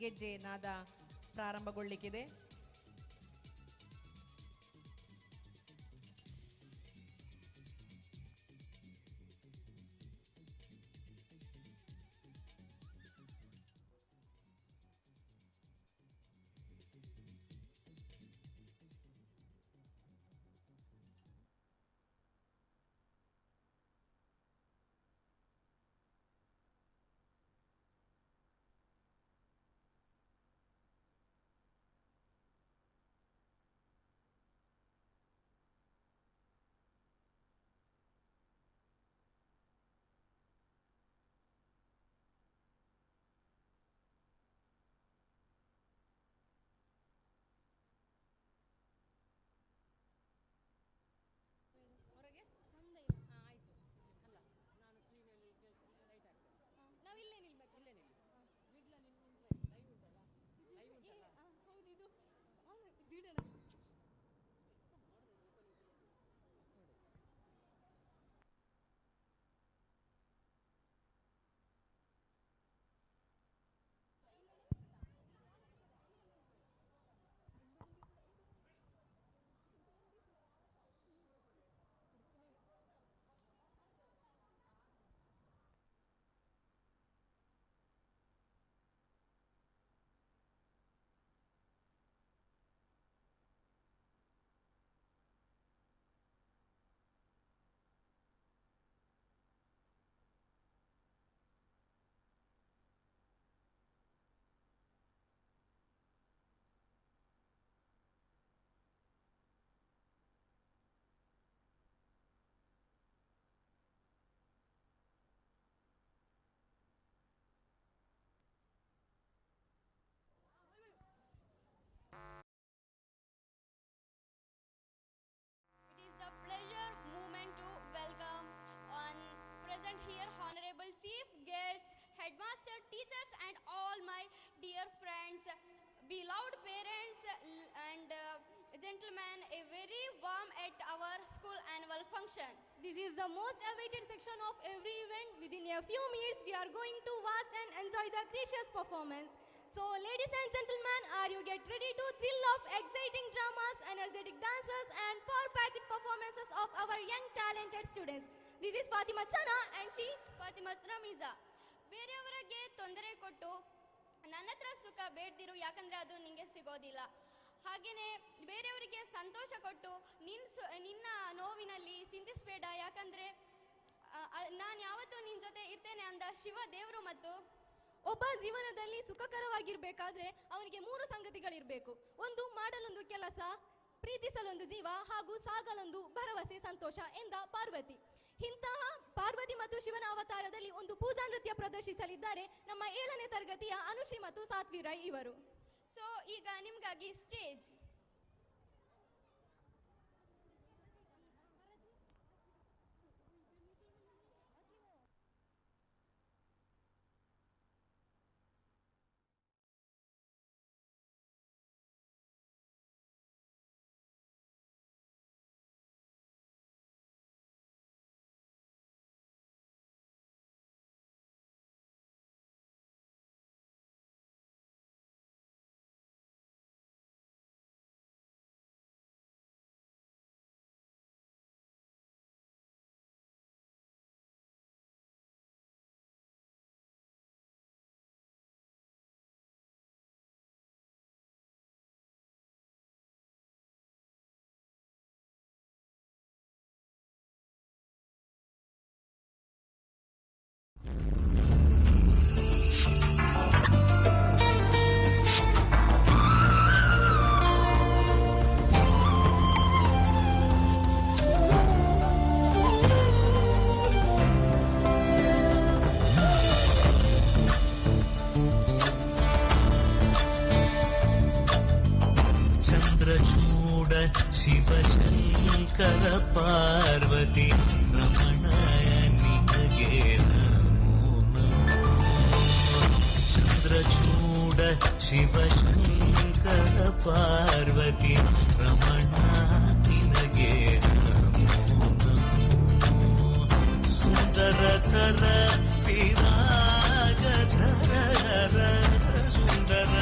ಗೆಜ್ಜೆ ನಾದ ಪ್ರಾರಂಭಗೊಳ್ಳಿಕ್ಕಿದೆ. Chief guest, headmaster, teachers and all my dear friends, beloved parents and gentlemen, a very warm at our school annual function. This is the most awaited section of every event. Within a few minutes we are going to watch and enjoy the gracious performance. So ladies and gentlemen, are you get ready to thrill of exciting dramas, energetic dances and power-packed performances of our young talented students. This is Fatima Chana and she Fatima Ramiza. ಬೇರೆಯವರಿಗೆ ತೊಂದರೆ ಕೊಟ್ಟು ನನ್ನ ಹತ್ರ ಸುಖ ಬೇಡ್ದಿರು, ಯಾಕಂದ್ರೆ ಅದು ನಿಂಗೆ ಸಿಗೋದಿಲ್ಲ. ಹಾಗೇನೆ ಬೇರೆಯವರಿಗೆ ಸಂತೋಷ ಕೊಟ್ಟು ನಿನ್ನ ನೋವಿನಲ್ಲಿ ಚಿಂತಿಸಬೇಡ, ಯಾಕಂದ್ರೆ ನಾನು ಯಾವತ್ತೂ ನಿನ್ನ ಜೊತೆ ಇರ್ತೇನೆ ಅಂದ ಶಿವ ದೇವರು. ಮತ್ತು ಒಬ್ಬ ಜೀವನದಲ್ಲಿ ಸುಖಕರವಾಗಿರಬೇಕಾದ್ರೆ ಅವನಿಗೆ 3 ಸಂಗತಿಗಳಿರಬೇಕು. ಒಂದು, ಮಾಡಲೊಂದು ಕೆಲಸ, ಪ್ರೀತಿಸಲೊಂದು ಜೀವ ಹಾಗೂ ಸಾಗಲೊಂದು ಭರವಸೆ ಸಂತೋಷ ಎಂದ ಪಾರ್ವತಿ. ಇಂತಹ ಪಾರ್ವತಿ ಮತ್ತು ಶಿವನ ಅವತಾರದಲ್ಲಿ ಒಂದು ಪೂಜಾ ನೃತ್ಯ ಪ್ರದರ್ಶಿಸಲಿದ್ದಾರೆ ನಮ್ಮ 7ನೇ ತರಗತಿಯ ಅನುಶ್ರೀ ಮತ್ತು ಸಾತ್ವಿ ರೈ ಇವರು. ಸೊ ಈಗ ನಿಮ್ಗಾಗಿ ಸ್ಟೇಜ್. ಶಿವಶಂಕರ ಪಾರ್ವತಿ ರಮಣಾಯ ನಿಮಗೆ ನಮೋ ನಮೋ. ಚಂದ್ರಚೂಡ ಶಿವಶಂಕರ ಪಾರ್ವತಿ ರಮಣ ನಿನಗೆ ನಮೋ ನಮೋ. ಸುಂದರಕರ ವಿರಾಗ ಧರ ಸುಂದರ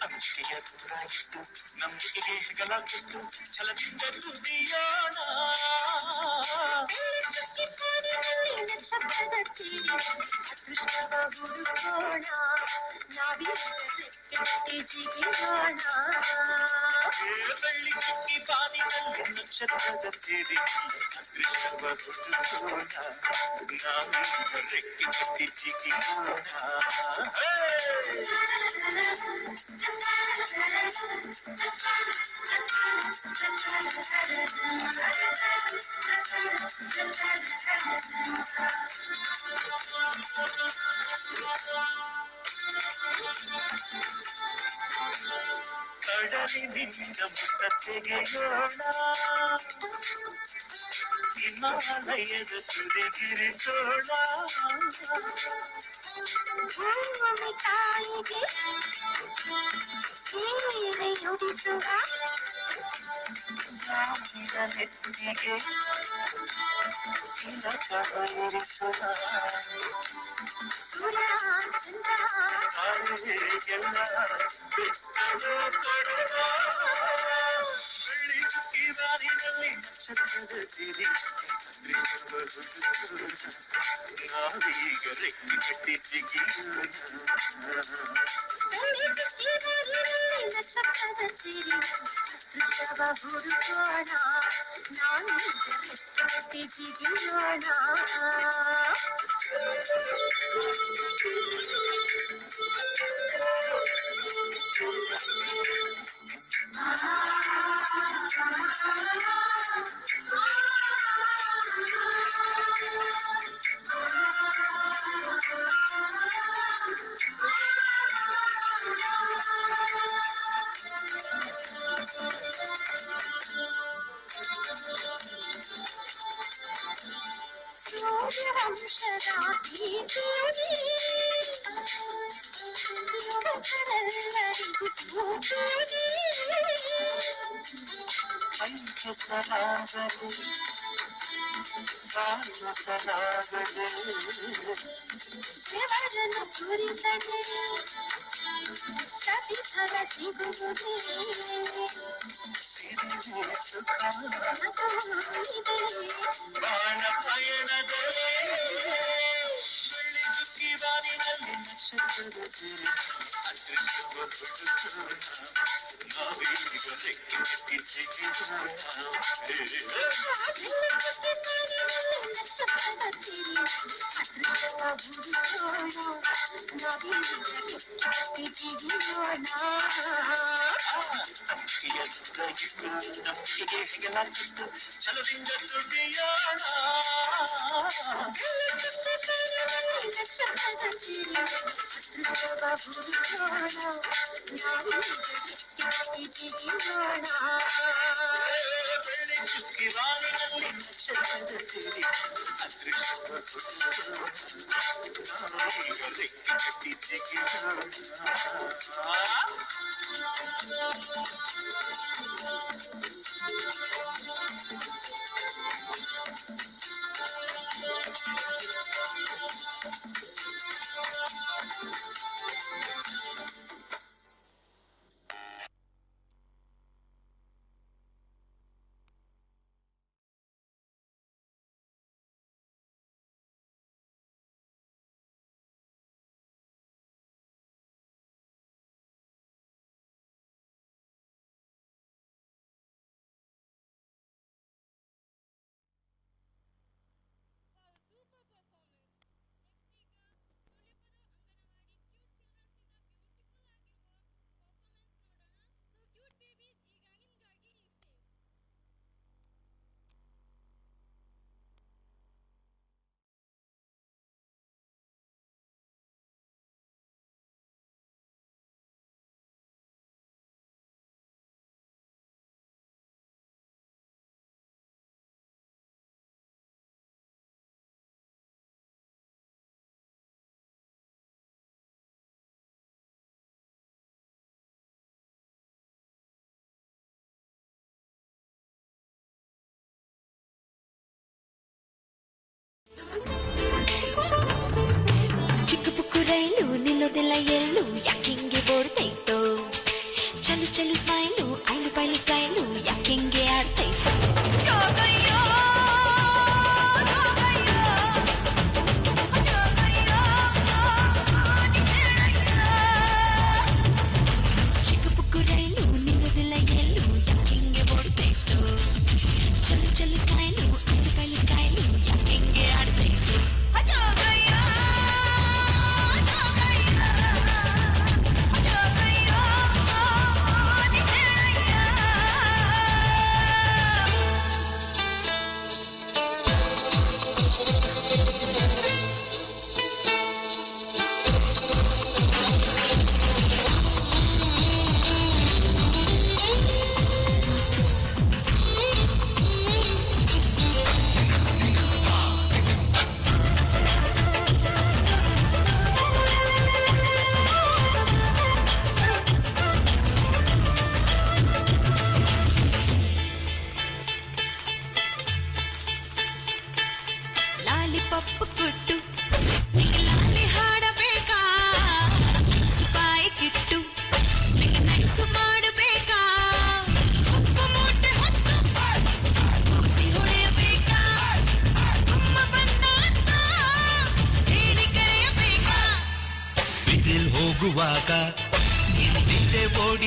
ಅಂಜಿಕೆಯ ದೂರ ಇಟ್ಟು ನಂಬಿಕೆಗೆ ಹೆಗಲ ಕೊಟ್ಟು ಛಲದಿಂದ ದುಡಿಯೋಣ. ನಕ್ಷತ್ರದ ತೀರಿ ಅದೃಷ್ಟವ ಹುಡುಕೋಣ, ನಾವೀಗ ಜಿಗಿಯೋಣ. ಬೆಳ್ಳಿ ಚುಕ್ಕಿ ಬಾನಿನಲ್ಲಿ ನಕ್ಷತ್ರದ ತೇರಿ ಅದೃಷ್ಟವ ಹುಡುಕೋಣ ನಾವೀಗ ರೆಕ್ಕೆ ಕಟ್ಟಿ ಜಿಗಿಯೋಣ ಕಡಲಿನಿಂದ ಮುತ್ತ ತೆಗೆಯೋಣ ಹಿಮಾಲಯದ ತುದಿಗಿರಿಸೋಣ ಭೂಮಿ ತಾಯಿಗೆ ಸೀರೆಯುಡಿಸುವ ಜಾತಿಯ ನೆತ್ತಿಗೆ ತಿಲಕವ ಇರಿಸುವ ಸುರ ಚಂದ್ರ ತಾಯಿಗೆಲ್ಲ ಬಿತ್ತಲು ಕೊಡುವ ಬೆಳ್ಳಿ ಚುಕ್ಕಿ ಬಾರಿನಲ್ಲಿ ನಕ್ಷತ್ರದ ಸಿರಿ ನಾವೀಗ ರೆಕ್ಕೆ ಕಟ್ಟಿ ಜಿಗಿಯೋಣ ಬೆಳ್ಳಿ ಚುಕ್ಕಿ ಬಾರಿನಲ್ಲಿ ನಕ್ಷತ್ರದ ಸಿರಿ ಅದೃಷ್ಟವ ಹುಡುಕೋಣ ನಾವೀಗ ರೆಕ್ಕೆ ಕಟ್ಟಿ ಜಿಗಿಯೋಣ ಸೂರ್ಯವಂಶದ ಗೀತೆಯಲ್ಲಿ ಯುವಕರೆಲ್ಲರಿಗೂ ಸ್ಫೂರ್ತಿ ಐಕ್ಯಸಲಾಗಲು ಸಾಯಿಸಲಾಗಲು ದೇವರನ್ನು ಸುರಿಸದೆ ಪ್ರತಿಫಲ ಸಿಗುವುದೇ ಸಿರಿವೆ ಸುಖ ಮಗುವಿದೆ ಬಾಣ ಪಯಣದಲ್ಲಿ ಬೆಳ್ಳಿ ಚುಕ್ಕಿ ಬಾನಿನಲ್ಲಿ ನಕ್ಷತ್ರದ ಸಿರಿ ಅದೃಷ್ಟವ ಹುಡುಕೋಣ ನಾವೀಗ ರೆಕ್ಕೆ ಕಟ್ಟಿ ಜಿಗಿಯೋಣ ನಕ್ಷತ್ರದ ಸಿರಿ ಅದೃಷ್ಟವ ಹುಡುಕೋಣ ನಾವೀಗ ಜಿಗಿಯೋಣ ಅಂಚಿಯ ದೂರ ಇಟ್ಟು ನಂಬಿಕೆಗೆ ಹೆಗಲಾಚಿಟ್ಟು ಛಲದಿಂದ ದುಡಿಯೋಣ ನಕ್ಷತ್ರದ ಸಿರಿ ಅದೃಷ್ಟವ ಹುಡುಕೋಣ ನಾವೀಗ ಜಿಗಿಯೋಣ ಬೆಳ್ಳಿ ಚುಕ್ಕಿ ಬಾನಿನಲ್ಲಿ ನಕ್ಷತ್ರದ ಸಿರಿ ಅದೃಷ್ಟವ ಹುಡುಕೋಣ ನಾವೀಗ ರೆಕ್ಕೆ ಕಟ್ಟಿ ಜಿಗಿಯೋಣ ರೈಲು ನಿಲ್ಲೋದಿಲ್ಲ ಎಲ್ಲೂ ಯಾಕಿಂಗೆ ಓಡ್ತೈತೋ ಚಲು ಚಲು ಸ್ಮೈಲು ಐಲು ಪೈಲು ಸ್ಟೈಲು ಯಾಕಿಂಗೆ ಆಡ್ತೈತೋ ಚಿಕ್ಕ ಪುಕ್ಕು ರೈಲು ನಿಲ್ಲೋದಿಲ್ಲ ಎಲ್ಲೂ ಯಾಕಿಂಗೆ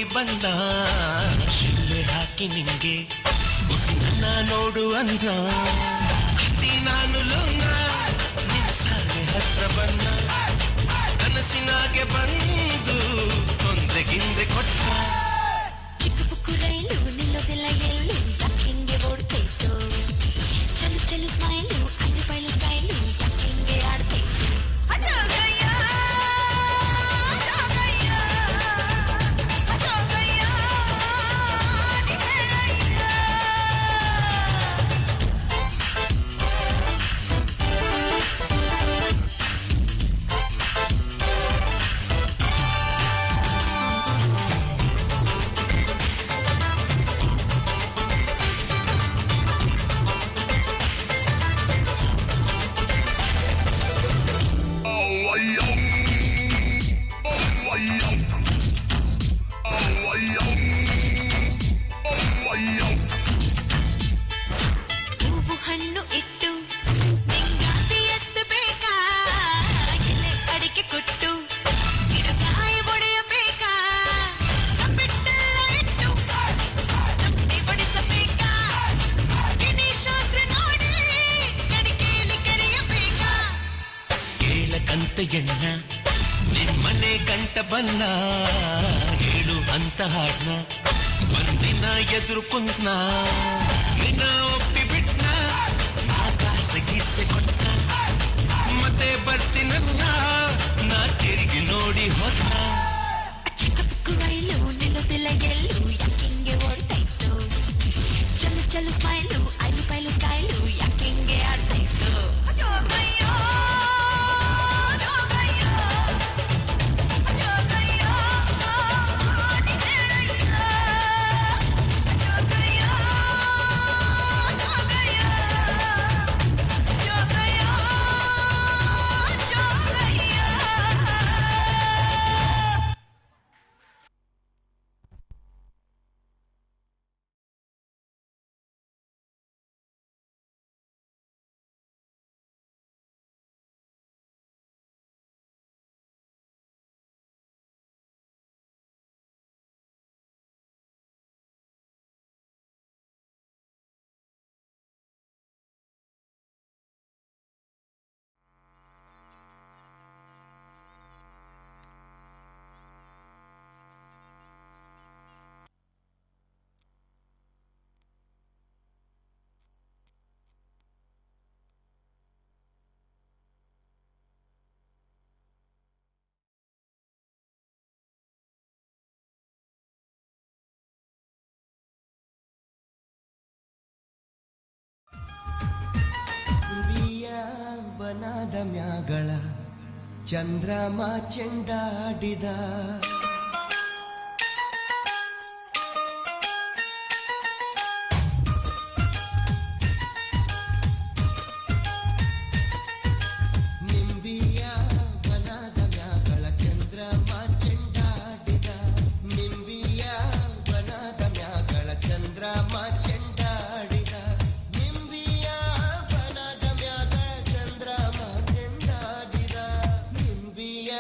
ನೋಡಿ ಬಂದ ಶಿಲ್ಲೆ ಹಾಕಿ ನಿಂಗೆ ಬಿಸಿಲನ್ನ ನೋಡು ಅಂದ ಹತ್ತಿ ನಾನು ಲೋನ ನಿನ್ನ ಸಾಲೆ ಹತ್ರ ಬನ್ನ ಕನಸಿನಾಗೆ ಬಂದು ತೊಂದ್ರೆಗಿಂದ್ರೆ ಕೊಟ್ಟ ಚಿಕ್ಕ ಪುಕ್ಕು ರೈಲು ನಿಲ್ಲೋದಿಲ್ಲ ಎಲ್ಲೂ ಯಾಕಿಂಗೆ ಓಡ್ತೈತೋ ಚಲು ಚಲು ಸ್ಮೈಲು ಐದು ಪೈಲು ಸ್ಟೈಲು ಯಾಕಿಂಗೆ ಆಡ್ತೈತೋ ಹೂವು ಹಣ್ಣು ಇಟ್ಟು ನಿಂಗಾತಿ ಎತ್ತಬೇಕಾ ಎಲೆ ಅಡಿಕೆ ಕೊಟ್ಟು ಗಿಡಕಾಯಿ ಒಡೆಯಬೇಕಾ ಕಬ್ಬಿಟ್ಟೆಲ್ಲ ಇಟ್ಟು ತಪ್ಪಿ ಬಡಿಸಬೇಕಾ ಗಿಣಿ ಶಾಸ್ತ್ರ ನೋಡಿ ಕಡಿಕೆಯಲ್ಲಿ ಕರೆಯಬೇಕಾ ಕೇಳಕಂತ ಎಣ್ಣ ನಿಮ್ಮನೆ ಗಂಟ ಬನ್ನ ಹೇಳು ಅಂತ ಹಾಡ್ನ ಬಂದಿನ ಎದುರು ಕುಂತ್ನ ನಿನ್ನ ಒಪ್ಪಿ ಬಿಟ್ನ ಆಕಾಶ ಗೀಸೆ ಕೊಟ್ಟ ಮತ್ತೆ ಬರ್ತೀನನ್ನ ನಾ ತಿರುಗಿ ನೋಡಿ ಹೋದ್ನ ಚಿಕ್ಕ ಪುಕ್ಕು ರೈಲು ನಿಲ್ಲೋದಿಲ್ಲ ಎಲ್ಲೂ ಯಾಕಿಂಗೆ ಓಡ್ತೈತೋ ಚಲು ಚಲು ಸ್ಮೈಲು ಐದು ಪೈಲು ಸ್ಟೈಲು ಯಾಕಿಂಗೆ ಆಡ್ತೈತೋ ಬನದ ಮ್ಯಾಗಳ ಚಂದ್ರಮ ಚೆಂಡಾಡಿದ ನಿಂಬಿಯ ಬನದ ಮ್ಯಾಗಳ ಚಂದ್ರಮ ಚೆಂಡಾಡಿದ ನಿಂಬಿಯ ಬನದ ಮ್ಯಾಗಳ ಚಂದ್ರಮ ಚೆಂಡಾಡಿದ ನಿಂಬಿಯ ಬನದ ಮ್ಯಾಗಳ ಚಂದ್ರಮ ಚೆಂಡಾಡಿದ ನಿಂಬಿಯ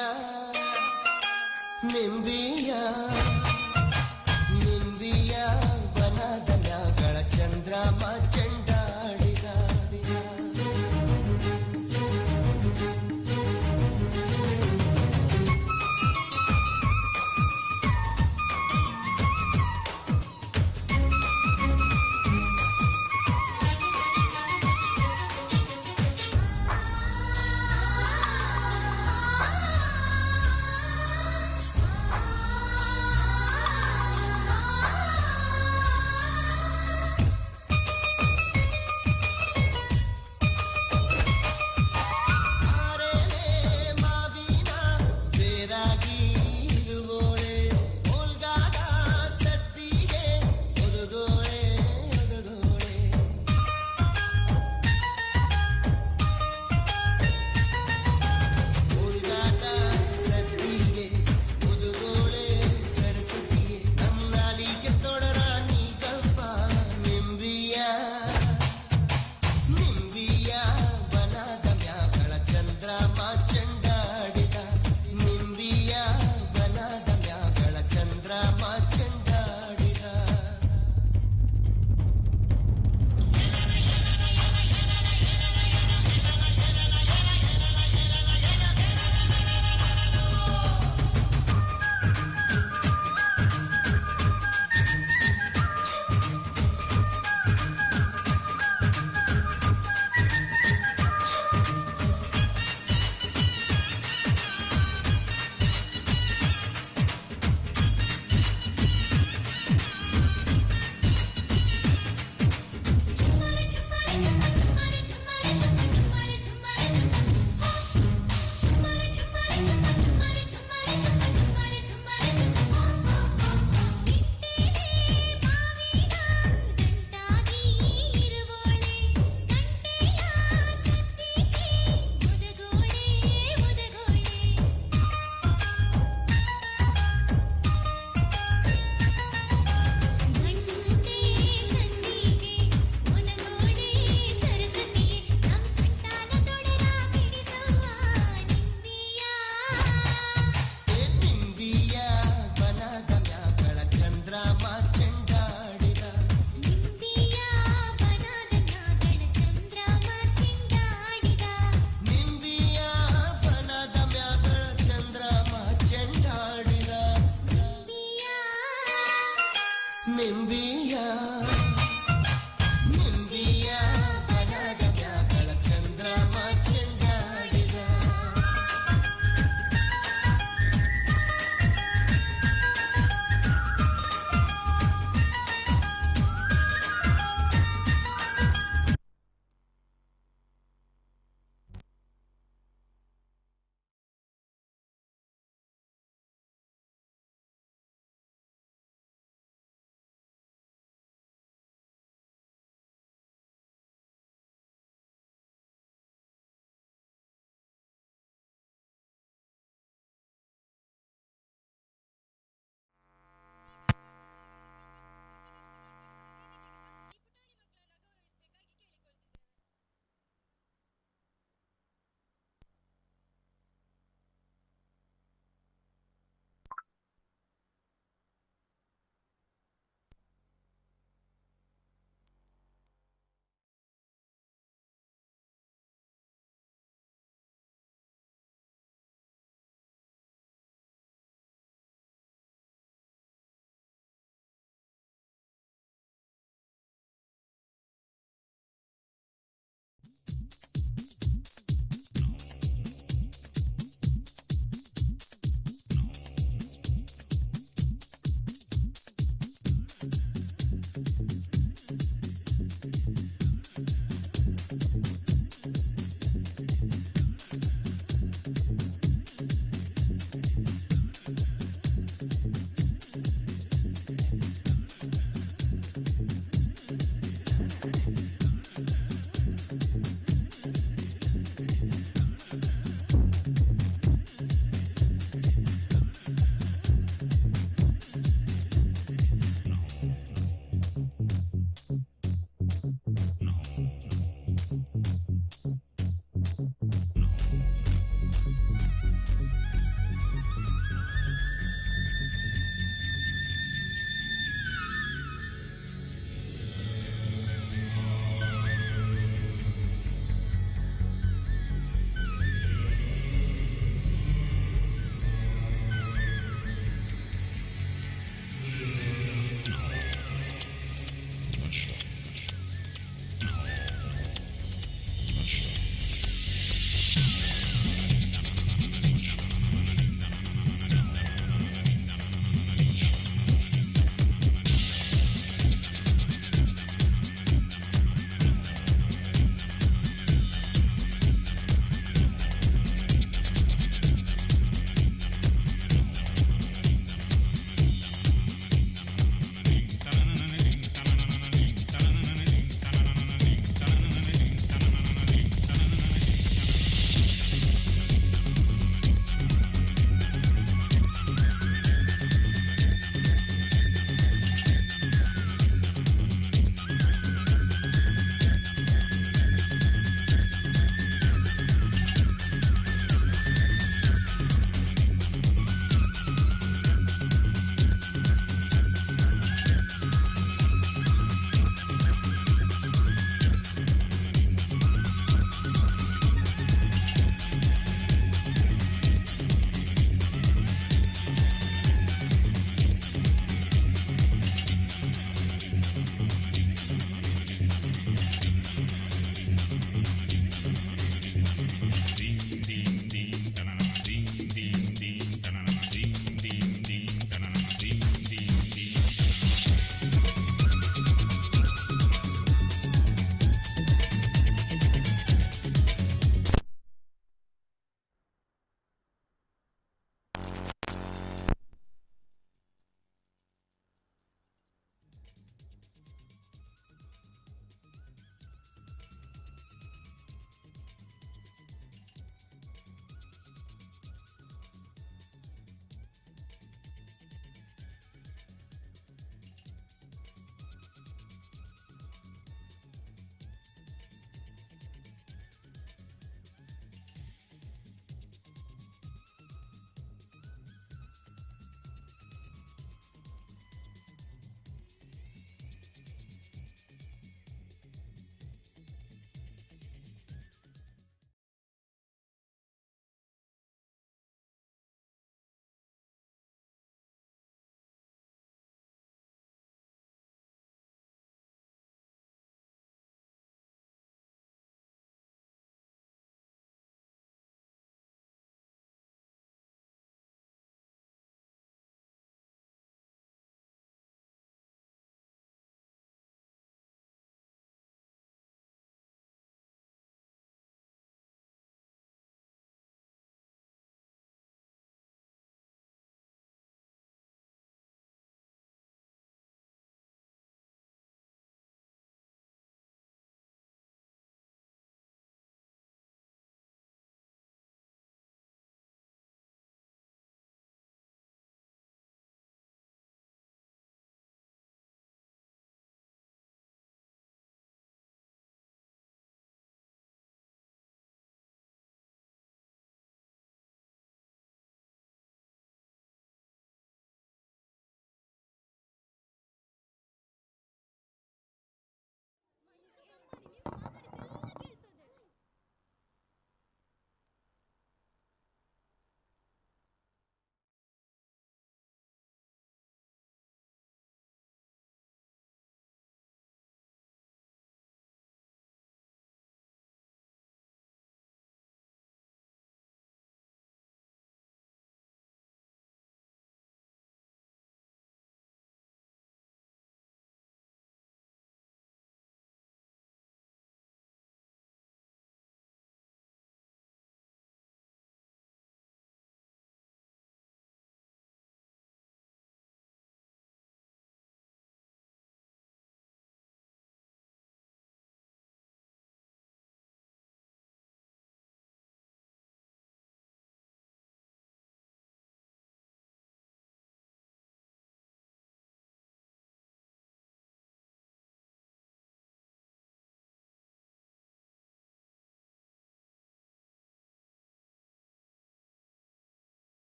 ನಿಂಬಿಯ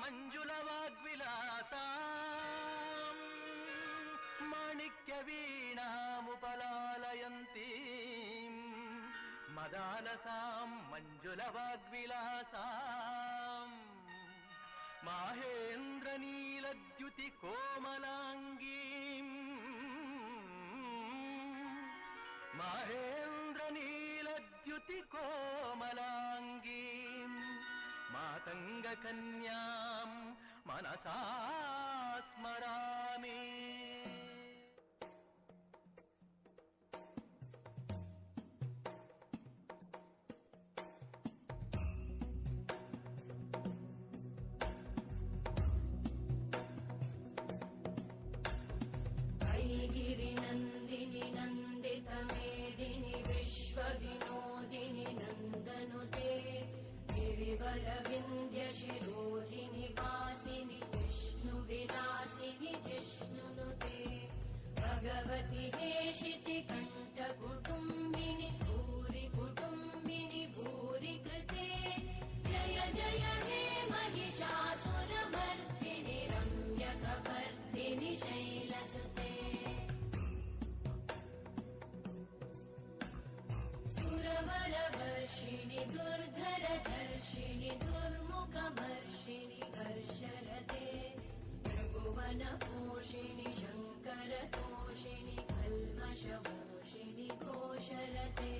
ಮಂಜುಳ ವಾಗ್ವಿಲಾಸ ಮಾಣಿಕ್ಯ ವೀಣಾಮುಪಲಾಲಯಂತೀ ಮದಾಲಸಾಂ ಮಂಜುಳ ವಾಗ್ವಿಲಾಸಾಂ ಮಾಹೇಂದ್ರ ನೀಲದ್ಯುತಿ ಕೋಮಲಾಂಗೀಂ ಮಾಹೇಂದ್ರ ನೀಲದ್ಯುತಿ ಕೋಮಲಾಂಗೀಂ ಮಾತಂಗ ಕನ್ಯಾಂ ಮನಸಾ ಸ್ಮರಾಮಿ. गिरिनन्दिनि नन्दितमेदिनि विश्वविनोदिनि नन्दनुते गिरिवरविन्द्यशिरोधिनि वासिनि विष्णुविलासिनि जिष्णुनुते भगवति हेशिति कण्ठकुटुम्बिनि भूरि कुटुम्बिनि भूरि कृते जय जय हे महिषासुरमर्दिनि रम्यकपर्दिनि शैलसुते सुरवरवर्षिणि दुर्धरधर्षिणि दुर्मुखमर्षिणि हर्षरते त्रिभुवनपोषिणि शङ्करतोषिणि कल्मषमोषिणि घोषरते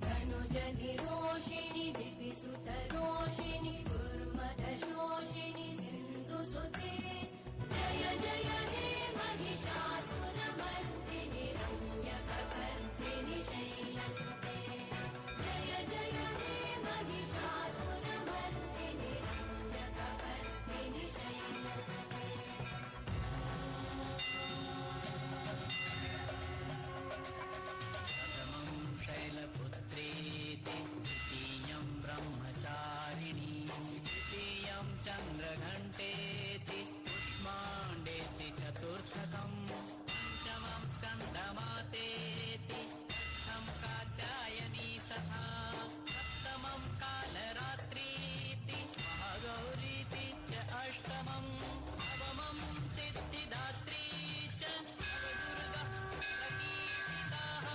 तनुजनिरोषिणि दितिसुतरोषिणि दुर्मदशोषिणि सिन्धुसुते जय जय हे महिषासुरमर्दिनि रम्यकपर्दिनि शैलसुते जय जय हे महिषासुरमर्दिनि रम्यकपर्दिनि शैलसुते शैलपुत्रेति द्वितीयं ब्रह्मचारिणी तृतीयं चन्द्रघण्टेति कुष्माण्डेति चतुर्थकम् पञ्चमं स्कन्दमातेति षष्ठं कात्यायनी तथा सप्तमं कालरात्रीति महागौरीति च अष्टमं नवमं सिद्धिदात्री च नवदुर्गा प्रकीर्तिताः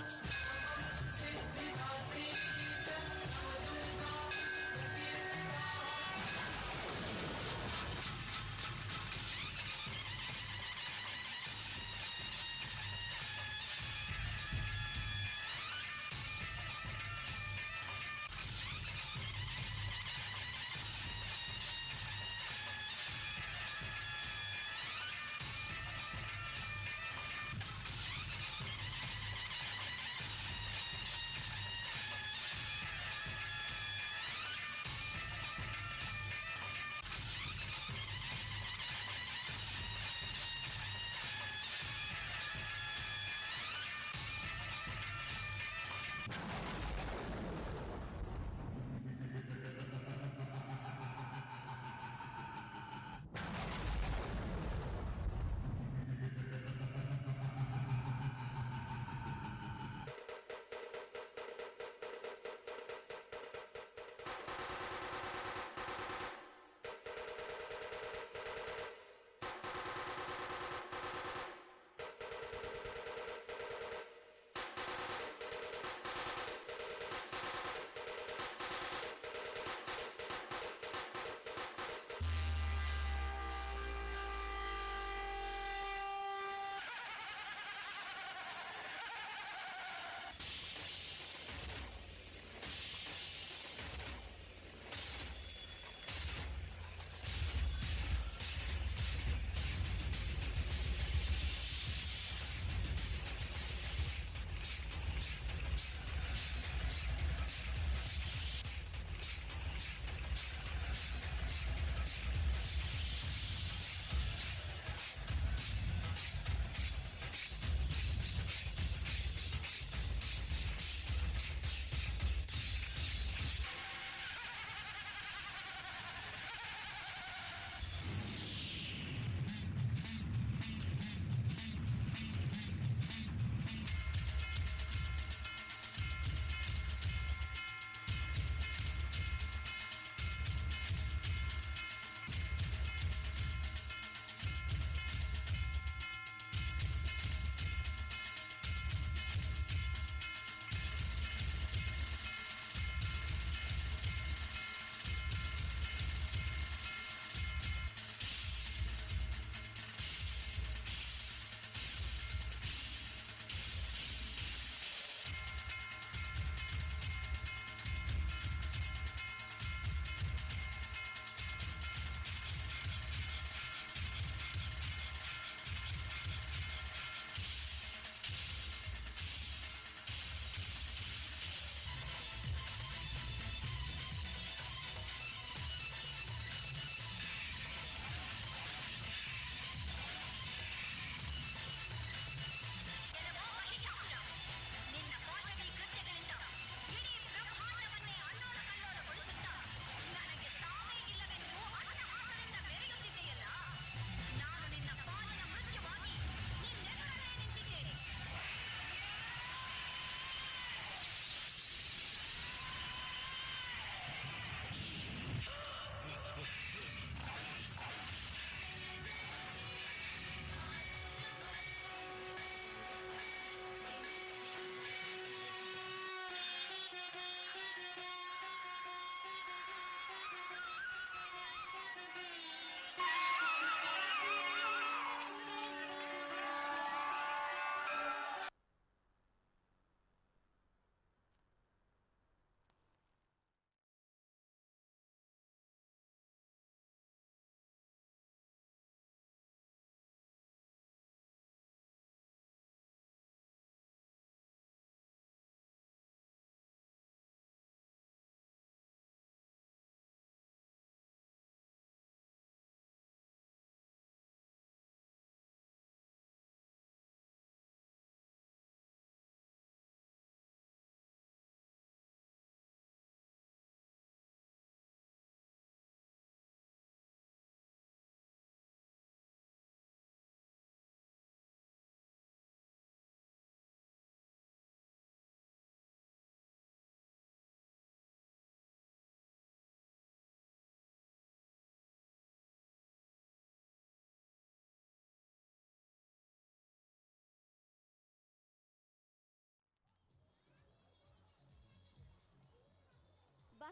सिद्धिदात्री च नवदुर्गा प्रकीर्तिताः.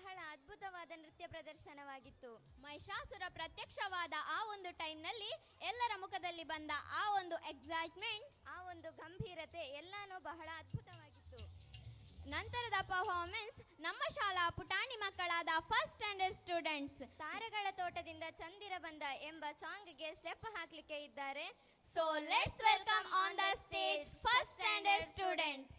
ಬಹಳ ಅದ್ಭುತವಾದ ನೃತ್ಯ ಪ್ರದರ್ಶನವಾಗಿತ್ತು. ಮಹಿಷಾಸುರ ಪ್ರತ್ಯಕ್ಷವಾದ ಆ ಒಂದು ಟೈಮ್ನಲ್ಲಿ ಎಲ್ಲರ ಮುಖದಲ್ಲಿ ಬಂದ ಆ ಒಂದು ಎಕ್ಸೈಟ್ಮೆಂಟ್, ಆ ಒಂದು ಗಂಭೀರತೆ ಎಲ್ಲಾನು ಬಹಳ ಅದ್ಭುತವಾಗಿತ್ತು. ನಂತರದ ಪರ್ಫಾರ್ಮೆನ್ಸ್ ನಮ್ಮ ಶಾಲಾ ಪುಟಾಣಿ ಮಕ್ಕಳಾದ ಫಸ್ಟ್ ಸ್ಟ್ಯಾಂಡರ್ಡ್ ಸ್ಟೂಡೆಂಟ್ಸ್ ತಾರಗಳ ತೋಟದಿಂದ ಚಂದಿರ ಬಂದ ಎಂಬ ಸಾಂಗ್ಗೆ ಸ್ಟೆಪ್ ಹಾಕ್ಲಿಕ್ಕೆ ಇದ್ದಾರೆ. So let's welcome on the stage first standard students.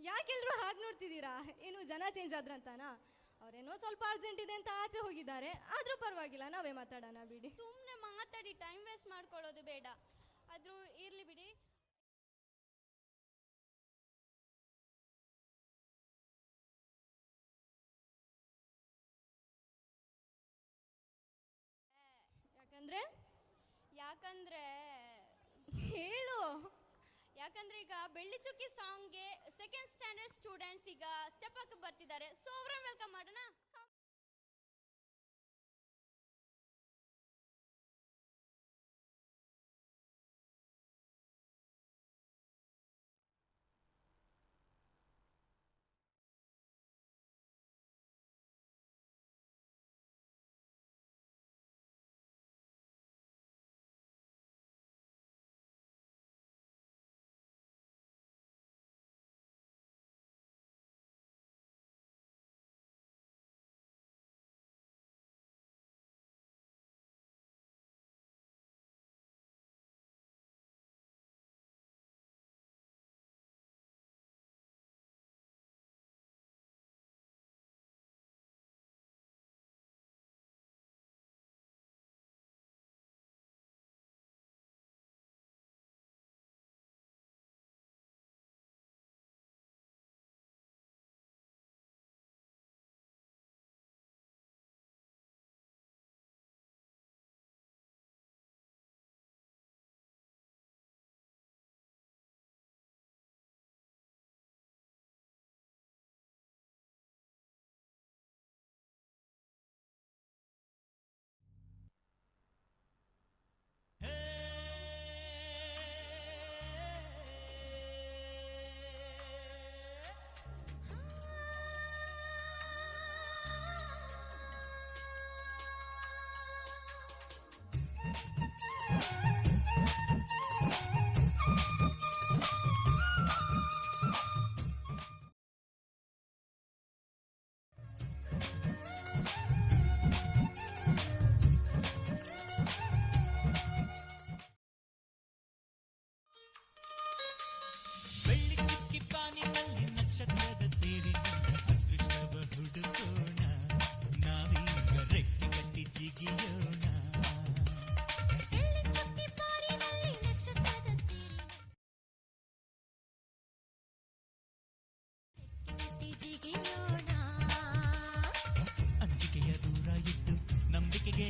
ಯಾಕೆಲ್ರು ಹಾಗೆ ನೋಡ್ತಿದ್ದೀರಾ? ಏನು ಜನ ಚೇಂಜ್ ಆದ್ರಂತಾನಾ? ಅವ್ರೇನೋ ಸ್ವಲ್ಪ ಅರ್ಜೆಂಟ್ ಇದೆ ಅಂತ ಆಚೆ ಹೋಗಿದ್ದಾರೆ. ಆದ್ರೂ ಪರವಾಗಿಲ್ಲ, ನಾವೇ ಮಾತಾಡೋಣ ಬಿಡಿ. ಸುಮ್ಮನೆ ಮಾತಾಡಿ ಟೈಮ್ ವೇಸ್ಟ್ ಮಾಡ್ಕೊಳ್ಳೋದು ಬೇಡ. ಆದ್ರೂ ಇರ್ಲಿ ಬಿಡಿ. ಯಾಕಂದ್ರೆ ಹೇಳು. ಯಾಕಂದ್ರೆ ಈಗ ಬೆಳ್ಳಿ ಚುಕ್ಕಿ ಸಾಂಗ್ಗೆ ಸೆಕೆಂಡ್ ಸ್ಟ್ಯಾಂಡರ್ಡ್ ಸ್ಟೂಡೆಂಟ್ಸ್ ಈಗ ಸ್ಟೆಪ್ ಹಾಕಿ ಬರ್ತಿದ್ದಾರೆ. ಸೊ ಅವ್ರನ್ನ ವೆಲ್ಕಮ್ ಮಾಡೋಣ.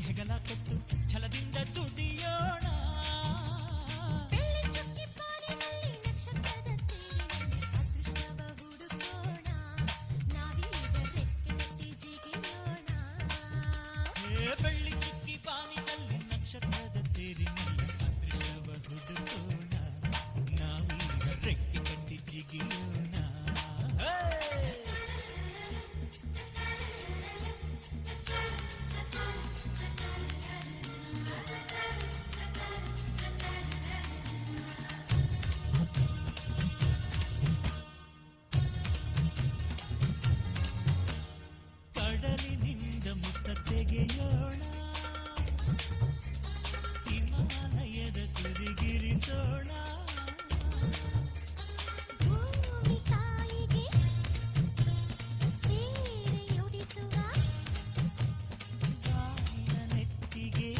ಹೆಗಲ ಕೊಟ್ಟು ಛಲದಿಂದ ದುಡಿಯೋಣ. ಬೆಳ್ಳಿ ಚುಕ್ಕಿ ಪಾನಿನಲ್ಲಿ ನಕ್ಷತ್ರದ ತೇರಿನಲ್ಲಿ ಅದೃಷ್ಟವ ಹುಡುಕೋಣ. ನಾವೀಗ ರೆಕ್ಕೆ ಕಟ್ಟಿ ಜಿಗಿಯೋಣ. ಕಡಲಿನಿಂದ ಮುತ್ತ ತೆಗೆಯೋಣ. ಹಿಮಾಲಯದ ತುದಿಗಿರಿಸೋಣ. ಭೂಮಿ ತಾಯಿಗೆ ಸೀರೆಯುಡಿಸುವ ಬಾಗಿಲ ನೆತ್ತಿಗೆ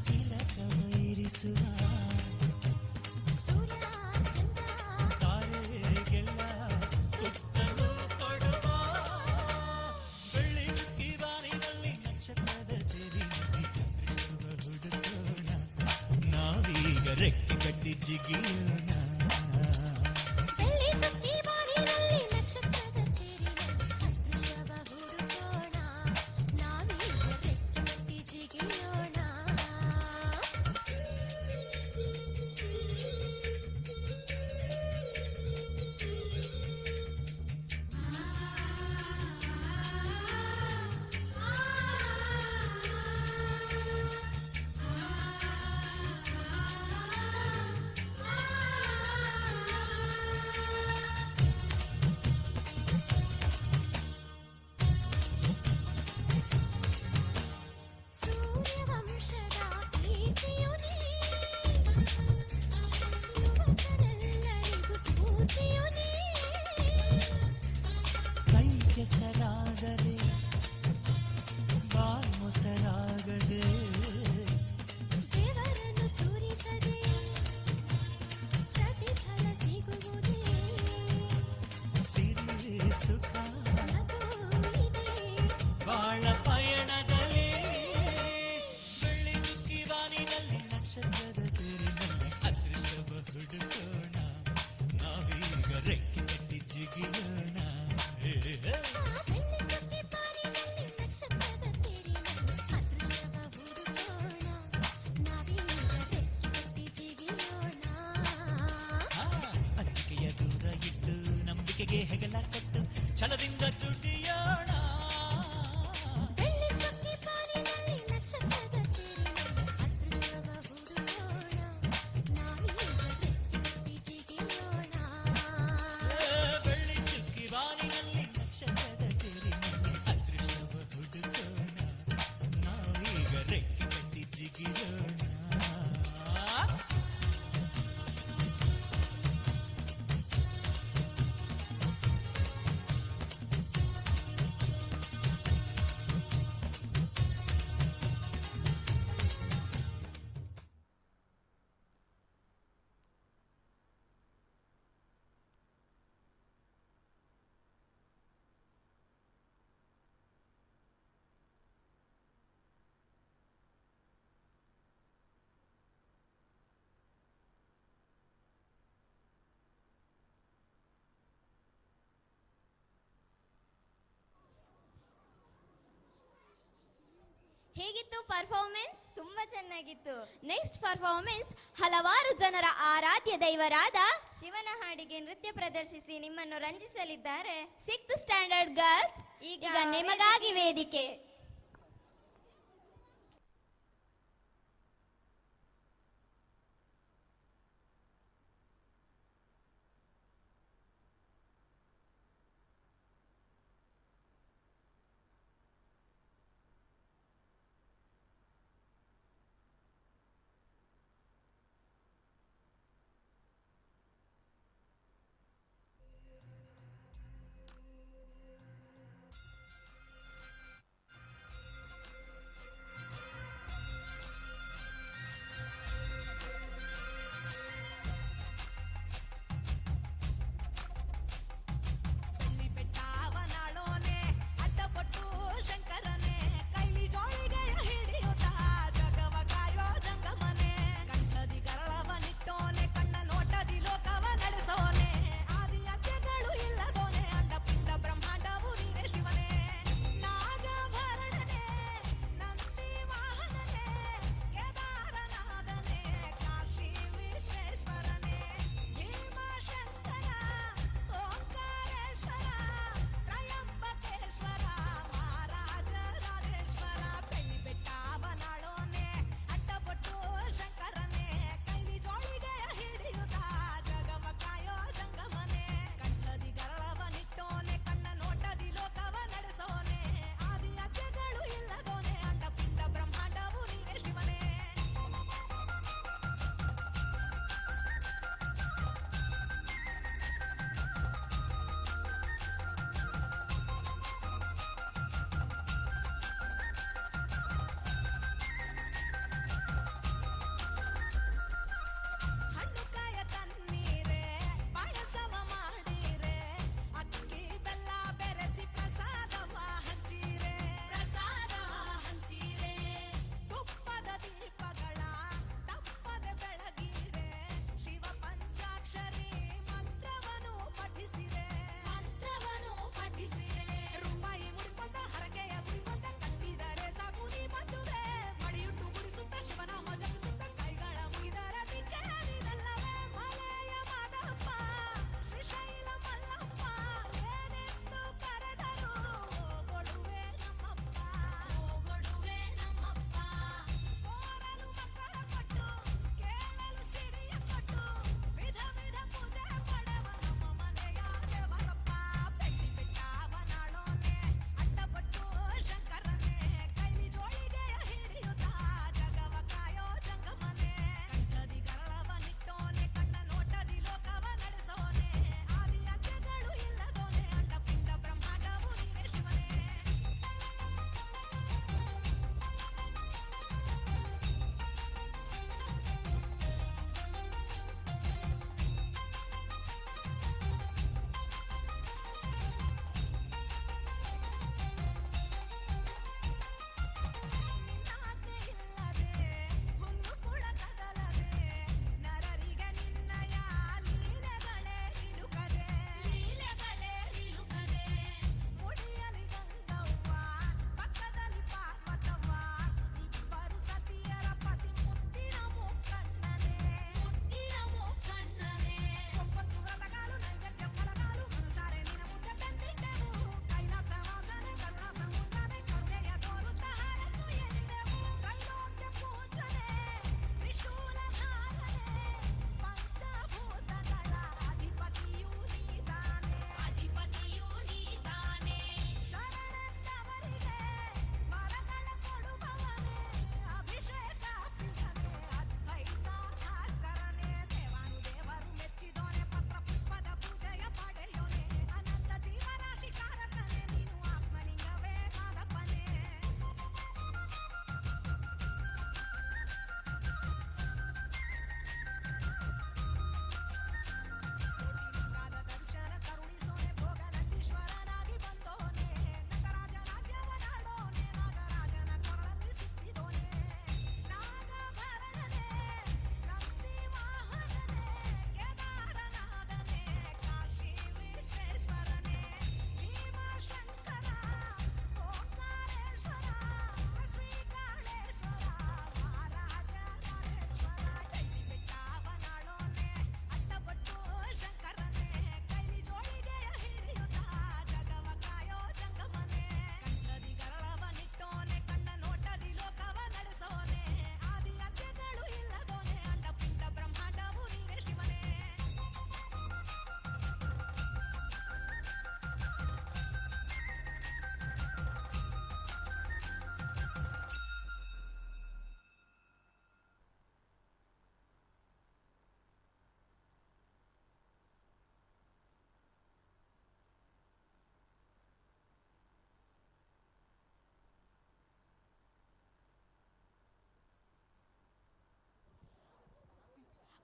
ತಿಲಕವ ಇರಿಸುವ. ಸೂರ್ಯ ಚಂದ್ರ ತಾರೆಗೆಲ್ಲ ತುತ್ತನ್ನು ಕೊಡುವ. ಬೆಳ್ಳಿ ಚುಕ್ಕಿ ಬಾನಿನಲ್ಲಿ ನಕ್ಷತ್ರದ ತೆರಿನಲ್ಲಿ ಚಂದ್ರವ ಹುಡುಕೋಣ. ನಾವೀಗ ರೆಕ್ಕೆ ಕಟ್ಟಿ ಜಿಗಿಯೋಣ. ಬೆಳ್ಳಿ ಚುಕ್ಕಿ ಬಾನಿನಲ್ಲಿ ನಕ್ಷತ್ರದ ತೇರಿನಲ್ಲಿ ಅದೃಷ್ಟವ ಹುಡುಕೋಣ. ನಾವೀಗ ರೆಕ್ಕೆ ಕಟ್ಟಿ ಜಿಗಿಯೋಣ. ಪ್ರೀತಿಗೆ ಹೆಗಲ ಕೊಟ್ಟು ಛಲದಿಂದ ದುಡಿಯೋಣ. ಬೆಳ್ಳಿ ಚುಕ್ಕಿ ಬಾನಿನಲ್ಲಿ ನಕ್ಷತ್ರದ ತೇರಿನಲ್ಲಿ ಅದೃಷ್ಟವ ಹುಡುಕೋಣ. ನಾವೀಗ ಬೆಳ್ಳಿ ಚುಕ್ಕಿ ಬಾನಿನಲ್ಲಿ ನಕ್ಷತ್ರದ ತೇರಿನಲ್ಲಿ ಅದೃಷ್ಟವ ಹುಡುಕೋಣ. ನಾವೀಗ ರೆಕ್ಕೆ ಕಟ್ಟಿ ಜಿಗಿಯೋಣ. ಹೇಗಿತ್ತು ಪರ್ಫಾರ್ಮೆನ್ಸ್? ತುಂಬಾ ಚೆನ್ನಾಗಿತ್ತು. ನೆಕ್ಸ್ಟ್ ಪರ್ಫಾರ್ಮೆನ್ಸ್ ಹಲವಾರು ಜನರ ಆರಾಧ್ಯ ದೈವರಾದ ಶಿವನ ಹಾಡಿಗೆ ನೃತ್ಯ ಪ್ರದರ್ಶಿಸಿ ನಿಮ್ಮನ್ನು ರಂಜಿಸಲಿದ್ದಾರೆ 6th ಸ್ಟ್ಯಾಂಡರ್ಡ್ ಗರ್ಲ್ಸ್. ಈಗ ನಿಮಗಾಗಿ ವೇದಿಕೆ.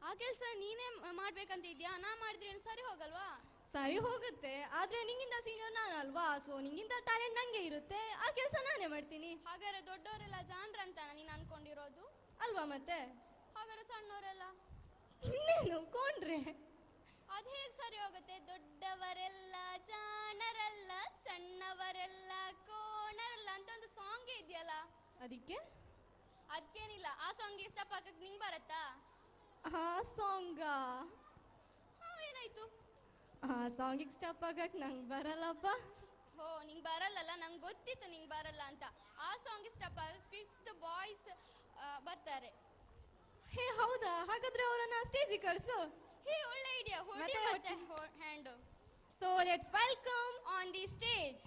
ಆ ಕೆಲಸ ನೀನೇ ಮಾಡ್ಬೇಕಂತ ಇದೆಯಾ? ನಾ ಮಾಡಿದ್ರೆ ಏನು ಸರಿ ಹೋಗಲ್ವಾ? ಸರಿ ಹೋಗುತ್ತೆ, ಆದ್ರೆ ನಿಂಗಿಂತ ಸೀನಿಯರ್ ನಾನಲ್ವಾ, ಸೊ ನಿಂಗಿಂತ ಟ್ಯಾಲೆಂಟ್ ನಂಗೆ ಇರುತ್ತೆ, ಆ ಕೆಲಸ ನಾನೇ ಮಾಡ್ತೀನಿ. ಹಾಗಾದ್ರೆ ದೊಡ್ಡವರೆಲ್ಲ ಜಾಣ್ರಂತ ನೀನು ಅನ್ಕೊಂಡಿರೋದು ಅಲ್ವಾ? ಮತ್ತೆ ಹಾಗಾದ್ರೆ ಸಣ್ಣವರೆಲ್ಲ ಇನ್ನೇನು ಕೊಂಡ್ರೆ ಅದು ಹೇಗೆ ಸರಿ ಹೋಗುತ್ತೆ? ದೊಡ್ಡವರೆಲ್ಲ ಜಾಣರಲ್ಲ, ಸಣ್ಣವರೆಲ್ಲ ಕೋಣರಲ್ಲ ಅಂತ ಒಂದು ಸಾಂಗ್ ಇದೆಯಲ್ಲ, ಅದಕ್ಕೇನಿಲ್ಲ. ಆ ಸಾಂಗ್ ಸ್ಟೆಪ್ ಹಾಕಕ್ ನಿಂಗೆ ಬರತ್ತಾ? ಆ ಸಾಂಗ ಏನಾಯ್ತು? ಆ ಸಾಂಗಿಗೆ ಸ್ಟೆಪ್ ಹಾಕಕ್ ನಂಗೆ ಬರಲ್ಲಪ್ಪ. ಹೋ, ನಿಂಗೆ ಬರಲ್ಲಲ್ಲ, ನಂಗೆ ಗೊತ್ತಿತ್ತು ನಿಂಗೆ ಬರಲ್ಲ ಅಂತ. ಆ ಸಾಂಗ್ ಸ್ಟೆಪ್ ಹಾಕಕ್ 5th ಬಾಯ್ಸ್ ಬರ್ತಾರೆ. ಹೇ ಹೌದಾ? ಹಾಗಾದ್ರೆ ಅವರನ್ನ ಸ್ಟೇಜಿಗೆ ಕರ್ಸು. ಹೇ, ಒಳ್ಳೆ ಐಡಿಯಾ. ಹೊಡಿ ಮತ್ತೆ hand. So let's welcome on the stage.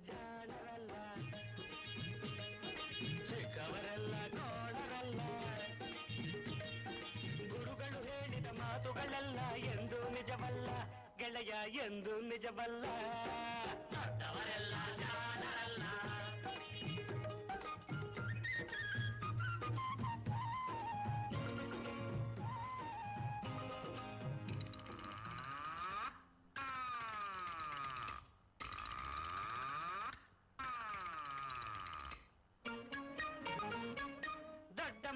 ಜಾಣರಲ್ಲ, ಚಿಕ್ಕವರೆಲ್ಲ ಕೋಣರಲ್ಲ, ಗುರುಗಳು ಹೇಳಿದ ಮಾತುಗಳೆಲ್ಲ ಎಂದು ನಿಜವಲ್ಲ ಗೆಳೆಯ, ಎಂದು ನಿಜವಲ್ಲ. ದೊಡ್ಡವರೆಲ್ಲ ಜಾಣರಲ್ಲ,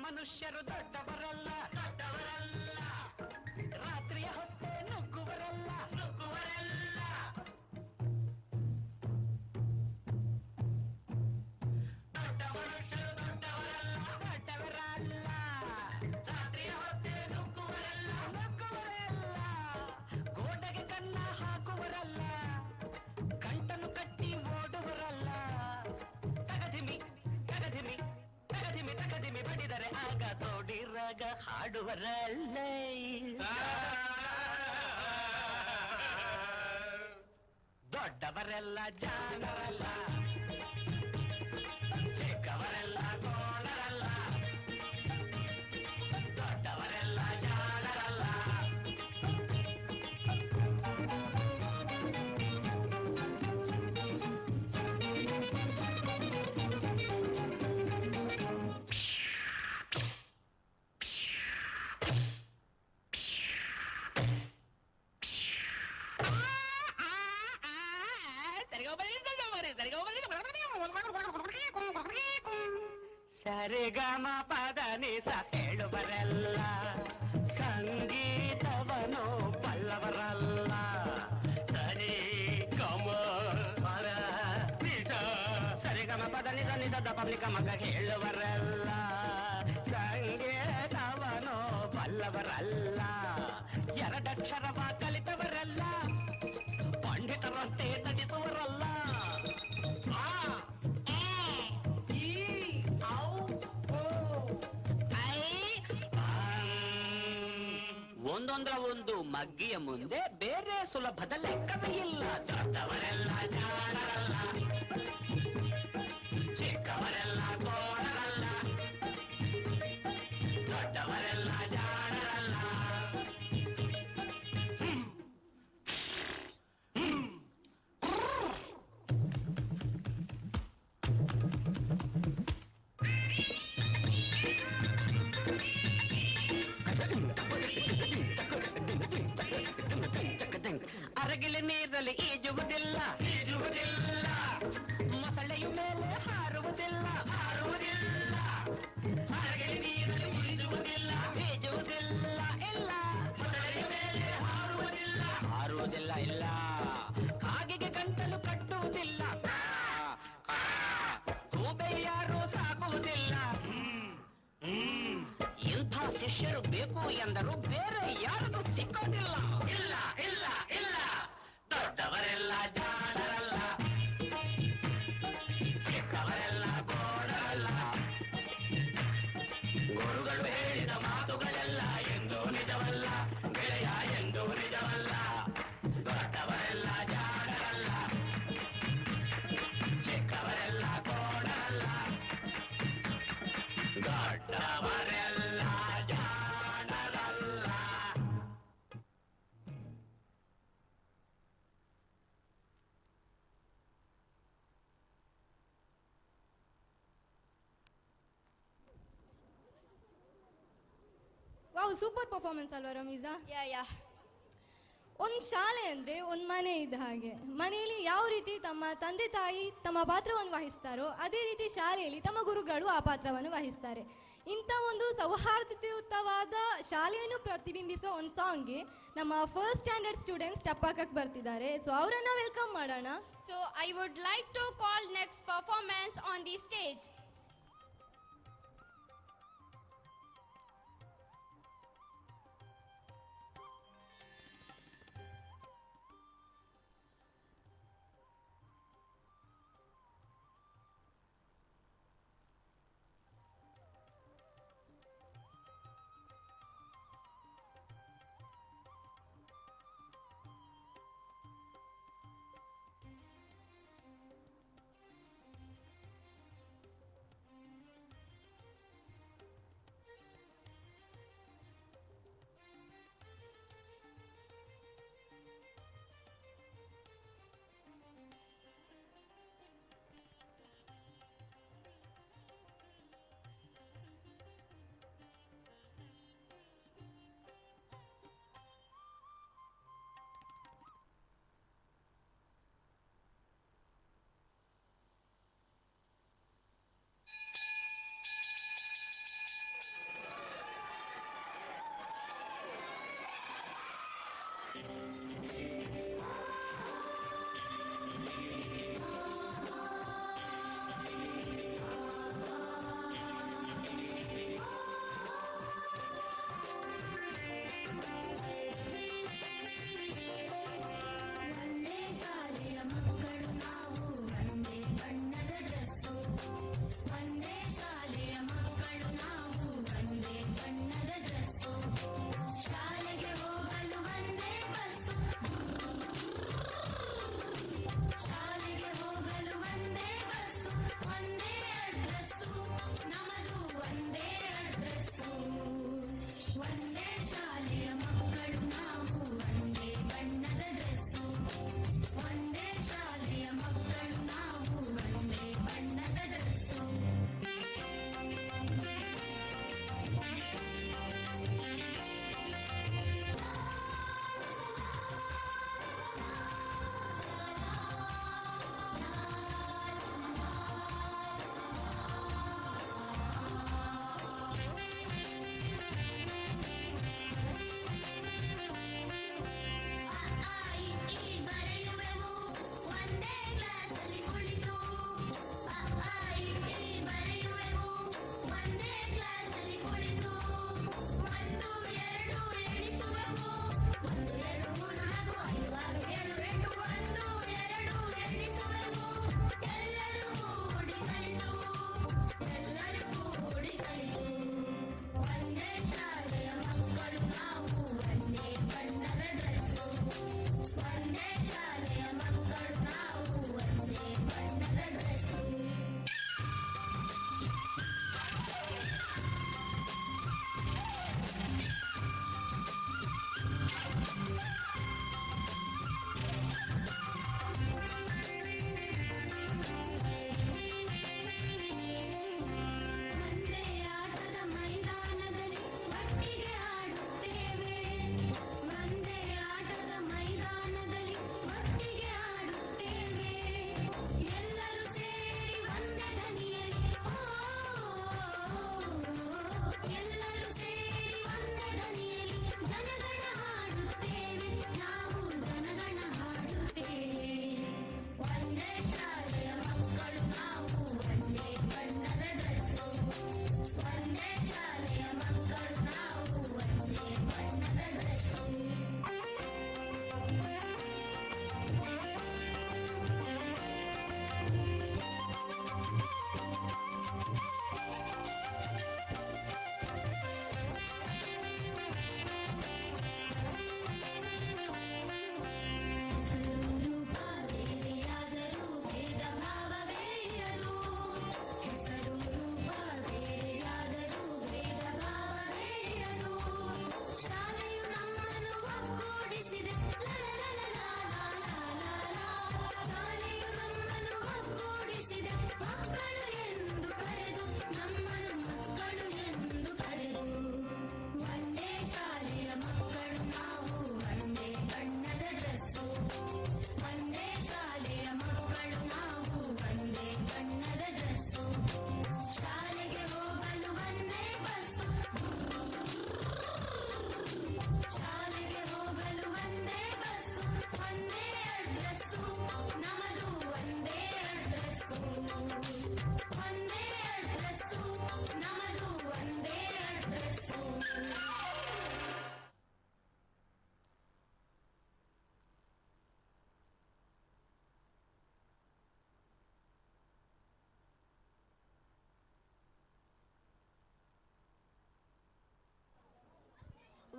ಮನುಷ್ಯರು ದೊಡ್ಡವರಲ್ಲ, ದೊಡ್ಡವರಲ್ಲ, ರಾತ್ರಿಯ ಹೊತ್ತೆ ನುಗ್ಗುವರಲ್ಲ, ನುಗ್ಗುವರಲ್ಲ, ದೊಡ್ಡ ಮನುಷ್ಯರು ದೊಡ್ಡವರಲ್ಲ, ದೊಡ್ಡವರಲ್ಲ, ರಾತ್ರಿಯ ಹೊತ್ತೆ ನುಗ್ಗುವರಲ್ಲ, ನುಗ್ಗುವರಲ್ಲ, ಗೋಡೆಗೆ ಕನ್ನ ಹಾಕುವರಲ್ಲ, ಗಂಟನ್ನು ಕಟ್ಟಿ ಓಡುವರಲ್ಲ, ತಗದಿಮಿ ತಗದಿಮಿ ತಗದಿಮಿ ತಗದಿಮಿ ಬಡಿದರೆ ಆಗ ತೋಡಿರಾಗ ಹಾಡುವರಲ್ಲ. ದೊಡ್ಡವರೆಲ್ಲ ಜಾಣರಲ್ಲ, ಚಿಕ್ಕವರೆಲ್ಲ ಕೋಣರಲ್ಲ, ದೊಡ್ಡವರೆಲ್ಲ ಜಾಣರಲ್ಲ. ಸರಿಗಮ ಪದ ನಿಸ ಹೇಳುವರೆಲ್ಲ, ಸಂಗೀತವನು ಬಲ್ಲವರಲ್ಲ, ಸರಿ ಗಮ ಪದ ನಿಸ, ಸರಿಗಮ ಪದ ನಿಸ ನಿಸದ ಪಬ್ಲಿಕ ಮಗ ಹೇಳುವರಲ್ಲ, ಸಂಗೀತವನು ಬಲ್ಲವರಲ್ಲ, ಎರಡಕ್ಷರವ ಕಲಿತವರಲ್ಲ, ಪಂಡಿತರಂತೆ ತಡಿಸುವರಲ್ಲ. ಒಂದೊಂದರ ಒಂದು ಮಗ್ಗಿಯ ಮುಂದೆ ಬೇರೆ ಸುಲಭದ ಲೆಕ್ಕವೇ ಇಲ್ಲ. ದೊಡ್ಡವರೆಲ್ಲ ಜಾಣರಲ್ಲ, ಚಿಕ್ಕವರೆಲ್ಲ ಕೋಣರಲ್ಲ, ದೊಡ್ಡವರೆಲ್ಲ ಜಾಣರಲ್ಲ. ಅರಗಿಲೆ ನೀರಲ್ಲಿ ಈಜುವುದಿಲ್ಲ, ಈಜುವುದಿಲ್ಲ, ಮೊಸಳೆಯು ಮೇಲೆ ಹಾರುವುದಿಲ್ಲ, ಹಾರುವುದಿಲ್ಲ, ಅರಗಿಲೆ ನೀರಲ್ಲಿ ಈಜುವುದಿಲ್ಲ, ಈಜುವುದಿಲ್ಲ, ಇಲ್ಲ, ಮೊಸಳೆಯ ಮೇಲೆ ಹಾರುವುದಿಲ್ಲ, ಶಿಷ್ಯರು ಬೇಕು ಎಂದರು ಬೇರೆ ಯಾರದು ಸಿಕ್ಕೋದಿಲ್ಲ. ಇಲ್ಲ ಇಲ್ಲ ಇಲ್ಲ, ದೊಡ್ಡವರೆಲ್ಲ ಜಾಣರಲ್ಲ, ಚಿಕ್ಕವರೆಲ್ಲ ಗೋಡರಲ್ಲ. ಗುರುಗಳು ಹೇಳಿದ ಮಾತುಗಳೆಲ್ಲ ಎಂದೂ ನಿಜವಲ್ಲ, ಗೆಳೆಯ ಎಂದೂ ನಿಜವಲ್ಲ. ದೊಡ್ಡವರೆಲ್ಲ ಜಾಣರಲ್ಲ, ಚಿಕ್ಕವರೆಲ್ಲ ಗೋಡರಲ್ಲ. ದೊಡ್ಡವರೆಲ್ಲ ಜಾಣರಲ್ಲ. ವಾವ್, ಸೂಪರ್ ಪರ್ಫಾರ್ಮೆನ್ಸ್ ಅಲ್ವಾ ರಮೀಜಾ? ಯಾ ಒಂದು ಶಾಲೆ ಅಂದರೆ ಒಂದು ಮನೆ ಇದ್ದ ಹಾಗೆ. ಮನೆಯಲ್ಲಿ ಯಾವ ರೀತಿ ತಮ್ಮ ತಂದೆ ತಾಯಿ ತಮ್ಮ ಪಾತ್ರವನ್ನು ವಹಿಸ್ತಾರೋ ಅದೇ ರೀತಿ ಶಾಲೆಯಲ್ಲಿ ತಮ್ಮ ಗುರುಗಳು ಆ ಪಾತ್ರವನ್ನು ವಹಿಸ್ತಾರೆ. ಇಂಥ ಒಂದು ಸೌಹಾರ್ದಯುತವಾದ ಶಾಲೆಯನ್ನು ಪ್ರತಿಬಿಂಬಿಸೋ ಒಂದು ಸಾಂಗ್ಗೆ ನಮ್ಮ ಫಸ್ಟ್ ಸ್ಟ್ಯಾಂಡರ್ಡ್ ಸ್ಟೂಡೆಂಟ್ಸ್ ಟಪ್ಪಾಕಕ್ಕೆ ಬರ್ತಿದ್ದಾರೆ. ಸೊ ಅವರನ್ನು ವೆಲ್ಕಮ್ ಮಾಡೋಣ. So I would like to call next performance on the stage.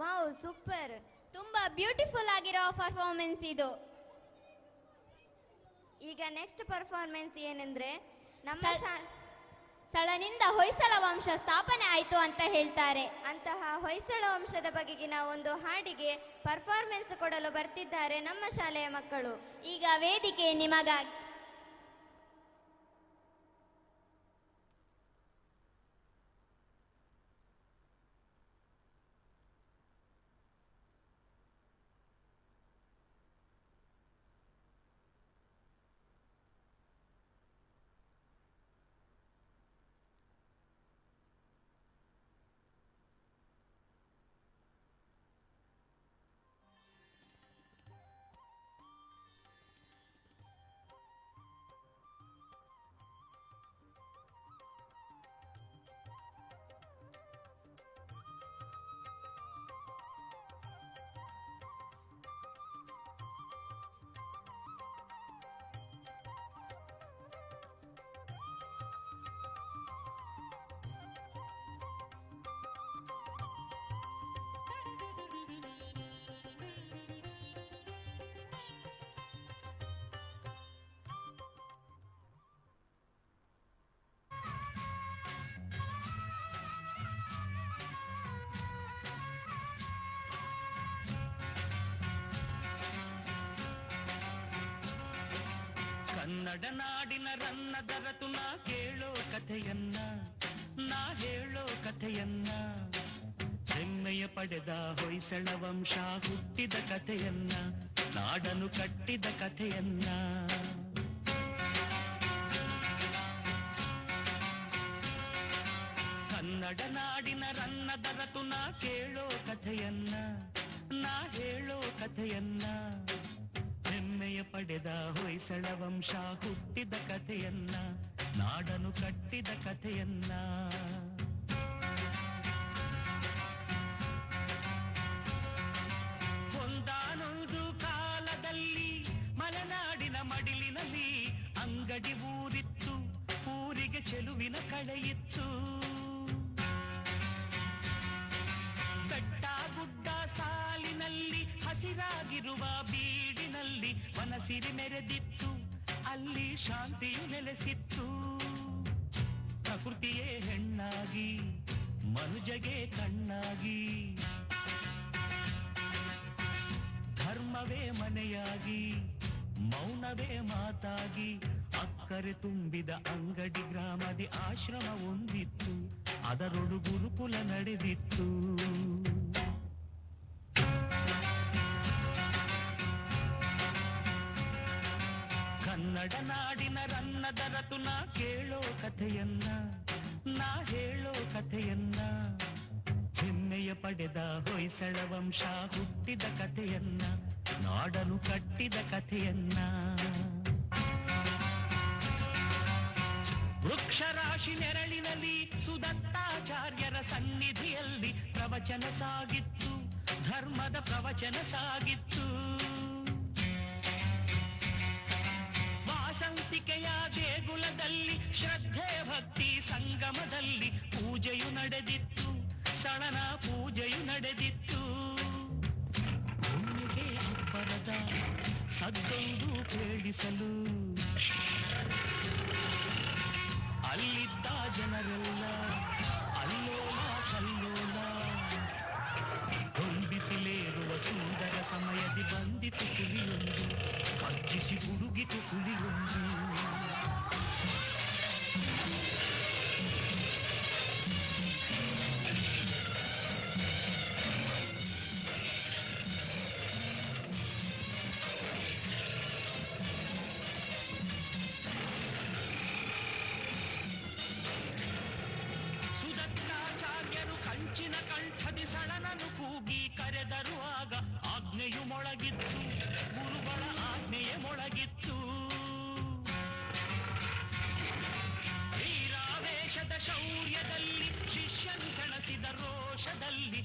Wow, super. ತುಂಬಾ ಬ್ಯೂಟಿಫುಲ್ ಆಗಿರೋ ಪರ್ಫಾರ್ಮೆನ್ಸ್ ಇದು. ಈಗ ನೆಕ್ಸ್ಟ್ ಪರ್ಫಾರ್ಮೆನ್ಸ್ ಏನೆಂದ್ರೆ ನಮ್ಮ ಸ್ಥಳನಿಂದ ಹೊಯ್ಸಳ ವಂಶ ಸ್ಥಾಪನೆ ಆಯಿತು ಅಂತ ಹೇಳ್ತಾರೆ. ಅಂತಹ ಹೊಯ್ಸಳ ವಂಶದ ಬಗೆಗಿನ ಒಂದು ಹಾಡಿಗೆ ಪರ್ಫಾರ್ಮೆನ್ಸ್ ಕೊಡಲು ಬರ್ತಿದ್ದಾರೆ ನಮ್ಮ ಶಾಲೆಯ ಮಕ್ಕಳು. ಈಗ ವೇದಿಕೆ ನಿಮಗಾಗಿ. ಕನ್ನಡ ನಾಡಿನ ರನ್ನದರತು ನಾ ಕೇಳೋ ಕಥೆಯನ್ನ, ನಾ ಹೇಳೋ ಕಥೆಯನ್ನ, ಹೆಮ್ಮೆಯ ಪಡೆದ ಹೊಯ್ಸಳ ವಂಶ ಹುಟ್ಟಿದ ಕಥೆಯನ್ನ, ನಾಡನು ಕಟ್ಟಿದ ಕಥೆಯನ್ನ. ಕನ್ನಡ ನಾಡಿನ ರನ್ನದರತು ನಾ ಕೇಳೋ ಕಥೆಯನ್ನ, ನಾ ಹೇಳೋ ಕಥೆಯನ್ನ, ಹೆಮ್ಮೆಯ ಪಡೆದ ಹೊಯ್ಸಳ ವಂಶ ಹುಟ್ಟಿದ ಕಥೆಯನ್ನ, ನಾಡನು ಕಟ್ಟಿದ ಕಥೆಯನ್ನ. ಒಂದಾನೊಂದು ಕಾಲದಲ್ಲಿ ಮಲೆನಾಡಿನ ಮಡಿಲಿನಲ್ಲಿ ಅಂಗಡಿ ಊರಿತ್ತು, ಊರಿಗೆ ಚೆಲುವಿನ ಕಳೆಯಿತ್ತು. ಬೆಟ್ಟ ಗುಡ್ಡ ಸಾಲಿನಲ್ಲಿ ಹಸಿರಾಗಿರುವ ಬೀಡಿನಲ್ಲಿ ವನಸಿರಿ ಮೆರೆದಿತ್ತು, ಅಲ್ಲಿ ಶಾಂತಿಯು ನೆಲೆಸಿತ್ತು. ಪ್ರಕೃತಿಯೇ ಹೆಣ್ಣಾಗಿ ಮನುಜಗೆ ಕಣ್ಣಾಗಿ, ಧರ್ಮವೇ ಮನೆಯಾಗಿ ಮೌನವೇ ಮಾತಾಗಿ, ಅಕ್ಕರೆ ತುಂಬಿದ ಅಂಗಡಿ ಗ್ರಾಮದಿ ಆಶ್ರಮ ಹೊಂದಿತ್ತು, ಅದರೊಳು ಗುರುಕುಲ ನಡೆದಿತ್ತು. ಕನ್ನಡ ನಾಡಿನ ರನ್ನದರತು ನಾ ಕೇಳೋ ಕಥೆಯನ್ನ, ನಾ ಹೇಳೋ ಕಥೆಯನ್ನ, ಹೆಮ್ಮೆಯ ಪಡೆದ ಹೊಯ್ಸಳ ವಂಶ ಹುಟ್ಟಿದ ಕಥೆಯನ್ನ, ನಾಡನು ಕಟ್ಟಿದ ಕಥೆಯನ್ನ. ವೃಕ್ಷರಾಶಿ ನೆರಳಿನಲ್ಲಿ ಸುದತ್ತಾಚಾರ್ಯರ ಸನ್ನಿಧಿಯಲ್ಲಿ ಪ್ರವಚನ ಸಾಗಿತ್ತು, ಧರ್ಮದ ಪ್ರವಚನ ಸಾಗಿತ್ತು. ವಾಸಂತಿಕೆಯ ದೇಗುಲದಲ್ಲಿ ಶ್ರದ್ಧೆ ಭಕ್ತಿ ಸಂಗಮದಲ್ಲಿ ಪೂಜೆಯು ನಡೆದಿತ್ತು, ಸಳನ ಪೂಜೆಯು ನಡೆದಿತ್ತು. ಭೂಮಿಗೆ ಅಬ್ಬರದ ಸದ್ದೊಂದು ಕೇಳಿಸಲು ಅಲ್ಲಿದ್ದ ಜನರೆಲ್ಲ ಅಲ್ಲೋಲ ಕಲ್ಲೋಲ, ಹೊಂಬಿಸಿಲೇರುವ ಸುಂದರ ಸಮಯದಿ ಬಂದಿತು ಹುಲಿಯೊಂದು, ಅಜ್ಜಿಸಿ ಹುಡುಗಿತು ಹುಲಿಯೊಂದು. ಸುದತ್ತಾಚಾರ್ಯರು ಕಂಚಿನ ಕಂಠದಿ ಸಳನನು ಕೂಗಿ ಕರೆದರು, ಆಗ ಆಜ್ಞೆಯು ಮೊಳಗಿತ್ತು, ಗುರುಗಳ ಆಜ್ಞೆಯೇ ಮೊಳಗಿತ್ತು. ವೀರಾವೇಶದ ಶೌರ್ಯದಲ್ಲಿ ಶಿಷ್ಯನು ಸೆಣಸಿದ ರೋಷದಲ್ಲಿ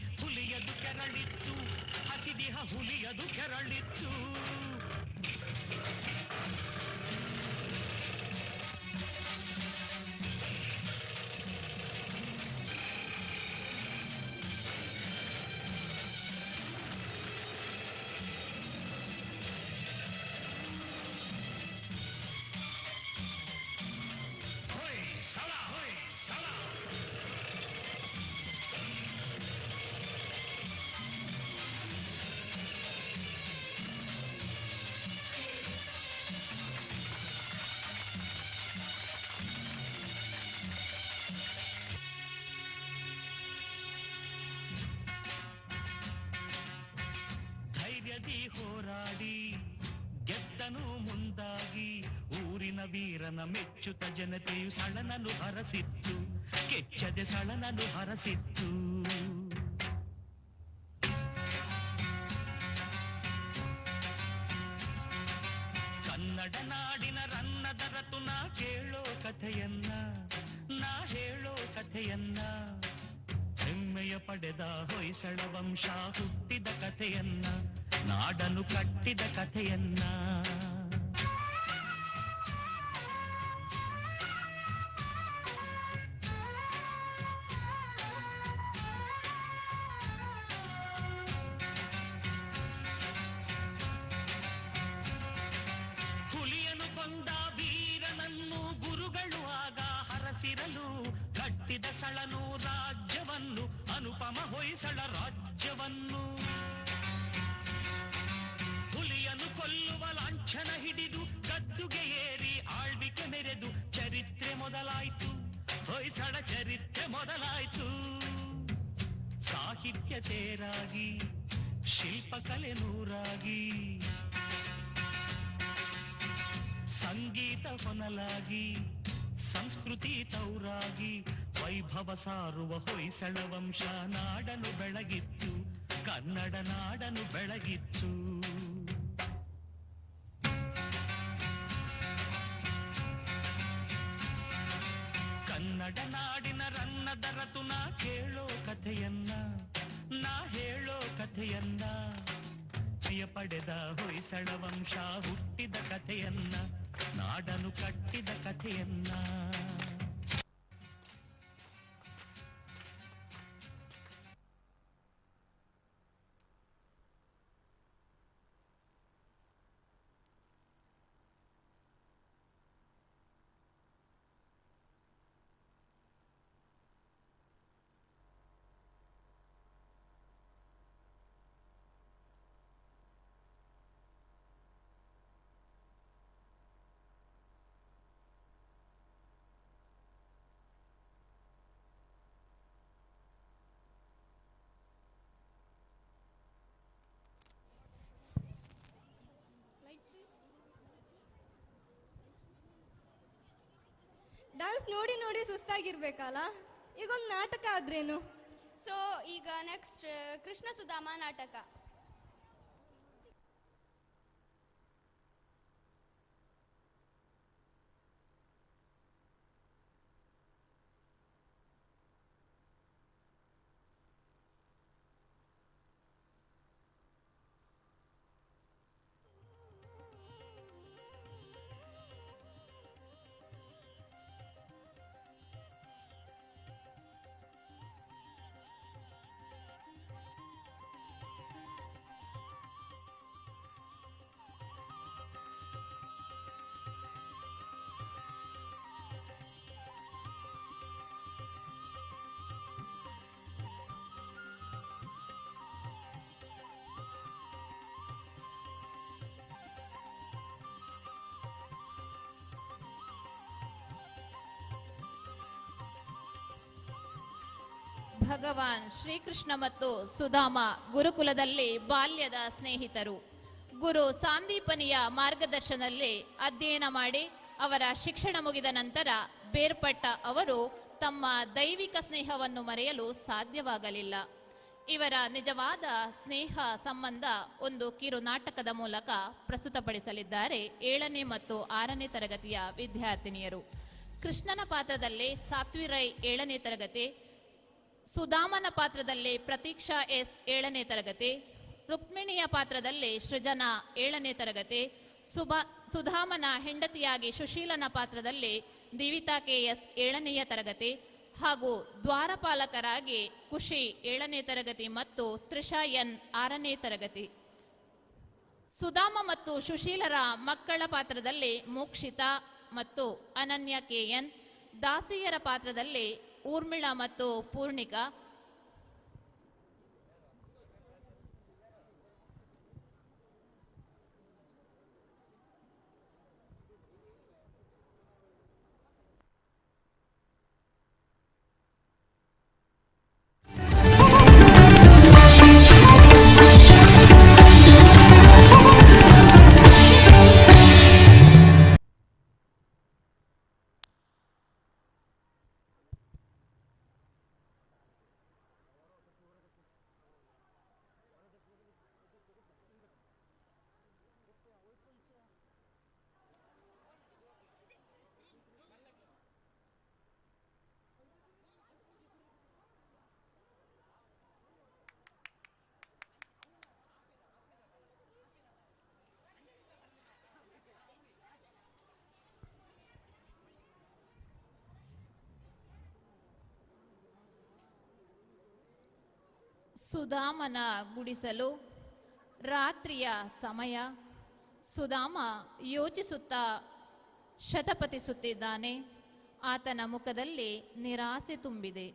ಕೆರಳಿತ್ತು, ಹಸಿದಿಹ ಹುಲಿಯದು ಕೆರಳಿತ್ತು. ಧೈರ್ಯದಿ ಹೋರಾಡಿ ಗೆದ್ದನು ಮುಂದಾಗಿ, ಊರಿನ ವೀರನ ಮೆಚ್ಚುತ್ತ ಜನತೆಯು ಸಳನನು ಹರಸಿತ್ತು, ಕೆಚ್ಚದೆ ಸಳನನು ಹರಸಿತ್ತು. ಕನ್ನಡ ನಾಡಿನ ರನ್ನದ ರತು ನಾ ಕೇಳೋ ಕಥೆಯನ್ನ, ನಾ ಹೇಳೋ ಕಥೆಯನ್ನ, ಹೆಮ್ಮೆಯ ಪಡೆದ ಹೊಯ್ಸಳ ವಂಶ ಹುಟ್ಟಿದ ಕಥೆಯನ್ನ, ನಾಡನು ಕಟ್ಟಿದ ಕಥೆಯನ್ನ. ಹುಲಿಯನು ಕೊಂದ ವೀರನನ್ನು ಗುರುಗಳು ಆಗ ಹರಸಿರಲು, ಕಟ್ಟಿದ ಸಳನು ರಾಜ್ಯವನ್ನು, ಅನುಪಮ ಹೊಯ್ಸಳ ರಾಜ್ಯವನ್ನು. ಹುಲಿಯನು ಕೊಲ್ಲುವ ಲಾಂಛನ ಹಿಡಿದು ಗದ್ದುಗೆ ಏರಿ ಆಳ್ವಿಕೆ ಮೆರೆದು ಚರಿತ್ರೆ ಮೊದಲಾಯ್ತು, ಹೊಯ್ಸಳ ಚರಿತ್ರೆ ಮೊದಲಾಯ್ತು. ಸಾಹಿತ್ಯ ತೇರಾಗಿ, ಶಿಲ್ಪಕಲೆ ನೂರಾಗಿ, ಸಂಗೀತ ಹೊನಲಾಗಿ, ಸಂಸ್ಕೃತಿ ತೌರಾಗಿ, ವೈಭವ ಸಾರುವ ಹೊಯ್ಸಳ ವಂಶ ನಾಡನು ಬೆಳಗಿತ್ತು, ಕನ್ನಡ ನಾಡನು ಬೆಳಗಿತ್ತು. ಕನ್ನಡ ನಾಡಿನ ರನ್ನದ ರತು ನಾ ಕೇಳೋ ಕಥೆಯನ್ನ, ನಾ ಹೇಳೋ ಕಥೆಯನ್ನ, ಜಯ ಪಡೆದ ಹೊಯ್ಸಳ ವಂಶ ಹುಟ್ಟಿದ ಕಥೆಯನ್ನ, ನಾಡನು ಕಟ್ಟಿದ ಕಥೆಯನ್ನ. ಡ್ಯಾನ್ಸ್ ನೋಡಿ ನೋಡಿ ಸುಸ್ತಾಗಿರ್ಬೇಕಲ್ಲ, ಈಗೊಂದು ನಾಟಕ ಆದ್ರೇನು? ಸೊ ಈಗ ನೆಕ್ಸ್ಟ್ ಕೃಷ್ಣ ಸುಧಾಮ ನಾಟಕ. ಭಗವಾನ್ ಶ್ರೀಕೃಷ್ಣ ಮತ್ತು ಸುಧಾಮ ಗುರುಕುಲದಲ್ಲಿ ಬಾಲ್ಯದ ಸ್ನೇಹಿತರು. ಗುರು ಸಾಂದೀಪನಿಯ ಮಾರ್ಗದರ್ಶನದಲ್ಲಿ ಅಧ್ಯಯನ ಮಾಡಿ ಅವರ ಶಿಕ್ಷಣ ಮುಗಿದ ನಂತರ ಬೇರ್ಪಟ್ಟ ಅವರು ತಮ್ಮ ದೈವಿಕ ಸ್ನೇಹವನ್ನು ಮರೆಯಲು ಸಾಧ್ಯವಾಗಲಿಲ್ಲ. ಇವರ ನಿಜವಾದ ಸ್ನೇಹ ಸಂಬಂಧ ಒಂದು ಕಿರು ನಾಟಕದ ಮೂಲಕ ಪ್ರಸ್ತುತಪಡಿಸಲಿದ್ದಾರೆ 7ನೇ ಮತ್ತು 6ನೇ ತರಗತಿಯ ವಿದ್ಯಾರ್ಥಿನಿಯರು. ಕೃಷ್ಣನ ಪಾತ್ರದಲ್ಲಿ ಸಾತ್ವಿರೈ 7ನೇ ತರಗತಿ, ಸುಧಾಮನ ಪಾತ್ರದಲ್ಲಿ ಪ್ರತೀಕ್ಷಾ ಎಸ್ 7ನೇ ತರಗತಿ, ರುಕ್ಮಿಣಿಯ ಪಾತ್ರದಲ್ಲಿ ಸೃಜನಾ 7ನೇ ತರಗತಿ, ಸುಧಾಮನ ಹೆಂಡತಿಯಾಗಿ ಸುಶೀಲನ ಪಾತ್ರದಲ್ಲಿ ದಿವಿತಾ KS 7ನೆಯ ತರಗತಿ ಹಾಗೂ ದ್ವಾರಪಾಲಕರಾಗಿ ಖುಷಿ 7ನೇ ತರಗತಿ ಮತ್ತು ತ್ರಿಷಾ N 6ನೇ ತರಗತಿ. ಸುಧಾಮ ಮತ್ತು ಸುಶೀಲರ ಮಕ್ಕಳ ಪಾತ್ರದಲ್ಲಿ ಮೋಕ್ಷಿತಾ ಮತ್ತು ಅನನ್ಯ KN, ದಾಸಿಯರ ಪಾತ್ರದಲ್ಲಿ ಊರ್ಮಿಳಾ ಮತ್ತು ಪೂರ್ಣಿಕಾ, ಸುಧಾಮನ ಗುಡಿಸಲು. ರಾತ್ರಿಯ ಸಮಯ. ಸುಧಾಮ ಯೋಚಿಸುತ್ತಾ ಶತಪಥಿಸುತ್ತಿದ್ದಾನೆ. ಆತನ ಮುಖದಲ್ಲಿ ನಿರಾಸೆ ತುಂಬಿದೆ.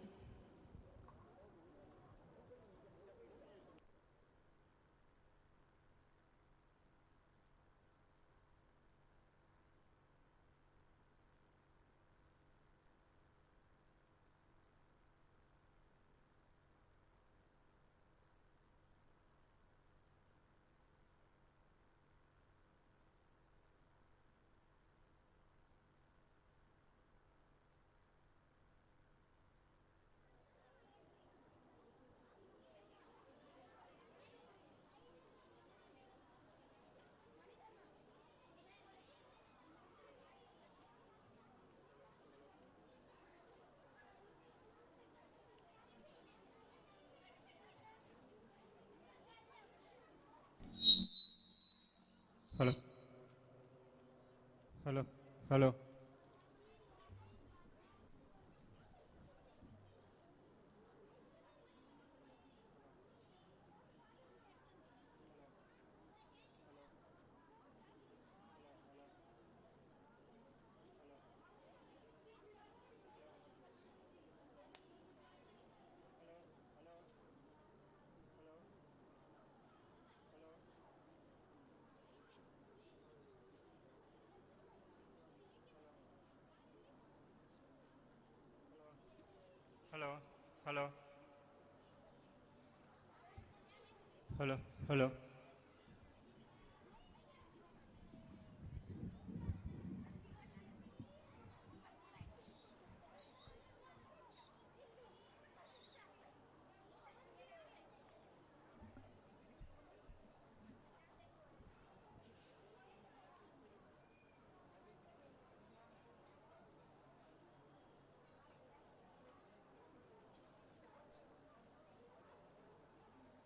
Hello hello hello hello hello hello hello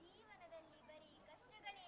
ಜೀವನದಲ್ಲಿ ಬರೀ ಕಷ್ಟಗಳೇ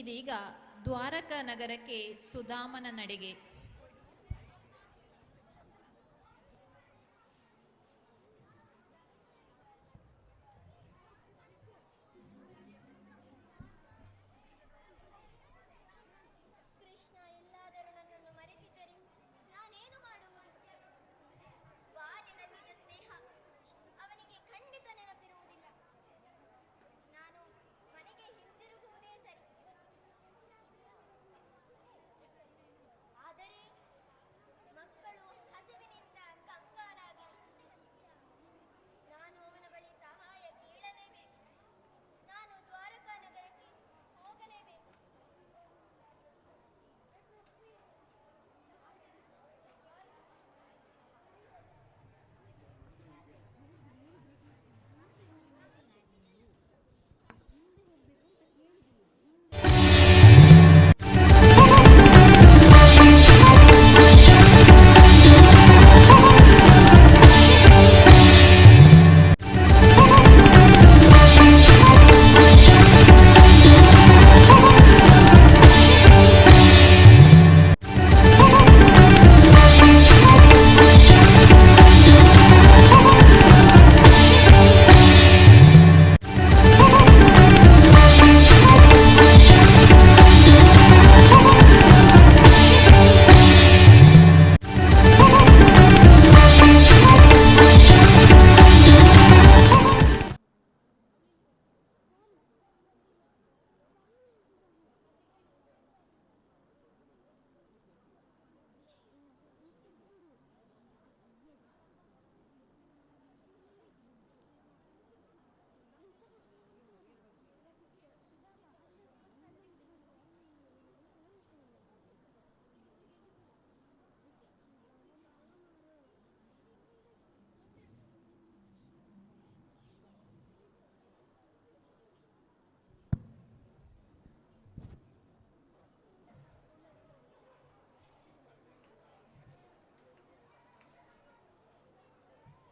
ಇದೀಗ ದ್ವಾರಕಾ ನಗರಕ್ಕೆ ಸುಧಾಮನ ನಡಿಗೆ. ಕೃಷ್ಣ ಎಲ್ಲಾದರೂ ನನ್ನನ್ನು ಮರೆತಿದ್ದರೆ ನಾನೇನು ಮಾಡುವುದು? ಬಾಲ್ಯದಲ್ಲಿದ್ದ ಸ್ನೇಹ ಅವನಿಗೆ ಖಂಡಿತ ನೆನಪಿರುವುದಿಲ್ಲ. ನಾನು ಮನೆಗೆ ಹಿಂದಿರುಗುವುದೇ ಸರಿ. ಆದರೆ ಮಕ್ಕಳು ಹಸಿವಿನಿಂದ ಕಂಗಾಲಾಗಿವೆ. ನಾನು ಅವನ ಬಳಿ ಸಹಾಯ ಕೇಳಲೇಬೇಕು. ನಾನು ದ್ವಾರಕಾ ನಗರಕ್ಕೆ ಹೋಗಲೇಬೇಕು.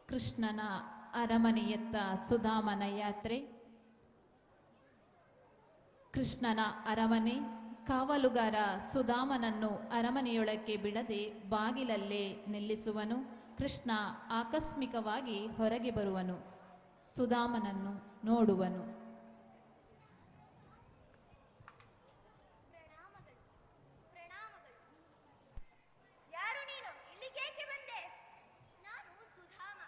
ಕೃಷ್ಣನ ಅರಮನೆಯತ್ತ ಸುಧಾಮನ ಯಾತ್ರೆ. ಕೃಷ್ಣನ ಅರಮನೆ. ಕಾವಲುಗಾರ ಸುಧಾಮನನ್ನು ಅರಮನೆಯೊಳಕ್ಕೆ ಬಿಡದೆ ಬಾಗಿಲಲ್ಲೇ ನಿಲ್ಲಿಸುವನು. ಕೃಷ್ಣ ಆಕಸ್ಮಿಕವಾಗಿ ಹೊರಗೆ ಬರುವನು. ಸುಧಾಮನನ್ನು ನೋಡುವನು. ಯಾರು ನೀನು? ಇಲ್ಲಿಗೇಕೆ ಬಂದೆ? ನಾನು ಸುಧಾಮ,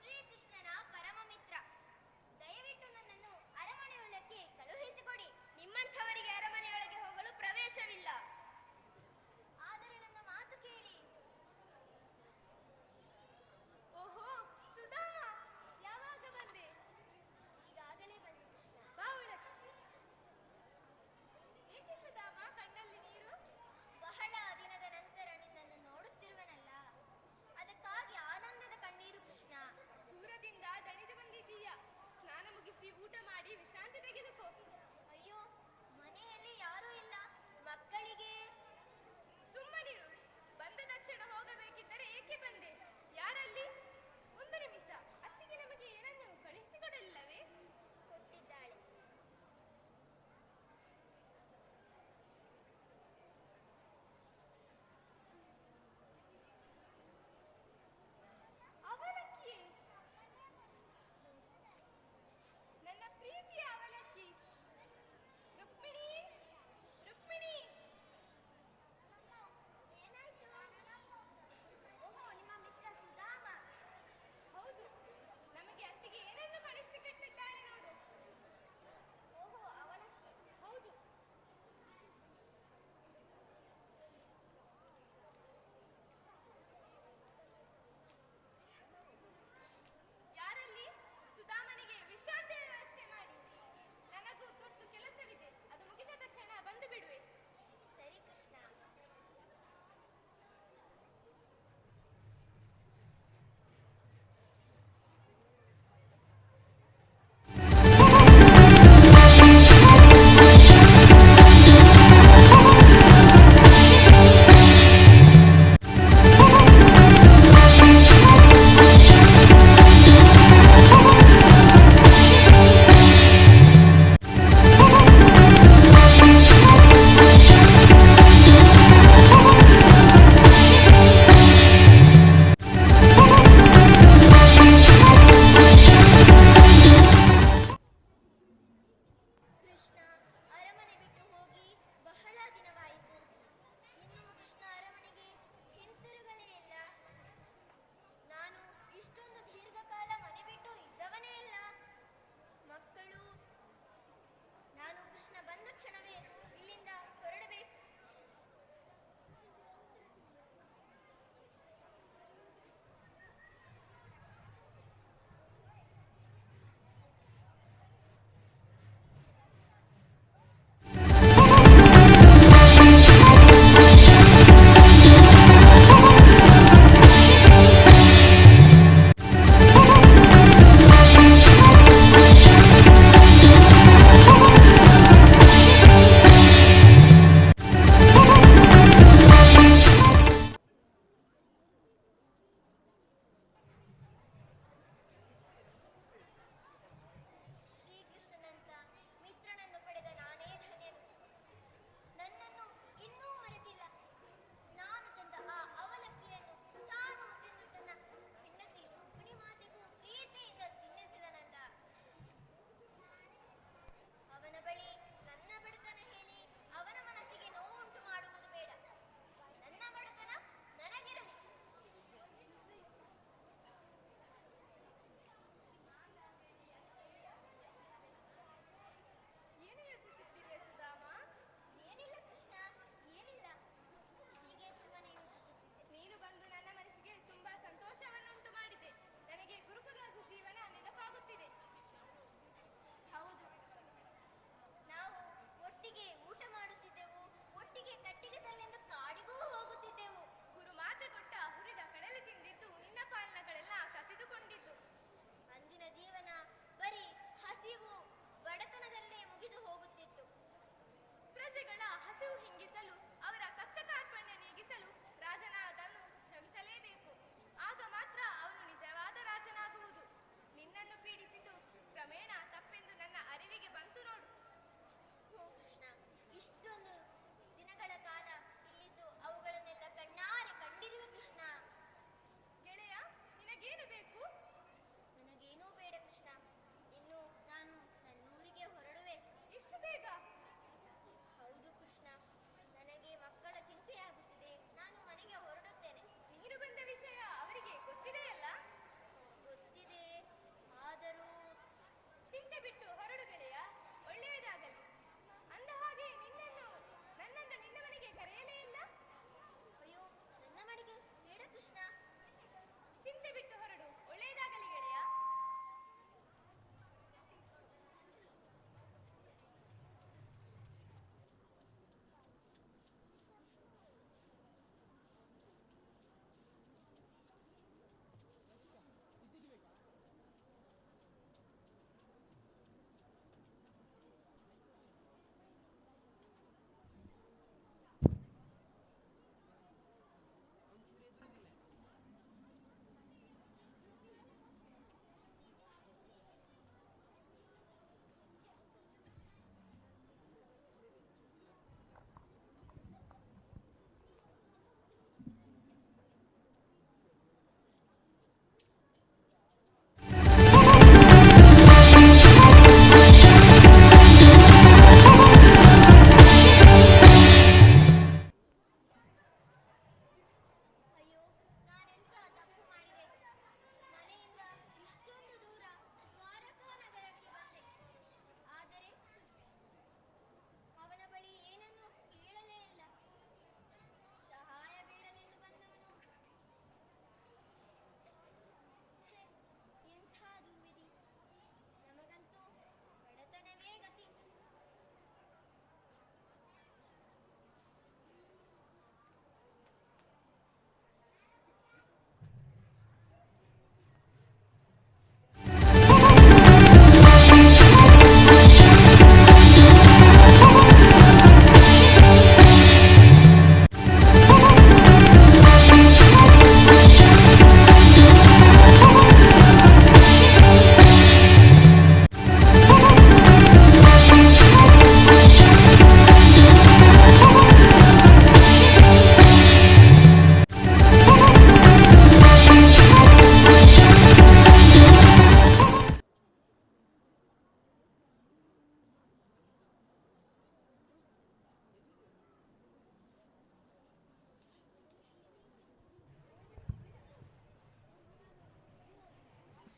ಶ್ರೀಕೃಷ್ಣನ ಪರಮ ಮಿತ್ರ. ದಯವಿಟ್ಟು ನನ್ನನ್ನು ಅರಮನೆಯೊಳಕ್ಕೆ ಕಳುಹಿಸಿಕೊಡಿ. ನಿಮ್ಮಂಥವರಿಗೆ ಅರಮನೆಯೊಳಗೆ ಹೋಗಲು ಪ್ರವೇಶವಿಲ್ಲ. ಆದರೆ ನನ್ನ ಮಾತು ಕೇಳಿ. ಓಹೋ ಸುಧಾಮ, ಯಾವಾಗ ಬಂದೆ? ಈಗಾಗಲೇ ಬಂದೆ.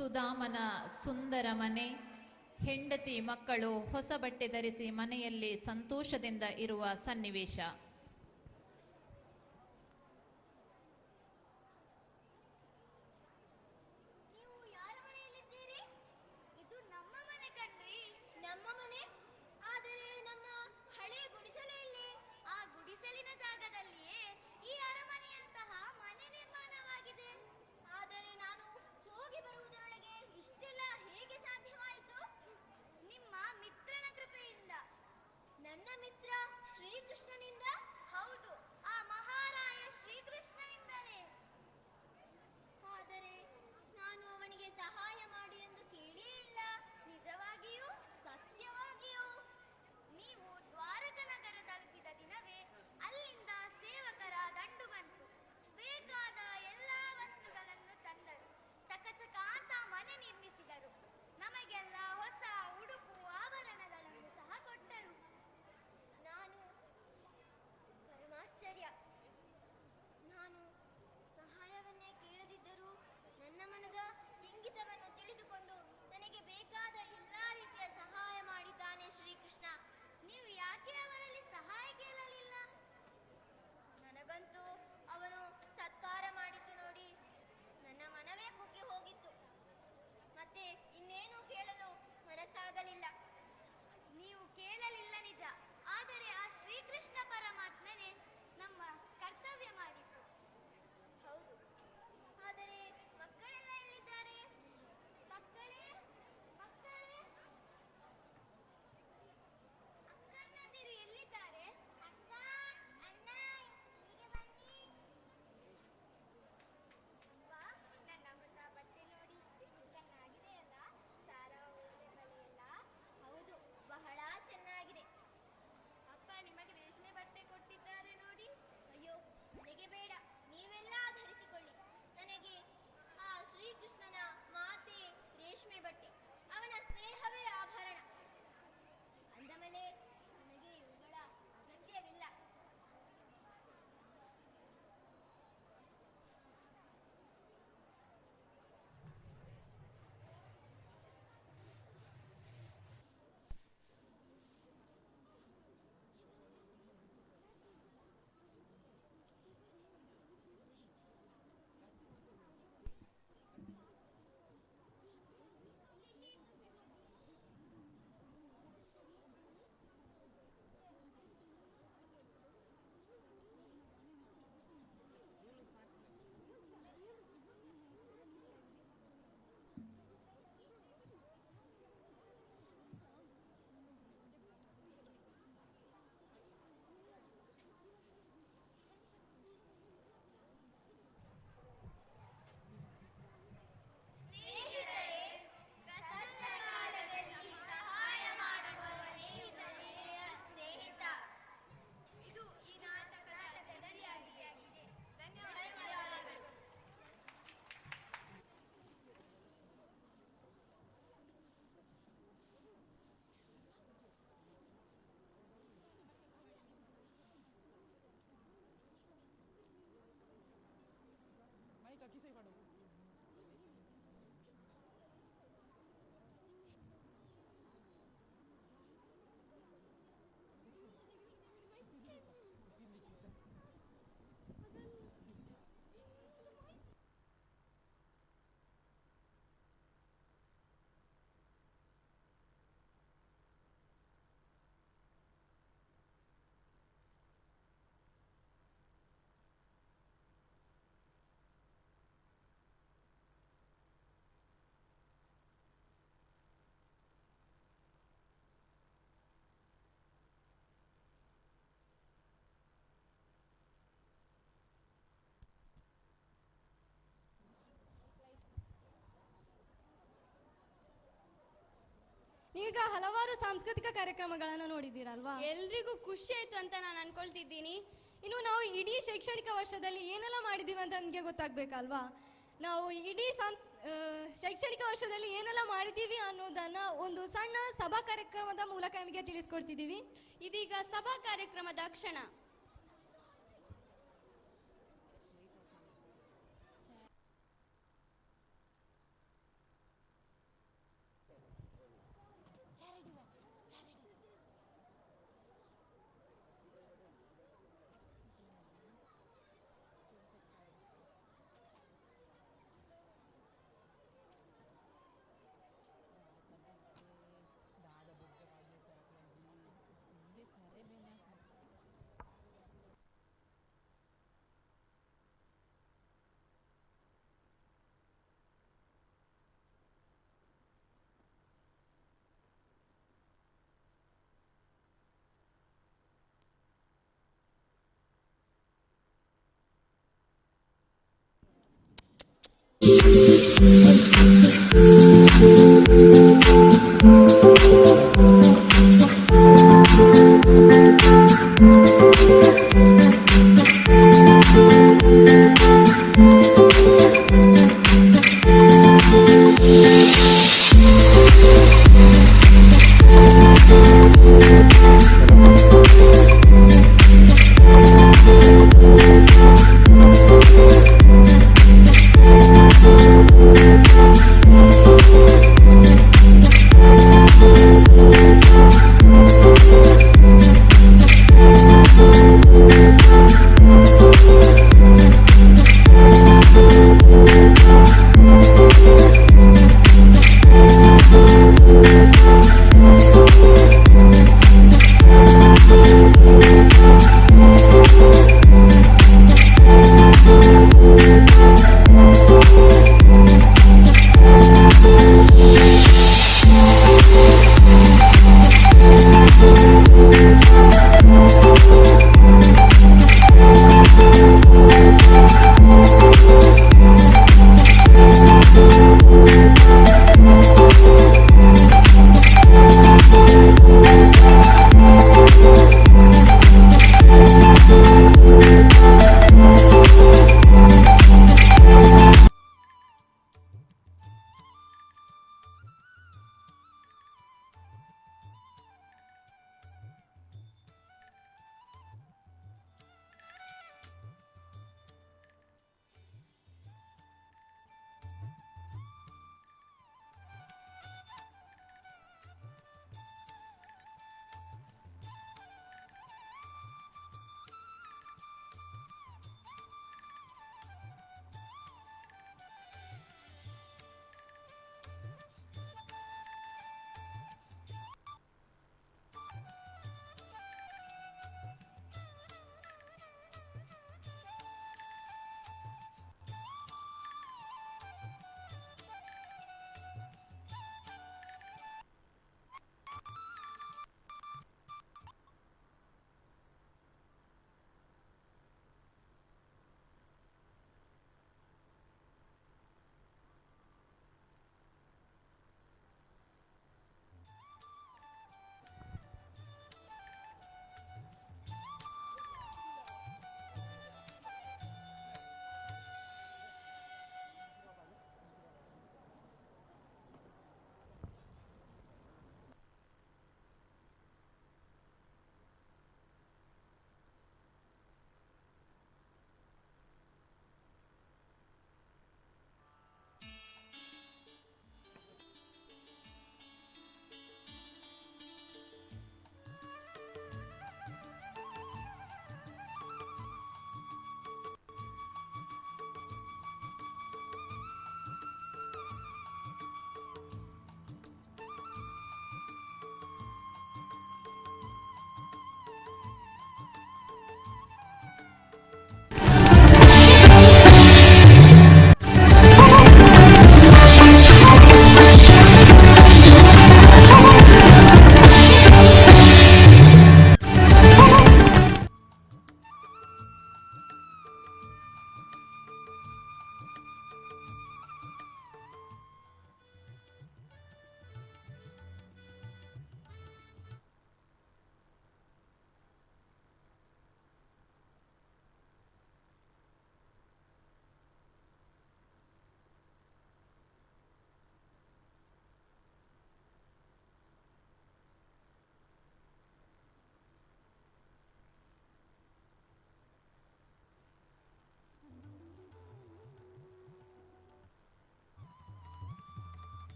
ಸುಧಾಮನ ಸುಂದರ ಮನೆ, ಹೆಂಡತಿ ಮಕ್ಕಳು ಹೊಸ ಬಟ್ಟೆ ಧರಿಸಿ ಮನೆಯಲ್ಲಿ ಸಂತೋಷದಿಂದ ಇರುವ ಸನ್ನಿವೇಶ. ನೀವು ಯಾರ ಮನೆಯಲ್ಲಿದ್ದೀರಿ? ಇದು ನಮ್ಮ ಮನೆ ಕಣ್ರಿ. ನಮ್ಮ ಮನೆ? ಆದರೆ ನಮ್ಮ ಹಳೆ ಗುಡಿಸಲೇ ಇಲ್ಲಿ. ಆ ಗುಡಿಸಲಿನ ಜಾಗದಲ್ಲಿಯೇ ಈ ಅರಮನೆಯಂತಹ ಮನೆ ನಿರ್ಮಾಣವಾಗಿದೆ. ಆದರೆ ನಾನು ಹೋಗಿ ಬರುವುದರೊಳಗೆ ಇಷ್ಟೆಲ್ಲ ಹೇಗೆ ಸಾಧ್ಯವಾಯಿತು? ನಿಮ್ಮ ಮಿತ್ರನ ಕೃಪೆಯಿಂದ. ನನ್ನ ಮಿತ್ರ ಶ್ರೀಕೃಷ್ಣನಿಂದ? ಹೌದು, ಆ ಮಹಾರಾಯ ಶ್ರೀಕೃಷ್ಣನಿಂದಲೇ. ಆದರೆ ನಾನು ಅವನಿಗೆ ಸಹಾಯ ಮಾಡು ಎಂದು ಕೇಳಿಯೇ ಇಲ್ಲ. ನಿಜವಾಗಿಯೂ ಸತ್ಯವಾಗಿಯೂ ನೀವು ದ್ವಾರಕ ನಗರ ತಲುಪಿದ ದಿನವೇ ಅಲ್ಲಿಂದ ಸೇವಕರ ದಂಡು ಬಂತು. ಬೇಕಾದ ಎಲ್ಲಾ ವಸ್ತುಗಳನ್ನು ತಂದರು. ಚಕಚಕ ಅಂತ ಮನೆ ನಿರ್ಮಿಸಿದರು. ನಮಗೆಲ್ಲ ಹೊಸ ಉಡುಪು ಆಭರಣಗಳನ್ನು ಸಹ ಕೊಟ್ಟರು. ನಾನು ಪರಮಾಶ್ಚರ್ಯ. ನಾನು ಸಹಾಯವನ್ನೇ ಕೇಳದಿದ್ದರೂ ನನ್ನ ಮನದ ಇಂಗಿತವನ್ನು ತಿಳಿದುಕೊಂಡು ನನಗೆ ಬೇಕಾದ ಎಲ್ಲಾ ರೀತಿಯ ಸಹಾಯ ಮಾಡಿದ್ದಾನೆ ಶ್ರೀಕೃಷ್ಣ. ನೀವು ಯಾಕೆ ಅವರಲ್ಲಿ ಸಹಾಯ ಕೇಳಲಿಲ್ಲ? ನನಗಂತೂ ಅವನು ಸತ್ಕಾರ ಮಾಡಿದ್ದು ನೋಡಿ ನನ್ನ ಮನವೇ ಕುಗ್ಗಿ ಹೋಗಿತ್ತು. ಮತ್ತೆ ಇನ್ನೇನು ಕೇಳಲು ಮನಸ್ಸಾಗಲಿಲ್ಲ. ನೀವು ಕೇಳಲಿಲ್ಲ ನಿಜ, ಆದರೆ ಆ ಶ್ರೀಕೃಷ್ಣ ಪರಮಾತ್ಮನೇ ನಮ್ಮ ಕರ್ತವ್ಯ ಮಾಡಿತ್ತು. ಹೌದು, ಆದರೆ ಮಕ್ಕಳೆಲ್ಲ ಎಲ್ಲಿದ್ದಾರೆ? ಮಕ್ಕಳೇ, ಮಕ್ಕಳೇ, ಅಕ್ಕಣ್ಣಂದಿರು ಎಲ್ಲಿದ್ದಾರೆ? ಅಕ್ಕ, ಅಣ್ಣ, ಹೀಗೆ ಬನ್ನಿ. ಅಬ್ಬಾ, ನನ್ನ ಹೊಸ ಬಟ್ಟೆ ನೋಡಿ ಎಷ್ಟು ಚೆನ್ನಾಗಿದೆಯಲ್ಲ. ಸಾರ ಒಳ್ಳೆ ಬಳೆಯಲ್ಲ. ಹೌದು, ಬಹಳ ಚೆನ್ನಾಗಿದೆ. ಅಪ್ಪ ನಿಮಗೆ ರೇಷ್ಮೆ ಬಟ್ಟೆ ಕೊಟ್ಟಿದ್ದಾರೆ ನೋಡಿ. ಅಯ್ಯೋ, ನನಗೆ ಬೇಡ, ನೀವೆಲ್ಲ ಧರಿಸಿಕೊಳ್ಳಿ. ನನಗೆ ಆ ಶ್ರೀಕೃಷ್ಣನ ಮಾತೆ ರೇಷ್ಮೆ ಬಟ್ಟೆ, ಅವನ ಸ್ನೇಹವೇ ಆಭರಣ. ಅಂದಮೇಲೆ ನನಗೆ ಇವುಗಳ ಅಗತ್ಯವಿಲ್ಲ. ನೀವೀಗ ಹಲವಾರು ಸಾಂಸ್ಕೃತಿಕ ಕಾರ್ಯಕ್ರಮಗಳನ್ನು ನೋಡಿದ್ದೀರಲ್ವಾ? ಎಲ್ರಿಗೂ ಖುಷಿ ಆಯ್ತು ಅಂತ ನಾನು ಅನ್ಕೊಳ್ತಿದ್ದೀನಿ. ಇನ್ನು ನಾವು ಇಡೀ ಶೈಕ್ಷಣಿಕ ವರ್ಷದಲ್ಲಿ ಏನೆಲ್ಲ ಮಾಡಿದ್ದೀವಿ ಅಂತ ನಮಗೆ ಗೊತ್ತಾಗಬೇಕಲ್ವಾ? ನಾವು ಇಡೀ ಶೈಕ್ಷಣಿಕ ವರ್ಷದಲ್ಲಿ ಏನೆಲ್ಲ ಮಾಡಿದ್ದೀವಿ ಅನ್ನೋದನ್ನು ಒಂದು ಸಣ್ಣ ಸಭಾ ಕಾರ್ಯಕ್ರಮದ ಮೂಲಕ ನಿಮಗೆ ತಿಳಿಸ್ಕೊಡ್ತಿದ್ದೀವಿ. ಇದೀಗ ಸಭಾ ಕಾರ್ಯಕ್ರಮದ ಕ್ಷಣ.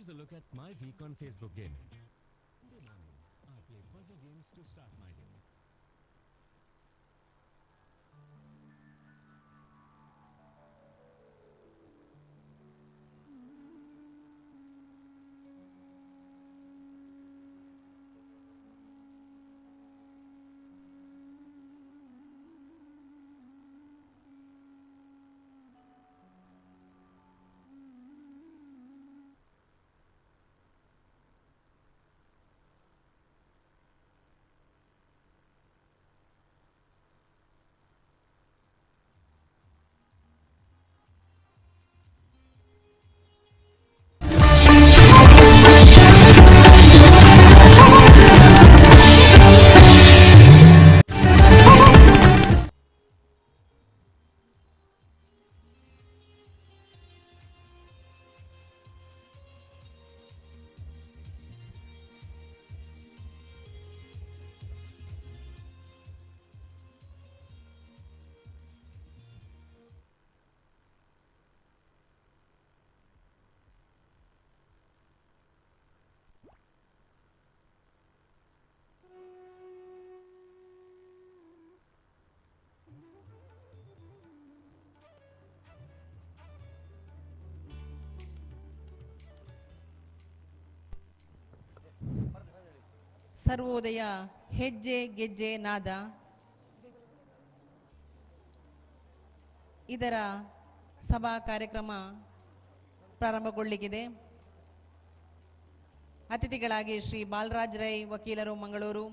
Here's a look at my week on Facebook gaming. Today morning, I play puzzle games to start my day. ಸರ್ವೋದಯ ಹೆಜ್ಜೆ ಗೆಜ್ಜೆ ನಾದ ಇದರ ಸಭಾ ಕಾರ್ಯಕ್ರಮ ಪ್ರಾರಂಭಗೊಳ್ಳಲಿಕ್ಕಿದೆ. ಅತಿಥಿಗಳಾಗಿ ಶ್ರೀ ಬಾಲರಾಜ್ ರೈ ವಕೀಲರು ಮಂಗಳೂರು,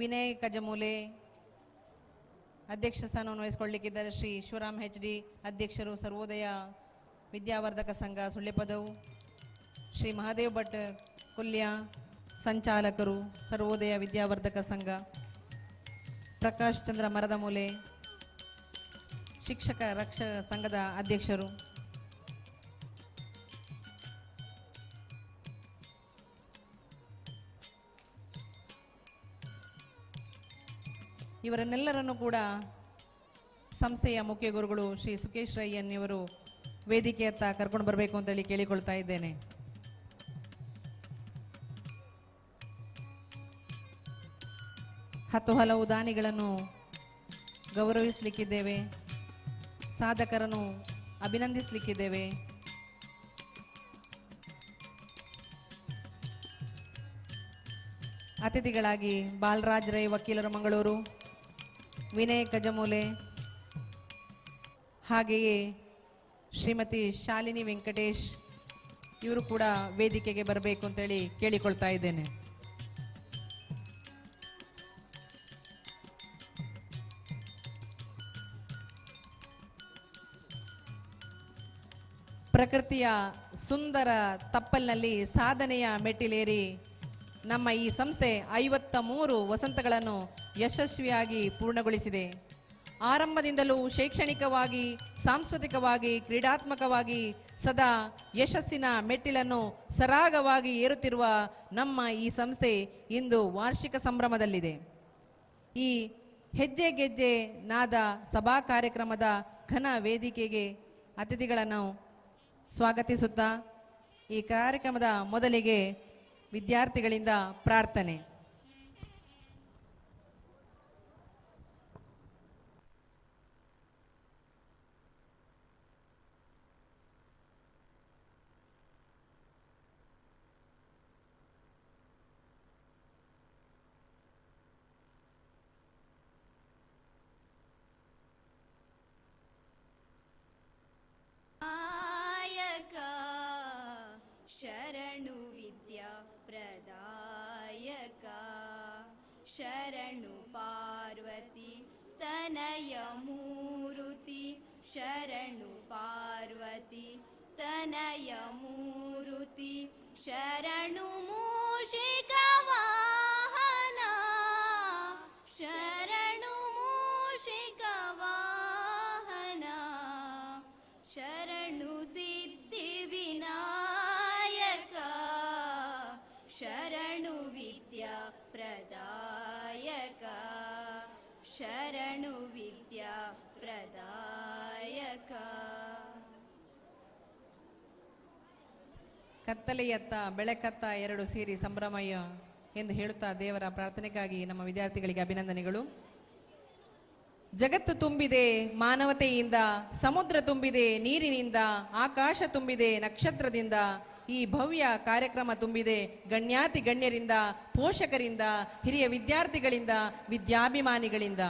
ವಿನಯ್ ಕಜಮೂಲೆ ಅಧ್ಯಕ್ಷ ಸ್ಥಾನವನ್ನು ವಹಿಸಿಕೊಳ್ಳಲಿಕ್ಕಿದ್ದಾರೆ. ಶ್ರೀ ಶಿವರಾಮ್ ಹೆಚ್.ಡಿ ಅಧ್ಯಕ್ಷರು ಸರ್ವೋದಯ ವಿದ್ಯಾವರ್ಧಕ ಸಂಘ ಸುಳ್ಳೆಪದವು, ಶ್ರೀ ಮಹಾದೇವ್ ಭಟ್ ಕೊಲ್ಯ ಸಂಚಾಲಕರು ಸರ್ವೋದಯ ವಿದ್ಯಾವರ್ಧಕ ಸಂಘ, ಪ್ರಕಾಶ್ ಚಂದ್ರ ಮರದಮೂಲೆ ಶಿಕ್ಷಕ ರಕ್ಷಕ ಸಂಘದ ಅಧ್ಯಕ್ಷರು, ಇವರನ್ನೆಲ್ಲರನ್ನು ಕೂಡ ಸಂಸ್ಥೆಯ ಮುಖ್ಯ ಗುರುಗಳು ಶ್ರೀ ಸುಕೇಶ್ ರೈಯನ್ ಇವರು ವೇದಿಕೆಯತ್ತ ಕರ್ಕೊಂಡು ಬರಬೇಕು ಅಂತೇಳಿ ಕೇಳಿಕೊಳ್ತಾ ಇದ್ದೇನೆ. ಹಲವು ದಾನಿಗಳನ್ನು ಗೌರವಿಸಲಿಕ್ಕಿದ್ದೇವೆ, ಸಾಧಕರನ್ನು ಅಭಿನಂದಿಸಲಿಕ್ಕಿದ್ದೇವೆ. ಅತಿಥಿಗಳಾಗಿ ಬಾಲರಾಜ್ ರೈ ವಕೀಲರು ಮಂಗಳೂರು, ವಿನಯ್ ಕಜಮೂಲೆ, ಹಾಗೆಯೇ ಶ್ರೀಮತಿ ಶಾಲಿನಿ ವೆಂಕಟೇಶ್ ಇವರು ಕೂಡ ವೇದಿಕೆಗೆ ಬರಬೇಕು ಅಂತೇಳಿ ಕೇಳಿಕೊಳ್ತಾ ಇದ್ದೇನೆ. ಪ್ರಕೃತಿಯ ಸುಂದರ ತಪ್ಪಲಿನಲ್ಲಿ ಸಾಧನೆಯ ಮೆಟ್ಟಿಲೇರಿ ನಮ್ಮ ಈ ಸಂಸ್ಥೆ 53 ವಸಂತಗಳನ್ನು ಯಶಸ್ವಿಯಾಗಿ ಪೂರ್ಣಗೊಳಿಸಿದೆ. ಆರಂಭದಿಂದಲೂ ಶೈಕ್ಷಣಿಕವಾಗಿ, ಸಾಂಸ್ಕೃತಿಕವಾಗಿ, ಕ್ರೀಡಾತ್ಮಕವಾಗಿ ಸದಾ ಯಶಸ್ಸಿನ ಮೆಟ್ಟಿಲನ್ನು ಸರಾಗವಾಗಿ ಏರುತ್ತಿರುವ ನಮ್ಮ ಈ ಸಂಸ್ಥೆ ಇಂದು ವಾರ್ಷಿಕ ಸಂಭ್ರಮದಲ್ಲಿದೆ. ಈ ಹೆಜ್ಜೆ ಗೆಜ್ಜೆ ನಾದ ಸಭಾ ಕಾರ್ಯಕ್ರಮದ ಘನ ವೇದಿಕೆಗೆ ಅತಿಥಿಗಳನ್ನು ಸ್ವಾಗತಿಸುತ್ತಾ ಈ ಕಾರ್ಯಕ್ರಮದ ಮೊದಲಿಗೆ ವಿದ್ಯಾರ್ಥಿಗಳಿಂದ ಪ್ರಾರ್ಥನೆ. ಶರಣು ವಿದ್ಯಾ ಪ್ರದಾಯಕ, ಶರಣು ಪಾರ್ವತಿ ತನಯ ಮೂರುತಿ, ಶರಣು ಪಾರ್ವತಿ ತನಯ ಮೂರುತಿ, ಶರಣು ಮೂಷಿಕ ವಾಹನ, ಶರಣು ಮೂಷಿಕ ವಾಹನ, ಶರಣು ಸಿದ್ಧಿ ವಿನಾಯಕ, ಶರಣು ವಿದ್ಯಾ ಪ್ರದಾಯಕ, ಶರಣು ವಿದ್ಯಾ ಪ್ರದಾಯಕ. ಕತ್ತಲೆಯತ್ತ ಬೆಳಕತ್ತ ಎರಡು ಸೇರಿ ಸಂಭ್ರಮಯ ಎಂದು ಹೇಳುತ್ತಾ ದೇವರ ಪ್ರಾರ್ಥನೆಗಾಗಿ ನಮ್ಮ ವಿದ್ಯಾರ್ಥಿಗಳಿಗೆ ಅಭಿನಂದನೆಗಳು. ಜಗತ್ತು ತುಂಬಿದೆ ಮಾನವತೆಯಿಂದ, ಸಮುದ್ರ ತುಂಬಿದೆ ನೀರಿನಿಂದ, ಆಕಾಶ ತುಂಬಿದೆ ನಕ್ಷತ್ರದಿಂದ, ಈ ಭವ್ಯ ಕಾರ್ಯಕ್ರಮ ತುಂಬಿದೆ ಗಣ್ಯಾತಿ ಗಣ್ಯರಿಂದ, ಪೋಷಕರಿಂದ, ಹಿರಿಯ ವಿದ್ಯಾರ್ಥಿಗಳಿಂದ, ವಿದ್ಯಾಭಿಮಾನಿಗಳಿಂದ.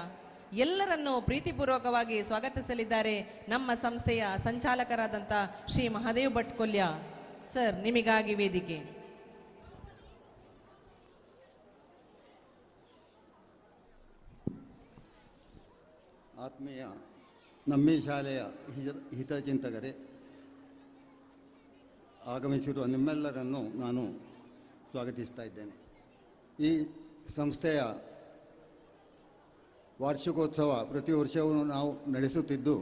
ಎಲ್ಲರನ್ನೂ ಪ್ರೀತಿಪೂರ್ವಕವಾಗಿ ಸ್ವಾಗತಿಸಲಿದ್ದಾರೆ ನಮ್ಮ ಸಂಸ್ಥೆಯ ಸಂಚಾಲಕರಾದಂಥ ಶ್ರೀ ಮಹಾದೇವ್ ಭಟ್ ಕೊಲ್ಯ ಸರ್. ನಿಮಗಾಗಿ ವೇದಿಕೆ. ಆತ್ಮೀಯ ನಮ್ಮಿ ಶಾಲೆಯ ಹಿತಚಿಂತಕರೇ, ಆಗಮಿಸಿರುವ ನಿಮ್ಮೆಲ್ಲರನ್ನು ನಾನು ಸ್ವಾಗತಿಸ್ತಾ ಇದ್ದೇನೆ. ಈ ಸಂಸ್ಥೆಯ ವಾರ್ಷಿಕೋತ್ಸವ ಪ್ರತಿ ವರ್ಷವೂ ನಾವು ನಡೆಸುತ್ತಿದ್ದು,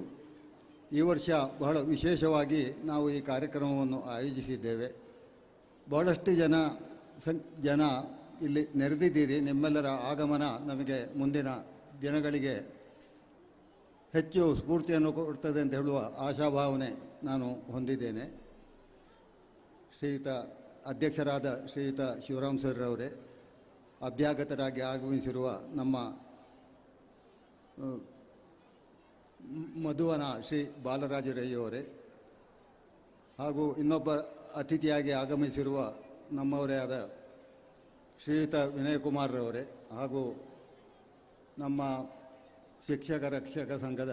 ಈ ವರ್ಷ ಬಹಳ ವಿಶೇಷವಾಗಿ ನಾವು ಈ ಕಾರ್ಯಕ್ರಮವನ್ನು ಆಯೋಜಿಸಿದ್ದೇವೆ. ಬಹಳಷ್ಟು ಜನ ಇಲ್ಲಿ ನೆರೆದಿದ್ದೀರಿ. ನಿಮ್ಮೆಲ್ಲರ ಆಗಮನ ನಮಗೆ ಮುಂದಿನ ದಿನಗಳಿಗೆ ಹೆಚ್ಚು ಸ್ಫೂರ್ತಿಯನ್ನು ಕೊಡ್ತದೆ ಅಂತ ಹೇಳುವ ಆಶಾಭಾವನೆ ನಾನು ಹೊಂದಿದ್ದೇನೆ. ಶ್ರೀಯುತ ಅಧ್ಯಕ್ಷರಾದ ಶ್ರೀಯುತ ಶಿವರಾಮ್ ಸರ್ ಅವರೇ, ಅಭ್ಯಾಗತರಾಗಿ ಆಗಮಿಸಿರುವ ನಮ್ಮ ಮಧುವನ ಶ್ರೀ ಬಾಲರಾಜ ರೈ ಅವರೇ, ಹಾಗೂ ಇನ್ನೊಬ್ಬ ಅತಿಥಿಯಾಗಿ ಆಗಮಿಸಿರುವ ನಮ್ಮವರೇ ಆದ ಶ್ರೀಯುತ ವಿನಯ್ ಕುಮಾರ್ರವರೇ ಹಾಗೂ ನಮ್ಮ ಶಿಕ್ಷಕ ರಕ್ಷಕ ಸಂಘದ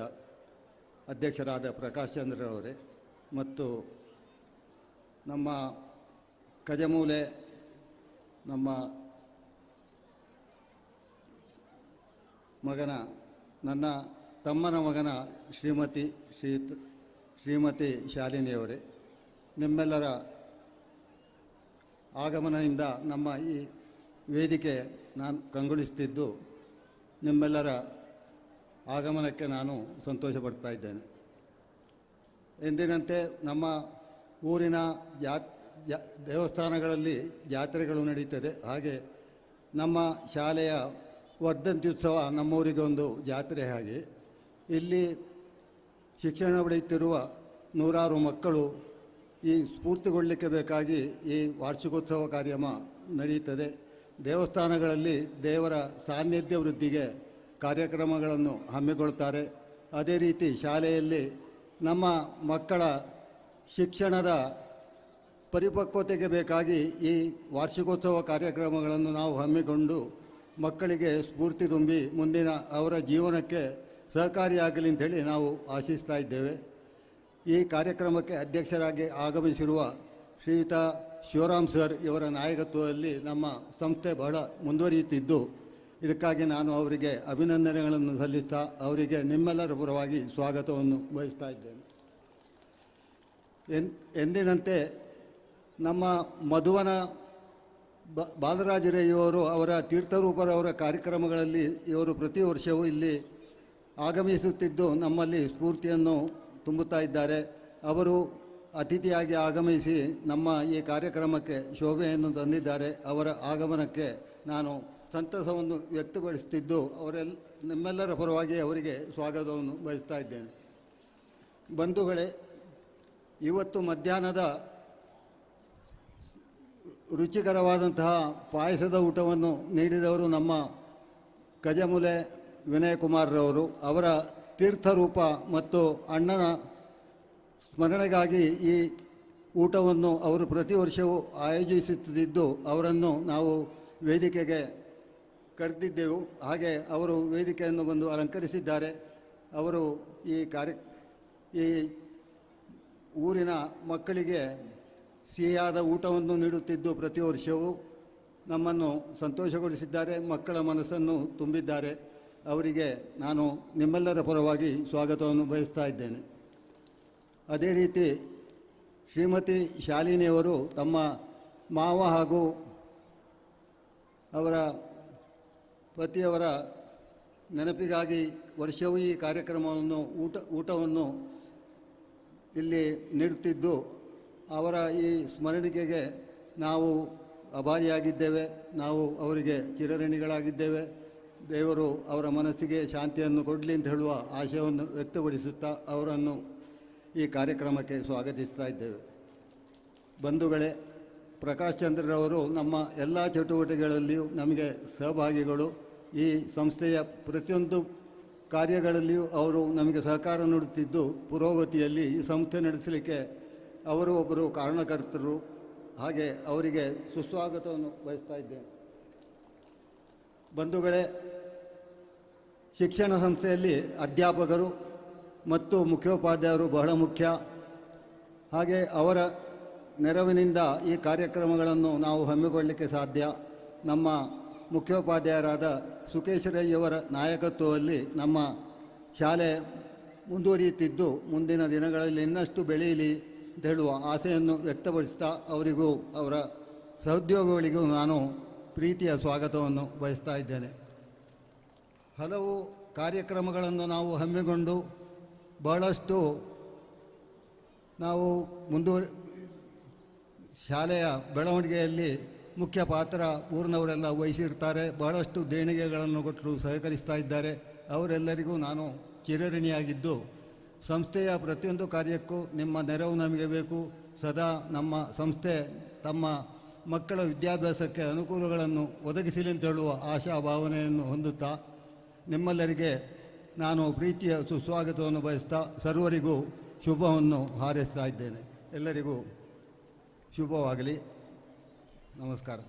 ಅಧ್ಯಕ್ಷರಾದ ಪ್ರಕಾಶ್ ಚಂದ್ರರವರೇ ಮತ್ತು ನಮ್ಮ ಕಜಮೂಲೆ ನಮ್ಮ ಮಗನ ನನ್ನ ತಮ್ಮನ ಮಗನ ಶ್ರೀಮತಿ ಶಾಲಿನಿಯವರೇ, ನಿಮ್ಮೆಲ್ಲರ ಆಗಮನದಿಂದ ನಮ್ಮ ಈ ವೇದಿಕೆ ನಾನು ಕಂಗೊಳಿಸುತ್ತಿದ್ದು ನಿಮ್ಮೆಲ್ಲರ ಆಗಮನಕ್ಕೆ ನಾನು ಸಂತೋಷ ಪಡ್ತಾ ಇದ್ದೇನೆ. ಎಂದಿನಂತೆ ನಮ್ಮ ಊರಿನ ದೇವಸ್ಥಾನಗಳಲ್ಲಿ ಜಾತ್ರೆಗಳು ನಡೀತದೆ. ಹಾಗೆ ನಮ್ಮ ಶಾಲೆಯ ವರ್ಧಂತ್ಯುತ್ಸವ ನಮ್ಮೂರಿಗೆ ಒಂದು ಜಾತ್ರೆ. ಹಾಗೆ ಇಲ್ಲಿ ಶಿಕ್ಷಣ ಪಡೆಯುತ್ತಿರುವ ನೂರಾರು ಮಕ್ಕಳು ಈ ಸ್ಫೂರ್ತಿಗೊಳ್ಳಲಿಕ್ಕೆ ಬೇಕಾಗಿ ಈ ವಾರ್ಷಿಕೋತ್ಸವ ಕಾರ್ಯಕ್ರಮ ನಡೆಯುತ್ತದೆ. ದೇವಸ್ಥಾನಗಳಲ್ಲಿ ದೇವರ ಸಾನ್ನಿಧ್ಯ ವೃದ್ಧಿಗೆ ಕಾರ್ಯಕ್ರಮಗಳನ್ನು ಹಮ್ಮಿಕೊಳ್ತಾರೆ. ಅದೇ ರೀತಿ ಶಾಲೆಯಲ್ಲಿ ನಮ್ಮ ಮಕ್ಕಳ ಶಿಕ್ಷಣದ ಪರಿಪಕ್ವತೆಗೆ ಬೇಕಾಗಿ ಈ ವಾರ್ಷಿಕೋತ್ಸವ ಕಾರ್ಯಕ್ರಮಗಳನ್ನು ನಾವು ಹಮ್ಮಿಕೊಂಡು ಮಕ್ಕಳಿಗೆ ಸ್ಫೂರ್ತಿ ತುಂಬಿ ಮುಂದಿನ ಅವರ ಜೀವನಕ್ಕೆ ಸಹಕಾರಿಯಾಗಲಿ ಅಂಥೇಳಿ ನಾವು ಆಶಿಸ್ತಾ ಇದ್ದೇವೆ. ಈ ಕಾರ್ಯಕ್ರಮಕ್ಕೆ ಅಧ್ಯಕ್ಷರಾಗಿ ಆಗಮಿಸಿರುವ ಶ್ರೀಯುತ ಶಿವರಾಮ್ ಸರ್ ಇವರ ನಾಯಕತ್ವದಲ್ಲಿ ನಮ್ಮ ಸಂಸ್ಥೆ ಬಹಳ ಮುಂದುವರಿಯುತ್ತಿದ್ದು, ಇದಕ್ಕಾಗಿ ನಾನು ಅವರಿಗೆ ಅಭಿನಂದನೆಗಳನ್ನು ಸಲ್ಲಿಸ್ತಾ ಅವರಿಗೆ ನಿಮ್ಮೆಲ್ಲರ ಪರವಾಗಿ ಸ್ವಾಗತವನ್ನು ಬಯಸ್ತಾ ಇದ್ದೇನೆ. ಎಂದಿನಂತೆ ನಮ್ಮ ಮಧುವನ ಬಾಲರಾಜರಯ್ಯವರು ಅವರ ತೀರ್ಥರೂಪರವರ ಕಾರ್ಯಕ್ರಮಗಳಲ್ಲಿ ಇವರು ಪ್ರತಿ ವರ್ಷವೂ ಇಲ್ಲಿ ಆಗಮಿಸುತ್ತಿದ್ದು ನಮ್ಮಲ್ಲಿ ಸ್ಫೂರ್ತಿಯನ್ನು ತುಂಬುತ್ತಾ ಇದ್ದಾರೆ. ಅವರು ಅತಿಥಿಯಾಗಿ ಆಗಮಿಸಿ ನಮ್ಮ ಈ ಕಾರ್ಯಕ್ರಮಕ್ಕೆ ಶೋಭೆಯನ್ನು ತಂದಿದ್ದಾರೆ. ಅವರ ಆಗಮನಕ್ಕೆ ನಾನು ಸಂತಸವನ್ನು ವ್ಯಕ್ತಪಡಿಸುತ್ತಿದ್ದು ನಿಮ್ಮೆಲ್ಲರ ಪರವಾಗಿ ಅವರಿಗೆ ಸ್ವಾಗತವನ್ನು ಬಯಸ್ತಾ ಇದ್ದೇನೆ. ಬಂಧುಗಳೇ, ಇವತ್ತು ಮಧ್ಯಾಹ್ನದ ರುಚಿಕರವಾದಂತಹ ಪಾಯಸದ ಊಟವನ್ನು ನೀಡಿದವರು ನಮ್ಮ ಕಜಮುಲೆ ವಿನಯ್ ಕುಮಾರ್ರವರು. ಅವರ ತೀರ್ಥರೂಪ ಮತ್ತು ಅಣ್ಣನ ಸ್ಮರಣೆಗಾಗಿ ಈ ಊಟವನ್ನು ಅವರು ಪ್ರತಿ ವರ್ಷವೂ ಆಯೋಜಿಸುತ್ತಿದ್ದು ಅವರನ್ನು ನಾವು ವೇದಿಕೆಗೆ ಕರೆದಿದ್ದೆವು. ಹಾಗೆ ಅವರು ವೇದಿಕೆಯನ್ನು ಬಂದು ಅಲಂಕರಿಸಿದ್ದಾರೆ. ಅವರು ಈ ಊರಿನ ಮಕ್ಕಳಿಗೆ ಸಿಹಿಯಾದ ಊಟವನ್ನು ನೀಡುತ್ತಿದ್ದು ಪ್ರತಿ ವರ್ಷವೂ ನಮ್ಮನ್ನು ಸಂತೋಷಗೊಳಿಸಿದ್ದಾರೆ, ಮಕ್ಕಳ ಮನಸ್ಸನ್ನು ತುಂಬಿದ್ದಾರೆ. ಅವರಿಗೆ ನಾನು ನಿಮ್ಮೆಲ್ಲರ ಪರವಾಗಿ ಸ್ವಾಗತವನ್ನು ಬಯಸ್ತಾ ಇದ್ದೇನೆ. ಅದೇ ರೀತಿ ಶ್ರೀಮತಿ ಶಾಲಿನಿಯವರು ತಮ್ಮ ಮಾವ ಹಾಗೂ ಅವರ ಪತಿಯವರ ನೆನಪಿಗಾಗಿ ವರ್ಷವೂ ಈ ಕಾರ್ಯಕ್ರಮವನ್ನು ಊಟವನ್ನು ಇಲ್ಲಿ ನೀಡುತ್ತಿದ್ದು ಅವರ ಈ ಸ್ಮರಣಿಕೆಗೆ ನಾವು ಅಭಾರಿಯಾಗಿದ್ದೇವೆ. ನಾವು ಅವರಿಗೆ ಚಿರಋಣಿಗಳಾಗಿದ್ದೇವೆ. ದೇವರು ಅವರ ಮನಸ್ಸಿಗೆ ಶಾಂತಿಯನ್ನು ಕೊಡಲಿ ಅಂತ ಹೇಳುವ ಆಶಯವನ್ನು ವ್ಯಕ್ತಪಡಿಸುತ್ತಾ ಅವರನ್ನು ಈ ಕಾರ್ಯಕ್ರಮಕ್ಕೆ ಸ್ವಾಗತಿಸ್ತಾ ಇದ್ದೇವೆ. ಬಂಧುಗಳೇ, ಪ್ರಕಾಶ್ ಚಂದ್ರರವರು ನಮ್ಮ ಎಲ್ಲ ಚಟುವಟಿಕೆಗಳಲ್ಲಿಯೂ ನಮಗೆ ಸಹಭಾಗಿಗಳು. ಈ ಸಂಸ್ಥೆಯ ಪ್ರತಿಯೊಂದು ಕಾರ್ಯಗಳಲ್ಲಿಯೂ ಅವರು ನಮಗೆ ಸಹಕಾರ ನೀಡುತ್ತಿದ್ದು ಪುರೋಗತಿಯಲ್ಲಿ ಈ ಸಂಸ್ಥೆ ನಡೆಸಲಿಕ್ಕೆ ಅವರು ಒಬ್ಬರು ಕಾರಣಕರ್ತರು. ಹಾಗೆ ಅವರಿಗೆ ಸುಸ್ವಾಗತವನ್ನು ಬಯಸ್ತಾ ಇದ್ದೇನೆ. ಬಂಧುಗಳೇ, ಶಿಕ್ಷಣ ಸಂಸ್ಥೆಯಲ್ಲಿ ಅಧ್ಯಾಪಕರು ಮತ್ತು ಮುಖ್ಯೋಪಾಧ್ಯಾಯರು ಬಹಳ ಮುಖ್ಯ. ಹಾಗೆ ಅವರ ನೆರವಿನಿಂದ ಈ ಕಾರ್ಯಕ್ರಮಗಳನ್ನು ನಾವು ಹಮ್ಮಿಕೊಳ್ಳಲಿಕ್ಕೆ ಸಾಧ್ಯ. ನಮ್ಮ ಮುಖ್ಯೋಪಾಧ್ಯಾಯರಾದ ಸುಕೇಶ್ವರಯ್ಯವರ ನಾಯಕತ್ವದಲ್ಲಿ ನಮ್ಮ ಶಾಲೆ ಮುಂದುವರಿಯುತ್ತಿದ್ದು ಮುಂದಿನ ದಿನಗಳಲ್ಲಿ ಇನ್ನಷ್ಟು ಬೆಳೆಯಲಿ ಅಂತ ಹೇಳುವ ಆಸೆಯನ್ನು ವ್ಯಕ್ತಪಡಿಸ್ತಾ ಅವರಿಗೂ ಅವರ ಸಹೋದ್ಯೋಗಿಗಳಿಗೂ ನಾನು ಪ್ರೀತಿಯ ಸ್ವಾಗತವನ್ನು ಬಯಸ್ತಾ ಇದ್ದೇನೆ. ಹಲವು ಕಾರ್ಯಕ್ರಮಗಳನ್ನು ನಾವು ಹಮ್ಮಿಕೊಂಡು ಬಹಳಷ್ಟು ನಾವು ಶಾಲೆಯ ಬೆಳವಣಿಗೆಯಲ್ಲಿ ಮುಖ್ಯ ಪಾತ್ರ ಊರಿನವರೆಲ್ಲ ವಹಿಸಿರ್ತಾರೆ. ಬಹಳಷ್ಟು ದೇಣಿಗೆಗಳನ್ನು ಕೊಟ್ಟು ಸಹಕರಿಸ್ತಾ ಇದ್ದಾರೆ. ಅವರೆಲ್ಲರಿಗೂ ನಾನು ಚಿರಋಣಿಯಾಗಿದ್ದು ಸಂಸ್ಥೆಯ ಪ್ರತಿಯೊಂದು ಕಾರ್ಯಕ್ಕೂ ನಿಮ್ಮ ನೆರವು ನಮಗೆ ಬೇಕು. ಸದಾ ನಮ್ಮ ಸಂಸ್ಥೆ ತಮ್ಮ ಮಕ್ಕಳ ವಿದ್ಯಾಭ್ಯಾಸಕ್ಕೆ ಅನುಕೂಲಗಳನ್ನು ಒದಗಿಸಲಿ ಅಂತ ಹೇಳುವ ಆಶಾಭಾವನೆಯನ್ನು ಹೊಂದುತ್ತಾ ನಿಮ್ಮೆಲ್ಲರಿಗೆ ನಾನು ಪ್ರೀತಿಯ ಸುಸ್ವಾಗತವನ್ನು ಬಯಸ್ತಾ ಸರ್ವರಿಗೂ ಶುಭವನ್ನು ಹಾರೈಸ್ತಾ ಇದ್ದೇನೆ. ಎಲ್ಲರಿಗೂ ಶುಭವಾಗಲಿ. ನಮಸ್ಕಾರ.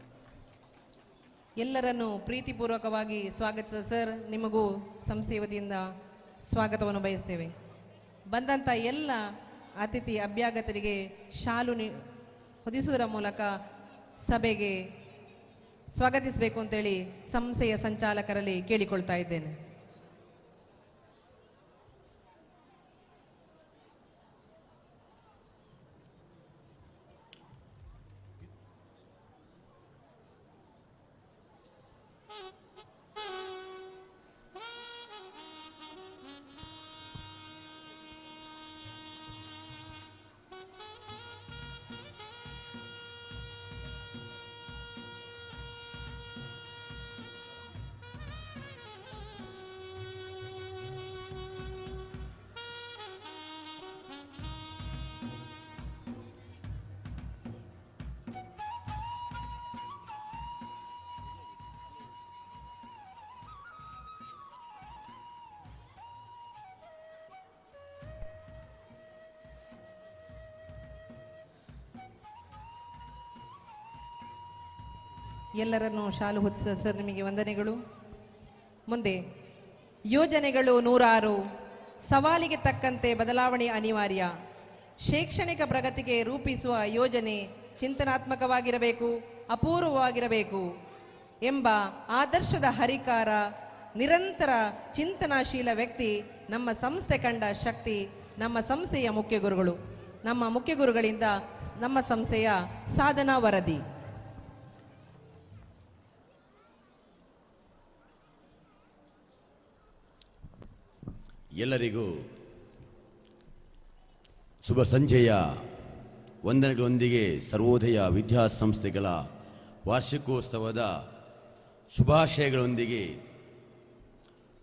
ಎಲ್ಲರನ್ನು ಪ್ರೀತಿಪೂರ್ವಕವಾಗಿ ಸ್ವಾಗತಿಸಿದ ಸರ್, ನಿಮಗೂ ಸಂಸ್ಥೆಯ ವತಿಯಿಂದ ಸ್ವಾಗತವನ್ನು ಬಯಸ್ತೇವೆ. ಬಂದಂಥ ಎಲ್ಲ ಅತಿಥಿ ಅಭ್ಯಾಗತರಿಗೆ ಶಾಲು ಹೊದಿಸುವುದರ ಮೂಲಕ ಸಭೆಗೆ ಸ್ವಾಗತಿಸಬೇಕು ಅಂತೇಳಿ ಸಂಸ್ಥೆಯ ಸಂಚಾಲಕರಲ್ಲಿ ಕೇಳಿಕೊಳ್ತಾ ಇದ್ದೇನೆ. ಎಲ್ಲರನ್ನು ಶಾಲು ಹೊತ್ತಿಸಿದ ಸರ್, ನಿಮಗೆ ವಂದನೆಗಳು. ಮುಂದೆ ಯೋಜನೆಗಳು 106, ಸವಾಲಿಗೆ ತಕ್ಕಂತೆ ಬದಲಾವಣೆ ಅನಿವಾರ್ಯ, ಶೈಕ್ಷಣಿಕ ಪ್ರಗತಿಗೆ ರೂಪಿಸುವ ಯೋಜನೆ ಚಿಂತನಾತ್ಮಕವಾಗಿರಬೇಕು, ಅಪೂರ್ವವಾಗಿರಬೇಕು ಎಂಬ ಆದರ್ಶದ ಹರಿಕಾರ, ನಿರಂತರ ಚಿಂತನಾಶೀಲ ವ್ಯಕ್ತಿ ನಮ್ಮ ಸಂಸ್ಥೆ ಕಂಡ ಶಕ್ತಿ, ನಮ್ಮ ಸಂಸ್ಥೆಯ ಮುಖ್ಯ ಗುರುಗಳು. ನಮ್ಮ ಮುಖ್ಯ ಗುರುಗಳಿಂದ ನಮ್ಮ ಸಂಸ್ಥೆಯ ಸಾಧನಾ ವರದಿ. ಎಲ್ಲರಿಗೂ ಶುಭ ಸಂಜೆಯ ವಂದನೆಗಳೊಂದಿಗೆ ಸರ್ವೋದಯ ವಿದ್ಯಾಸಂಸ್ಥೆಗಳ ವಾರ್ಷಿಕೋತ್ಸವದ ಶುಭಾಶಯಗಳೊಂದಿಗೆ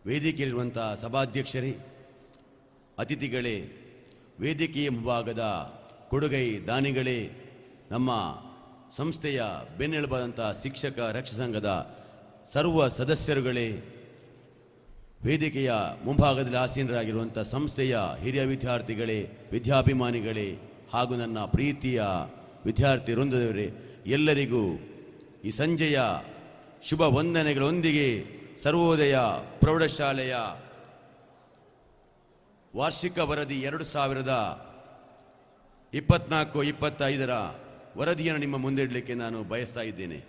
ವೇದಿಕೆಯಲ್ಲಿರುವಂಥ ಸಭಾಧ್ಯಕ್ಷರೇ, ಅತಿಥಿಗಳೇ, ವೇದಿಕೆಯ ಮುಂಭಾಗದ ಕೊಡುಗೈ ದಾನಿಗಳೇ, ನಮ್ಮ ಸಂಸ್ಥೆಯ ಬೆನ್ನೆಲುಬಾದಂಥ ಶಿಕ್ಷಕ ರಕ್ಷಾ ಸಂಘದ ಸರ್ವ ಸದಸ್ಯರುಗಳೇ, ವೇದಿಕೆಯ ಮುಂಭಾಗದಲ್ಲಿ ಆಸೀನರಾಗಿರುವಂಥ ಸಂಸ್ಥೆಯ ಹಿರಿಯ ವಿದ್ಯಾರ್ಥಿಗಳೇ, ವಿದ್ಯಾಭಿಮಾನಿಗಳೇ ಹಾಗೂ ನನ್ನ ಪ್ರೀತಿಯ ವಿದ್ಯಾರ್ಥಿ ವೃಂದದವರೇ, ಎಲ್ಲರಿಗೂ ಈ ಸಂಜೆಯ ಶುಭ ವಂದನೆಗಳೊಂದಿಗೆ ಸರ್ವೋದಯ ಪ್ರೌಢಶಾಲೆಯ ವಾರ್ಷಿಕ ವರದಿ 2024-25 ವರದಿಯನ್ನು ನಿಮ್ಮ ಮುಂದೆ ಇಡಲಿಕ್ಕೆ ನಾನು ಬಯಸ್ತಾ ಇದ್ದೇನೆ.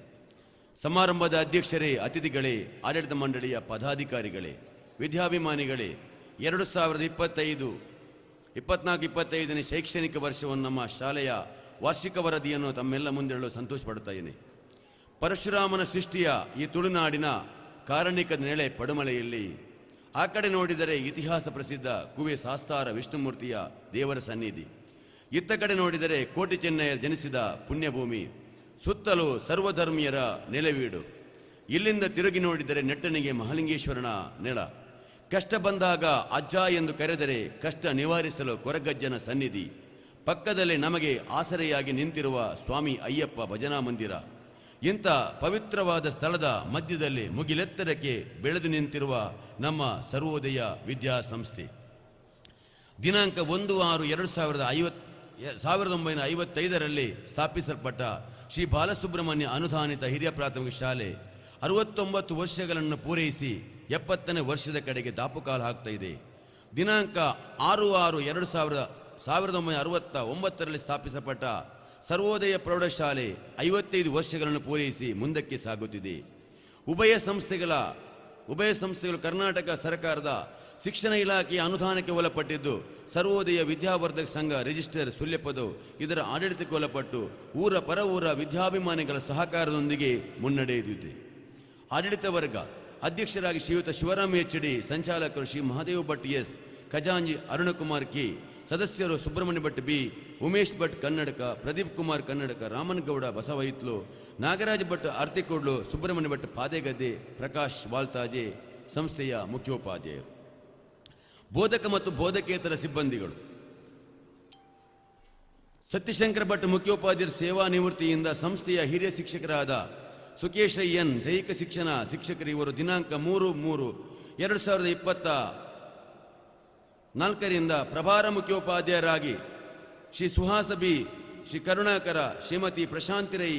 ಸಮಾರಂಭದ ಅಧ್ಯಕ್ಷರೇ, ಅತಿಥಿಗಳೇ, ಆಡಳಿತ ಮಂಡಳಿಯ ಪದಾಧಿಕಾರಿಗಳೇ, ವಿದ್ಯಾಭಿಮಾನಿಗಳೇ, 2024-25ನೇ ಶೈಕ್ಷಣಿಕ ವರ್ಷವನ್ನು ನಮ್ಮ ಶಾಲೆಯ ವಾರ್ಷಿಕ ವರದಿಯನ್ನು ತಮ್ಮೆಲ್ಲ ಮುಂದಿಡಲು ಸಂತೋಷಪಡುತ್ತಾ ಇದ್ದೇನೆ. ಪರಶುರಾಮನ ಸೃಷ್ಟಿಯ ಈ ತುಳುನಾಡಿನ ಕಾರಣಿಕದ ನೆಲೆ ಪಡುಮಲೆಯಲ್ಲಿ, ಆ ಕಡೆ ನೋಡಿದರೆ ಇತಿಹಾಸ ಪ್ರಸಿದ್ಧ ಕುವೆ ಶಾಸ್ತಾರ ವಿಷ್ಣುಮೂರ್ತಿಯ ದೇವರ ಸನ್ನಿಧಿ, ಇತ್ತ ಕಡೆ ನೋಡಿದರೆ ಕೋಟಿ ಚೆನ್ನಯ್ಯರು ಜನಿಸಿದ ಪುಣ್ಯಭೂಮಿ, ಸುತ್ತಲೂ ಸರ್ವಧರ್ಮೀಯರ ನೆಲೆವೀಡು. ಇಲ್ಲಿಂದ ತಿರುಗಿ ನೋಡಿದರೆ ನೆಟ್ಟನಿಗೆ ಮಹಾಲಿಂಗೇಶ್ವರನ ನೆಲ. ಕಷ್ಟ ಬಂದಾಗ ಅಜ್ಜ ಎಂದು ಕರೆದರೆ ಕಷ್ಟ ನಿವಾರಿಸಲು ಕೊರಗಜ್ಜನ ಸನ್ನಿಧಿ. ಪಕ್ಕದಲ್ಲೇ ನಮಗೆ ಆಸರೆಯಾಗಿ ನಿಂತಿರುವ ಸ್ವಾಮಿ ಅಯ್ಯಪ್ಪ ಭಜನಾ ಮಂದಿರ. ಇಂಥ ಪವಿತ್ರವಾದ ಸ್ಥಳದ ಮಧ್ಯದಲ್ಲಿ ಮುಗಿಲೆತ್ತರಕ್ಕೆ ಬೆಳೆದು ನಿಂತಿರುವ ನಮ್ಮ ಸರ್ವೋದಯ ವಿದ್ಯಾಸಂಸ್ಥೆ ದಿನಾಂಕ 1/6/1955ರಲ್ಲಿ ಸ್ಥಾಪಿಸಲ್ಪಟ್ಟ ಶ್ರೀ ಬಾಲಸುಬ್ರಹ್ಮಣ್ಯ ಅನುದಾನಿತ ಹಿರಿಯ ಪ್ರಾಥಮಿಕ ಶಾಲೆ 69 ವರ್ಷಗಳನ್ನು ಪೂರೈಸಿ 70ನೇ ವರ್ಷದ ಕಡೆಗೆ ದಾಪುಕಾಲು ಹಾಕ್ತಾ ಇದೆ. ದಿನಾಂಕ 6/6/1969ರಲ್ಲಿ ಸ್ಥಾಪಿಸಲ್ಪಟ್ಟ ಸರ್ವೋದಯ ಪ್ರೌಢಶಾಲೆ 55 ವರ್ಷಗಳನ್ನು ಪೂರೈಸಿ ಮುಂದಕ್ಕೆ ಸಾಗುತ್ತಿದೆ. ಉಭಯ ಸಂಸ್ಥೆಗಳು ಕರ್ನಾಟಕ ಸರ್ಕಾರದ ಶಿಕ್ಷಣ ಇಲಾಖೆಯ ಅನುದಾನಕ್ಕೆ ಒಳಪಟ್ಟಿದ್ದು, ಸರ್ವೋದಯ ವಿದ್ಯಾವರ್ಧಕ ಸಂಘ ರಿಜಿಸ್ಟರ್ ಸುಳ್ಯಪದು ಇದರ ಆಡಳಿತಕ್ಕೆ ಒಳಪಟ್ಟು ಊರ ಪರ ಊರ ವಿದ್ಯಾಭಿಮಾನಿಗಳ ಸಹಕಾರದೊಂದಿಗೆ ಮುನ್ನಡೆಯುತ್ತಿದೆ. ಆಡಳಿತ ವರ್ಗ ಅಧ್ಯಕ್ಷರಾಗಿ ಶ್ರೀಯುತ Shivarama HD, ಸಂಚಾಲಕರು Shri Mahadev Bhat S, ಖಜಾಂಜಿ Arunkumar K, ಸದಸ್ಯರು ಸುಬ್ರಹ್ಮಣ್ಯ ಭಟ್ B, ಉಮೇಶ್ ಭಟ್ ಕನ್ನಡಕ, ಪ್ರದೀಪ್ ಕುಮಾರ್ ಕನ್ನಡಕ, ರಾಮನಗೌಡ ಬಸವೈತ್ಲು, ನಾಗರಾಜ್ ಭಟ್ ಅರ್ತಿಕೋಡ್ಲು, ಸುಬ್ರಹ್ಮಣ್ಯ ಭಟ್ ಪಾದೆಗದ್ದೆ, ಪ್ರಕಾಶ್ ವಾಲ್ತಾಜೆ ಸಂಸ್ಥೆಯ ಮುಖ್ಯೋಪಾಧ್ಯಾಯರು. ಬೋಧಕ ಮತ್ತು ಬೋಧಕೇತರ ಸಿಬ್ಬಂದಿಗಳು ಸತ್ಯಶಂಕರ ಭಟ್ ಮುಖ್ಯೋಪಾಧ್ಯಾಯರು ಸೇವಾ ನಿವೃತ್ತಿಯಿಂದ ಸಂಸ್ಥೆಯ ಹಿರಿಯ ಶಿಕ್ಷಕರಾದ ಸುಕೇಶ ಎನ್ ದೈಹಿಕ ಶಿಕ್ಷಣ ಶಿಕ್ಷಕರು ಇವರು ದಿನಾಂಕ 3/3/2024ರಿಂದ ಪ್ರಭಾರ ಮುಖ್ಯೋಪಾಧ್ಯಾಯರಾಗಿ ಶ್ರೀ ಸುಹಾಸ ಬಿ, ಶ್ರೀ ಕರುಣಾಕರ, ಶ್ರೀಮತಿ ಪ್ರಶಾಂತಿ ರೈ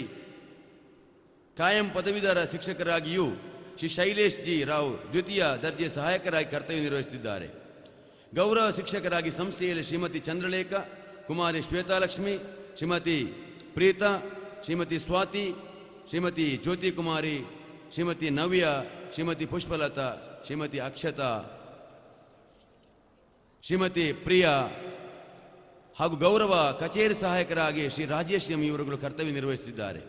ಕಾಯಂ ಪದವೀಧರ ಶಿಕ್ಷಕರಾಗಿಯೂ ಶ್ರೀ ಶೈಲೇಶ್ ಜಿ ರಾವ್ ದ್ವಿತೀಯ ದರ್ಜೆ ಸಹಾಯಕರಾಗಿ ಕರ್ತವ್ಯ ನಿರ್ವಹಿಸುತ್ತಿದ್ದಾರೆ. ಗೌರವ ಶಿಕ್ಷಕರಾಗಿ ಸಂಸ್ಥೆಯಲ್ಲಿ ಶ್ರೀಮತಿ ಚಂದ್ರಲೇಖ, ಕುಮಾರಿ ಶ್ವೇತಾಲಕ್ಷ್ಮಿ, ಶ್ರೀಮತಿ ಪ್ರೀತಾ, ಶ್ರೀಮತಿ ಸ್ವಾತಿ, ಶ್ರೀಮತಿ ಜ್ಯೋತಿ ಕುಮಾರಿ, ಶ್ರೀಮತಿ ನವ್ಯ, ಶ್ರೀಮತಿ ಪುಷ್ಪಲತಾ, ಶ್ರೀಮತಿ ಅಕ್ಷತಾ, ಶ್ರೀಮತಿ ಪ್ರಿಯಾ ಹಾಗೂ ಗೌರವ ಕಚೇರಿ ಸಹಾಯಕರಾಗಿ ಶ್ರೀ ರಾಜೇಶ್ ಎಂ ಇವರುಗಳು ಕರ್ತವ್ಯ ನಿರ್ವಹಿಸುತ್ತಿದ್ದಾರೆ.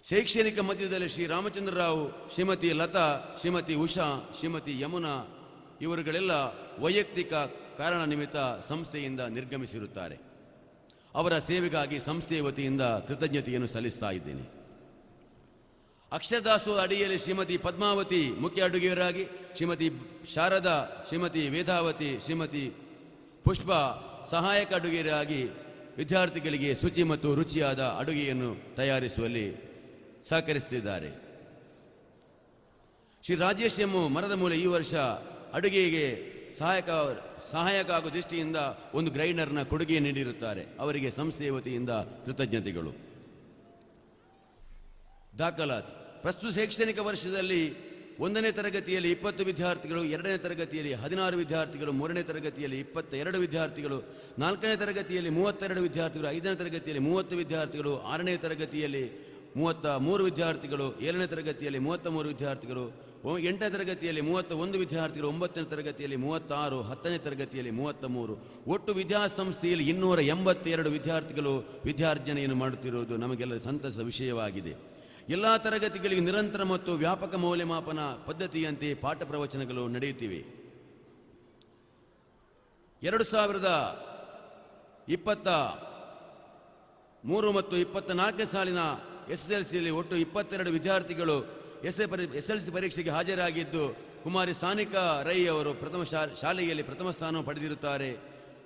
ಶೈಕ್ಷಣಿಕ ಮಧ್ಯದಲ್ಲಿ ಶ್ರೀ ರಾಮಚಂದ್ರ ರಾವ್, ಶ್ರೀಮತಿ ಲತಾ, ಶ್ರೀಮತಿ ಉಷಾ, ಶ್ರೀಮತಿ ಯಮುನಾ ಇವರುಗಳೆಲ್ಲ ವೈಯಕ್ತಿಕ ಕಾರಣ ನಿಮಿತ್ತ ಸಂಸ್ಥೆಯಿಂದ ನಿರ್ಗಮಿಸಿರುತ್ತಾರೆ. ಅವರ ಸೇವೆಗಾಗಿ ಸಂಸ್ಥೆಯ ವತಿಯಿಂದ ಕೃತಜ್ಞತೆಯನ್ನು ಸಲ್ಲಿಸ್ತಾ ಇದ್ದೇನೆ. ಅಕ್ಷರದಾಸೋಹ ಅಡಿಯಲ್ಲಿ ಶ್ರೀಮತಿ ಪದ್ಮಾವತಿ ಮುಖ್ಯ ಅಡುಗೆಯರಾಗಿ, ಶ್ರೀಮತಿ ಶಾರದಾ, ಶ್ರೀಮತಿ ವೇದಾವತಿ, ಶ್ರೀಮತಿ ಪುಷ್ಪ ಸಹಾಯಕ ಅಡುಗೆಯರಾಗಿ ವಿದ್ಯಾರ್ಥಿಗಳಿಗೆ ಶುಚಿ ಮತ್ತು ರುಚಿಯಾದ ಅಡುಗೆಯನ್ನು ತಯಾರಿಸುವಲ್ಲಿ ಸಹಕರಿಸುತ್ತಿದ್ದಾರೆ. ಶ್ರೀ ರಾಜೇಶ್ ಎಂ ಮರದ ಮೂಲೆ ಈ ವರ್ಷ ಅಡುಗೆಗೆ ಸಹಾಯಕ ಆಗುವ ದೃಷ್ಟಿಯಿಂದ ಒಂದು ಗ್ರೈಂಡರ್ನ ಕೊಡುಗೆ ನೀಡಿರುತ್ತಾರೆ. ಅವರಿಗೆ ಸಂಸ್ಥೆಯ ವತಿಯಿಂದ ಕೃತಜ್ಞತೆಗಳು. ದಾಖಲಾತಿ: ಪ್ರಸ್ತುತ ಶೈಕ್ಷಣಿಕ ವರ್ಷದಲ್ಲಿ 1ನೇ ತರಗತಿಯಲ್ಲಿ 20 ವಿದ್ಯಾರ್ಥಿಗಳು, 2ನೇ ತರಗತಿಯಲ್ಲಿ 16 ವಿದ್ಯಾರ್ಥಿಗಳು, 3ನೇ ತರಗತಿಯಲ್ಲಿ 22 ವಿದ್ಯಾರ್ಥಿಗಳು, 4ನೇ ತರಗತಿಯಲ್ಲಿ 32 ವಿದ್ಯಾರ್ಥಿಗಳು, 5ನೇ ತರಗತಿಯಲ್ಲಿ 30 ವಿದ್ಯಾರ್ಥಿಗಳು, 6ನೇ ತರಗತಿಯಲ್ಲಿ 33 ವಿದ್ಯಾರ್ಥಿಗಳು, 7ನೇ ತರಗತಿಯಲ್ಲಿ 33 ವಿದ್ಯಾರ್ಥಿಗಳು, 8ನೇ ತರಗತಿಯಲ್ಲಿ 31 ವಿದ್ಯಾರ್ಥಿಗಳು, 9ನೇ ತರಗತಿಯಲ್ಲಿ 36, 10ನೇ ತರಗತಿಯಲ್ಲಿ 33. ಒಟ್ಟು ವಿದ್ಯಾಸಂಸ್ಥೆಯಲ್ಲಿ 282 ವಿದ್ಯಾರ್ಥಿಗಳು ವಿದ್ಯಾರ್ಜನೆಯನ್ನು ಮಾಡುತ್ತಿರುವುದು ನಮಗೆಲ್ಲ ಸಂತಸದ ವಿಷಯವಾಗಿದೆ. ಎಲ್ಲ ತರಗತಿಗಳಿಗೆ ನಿರಂತರ ಮತ್ತು ವ್ಯಾಪಕ ಮೌಲ್ಯಮಾಪನ ಪದ್ಧತಿಯಂತೆ ಪಾಠ ಪ್ರವಚನಗಳು ನಡೆಯುತ್ತಿವೆ. 2023 ಮತ್ತು 24ನೇ ಸಾಲಿನ SSLCಯಲ್ಲಿ ಒಟ್ಟು 22 ವಿದ್ಯಾರ್ಥಿಗಳು SSLC ಪರೀಕ್ಷೆಗೆ ಹಾಜರಾಗಿದ್ದು, ಕುಮಾರಿ ಸಾನಿಕಾ ರೈ ಅವರು ಶಾಲೆಯಲ್ಲಿ ಪ್ರಥಮ ಸ್ಥಾನ ಪಡೆದಿರುತ್ತಾರೆ.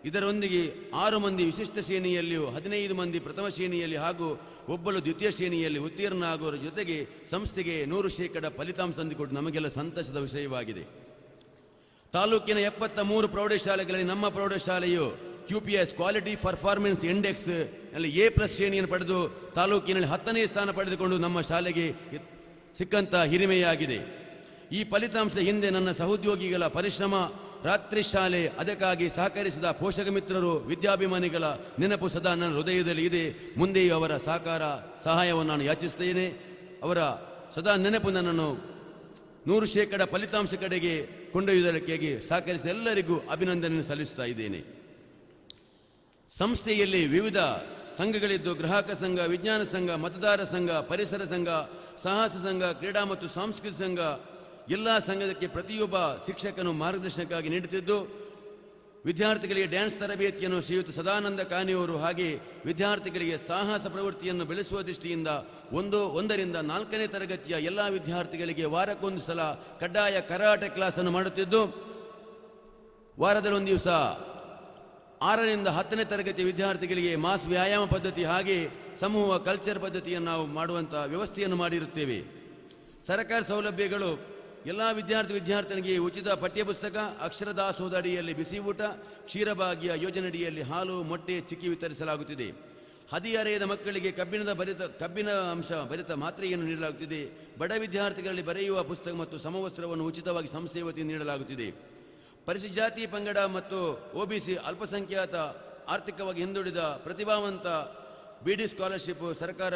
ಇದರೊಂದಿಗೆ 6 ಮಂದಿ ವಿಶಿಷ್ಟ ಶ್ರೇಣಿಯಲ್ಲಿಯೂ 15 ಮಂದಿ ಪ್ರಥಮ ಶ್ರೇಣಿಯಲ್ಲಿ ಹಾಗೂ ಒಬ್ಬಳು ದ್ವಿತೀಯ ಶ್ರೇಣಿಯಲ್ಲಿ ಉತ್ತೀರ್ಣರಾಗುವ ಜೊತೆಗೆ ಸಂಸ್ಥೆಗೆ 100% ಫಲಿತಾಂಶ ತಂದುಕೊಟ್ಟು ನಮಗೆಲ್ಲ ಸಂತಸದ ವಿಷಯವಾಗಿದೆ. ತಾಲೂಕಿನ 73 ಪ್ರೌಢಶಾಲೆಗಳಲ್ಲಿ ನಮ್ಮ ಪ್ರೌಢಶಾಲೆಯು QPS ಕ್ವಾಲಿಟಿ ಪರ್ಫಾರ್ಮೆನ್ಸ್ ಇಂಡೆಕ್ಸ್ ನಲ್ಲಿ A+ ಶ್ರೇಣಿಯನ್ನು ಪಡೆದು ತಾಲೂಕಿನಲ್ಲಿ 10ನೇ ಸ್ಥಾನ ಪಡೆದುಕೊಂಡು ನಮ್ಮ ಶಾಲೆಗೆ ಸಿಕ್ಕಂತ ಹಿರಿಮೆಯಾಗಿದೆ. ಈ ಫಲಿತಾಂಶ ಹಿಂದೆ ನನ್ನ ಸಹೋದ್ಯೋಗಿಗಳ ಪರಿಶ್ರಮ, ರಾತ್ರಿ ಶಾಲೆ, ಅದಕ್ಕಾಗಿ ಸಹಕರಿಸಿದ ಪೋಷಕ ಮಿತ್ರರು, ವಿದ್ಯಾಭಿಮಾನಿಗಳ ನೆನಪು ಸದಾ ನನ್ನ ಹೃದಯದಲ್ಲಿ ಇದೆ. ಮುಂದೆಯೂ ಅವರ ಸಹಾಯವನ್ನು ನಾನು ಯಾಚಿಸುತ್ತೇನೆ. ಅವರ ಸದಾ ನೆನಪು ನನ್ನನ್ನು 100% ಫಲಿತಾಂಶ ಕಡೆಗೆ ಕೊಂಡೊಯ್ಯುವುದಕ್ಕಾಗಿ ಸಹಕರಿಸಿದ ಎಲ್ಲರಿಗೂ ಅಭಿನಂದನೆ ಸಲ್ಲಿಸುತ್ತಾ ಇದ್ದೇನೆ. ಸಂಸ್ಥೆಯಲ್ಲಿ ವಿವಿಧ ಸಂಘಗಳಿದ್ದು, ಗ್ರಾಹಕ ಸಂಘ, ವಿಜ್ಞಾನ ಸಂಘ, ಮತದಾರ ಸಂಘ, ಪರಿಸರ ಸಂಘ, ಸಾಹಸ ಸಂಘ, ಕ್ರೀಡಾ ಮತ್ತು ಸಾಂಸ್ಕೃತಿಕ ಸಂಘ, ಎಲ್ಲ ಸಂಘಕ್ಕೆ ಪ್ರತಿಯೊಬ್ಬ ಶಿಕ್ಷಕನು ಮಾರ್ಗದರ್ಶನಕ್ಕಾಗಿ ನೀಡುತ್ತಿದ್ದು, ವಿದ್ಯಾರ್ಥಿಗಳಿಗೆ ಡ್ಯಾನ್ಸ್ ತರಬೇತಿಯನ್ನು ಶ್ರೀಯುತ ಸದಾನಂದ ಕಾನಿಯವರು ಹಾಗೆ ವಿದ್ಯಾರ್ಥಿಗಳಿಗೆ ಸಾಹಸ ಪ್ರವೃತ್ತಿಯನ್ನು ಬೆಳೆಸುವ ದೃಷ್ಟಿಯಿಂದ 1ರಿಂದ 4ನೇ ತರಗತಿಯ ಎಲ್ಲ ವಿದ್ಯಾರ್ಥಿಗಳಿಗೆ ವಾರಕ್ಕೊಂದು ಸಲ ಕಡ್ಡಾಯ ಕರಾಟೆ ಕ್ಲಾಸನ್ನು ಮಾಡುತ್ತಿದ್ದು, ವಾರದಲ್ಲಿ ಒಂದು ದಿವಸ 6ರಿಂದ 10ನೇ ತರಗತಿ ವಿದ್ಯಾರ್ಥಿಗಳಿಗೆ ಮಾಸ್ ವ್ಯಾಯಾಮ ಪದ್ಧತಿ ಹಾಗೆ ಸಮೂಹ ಕಲ್ಚರ್ ಪದ್ಧತಿಯನ್ನು ನಾವು ಮಾಡುವಂಥ ವ್ಯವಸ್ಥೆಯನ್ನು ಮಾಡಿರುತ್ತೇವೆ. ಸರ್ಕಾರ ಸೌಲಭ್ಯಗಳು: ಎಲ್ಲ ವಿದ್ಯಾರ್ಥಿನಿಗೆ ಉಚಿತ ಪಠ್ಯಪುಸ್ತಕ, ಅಕ್ಷರದಾಸೋಹದ ಅಡಿಯಲ್ಲಿ ಬಿಸಿ ಊಟ, ಕ್ಷೀರಭಾಗ್ಯ ಯೋಜನೆಯಡಿಯಲ್ಲಿ ಹಾಲು, ಮೊಟ್ಟೆ, ಚಿಕ್ಕಿ ವಿತರಿಸಲಾಗುತ್ತಿದೆ. ಹದಿಹರೆಯದ ಮಕ್ಕಳಿಗೆ ಕಬ್ಬಿನ ಅಂಶ ಭರಿತ ಮಾತ್ರೆಯನ್ನು ನೀಡಲಾಗುತ್ತಿದೆ. ಬಡ ವಿದ್ಯಾರ್ಥಿಗಳಲ್ಲಿ ಬರೆಯುವ ಪುಸ್ತಕ ಮತ್ತು ಸಮವಸ್ತ್ರವನ್ನು ಉಚಿತವಾಗಿ ಸಂಸ್ಥೆಯ ವತಿಯಿಂದ ನೀಡಲಾಗುತ್ತಿದೆ. ಪರಿಶಿಷ್ಟ ಜಾತಿ, ಪಂಗಡ ಮತ್ತು OBC ಅಲ್ಪಸಂಖ್ಯಾತ ಆರ್ಥಿಕವಾಗಿ ಹಿಂದುಳಿದ ಪ್ರತಿಭಾವಂತ BD ಸ್ಕಾಲರ್ಶಿಪ್ ಸರ್ಕಾರ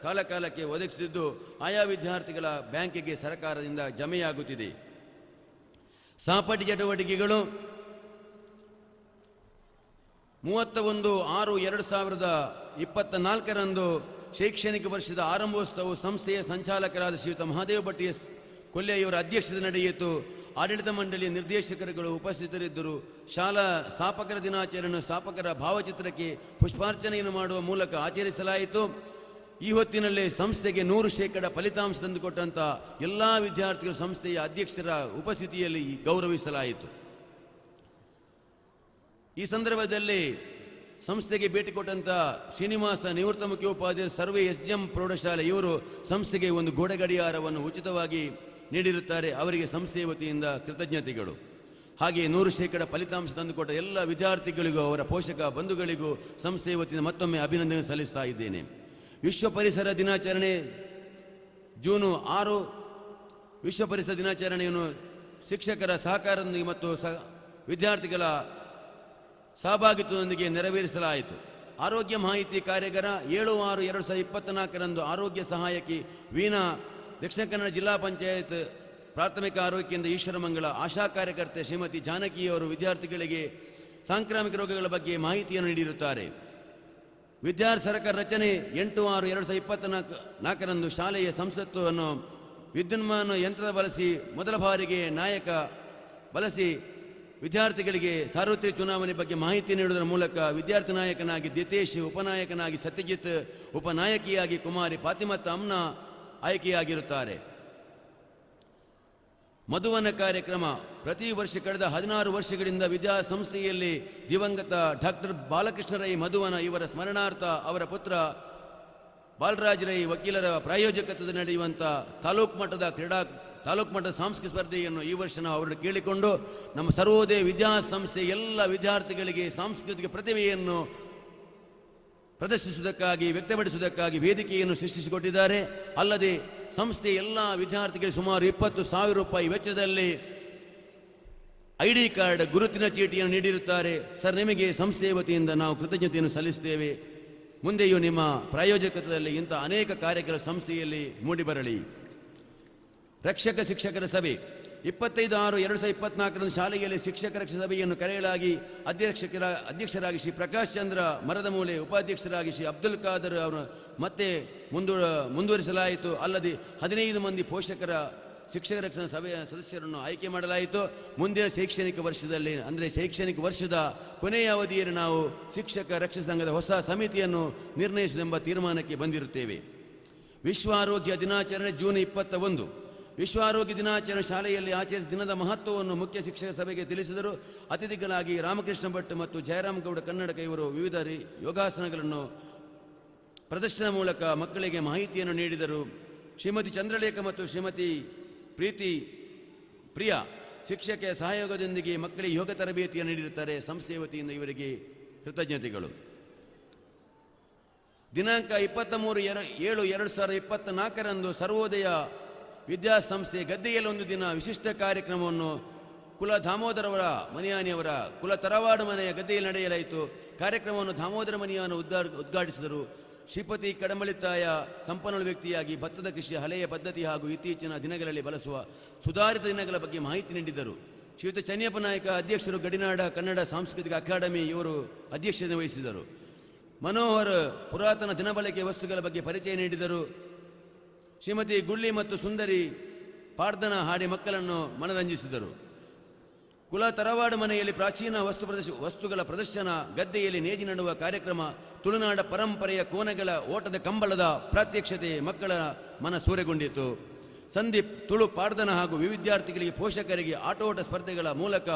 ಕಾಲಕಾಲಕ್ಕೆ ಒದಗಿಸುತ್ತಿದ್ದು, ಆಯಾ ವಿದ್ಯಾರ್ಥಿಗಳ ಬ್ಯಾಂಕಿಗೆ ಸರ್ಕಾರದಿಂದ ಜಮೆಯಾಗುತ್ತಿದೆ. ಸಹಪಾಠಿ ಚಟುವಟಿಕೆಗಳು: 31/6/2024 ಶೈಕ್ಷಣಿಕ ವರ್ಷದ ಆರಂಭೋತ್ಸವವು ಸಂಸ್ಥೆಯ ಸಂಚಾಲಕರಾದ ಶ್ರೀಯುತ ಮಹಾದೇವ ಭಟ್ಟಿ ಕೊಲ್ಲೆಯವರ ಅಧ್ಯಕ್ಷತೆ ನಡೆಯಿತು. ಆಡಳಿತ ಮಂಡಳಿಯ ನಿರ್ದೇಶಕರುಗಳು ಉಪಸ್ಥಿತರಿದ್ದರು. ಶಾಲಾ ಸ್ಥಾಪಕರ ದಿನಾಚರಣೆಯನ್ನು ಸ್ಥಾಪಕರ ಭಾವಚಿತ್ರಕ್ಕೆ ಪುಷ್ಪಾರ್ಚನೆಯನ್ನು ಮಾಡುವ ಮೂಲಕ ಆಚರಿಸಲಾಯಿತು. ಈ ಹೊತ್ತಿನಲ್ಲೇ ಸಂಸ್ಥೆಗೆ 100% ಫಲಿತಾಂಶ ತಂದುಕೊಟ್ಟಂಥ ಎಲ್ಲ ವಿದ್ಯಾರ್ಥಿಗಳು ಸಂಸ್ಥೆಯ ಅಧ್ಯಕ್ಷರ ಉಪಸ್ಥಿತಿಯಲ್ಲಿ ಗೌರವಿಸಲಾಯಿತು. ಈ ಸಂದರ್ಭದಲ್ಲಿ ಸಂಸ್ಥೆಗೆ ಭೇಟಿ ಕೊಟ್ಟಂಥ ಶ್ರೀನಿವಾಸ ನಿವೃತ್ತ ಮುಖ್ಯೋಪಾಧ್ಯಾಯರು ಸರ್ವೆ SGM ಪ್ರೌಢಶಾಲೆ ಇವರು ಸಂಸ್ಥೆಗೆ ಒಂದು ಗೋಡೆ ಗಡಿಯಾರವನ್ನು ಉಚಿತವಾಗಿ ನೀಡಿರುತ್ತಾರೆ. ಅವರಿಗೆ ಸಂಸ್ಥೆಯ ವತಿಯಿಂದ ಕೃತಜ್ಞತೆಗಳು. ಹಾಗೆ 100% ಫಲಿತಾಂಶ ತಂದುಕೊಟ್ಟ ಎಲ್ಲ ವಿದ್ಯಾರ್ಥಿಗಳಿಗೂ ಅವರ ಪೋಷಕ ಬಂಧುಗಳಿಗೂ ಸಂಸ್ಥೆಯ ವತಿಯಿಂದ ಮತ್ತೊಮ್ಮೆ ಅಭಿನಂದನೆ ಸಲ್ಲಿಸ್ತಾ ಇದ್ದೇನೆ. ವಿಶ್ವ ಪರಿಸರ ದಿನಾಚರಣೆ ಜೂನು 6 ವಿಶ್ವ ಪರಿಸರ ದಿನಾಚರಣೆಯನ್ನು ಶಿಕ್ಷಕರ ಸಹಕಾರದೊಂದಿಗೆ ಮತ್ತು ವಿದ್ಯಾರ್ಥಿಗಳ ಸಹಭಾಗಿತ್ವದೊಂದಿಗೆ ನೆರವೇರಿಸಲಾಯಿತು. ಆರೋಗ್ಯ ಮಾಹಿತಿ ಕಾರ್ಯಾಗಾರ 7/6/2024 ಆರೋಗ್ಯ ಸಹಾಯಕಿ ವೀಣಾ, ದಕ್ಷಿಣ ಕನ್ನಡ ಜಿಲ್ಲಾ ಪಂಚಾಯತ್ ಪ್ರಾಥಮಿಕ ಆರೋಗ್ಯ ಕೇಂದ್ರ ಈಶ್ವರಮಂಗಲ ಆಶಾ ಕಾರ್ಯಕರ್ತೆ ಶ್ರೀಮತಿ ಜಾನಕಿಯವರು ವಿದ್ಯಾರ್ಥಿಗಳಿಗೆ ಸಾಂಕ್ರಾಮಿಕ ರೋಗಗಳ ಬಗ್ಗೆ ಮಾಹಿತಿಯನ್ನು ನೀಡಿರುತ್ತಾರೆ. ವಿದ್ಯಾರ್ಥಿ ಸರ್ಕಾರ ರಚನೆ 8/6/2024 ಶಾಲೆಯ ಸಂಸತ್ತನ್ನು ವಿದ್ಯುನ್ಮಾನ ಯಂತ್ರದ ಬಳಸಿ ಮೊದಲ ಬಾರಿಗೆ ನಾಯಕ ಬಳಸಿ ವಿದ್ಯಾರ್ಥಿಗಳಿಗೆ ಸಾರ್ವತ್ರಿಕ ಚುನಾವಣೆ ಬಗ್ಗೆ ಮಾಹಿತಿ ನೀಡುವುದರ ಮೂಲಕ ವಿದ್ಯಾರ್ಥಿ ನಾಯಕನಾಗಿ ದಿತೇಶ್, ಉಪನಾಯಕನಾಗಿ ಸತ್ಯಜಿತ್, ಉಪನಾಯಕಿಯಾಗಿ ಕುಮಾರಿ ಫಾತಿಮತ್ತ ಅಮ್ನಾ ಆಯ್ಕೆಯಾಗಿರುತ್ತಾರೆ. ಮಧುವನ ಕಾರ್ಯಕ್ರಮ ಪ್ರತಿ ವರ್ಷ ಕಳೆದ 16 ವರ್ಷಗಳಿಂದ ವಿದ್ಯಾಸಂಸ್ಥೆಯಲ್ಲಿ ದಿವಂಗತ ಡಾಕ್ಟರ್ ಬಾಲಕೃಷ್ಣ ರೈ ಮಧುವನ ಇವರ ಸ್ಮರಣಾರ್ಥ ಅವರ ಪುತ್ರ ಬಾಲರಾಜ್ ರೈ ವಕೀಲರ ಪ್ರಾಯೋಜಕತ್ವದಲ್ಲಿ ನಡೆಯುವಂಥ ತಾಲೂಕು ಮಟ್ಟದ ಸಾಂಸ್ಕೃತಿಕ ಸ್ಪರ್ಧೆಯನ್ನು ಈ ವರ್ಷ ನಾವು ಅವರನ್ನು ಕೇಳಿಕೊಂಡು ನಮ್ಮ ಸರ್ವೋದಯ ವಿದ್ಯಾಸಂಸ್ಥೆ ಎಲ್ಲ ವಿದ್ಯಾರ್ಥಿಗಳಿಗೆ ಸಾಂಸ್ಕೃತಿಕ ಪ್ರತಿಭೆಯನ್ನು ಪ್ರದರ್ಶಿಸುವುದಕ್ಕಾಗಿ ವ್ಯಕ್ತಪಡಿಸುವುದಕ್ಕಾಗಿ ವೇದಿಕೆಯನ್ನು ಸೃಷ್ಟಿಸಿಕೊಟ್ಟಿದ್ದಾರೆ. ಅಲ್ಲದೆ ಸಂಸ್ಥೆ ಎಲ್ಲ ವಿದ್ಯಾರ್ಥಿಗಳಿಗೆ ಸುಮಾರು 20,000 ರೂಪಾಯಿ ವೆಚ್ಚದಲ್ಲಿ ID ಕಾರ್ಡ್ ಗುರುತಿನ ಚೀಟಿಯನ್ನು ನೀಡಿರುತ್ತಾರೆ. ಸರ್, ನಿಮಗೆ ಸಂಸ್ಥೆಯ ವತಿಯಿಂದ ನಾವು ಕೃತಜ್ಞತೆಯನ್ನು ಸಲ್ಲಿಸುತ್ತೇವೆ. ಮುಂದೆಯೂ ನಿಮ್ಮ ಪ್ರಾಯೋಜಕತ್ವದಲ್ಲಿ ಇಂಥ ಅನೇಕ ಕಾರ್ಯಕ್ರಮ ಸಂಸ್ಥೆಯಲ್ಲಿ ಮೂಡಿಬರಲಿ. ರಕ್ಷಕ ಶಿಕ್ಷಕರ ಸಭೆ 25/6/2024 ಶಾಲೆಯಲ್ಲಿ ಶಿಕ್ಷಕ ರಕ್ಷಕ ಸಭೆಯನ್ನು ಕರೆಯಲಾಗಿ ಅಧ್ಯಕ್ಷರಾಗಿ ಶ್ರೀ ಪ್ರಕಾಶ್ ಚಂದ್ರ ಮರದಮೂಲೆ, ಉಪಾಧ್ಯಕ್ಷರಾಗಿ ಶ್ರೀ ಅಬ್ದುಲ್ ಖಾದರ್ ಅವರು ಮತ್ತೆ ಮುಂದುವರಿಸಲಾಯಿತು. ಅಲ್ಲದೆ 15 ಮಂದಿ ಪೋಷಕರ ಶಿಕ್ಷಕ ರಕ್ಷಣಾ ಸಭೆಯ ಸದಸ್ಯರನ್ನು ಆಯ್ಕೆ ಮಾಡಲಾಯಿತು. ಮುಂದಿನ ಶೈಕ್ಷಣಿಕ ವರ್ಷದಲ್ಲಿ ಅಂದರೆ ಶೈಕ್ಷಣಿಕ ವರ್ಷದ ಕೊನೆಯ ಅವಧಿಯಲ್ಲಿ ನಾವು ಶಿಕ್ಷಕ ರಕ್ಷಣಾ ಸಂಘದ ಹೊಸ ಸಮಿತಿಯನ್ನು ನಿರ್ಣಯಿಸುವುದೆಂಬ ತೀರ್ಮಾನಕ್ಕೆ ಬಂದಿರುತ್ತೇವೆ. ವಿಶ್ವ ಆರೋಗ್ಯ ದಿನಾಚರಣೆ ಜೂನ್ 21. ವಿಶ್ವ ಆರೋಗ್ಯ ದಿನಾಚರಣೆ ಶಾಲೆಯಲ್ಲಿ ಆಚರಿಸಿದ ದಿನದ ಮಹತ್ವವನ್ನು ಮುಖ್ಯ ಶಿಕ್ಷಕ ಸಭೆಗೆ ತಿಳಿಸಿದರು. ಅತಿಥಿಗಳಾಗಿ ರಾಮಕೃಷ್ಣ ಭಟ್ ಮತ್ತು ಜಯರಾಮಗೌಡ ಕನ್ನಡಕ ಇವರು ವಿವಿಧ ಯೋಗಾಸನಗಳನ್ನು ಪ್ರದರ್ಶನ ಮೂಲಕ ಮಕ್ಕಳಿಗೆ ಮಾಹಿತಿಯನ್ನು ನೀಡಿದರು. ಶ್ರೀಮತಿ ಚಂದ್ರಲೇಖ ಮತ್ತು ಶ್ರೀಮತಿ ಪ್ರಿಯಾ ಶಿಕ್ಷಕಿಯ ಸಹಯೋಗದೊಂದಿಗೆ ಮಕ್ಕಳಿಗೆ ಯೋಗ ತರಬೇತಿಯನ್ನು ನೀಡಿರುತ್ತಾರೆ. ಸಂಸ್ಥೆಯ ವತಿಯಿಂದ ಇವರಿಗೆ ಕೃತಜ್ಞತೆಗಳು. ದಿನಾಂಕ 23/7/2024 ಸರ್ವೋದಯ ವಿದ್ಯಾಸಂಸ್ಥೆ ಗದ್ದೆಯಲ್ಲಿ ಒಂದು ದಿನ ವಿಶಿಷ್ಟ ಕಾರ್ಯಕ್ರಮವನ್ನು ಕುಲ ದಾಮೋದರವರ ಮನಿಯಾನಿಯವರ ಕುಲ ತರವಾಡು ಮನೆಯ ಗದ್ದೆಯಲ್ಲಿ ನಡೆಯಲಾಯಿತು. ಕಾರ್ಯಕ್ರಮವನ್ನು ದಾಮೋದರ ಮನಿಯಾನ ಉದ್ಘಾಟಿಸಿದರು. ಶ್ರೀಪತಿ ಕಡಂಬಳಿತಾಯ ಸಂಪನ್ಮೂಲ ವ್ಯಕ್ತಿಯಾಗಿ ಭತ್ತದ ಕೃಷಿ ಹಳೆಯ ಪದ್ಧತಿ ಹಾಗೂ ಇತ್ತೀಚಿನ ದಿನಗಳಲ್ಲಿ ಬಳಸುವ ಸುಧಾರಿತ ದಿನಗಳ ಬಗ್ಗೆ ಮಾಹಿತಿ ನೀಡಿದರು. ಶ್ರೀಯುತ ಚನ್ನಿಯಪ್ಪ ನಾಯಕ ಅಧ್ಯಕ್ಷರು, ಗಡಿನಾಡ ಕನ್ನಡ ಸಾಂಸ್ಕೃತಿಕ ಅಕಾಡೆಮಿ ಇವರು ಅಧ್ಯಕ್ಷತೆ ವಹಿಸಿದರು. ಮನೋಹರ್ ಪುರಾತನ ದಿನಬಳಕೆ ವಸ್ತುಗಳ ಬಗ್ಗೆ ಪರಿಚಯ ನೀಡಿದರು. ಶ್ರೀಮತಿ ಗುಳ್ಳಿ ಮತ್ತು ಸುಂದರಿ ಪಾರ್ದನ ಹಾಡಿ ಮಕ್ಕಳನ್ನು ಮನರಂಜಿಸಿದರು. ಕುಲ ತರವಾಡು ಮನೆಯಲ್ಲಿ ಪ್ರಾಚೀನ ವಸ್ತುಗಳ ಪ್ರದರ್ಶನ, ಗದ್ದೆಯಲ್ಲಿ ನೇಜಿ ನಡುವ ಕಾರ್ಯಕ್ರಮ, ತುಳುನಾಡ ಪರಂಪರೆಯ ಕೋಣಗಳ ಓಟದ ಕಂಬಳದ ಪ್ರಾತ್ಯಕ್ಷತೆ ಮಕ್ಕಳ ಮನ ಸೂರೆಗೊಂಡಿತು. ಸಂದೀಪ್ ತುಳು ಪಾರ್ದನ ಹಾಗೂ ವಿದ್ಯಾರ್ಥಿಗಳಿಗೆ ಪೋಷಕರಿಗೆ ಆಟೋಟ ಸ್ಪರ್ಧೆಗಳ ಮೂಲಕ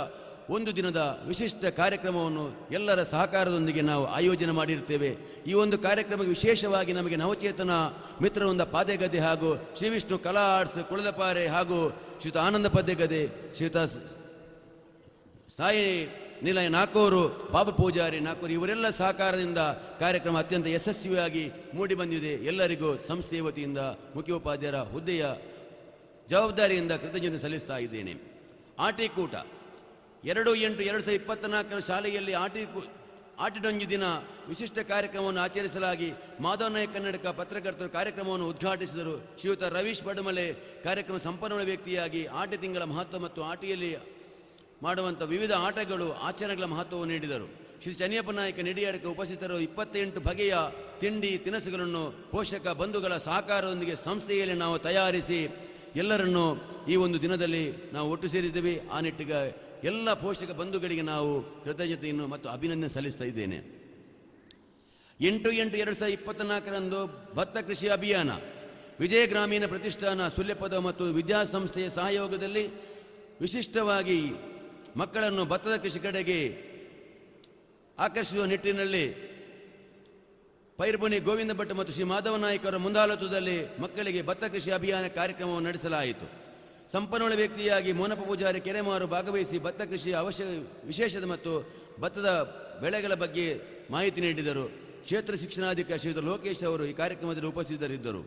ಒಂದು ದಿನದ ವಿಶಿಷ್ಟ ಕಾರ್ಯಕ್ರಮವನ್ನು ಎಲ್ಲರ ಸಹಕಾರದೊಂದಿಗೆ ನಾವು ಆಯೋಜನೆ ಮಾಡಿರುತ್ತೇವೆ. ಈ ಒಂದು ಕಾರ್ಯಕ್ರಮಕ್ಕೆ ವಿಶೇಷವಾಗಿ ನಮಗೆ ನವಚೇತನ ಮಿತ್ರವೃಂದ ಪಾದೆಗದ್ದೆ ಹಾಗೂ ಶ್ರೀ ವಿಷ್ಣು ಕಲಾ ಆರ್ಟ್ಸ್ ಕುಳದಪಾರೆ ಹಾಗೂ ಶ್ರೀಯುತ ಆನಂದ ಪದ್ಯಗದ್ದೆ, ಶ್ರೀಯುತ ಸಾಯಿ ನಿಲಯ ನಾಕೋರು, ಬಾಬಾ ಪೂಜಾರಿ ನಾಕೋರು ಇವರೆಲ್ಲ ಸಹಕಾರದಿಂದ ಕಾರ್ಯಕ್ರಮ ಅತ್ಯಂತ ಯಶಸ್ವಿಯಾಗಿ ಮೂಡಿಬಂದಿದೆ. ಎಲ್ಲರಿಗೂ ಸಂಸ್ಥೆಯ ವತಿಯಿಂದ ಮುಖ್ಯೋಪಾಧ್ಯಾಯರ ಹುದ್ದೆಯ ಜವಾಬ್ದಾರಿಯಿಂದ ಕೃತಜ್ಞತೆ ಸಲ್ಲಿಸ್ತಾ ಇದ್ದೇನೆ. ಆಟಿಕೂಟ 2/8/2024 ಶಾಲೆಯಲ್ಲಿ ಆಟಿಡೊಂಜಿ ದಿನ ವಿಶಿಷ್ಟ ಕಾರ್ಯಕ್ರಮವನ್ನು ಆಚರಿಸಲಾಗಿ ಮಾಧವನಾಯಕ ಕನ್ನಡಕ ಪತ್ರಕರ್ತರು ಕಾರ್ಯಕ್ರಮವನ್ನು ಉದ್ಘಾಟಿಸಿದರು. ಶ್ರೀಯುತ ರವೀಶ್ ಬಡಮಲೆ ಕಾರ್ಯಕ್ರಮ ಸಂಪನ್ಮೂಲ ವ್ಯಕ್ತಿಯಾಗಿ ಆಟಿ ತಿಂಗಳ ಮಹತ್ವ ಮತ್ತು ಆಟಿಯಲ್ಲಿ ಮಾಡುವಂಥ ವಿವಿಧ ಆಟಗಳು ಆಚರಣೆಗಳ ಮಹತ್ವವನ್ನು ನೀಡಿದರು. ಶ್ರೀ ಚನ್ನಿಯಪ್ಪ ನಾಯಕ ನಿಡಿಯಾಡಕ ಉಪಸ್ಥಿತರು 28 ಬಗೆಯ ತಿಂಡಿ ತಿನಿಸುಗಳನ್ನು ಪೋಷಕ ಬಂಧುಗಳ ಸಹಕಾರದೊಂದಿಗೆ ಸಂಸ್ಥೆಯಲ್ಲಿ ನಾವು ತಯಾರಿಸಿ ಎಲ್ಲರನ್ನೂ ಈ ಒಂದು ದಿನದಲ್ಲಿ ನಾವು ಒಟ್ಟು ಸೇರಿದ್ದೇವೆ. ಆ ನಿಟ್ಟಿಗೆ ಎಲ್ಲ ಪೋಷಕ ಬಂಧುಗಳಿಗೆ ನಾವು ಕೃತಜ್ಞತೆಯನ್ನು ಮತ್ತು ಅಭಿನಂದನೆ ಸಲ್ಲಿಸ್ತಾ ಇದ್ದೇನೆ. 8/8/2024 ಭತ್ತ ಕೃಷಿ ಅಭಿಯಾನ ವಿಜಯ ಗ್ರಾಮೀಣ ಪ್ರತಿಷ್ಠಾನ ಸುಲ್ಯಪದ ಮತ್ತು ವಿದ್ಯಾಸಂಸ್ಥೆಯ ಸಹಯೋಗದಲ್ಲಿ ವಿಶಿಷ್ಟವಾಗಿ ಮಕ್ಕಳನ್ನು ಭತ್ತದ ಕೃಷಿ ಕಡೆಗೆ ಆಕರ್ಷಿಸುವ ನಿಟ್ಟಿನಲ್ಲಿ ಪೈರ್ಬುನಿ ಗೋವಿಂದ ಭಟ್ ಮತ್ತು ಶ್ರೀ ಮಾಧವ ನಾಯಕರ ಮುಂದಾಲೋಚದಲ್ಲಿ ಮಕ್ಕಳಿಗೆ ಭತ್ತ ಕೃಷಿ ಅಭಿಯಾನ ಕಾರ್ಯಕ್ರಮವನ್ನು ನಡೆಸಲಾಯಿತು. ಸಂಪನ್ಮೂಲ ವ್ಯಕ್ತಿಯಾಗಿ ಮೋನಪ್ಪ ಪೂಜಾರಿ ಕೆರೆಮಾರು ಭಾಗವಹಿಸಿ ಭತ್ತ ಕೃಷಿಯ ವಿಶೇಷತೆ ಮತ್ತು ಭತ್ತದ ಬೆಳೆಗಳ ಬಗ್ಗೆ ಮಾಹಿತಿ ನೀಡಿದರು. ಕ್ಷೇತ್ರ ಶಿಕ್ಷಣಾಧಿಕಾರಿ ಶ್ರೀಯುತ ಲೋಕೇಶ್ ಅವರು ಈ ಕಾರ್ಯಕ್ರಮದಲ್ಲಿ ಉಪಸ್ಥಿತರಿದ್ದರು.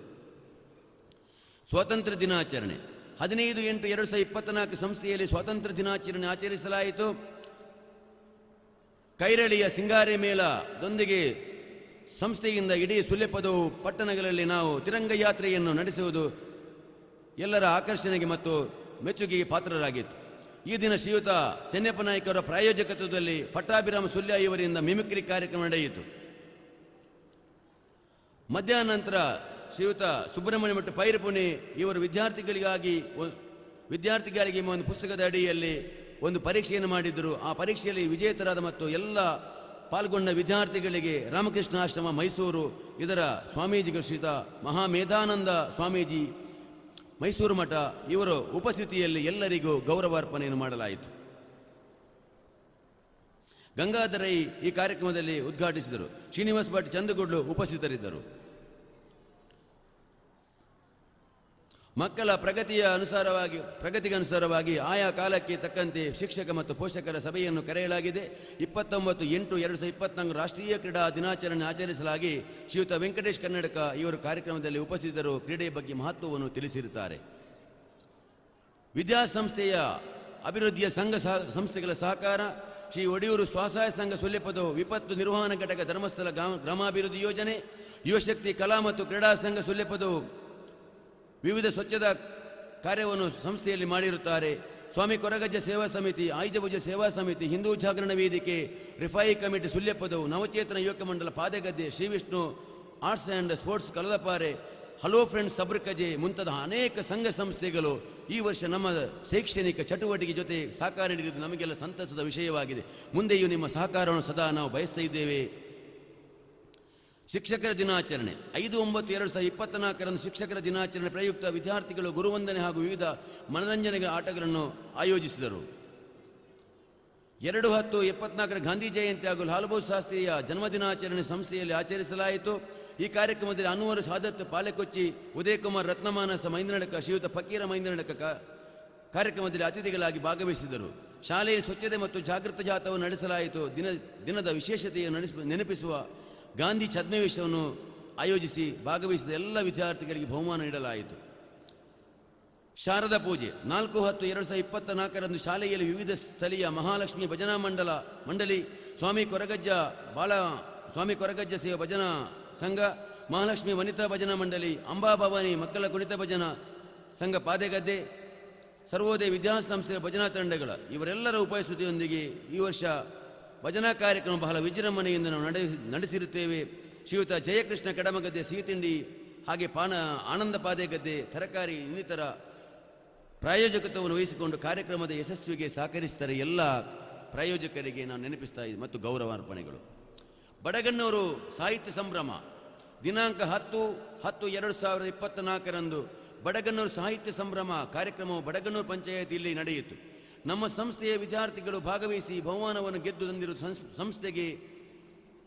ಸ್ವಾತಂತ್ರ್ಯ ದಿನಾಚರಣೆ 15/8/2024 ಸಂಸ್ಥೆಯಲ್ಲಿ ಸ್ವಾತಂತ್ರ್ಯ ದಿನಾಚರಣೆ ಆಚರಿಸಲಾಯಿತು. ಕೈರಳಿಯ ಸಿಂಗಾರೆ ಮೇಳದೊಂದಿಗೆ ಸಂಸ್ಥೆಯಿಂದ ಇಡೀ ಸುಳ್ಯಪದವು ಪಟ್ಟಣಗಳಲ್ಲಿ ನಾವು ತಿರಂಗ ಯಾತ್ರೆಯನ್ನು ನಡೆಸುವುದು ಎಲ್ಲರ ಆಕರ್ಷಣೆಗೆ ಮತ್ತು ಮೆಚ್ಚುಗೆಗೆ ಪಾತ್ರರಾಗಿತ್ತು. ಈ ದಿನ ಶ್ರೀಯುತ ಚೆನ್ನಪ್ಪ ನಾಯ್ಕ ಅವರ ಪ್ರಾಯೋಜಕತ್ವದಲ್ಲಿ ಪಟ್ಟಾಭಿರಾಮ ಸುಳ್ಯ ಇವರಿಂದ ಮಿಮಿಕ್ರಿ ಕಾರ್ಯಕ್ರಮ ನಡೆಯಿತು. ಮಧ್ಯಾಹ್ನ ನಂತರ ಶ್ರೀಯುತ ಸುಬ್ರಹ್ಮಣ್ಯ ಮತ್ತು ಪೈರಪುಣಿ ಇವರು ವಿದ್ಯಾರ್ಥಿಗಳಿಗೆ ಒಂದು ಪುಸ್ತಕದ ಅಡಿಯಲ್ಲಿ ಒಂದು ಪರೀಕ್ಷೆಯನ್ನು ಮಾಡಿದ್ದರು. ಆ ಪರೀಕ್ಷೆಯಲ್ಲಿ ವಿಜೇತರಾದ ಮತ್ತು ಎಲ್ಲ ಪಾಲ್ಗೊಂಡ ವಿದ್ಯಾರ್ಥಿಗಳಿಗೆ ರಾಮಕೃಷ್ಣ ಆಶ್ರಮ ಮೈಸೂರು ಇದರ ಸ್ವಾಮೀಜಿಗಳು ಶ್ರೀಯುತ ಮಹಾಮೇಧಾನಂದ ಸ್ವಾಮೀಜಿ ಮೈಸೂರು ಮಠ ಇವರ ಉಪಸ್ಥಿತಿಯಲ್ಲಿ ಎಲ್ಲರಿಗೂ ಗೌರವಾರ್ಪಣೆಯನ್ನು ಮಾಡಲಾಯಿತು. ಗಂಗಾಧರೈ ಈ ಕಾರ್ಯಕ್ರಮದಲ್ಲಿ ಉದ್ಘಾಟಿಸಿದರು. ಶ್ರೀನಿವಾಸ್ ಭಟ್ ಚಂದಗುಡ್ಲು ಉಪಸ್ಥಿತರಿದ್ದರು. ಮಕ್ಕಳ ಪ್ರಗತಿಗೆ ಅನುಸಾರವಾಗಿ ಆಯಾ ಕಾಲಕ್ಕೆ ತಕ್ಕಂತೆ ಶಿಕ್ಷಕ ಮತ್ತು ಪೋಷಕರ ಸಭೆಯನ್ನು ಕರೆಯಲಾಗಿದೆ. 29/8/2024 ರಾಷ್ಟ್ರೀಯ ಕ್ರೀಡಾ ದಿನಾಚರಣೆ ಆಚರಿಸಲಾಗಿ ಶ್ರೀಯುತ ವೆಂಕಟೇಶ್ ಕನ್ನಡಕ ಇವರು ಕಾರ್ಯಕ್ರಮದಲ್ಲಿ ಉಪಸ್ಥಿತರು ಕ್ರೀಡೆಯ ಬಗ್ಗೆ ಮಹತ್ವವನ್ನು ತಿಳಿಸಿರುತ್ತಾರೆ. ವಿದ್ಯಾಸಂಸ್ಥೆಯ ಅಭಿವೃದ್ಧಿಯ ಸಂಸ್ಥೆಗಳ ಸಹಕಾರ ಶ್ರೀ ಒಡಿಯೂರು ಸ್ವಸಹಾಯ ಸಂಘ ಸುಳ್ಯಪದವು ವಿಪತ್ತು ನಿರ್ವಹಣಾ ಘಟಕ ಧರ್ಮಸ್ಥಳ ಗ್ರಾಮಾಭಿವೃದ್ಧಿ ಯೋಜನೆ, ಯುವಶಕ್ತಿ ಕಲಾ ಮತ್ತು ಕ್ರೀಡಾ ಸಂಘ ಸುಳ್ಯಪದವು ವಿವಿಧ ಸ್ವಚ್ಛತಾ ಕಾರ್ಯವನ್ನು ಸಂಸ್ಥೆಯಲ್ಲಿ ಮಾಡಿರುತ್ತಾರೆ. ಸ್ವಾಮಿ ಕೊರಗಜ್ಜ ಸೇವಾ ಸಮಿತಿ, ಆಯುಧಭುಜ ಸೇವಾ ಸಮಿತಿ, Hindu Jagarana Vedike, Rifai committee Sulyapadavu, Navachetana Yuvaka Mandala Padagadde, Shri Vishnu arts and sports Kaladapare, hello friends Sabrakaje ಮುಂತಾದ ಅನೇಕ ಸಂಘ ಸಂಸ್ಥೆಗಳು ಈ ವರ್ಷ ನಮ್ಮ ಶೈಕ್ಷಣಿಕ ಚಟುವಟಿಕೆ ಜೊತೆ ಸಹಕಾರ ನೀಡಿರುವುದು ನಮಗೆಲ್ಲ ಸಂತಸದ ವಿಷಯವಾಗಿದೆ. ಮುಂದೆಯೂ ನಿಮ್ಮ ಸಹಕಾರವನ್ನು ಸದಾ ನಾವು ಬಯಸ್ತಾ ಇದ್ದೇವೆ. ಶಿಕ್ಷಕರ ದಿನಾಚರಣೆ 5/9/2024 ಶಿಕ್ಷಕರ ದಿನಾಚರಣೆ ಪ್ರಯುಕ್ತ ವಿದ್ಯಾರ್ಥಿಗಳು ಗುರುವಂದನೆ ಹಾಗೂ ವಿವಿಧ ಮನರಂಜನೆಗಳ ಆಟಗಳನ್ನು ಆಯೋಜಿಸಿದರು. 2/10/24 ಗಾಂಧಿ ಜಯಂತಿ ಹಾಗೂ ಲಾಲ್ ಬಹದ್ದೂರ್ ಶಾಸ್ತ್ರಿಯ ಜನ್ಮದಿನಾಚರಣೆ ಸಂಸ್ಥೆಯಲ್ಲಿ ಆಚರಿಸಲಾಯಿತು. ಈ ಕಾರ್ಯಕ್ರಮದಲ್ಲಿ ಅನ್ವರ್ ಸಾದತ್ ಪಾಲೆಕೊಚ್ಚಿ, ಉದಯಕುಮಾರ್ ರತ್ನಮಾನಸ ಮೈಂದ್ರನಡಕ, ಶ್ರೀಯುತ ಫಕೀರ ಮೈಂದ್ರನಡಕ ಕಾರ್ಯಕ್ರಮದಲ್ಲಿ ಅತಿಥಿಗಳಾಗಿ ಭಾಗವಹಿಸಿದರು. ಶಾಲೆಯ ಸ್ವಚ್ಛತೆ ಮತ್ತು ಜಾಗೃತ ಜಾಥಾವನ್ನು ನಡೆಸಲಾಯಿತು. ದಿನದ ವಿಶೇಷತೆಯನ್ನು ನೆನಪಿಸುವ ಗಾಂಧಿ ಛದ್ಮವೇಶವನ್ನು ಆಯೋಜಿಸಿ ಭಾಗವಹಿಸಿದ ಎಲ್ಲ ವಿದ್ಯಾರ್ಥಿಗಳಿಗೆ ಬಹುಮಾನ ನೀಡಲಾಯಿತು. ಶಾರದಾ ಪೂಜೆ 4/10/2024 ಶಾಲೆಯಲ್ಲಿ ವಿವಿಧ ಸ್ಥಳೀಯ ಮಹಾಲಕ್ಷ್ಮಿ ಭಜನಾ ಮಂಡಳಿ, ಸ್ವಾಮಿ ಕೊರಗಜ್ಜ ಸೇವಾ ಭಜನಾ ಸಂಘ, ಮಹಾಲಕ್ಷ್ಮಿ ವನಿತಾ ಭಜನಾ ಮಂಡಳಿ, ಅಂಬಾಭವಾನಿ ಮಕ್ಕಳ ಕುಣಿತ ಭಜನಾ ಸಂಘ ಪಾದೆಗದ್ದೆ, ಸರ್ವೋದಯ ವಿದ್ಯಾಸಂಸ್ಥೆಯ ಭಜನಾ ತಂಡಗಳ ಇವರೆಲ್ಲರ ಉಪಸ್ಥಿತಿಯೊಂದಿಗೆ ಈ ವರ್ಷ ಭಜನಾ ಕಾರ್ಯಕ್ರಮ ಬಹಳ ವಿಜೃಂಭಣೆಯಿಂದ ನಾವು ನಡೆಸಿರುತ್ತೇವೆ. ಶ್ರೀಯುತ ಜಯಕೃಷ್ಣ ಕಡಮಗದ್ದೆ ಸಿಹಿತಿಂಡಿ ಹಾಗೆ ಆನಂದ ಪಾದೆಗದ್ದೆ ತರಕಾರಿ ಇನ್ನಿತರ ಪ್ರಾಯೋಜಕತ್ವವನ್ನು ವಹಿಸಿಕೊಂಡು ಕಾರ್ಯಕ್ರಮದ ಯಶಸ್ವಿಗೆ ಸಹಕರಿಸುತ್ತಾರೆ. ಎಲ್ಲ ಪ್ರಾಯೋಜಕರಿಗೆ ನಾನು ನೆನಪಿಸ್ತಾ ಇದ್ದೆ ಮತ್ತು ಗೌರವಾರ್ಪಣೆಗಳು. ಬಡಗಣ್ಣೂರು ಸಾಹಿತ್ಯ ಸಂಭ್ರಮ ದಿನಾಂಕ 10/10/2024 ಬಡಗಣ್ಣೂರು ಸಾಹಿತ್ಯ ಸಂಭ್ರಮ ಕಾರ್ಯಕ್ರಮವು ಬಡಗಣ್ಣೂರು ಪಂಚಾಯತಿಯಲ್ಲಿ ನಡೆಯಿತು. ನಮ್ಮ ಸಂಸ್ಥೆಯ ವಿದ್ಯಾರ್ಥಿಗಳು ಭಾಗವಹಿಸಿ ಬಹುಮಾನವನ್ನು ಗೆದ್ದು ತಂದಿರುವ ಸಂಸ್ಥೆಗೆ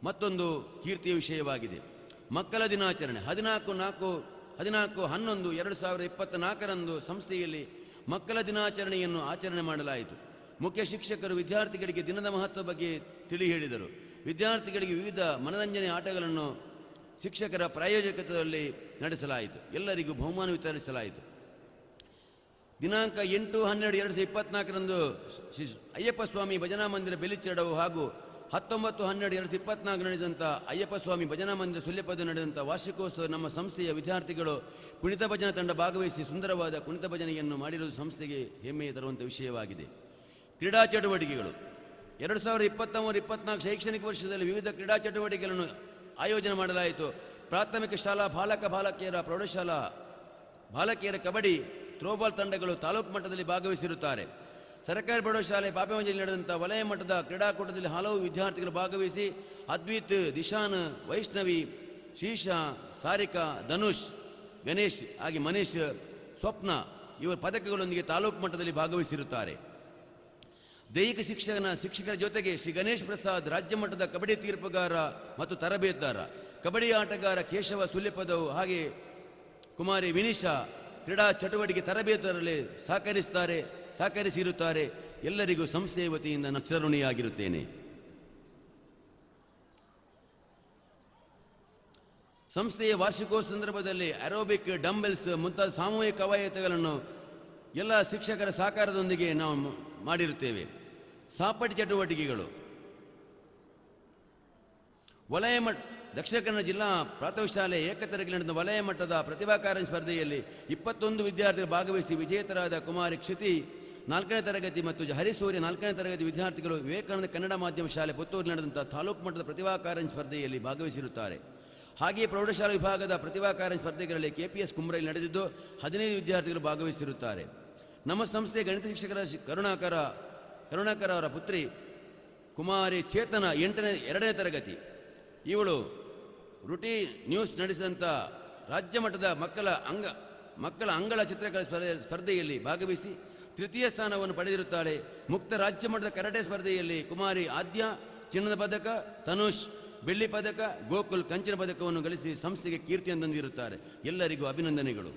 ಮತ್ತೊಂದು ಕೀರ್ತಿಯ ವಿಷಯವಾಗಿದೆ. ಮಕ್ಕಳ ದಿನಾಚರಣೆ 14/11/2024 ಸಂಸ್ಥೆಯಲ್ಲಿ ಮಕ್ಕಳ ದಿನಾಚರಣೆಯನ್ನು ಆಚರಣೆ ಮಾಡಲಾಯಿತು. ಮುಖ್ಯ ಶಿಕ್ಷಕರು ವಿದ್ಯಾರ್ಥಿಗಳಿಗೆ ದಿನದ ಮಹತ್ವ ಬಗ್ಗೆ ತಿಳಿ ಹೇಳಿದರು. ವಿದ್ಯಾರ್ಥಿಗಳಿಗೆ ವಿವಿಧ ಮನರಂಜನೆ ಆಟಗಳನ್ನು ಶಿಕ್ಷಕರ ಪ್ರಾಯೋಜಕತ್ವದಲ್ಲಿ ನಡೆಸಲಾಯಿತು. ಎಲ್ಲರಿಗೂ ಬಹುಮಾನ ವಿತರಿಸಲಾಯಿತು. ದಿನಾಂಕ 8/12/2024 ಶ್ರೀ ಅಯ್ಯಪ್ಪ ಸ್ವಾಮಿ ಭಜನಾ ಮಂದಿರ ಬೆಲಿಚಡವು ಹಾಗೂ 19/12/2024 ನಡೆದಂಥ ಅಯ್ಯಪ್ಪ ಸ್ವಾಮಿ ಭಜನಾ ಮಂದಿರ ಸುಳ್ಯಪದ ನಡೆದಂಥ ವಾರ್ಷಿಕೋತ್ಸವ ನಮ್ಮ ಸಂಸ್ಥೆಯ ವಿದ್ಯಾರ್ಥಿಗಳು ಕುಣಿತ ಭಜನಾ ತಂಡ ಭಾಗವಹಿಸಿ ಸುಂದರವಾದ ಕುಣಿತ ಭಜನೆಯನ್ನು ಮಾಡಿರುವುದು ಸಂಸ್ಥೆಗೆ ಹೆಮ್ಮೆಯ ತರುವಂಥ ವಿಷಯವಾಗಿದೆ. ಕ್ರೀಡಾ ಚಟುವಟಿಕೆಗಳು 2023-24 ಶೈಕ್ಷಣಿಕ ವರ್ಷದಲ್ಲಿ ವಿವಿಧ ಕ್ರೀಡಾ ಚಟುವಟಿಕೆಗಳನ್ನು ಆಯೋಜನೆ ಮಾಡಲಾಯಿತು. ಪ್ರಾಥಮಿಕ ಶಾಲಾ ಬಾಲಕಿಯರ ಪ್ರೌಢಶಾಲಾ ಬಾಲಕಿಯರ ಕಬಡ್ಡಿ ಥ್ರೋಬಾಲ್ ತಂಡಗಳು ತಾಲೂಕು ಮಟ್ಟದಲ್ಲಿ ಭಾಗವಹಿಸಿರುತ್ತಾರೆ. ಸರ್ಕಾರಿ ಪ್ರೌಢಶಾಲೆ ಪಾಪೆಮಂಜಲಿ ನಡೆದಂಥ ವಲಯ ಮಟ್ಟದ ಕ್ರೀಡಾಕೂಟದಲ್ಲಿ ಹಲವು ವಿದ್ಯಾರ್ಥಿಗಳು ಭಾಗವಹಿಸಿ ಅದ್ವಿತ್, ದಿಶಾನ್, ವೈಷ್ಣವಿ, ಶೀಶಾ, ಸಾರಿಕಾ, ಧನುಷ್, ಗಣೇಶ್ ಹಾಗೆ ಮನೀಶ್, ಸ್ವಪ್ನ ಇವರ ಪದಕಗಳೊಂದಿಗೆ ತಾಲೂಕು ಮಟ್ಟದಲ್ಲಿ ಭಾಗವಹಿಸಿರುತ್ತಾರೆ. ದೈಹಿಕ ಶಿಕ್ಷಕರ ಜೊತೆಗೆ ಶ್ರೀ ಗಣೇಶ್ ಪ್ರಸಾದ್ ರಾಜ್ಯ ಮಟ್ಟದ ಕಬಡ್ಡಿ ತೀರ್ಪುಗಾರ ಮತ್ತು ತರಬೇತುದಾರ, ಕಬಡ್ಡಿ ಆಟಗಾರ ಕೇಶವ ಸುಳ್ಯಪದವು ಹಾಗೆ ಕುಮಾರಿ ವಿನಿಶಾ ಕ್ರೀಡಾ ಚಟುವಟಿಕೆ ತರಬೇತುದಾರರಲ್ಲಿ ಸಹಕರಿಸಿರುತ್ತಾರೆ. ಎಲ್ಲರಿಗೂ ಸಂಸ್ಥೆಯ ವತಿಯಿಂದ ನಾನು ಚಿರಋಣಿಯಾಗಿರುತ್ತೇನೆ. ಸಂಸ್ಥೆಯ ವಾರ್ಷಿಕೋತ್ಸವ ಸಂದರ್ಭದಲ್ಲಿ ಅರೋಬಿಕ್, ಡಂಬೆಲ್ಸ್ ಮುಂತಾದ ಸಾಮೂಹಿಕ ಕವಾಯತುಗಳನ್ನು ಎಲ್ಲ ಶಿಕ್ಷಕರ ಸಹಕಾರದೊಂದಿಗೆ ನಾವು ಮಾಡಿರುತ್ತೇವೆ. ಸಹಪಾಠಿ ಚಟುವಟಿಕೆಗಳು ವಲಯ ದಕ್ಷಿಣ ಕನ್ನಡ ಜಿಲ್ಲಾ ಪ್ರಾಥಮಿಕ ಶಾಲೆ ಏಕತರಗತಿ ನಡೆದ ವಲಯ ಮಟ್ಟದ ಪ್ರತಿಭಾ ಕಾರಂಜಿ ಸ್ಪರ್ಧೆಯಲ್ಲಿ 21 ವಿದ್ಯಾರ್ಥಿಗಳು ಭಾಗವಹಿಸಿ ವಿಜೇತರಾದ ಕುಮಾರಿ ಕ್ಷಿತಿ 4ನೇ ತರಗತಿ ಮತ್ತು ಹರಿಸೂರ್ಯ 4ನೇ ತರಗತಿ ವಿದ್ಯಾರ್ಥಿಗಳು ವಿವೇಕಾನಂದ ಕನ್ನಡ ಮಾಧ್ಯಮ ಶಾಲೆ ಪುತ್ತೂರು ನಡೆದಂಥ ತಾಲೂಕು ಮಟ್ಟದ ಪ್ರತಿಭಾ ಕಾರಂಜಿ ಸ್ಪರ್ಧೆಯಲ್ಲಿ ಭಾಗವಹಿಸಿರುತ್ತಾರೆ. ಹಾಗೆಯೇ ಪ್ರೌಢಶಾಲಾ ವಿಭಾಗದ ಪ್ರತಿಭಾ ಕಾರಂಜಿ ಸ್ಪರ್ಧೆಗಳಲ್ಲಿ KPS ಕುಮ್ರಲ್ಲಿ ನಡೆದಿದ್ದು 15 ವಿದ್ಯಾರ್ಥಿಗಳು ಭಾಗವಹಿಸಿರುತ್ತಾರೆ. ನಮ್ಮ ಸಂಸ್ಥೆಯ ಗಣಿತ ಶಿಕ್ಷಕರ ಕರುಣಾಕರ ಅವರ ಪುತ್ರಿ ಕುಮಾರಿ ಚೇತನ 2ನೇ ತರಗತಿ. ಇವಳು ರುಟಿ ನ್ಯೂಸ್ ನಡೆಸಿದಂಥ ರಾಜ್ಯ ಮಟ್ಟದ ಮಕ್ಕಳ ಅಂಗಳ ಚಿತ್ರಕಲಾ ಸ್ಪರ್ಧೆಯಲ್ಲಿ ಭಾಗವಹಿಸಿ ತೃತೀಯ ಸ್ಥಾನವನ್ನು ಪಡೆದಿರುತ್ತಾಳೆ. ಮುಕ್ತ ರಾಜ್ಯ ಮಟ್ಟದ ಕರಾಟೆ ಸ್ಪರ್ಧೆಯಲ್ಲಿ ಕುಮಾರಿ ಆದ್ಯ ಚಿನ್ನದ ಪದಕ, ತನುಷ್ ಬೆಳ್ಳಿ ಪದಕ, ಗೋಕುಲ್ ಕಂಚಿನ ಪದಕವನ್ನು ಗಳಿಸಿ ಸಂಸ್ಥೆಗೆ ಕೀರ್ತಿಯನ್ನು ತಂದಿರುತ್ತಾರೆ. ಎಲ್ಲರಿಗೂ ಅಭಿನಂದನೆಗಳು.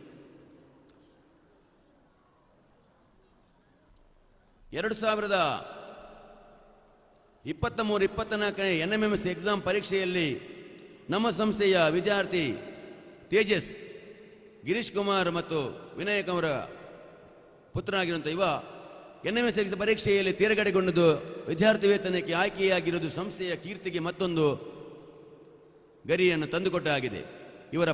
2023-24 NMMS ಎಕ್ಸಾಮ್ ಪರೀಕ್ಷೆಯಲ್ಲಿ ನಮ್ಮ ಸಂಸ್ಥೆಯ ವಿದ್ಯಾರ್ಥಿ ತೇಜಸ್, ಗಿರೀಶ್ ಕುಮಾರ್ ಮತ್ತು ವಿನಾಯಕ್ ಅವರ ಪುತ್ರನಾಗಿರುವಂಥ ಇವ NMS ಎಕ್ಸಾಮ್ ಪರೀಕ್ಷೆಯಲ್ಲಿ ತೇರ್ಗಡೆಗೊಂಡದ್ದು ವಿದ್ಯಾರ್ಥಿ ವೇತನಕ್ಕೆ ಆಯ್ಕೆಯಾಗಿರುವುದು ಸಂಸ್ಥೆಯ ಕೀರ್ತಿಗೆ ಮತ್ತೊಂದು ಗರಿಯನ್ನು ತಂದುಕೊಟ್ಟಾಗಿದೆ. ಇವರ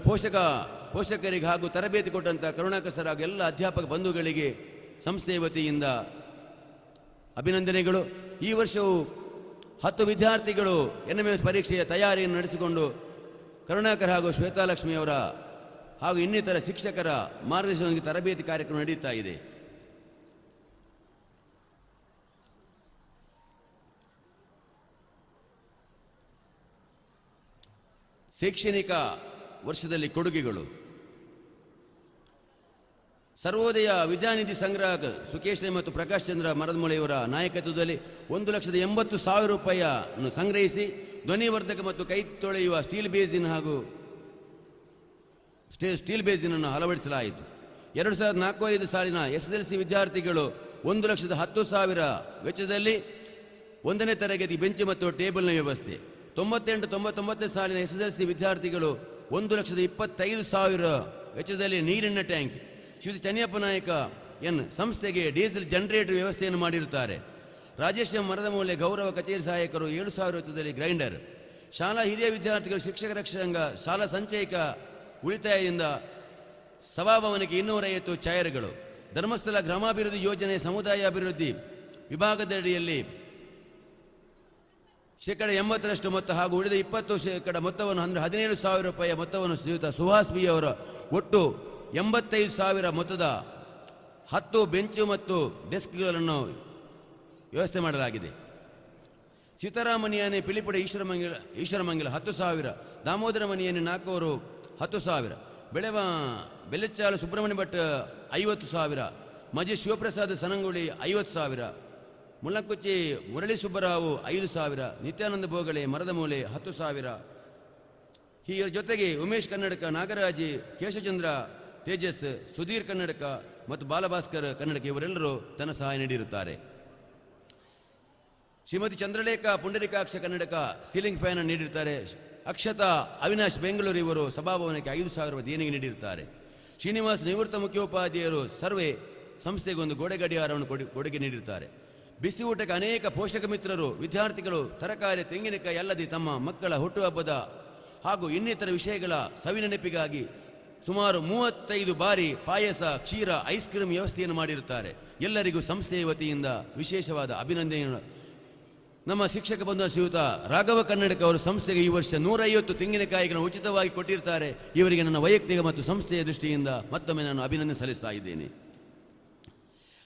ಪೋಷಕರಿಗೆ ಹಾಗೂ ತರಬೇತಿ ಕೊಟ್ಟಂಥ ಕರುಣಾಕರ್ ಸರ್ ಹಾಗೂ ಎಲ್ಲ ಅಧ್ಯಾಪಕ ಬಂಧುಗಳಿಗೆ ಸಂಸ್ಥೆಯ ವತಿಯಿಂದ ಅಭಿನಂದನೆಗಳು. ಈ ವರ್ಷವೂ 10 ವಿದ್ಯಾರ್ಥಿಗಳು NMS ಪರೀಕ್ಷೆಯ ತಯಾರಿಯನ್ನು ನಡೆಸಿಕೊಂಡು ಕರುಣಾಕರ್ ಹಾಗೂ ಶ್ವೇತಾಲಕ್ಷ್ಮಿ ಅವರ ಹಾಗೂ ಇನ್ನಿತರ ಶಿಕ್ಷಕರ ಮಾರ್ಗದರ್ಶನದೊಂದಿಗೆ ತರಬೇತಿ ಕಾರ್ಯಕ್ರಮ ನಡೆಯುತ್ತಾ ಇದೆ. ಶೈಕ್ಷಣಿಕ ವರ್ಷದಲ್ಲಿ ಕೊಡುಗೆಗಳು. ಸರ್ವೋದಯ ವಿದ್ಯಾನಿಧಿ ಸಂಗ್ರಾಹಕ ಸುಕೇಶ್ ಮತ್ತು ಪ್ರಕಾಶ್ ಚಂದ್ರ ಮರದಮೂಳೆಯವರ ನಾಯಕತ್ವದಲ್ಲಿ 1,80,000 ರೂಪಾಯಿಯನ್ನು ಸಂಗ್ರಹಿಸಿ ಧ್ವನಿವರ್ಧಕ ಮತ್ತು ಕೈ ತೊಳೆಯುವ ಸ್ಟೀಲ್ ಬೇಸಿನನ್ನು ಅಳವಡಿಸಲಾಯಿತು. 2004-05 ಸಾಲಿನ SSLC ವಿದ್ಯಾರ್ಥಿಗಳು 1,10,000 ವೆಚ್ಚದಲ್ಲಿ 1ನೇ ತರಗತಿ ಬೆಂಚು ಮತ್ತು ಟೇಬಲ್ನ ವ್ಯವಸ್ಥೆ. 98-99 ಸಾಲಿನ SSLC ವಿದ್ಯಾರ್ಥಿಗಳು 1,25,000 ವೆಚ್ಚದಲ್ಲಿ ನೀರಿನ ಟ್ಯಾಂಕ್. ಶ್ರೀ ಚನ್ನಿಯಪ್ಪ ನಾಯಕ ಸಂಸ್ಥೆಗೆ ಡೀಸೆಲ್ ಜನರೇಟರ್ ವ್ಯವಸ್ಥೆಯನ್ನು ಮಾಡಿರುತ್ತಾರೆ. ರಾಜೇಶ್ ಮರದಮೂಲೆ ಗೌರವ ಕಚೇರಿ ಸಹಾಯಕರು 7,000 ವೆಚ್ಚದಲ್ಲಿ ಗ್ರೈಂಡರ್. ಶಾಲಾ ಹಿರಿಯ ವಿದ್ಯಾರ್ಥಿಗಳು ಶಿಕ್ಷಕರ ಸಂಘ ಶಾಲಾ ಸಂಚಯಿಕ ಉಳಿತಾಯದಿಂದ ಸಭಾಭವನಕ್ಕೆ 250 ಚೇರ್ಗಳು. ಧರ್ಮಸ್ಥಳ ಗ್ರಾಮಾಭಿವೃದ್ಧಿ ಯೋಜನೆ ಸಮುದಾಯ ಅಭಿವೃದ್ಧಿ ವಿಭಾಗದಡಿಯಲ್ಲಿ 80% ಮೊತ್ತ ಹಾಗೂ ಉಳಿದ 20% ಮೊತ್ತವನ್ನು ಅಂದರೆ 17,000 ರೂಪಾಯಿಯ ಮೊತ್ತವನ್ನು ಶ್ರೀಯುತ ಸುಹಾಸ್ ಬಿ ಅವರ ಒಟ್ಟು 85,000 ಮೊತ್ತದ 10 ಬೆಂಚು ಮತ್ತು ಡೆಸ್ಕ್ಗಳನ್ನು ವ್ಯವಸ್ಥೆ ಮಾಡಲಾಗಿದೆ. ಸೀತಾರಾಮನಿಯಾನೆ ಪಿಲಿಪುಡೆ ಈಶ್ವರಮಂಗಲ 10,000, ದಾಮೋದರ ಮನಿಯಾನೆ ನಾಲ್ಕೂರು 10,000, ಬೆಲೆಚ್ಚಾಲು ಸುಬ್ರಹ್ಮಣ್ಯ ಭಟ್ 50,000, ಮಜಿ ಶಿವಪ್ರಸಾದ್ ಸನಂಗುಳಿ 50,000, ಮುಳ್ಳಕುಚ್ಚಿ ಮುರಳಿ ಸುಬ್ಬರಾವು 5,000, ನಿತ್ಯಾನಂದ ಬೋಗಳೆ ಮರದಮೂಲೆ 10,000. ಇದರ ಜೊತೆಗೆ ಉಮೇಶ್ ಕನ್ನಡಕ, ನಾಗರಾಜಿ, ಕೇಶಚಂದ್ರ ತೇಜಸ್, ಸುಧೀರ್ ಕನ್ನಡಕ ಮತ್ತು ಬಾಲಭಾಸ್ಕರ್ ಕನ್ನಡಕ ಇವರೆಲ್ಲರೂ ಧನ ಸಹಾಯ ನೀಡಿರುತ್ತಾರೆ. ಶ್ರೀಮತಿ ಚಂದ್ರಲೇಖಾ ಪುಂಡರಿಕಾಕ್ಷ ಕನ್ನಡಕ ಸೀಲಿಂಗ್ ಫ್ಯಾನ್ ನೀಡಿರುತ್ತಾರೆ. ಅಕ್ಷತಾ ಅವಿನಾಶ್ ಬೆಂಗಳೂರು ಇವರು ಸಭಾಭವನಕ್ಕೆ 5,000 ದೇಣಿಗೆ ನೀಡಿರುತ್ತಾರೆ. ಶ್ರೀನಿವಾಸ್ ನಿವೃತ್ತ ಮುಖ್ಯೋಪಾಧ್ಯಾಯರು ಸರ್ವೆ ಸಂಸ್ಥೆಗೆ ಒಂದು ಗೋಡೆ ಗಡಿಯಾರವನ್ನು ಕೊಡುಗೆ ನೀಡಿರುತ್ತಾರೆ. ಬಿಸಿ ಊಟಕ್ಕೆ ಅನೇಕ ಪೋಷಕ ಮಿತ್ರರು, ವಿದ್ಯಾರ್ಥಿಗಳು ತರಕಾರಿ, ತೆಂಗಿನಕಾಯಿ ಅಲ್ಲದೆ ತಮ್ಮ ಮಕ್ಕಳ ಹುಟ್ಟುಹಬ್ಬದ ಹಾಗೂ ಇನ್ನಿತರ ವಿಷಯಗಳ ಸವಿನೆನಪಿಗಾಗಿ ಸುಮಾರು 35 ಬಾರಿ ಪಾಯಸ, ಕ್ಷೀರ, ಐಸ್ ಕ್ರೀಮ್ ವ್ಯವಸ್ಥೆಯನ್ನು ಮಾಡಿರುತ್ತಾರೆ. ಎಲ್ಲರಿಗೂ ಸಂಸ್ಥೆಯ ವತಿಯಿಂದ ವಿಶೇಷವಾದ ಅಭಿನಂದನೆಗಳು. ನಮ್ಮ ಶಿಕ್ಷಕ ಬಂಧು ಶ್ರೀಯುತ ರಾಘವ ಕನ್ನಡಕ ಅವರು ಸಂಸ್ಥೆಗೆ ಈ ವರ್ಷ 150 ತೆಂಗಿನಕಾಯಿಗಳನ್ನು ಉಚಿತವಾಗಿ ಕೊಟ್ಟಿರ್ತಾರೆ. ಇವರಿಗೆ ನನ್ನ ವೈಯಕ್ತಿಕ ಮತ್ತು ಸಂಸ್ಥೆಯ ದೃಷ್ಟಿಯಿಂದ ಮತ್ತೊಮ್ಮೆ ನಾನು ಅಭಿನಂದನೆ ಸಲ್ಲಿಸ್ತಾ ಇದ್ದೇನೆ.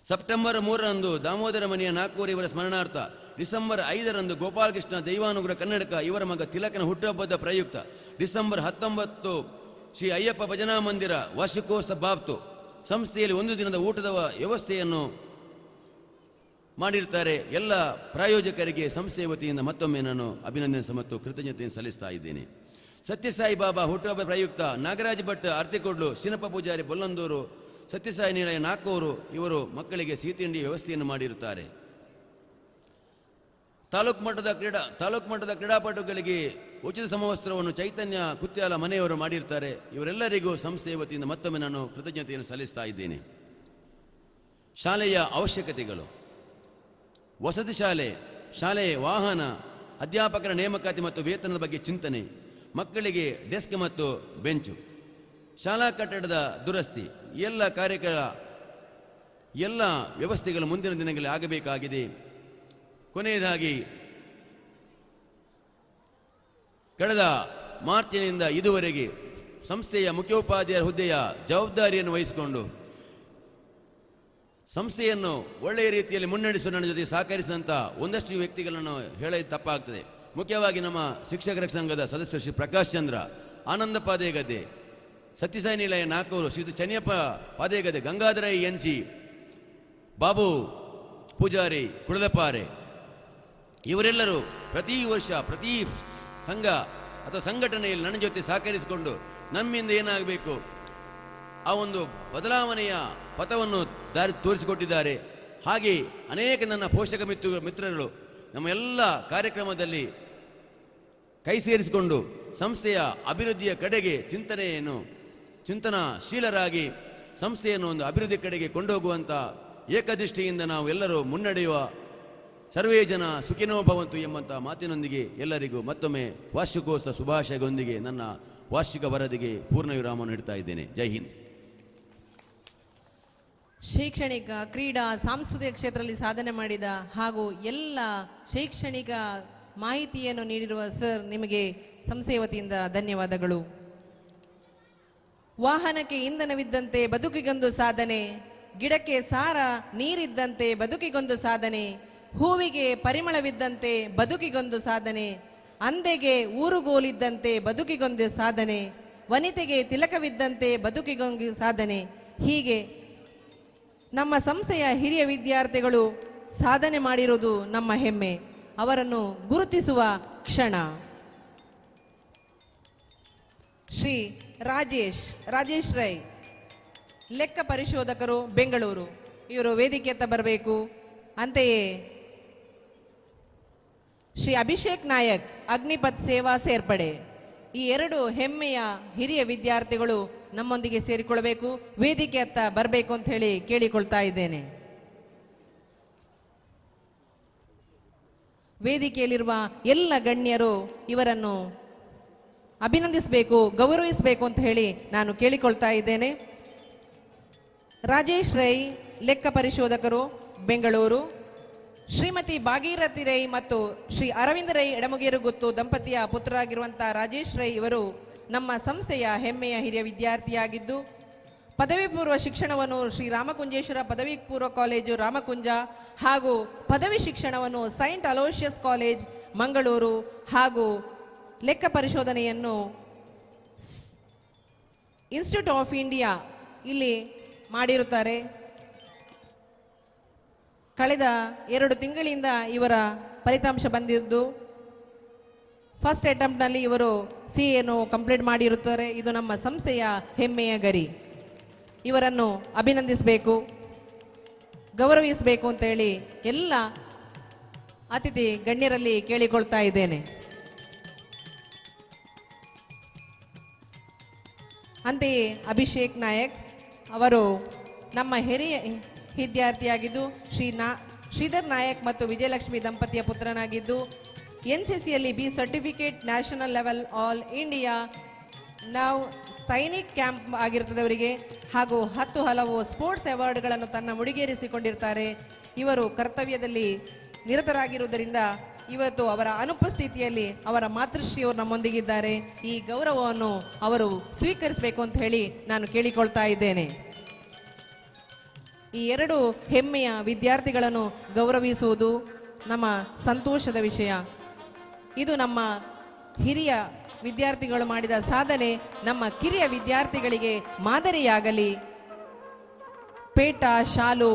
ಸೆಪ್ಟೆಂಬರ್ 3ರಂದು ದಾಮೋದರ ಮನೆಯ ನಾಲ್ಕೂರು ಇವರ ಸ್ಮರಣಾರ್ಥ, ಡಿಸೆಂಬರ್ 5ರಂದು ಗೋಪಾಲಕೃಷ್ಣ ದೈವಾನುಗ್ರಹ ಕನ್ನಡಕ ಇವರ ಮಗ ತಿಲಕನ ಹುಟ್ಟುಹಬ್ಬದ ಪ್ರಯುಕ್ತ, ಡಿಸೆಂಬರ್ 19 ಶ್ರೀ ಅಯ್ಯಪ್ಪ ಭಜನಾ ಮಂದಿರ ವಾರ್ಷಿಕೋತ್ಸವ ಬಾಬ್ತು ಸಂಸ್ಥೆಯಲ್ಲಿ 1 ದಿನದ ಊಟದ ವ್ಯವಸ್ಥೆಯನ್ನು ಮಾಡಿರ್ತಾರೆ. ಎಲ್ಲ ಪ್ರಾಯೋಜಕರಿಗೆ ಸಂಸ್ಥೆಯ ವತಿಯಿಂದ ಮತ್ತೊಮ್ಮೆ ನಾನು ಅಭಿನಂದನೆ ಮತ್ತು ಕೃತಜ್ಞತೆಯನ್ನು ಸಲ್ಲಿಸ್ತಾ ಇದ್ದೇನೆ. ಸತ್ಯಸಾಯಿ ಬಾಬಾ ಹುಟ್ಟುಹಬ್ಬ ಪ್ರಯುಕ್ತ ನಾಗರಾಜ್ ಭಟ್ ಅರ್ತಿಕೊಡ್ಲು, ಶಿನಪ್ಪ ಪೂಜಾರಿ ಬೊಲ್ಲಂದೂರು, ಸತ್ಯಸಾಯಿ ನಿಲಯ ನಾಲ್ಕೂರು ಇವರು ಮಕ್ಕಳಿಗೆ ಸಿಹಿತಿಂಡಿ ವ್ಯವಸ್ಥೆಯನ್ನು ಮಾಡಿರುತ್ತಾರೆ. ತಾಲೂಕು ಮಟ್ಟದ ಕ್ರೀಡಾಪಟುಗಳಿಗೆ ಉಚಿತ ಸಮವಸ್ತ್ರವನ್ನು ಚೈತನ್ಯ ಕುತ್ಯಾಲ ಮನೆಯವರು ಮಾಡಿರ್ತಾರೆ. ಇವರೆಲ್ಲರಿಗೂ ಸಂಸ್ಥೆಯ ವತಿಯಿಂದ ಮತ್ತೊಮ್ಮೆ ನಾನು ಕೃತಜ್ಞತೆಯನ್ನು ಸಲ್ಲಿಸ್ತಾ ಇದ್ದೇನೆ. ಶಾಲೆಯ ಅವಶ್ಯಕತೆಗಳು: ವಸತಿ ಶಾಲೆ ವಾಹನ, ಅಧ್ಯಾಪಕರ ನೇಮಕಾತಿ ಮತ್ತು ವೇತನದ ಬಗ್ಗೆ ಚಿಂತನೆ, ಮಕ್ಕಳಿಗೆ ಡೆಸ್ಕ್ ಮತ್ತು ಬೆಂಚು, ಶಾಲಾ ಕಟ್ಟಡದ ದುರಸ್ತಿ, ಎಲ್ಲ ವ್ಯವಸ್ಥೆಗಳು ಮುಂದಿನ ದಿನಗಳಲ್ಲಿ ಆಗಬೇಕಾಗಿದೆ. ಕೊನೆಯದಾಗಿ ಕಳೆದ ಮಾರ್ಚಿನಿಂದ ಇದುವರೆಗೆ ಸಂಸ್ಥೆಯ ಮುಖ್ಯೋಪಾಧ್ಯಾಯರ ಹುದ್ದೆಯ ಜವಾಬ್ದಾರಿಯನ್ನು ವಹಿಸಿಕೊಂಡು ಸಂಸ್ಥೆಯನ್ನು ಒಳ್ಳೆಯ ರೀತಿಯಲ್ಲಿ ಮುನ್ನಡೆಸುವ ನನ್ನ ಜೊತೆ ಸಹಕರಿಸಿದಂಥ ಒಂದಷ್ಟು ವ್ಯಕ್ತಿಗಳನ್ನು ಹೇಳೋದು ತಪ್ಪಾಗ್ತದೆ. ಮುಖ್ಯವಾಗಿ ನಮ್ಮ ಶಿಕ್ಷಕರ ಸಂಘದ ಸದಸ್ಯರು ಶ್ರೀ ಪ್ರಕಾಶ್ ಚಂದ್ರ, ಆನಂದ ಪಾದೇಗದ್ದೆ, ಸತ್ಯಸಾಯಿ ನಿಲಯ ನಾಲ್ಕೂರು, ಶ್ರೀ ಚನ್ಯಪ್ಪ ಪಾದೇಗದ್ದೆ, ಗಂಗಾಧರ ಎಂಚಿ, ಬಾಬು ಪೂಜಾರಿ ಕುಳದಪಾರೆ, ಇವರೆಲ್ಲರೂ ಪ್ರತಿ ವರ್ಷ ಪ್ರತಿ ಸಂಘ ಅಥವಾ ಸಂಘಟನೆಯಲ್ಲಿ ನನ್ನ ಜೊತೆ ಸಹಕರಿಸಿಕೊಂಡು ನಮ್ಮಿಂದ ಏನಾಗಬೇಕು ಆ ಒಂದು ಬದಲಾವಣೆಯ ಪಥವನ್ನು ದಾರಿ ತೋರಿಸಿಕೊಟ್ಟಿದ್ದಾರೆ. ಹಾಗೆ ಅನೇಕ ನನ್ನ ಪೋಷಕ ಮಿತ್ರರು ನಮ್ಮ ಎಲ್ಲ ಕಾರ್ಯಕ್ರಮದಲ್ಲಿ ಕೈ ಸೇರಿಸಿಕೊಂಡು ಸಂಸ್ಥೆಯ ಅಭಿವೃದ್ಧಿಯ ಕಡೆಗೆ ಚಿಂತನಾಶೀಲರಾಗಿ ಸಂಸ್ಥೆಯನ್ನು ಒಂದು ಅಭಿವೃದ್ಧಿ ಕಡೆಗೆ ಕೊಂಡೋಗುವಂಥ ಏಕದೃಷ್ಟಿಯಿಂದ ನಾವು ಎಲ್ಲರೂ ಮುನ್ನಡೆಯುವ ಸರ್ವೇ ಜನ ಸುಖಿನೋ ಭವಂತು ಎಂಬಂಥ ಮಾತಿನೊಂದಿಗೆ ಎಲ್ಲರಿಗೂ ಮತ್ತೊಮ್ಮೆ ವಾರ್ಷಿಕೋತ್ಸವ ಶುಭಾಶಯಗಳೊಂದಿಗೆ ನನ್ನ ವಾರ್ಷಿಕ ವರದಿಗೆ ಪೂರ್ಣ ವಿರಾಮವನ್ನು ಇಡ್ತಾ ಇದ್ದೇನೆ. ಜೈ ಹಿಂದ್. ಶೈಕ್ಷಣಿಕ, ಕ್ರೀಡಾ, ಸಾಂಸ್ಕೃತಿಕ ಕ್ಷೇತ್ರದಲ್ಲಿ ಸಾಧನೆ ಮಾಡಿದ ಹಾಗೂ ಎಲ್ಲ ಶೈಕ್ಷಣಿಕ ಮಾಹಿತಿಯನ್ನು ನೀಡಿರುವ ಸರ್, ನಿಮಗೆ ಸಂಸ್ಥೆಯ ವತಿಯಿಂದ ಧನ್ಯವಾದಗಳು. ವಾಹನಕ್ಕೆ ಇಂಧನವಿದ್ದಂತೆ ಬದುಕಿಗೊಂದು ಸಾಧನೆ, ಗಿಡಕ್ಕೆ ಸಾರ ನೀರಿದ್ದಂತೆ ಬದುಕಿಗೊಂದು ಸಾಧನೆ, ಹೂವಿಗೆ ಪರಿಮಳವಿದ್ದಂತೆ ಬದುಕಿಗೊಂದು ಸಾಧನೆ, ಅಂದೆಗೆ ಊರುಗೋಲಿದ್ದಂತೆ ಬದುಕಿಗೊಂದು ಸಾಧನೆ, ವನಿತೆಗೆ ತಿಲಕವಿದ್ದಂತೆ ಬದುಕಿಗೊಂದು ಸಾಧನೆ. ಹೀಗೆ ನಮ್ಮ ಸಂಸ್ಥೆಯ ಹಿರಿಯ ವಿದ್ಯಾರ್ಥಿಗಳು ಸಾಧನೆ ಮಾಡಿರುವುದು ನಮ್ಮ ಹೆಮ್ಮೆ. ಅವರನ್ನು ಗುರುತಿಸುವ ಕ್ಷಣ. ಶ್ರೀ ರಾಜೇಶ್ ರೈ, ಲೆಕ್ಕ ಪರಿಶೋಧಕರು, ಬೆಂಗಳೂರು, ಇವರು ವೇದಿಕೆಯತ್ತ ಬರಬೇಕು. ಅಂತೆಯೇ ಶ್ರೀ ಅಭಿಷೇಕ್ ನಾಯಕ್, ಅಗ್ನಿಪಥ್ ಸೇವಾ ಸೇರ್ಪಡೆ, ಈ ಎರಡು ಹೆಮ್ಮೆಯ ಹಿರಿಯ ವಿದ್ಯಾರ್ಥಿಗಳು ನಮ್ಮೊಂದಿಗೆ ಸೇರಿಕೊಳ್ಳಬೇಕು, ವೇದಿಕೆಯತ್ತ ಬರಬೇಕು ಅಂತ ಹೇಳಿ ಕೇಳಿಕೊಳ್ತಾ ಇದ್ದೇನೆ. ವೇದಿಕೆಯಲ್ಲಿರುವ ಎಲ್ಲ ಗಣ್ಯರು ಇವರನ್ನು ಅಭಿನಂದಿಸಬೇಕು, ಗೌರವಿಸಬೇಕು ಅಂತ ಹೇಳಿ ನಾನು ಕೇಳಿಕೊಳ್ತಾ ಇದ್ದೇನೆ. ರಾಜೇಶ್ ರೈ, ಲೆಕ್ಕ ಪರಿಶೋಧಕರು, ಬೆಂಗಳೂರು. ಶ್ರೀಮತಿ ಭಾಗೀರಥಿ ರೈ ಮತ್ತು ಶ್ರೀ ಅರವಿಂದ್ ರೈ ಎಡಮುಗೇರು ಗುತ್ತು ದಂಪತಿಯ ಪುತ್ರರಾಗಿರುವಂಥ ರಾಜೇಶ್ ರೈ ಇವರು ನಮ್ಮ ಸಂಸ್ಥೆಯ ಹೆಮ್ಮೆಯ ಹಿರಿಯ ವಿದ್ಯಾರ್ಥಿಯಾಗಿದ್ದು ಪದವಿ ಪೂರ್ವ ಶಿಕ್ಷಣವನ್ನು ಶ್ರೀ ರಾಮಕುಂಜೇಶ್ವರ ಪದವಿ ಪೂರ್ವ ಕಾಲೇಜು ರಾಮಕುಂಜ ಹಾಗೂ ಪದವಿ ಶಿಕ್ಷಣವನ್ನು ಸೈಂಟ್ ಅಲೋಷಿಯಸ್ ಕಾಲೇಜ್ ಮಂಗಳೂರು ಹಾಗೂ ಲೆಕ್ಕ ಪರಿಶೋಧನೆಯನ್ನು ಇನ್ಸ್ಟಿಟ್ಯೂಟ್ ಆಫ್ ಇಂಡಿಯಾ ಇಲ್ಲಿ ಮಾಡಿರುತ್ತಾರೆ. ಕಳೆದ 2 ತಿಂಗಳಿಂದ ಇವರ ಫಲಿತಾಂಶ ಬಂದಿದ್ದು ಫಸ್ಟ್ ಅಟೆಂಪ್ಟ್ನಲ್ಲಿ ಇವರು CA ಕಂಪ್ಲೀಟ್ ಮಾಡಿರುತ್ತಾರೆ. ಇದು ನಮ್ಮ ಸಂಸ್ಥೆಯ ಹೆಮ್ಮೆಯ ಗರಿ. ಇವರನ್ನು ಅಭಿನಂದಿಸಬೇಕು, ಗೌರವಿಸಬೇಕು ಅಂತೇಳಿ ಎಲ್ಲ ಅತಿಥಿ ಗಣ್ಯರಲ್ಲಿ ಕೇಳಿಕೊಳ್ತಾ ಇದ್ದೇನೆ. ಅಂತೆಯೇ ಅಭಿಷೇಕ್ ನಾಯಕ್ ಅವರು ನಮ್ಮ ಹಿರಿಯ ವಿದ್ಯಾರ್ಥಿಯಾಗಿದ್ದು ಶ್ರೀಧರ್ ನಾಯಕ್ ಮತ್ತು ವಿಜಯಲಕ್ಷ್ಮಿ ದಂಪತಿಯ ಪುತ್ರನಾಗಿದ್ದು NCCಯಲ್ಲಿ B certificate, national level, all India, ನಾವು ಸೈನಿಕ್ ಕ್ಯಾಂಪ್ ಆಗಿರುತ್ತದೆ ಅವರಿಗೆ, ಹಾಗೂ 10 ಹಲವು ಸ್ಪೋರ್ಟ್ಸ್ ಅವಾರ್ಡ್ಗಳನ್ನು ತನ್ನ ಮುಡಿಗೇರಿಸಿಕೊಂಡಿರ್ತಾರೆ. ಇವರು ಕರ್ತವ್ಯದಲ್ಲಿ ನಿರತರಾಗಿರುವುದರಿಂದ ಇವತ್ತು ಅವರ ಅನುಪಸ್ಥಿತಿಯಲ್ಲಿ ಅವರ ಮಾತೃಶ್ರೀಯವರು ನಮ್ಮೊಂದಿಗಿದ್ದಾರೆ. ಈ ಗೌರವವನ್ನು ಅವರು ಸ್ವೀಕರಿಸಬೇಕು ಅಂತ ಹೇಳಿ ನಾನು ಕೇಳಿಕೊಳ್ತಾ ಇದ್ದೇನೆ. ಈ 2 ಹೆಮ್ಮೆಯ ವಿದ್ಯಾರ್ಥಿಗಳನ್ನು ಗೌರವಿಸುವುದು ನಮ್ಮ ಸಂತೋಷದ ವಿಷಯ. ಇದು ನಮ್ಮ ಹಿರಿಯ ವಿದ್ಯಾರ್ಥಿಗಳು ಮಾಡಿದ ಸಾಧನೆ ನಮ್ಮ ಕಿರಿಯ ವಿದ್ಯಾರ್ಥಿಗಳಿಗೆ ಮಾದರಿಯಾಗಲಿ. ಪೇಟ, ಶಾಲು,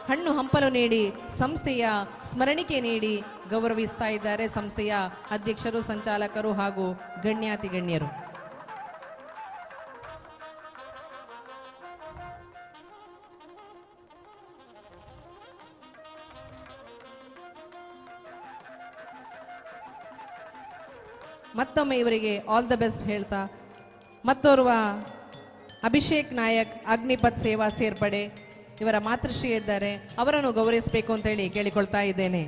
ಹಣ್ಣು ಹಂಪಲು ನೀಡಿ ಸಂಸ್ಥೆಯ ಸ್ಮರಣಿಕೆ ನೀಡಿ ಗೌರವಿಸ್ತಾ ಇದ್ದಾರೆ ಸಂಸ್ಥೆಯ ಅಧ್ಯಕ್ಷರು, ಸಂಚಾಲಕರು ಹಾಗೂ ಗಣ್ಯಾತಿ ಗಣ್ಯರು. ಮತ್ತೊಮ್ಮೆ ಇವರಿಗೆ ಆಲ್ ದ ಬೆಸ್ಟ್ ಹೇಳ್ತಾ ಮತ್ತೋರ್ವ ಅಭಿಷೇಕ್ ನಾಯಕ್ ಅಗ್ನಿಪಥ್ ಸೇವಾ ಸೇರ್ಪಡೆ ಇವರ ಮಾತೃಶ್ರೀ ಇದ್ದಾರೆ, ಅವರನ್ನು ಗೌರವಿಸಬೇಕು ಅಂತೇಳಿ ಕೇಳಿಕೊಳ್ತಾ ಇದ್ದೇನೆ.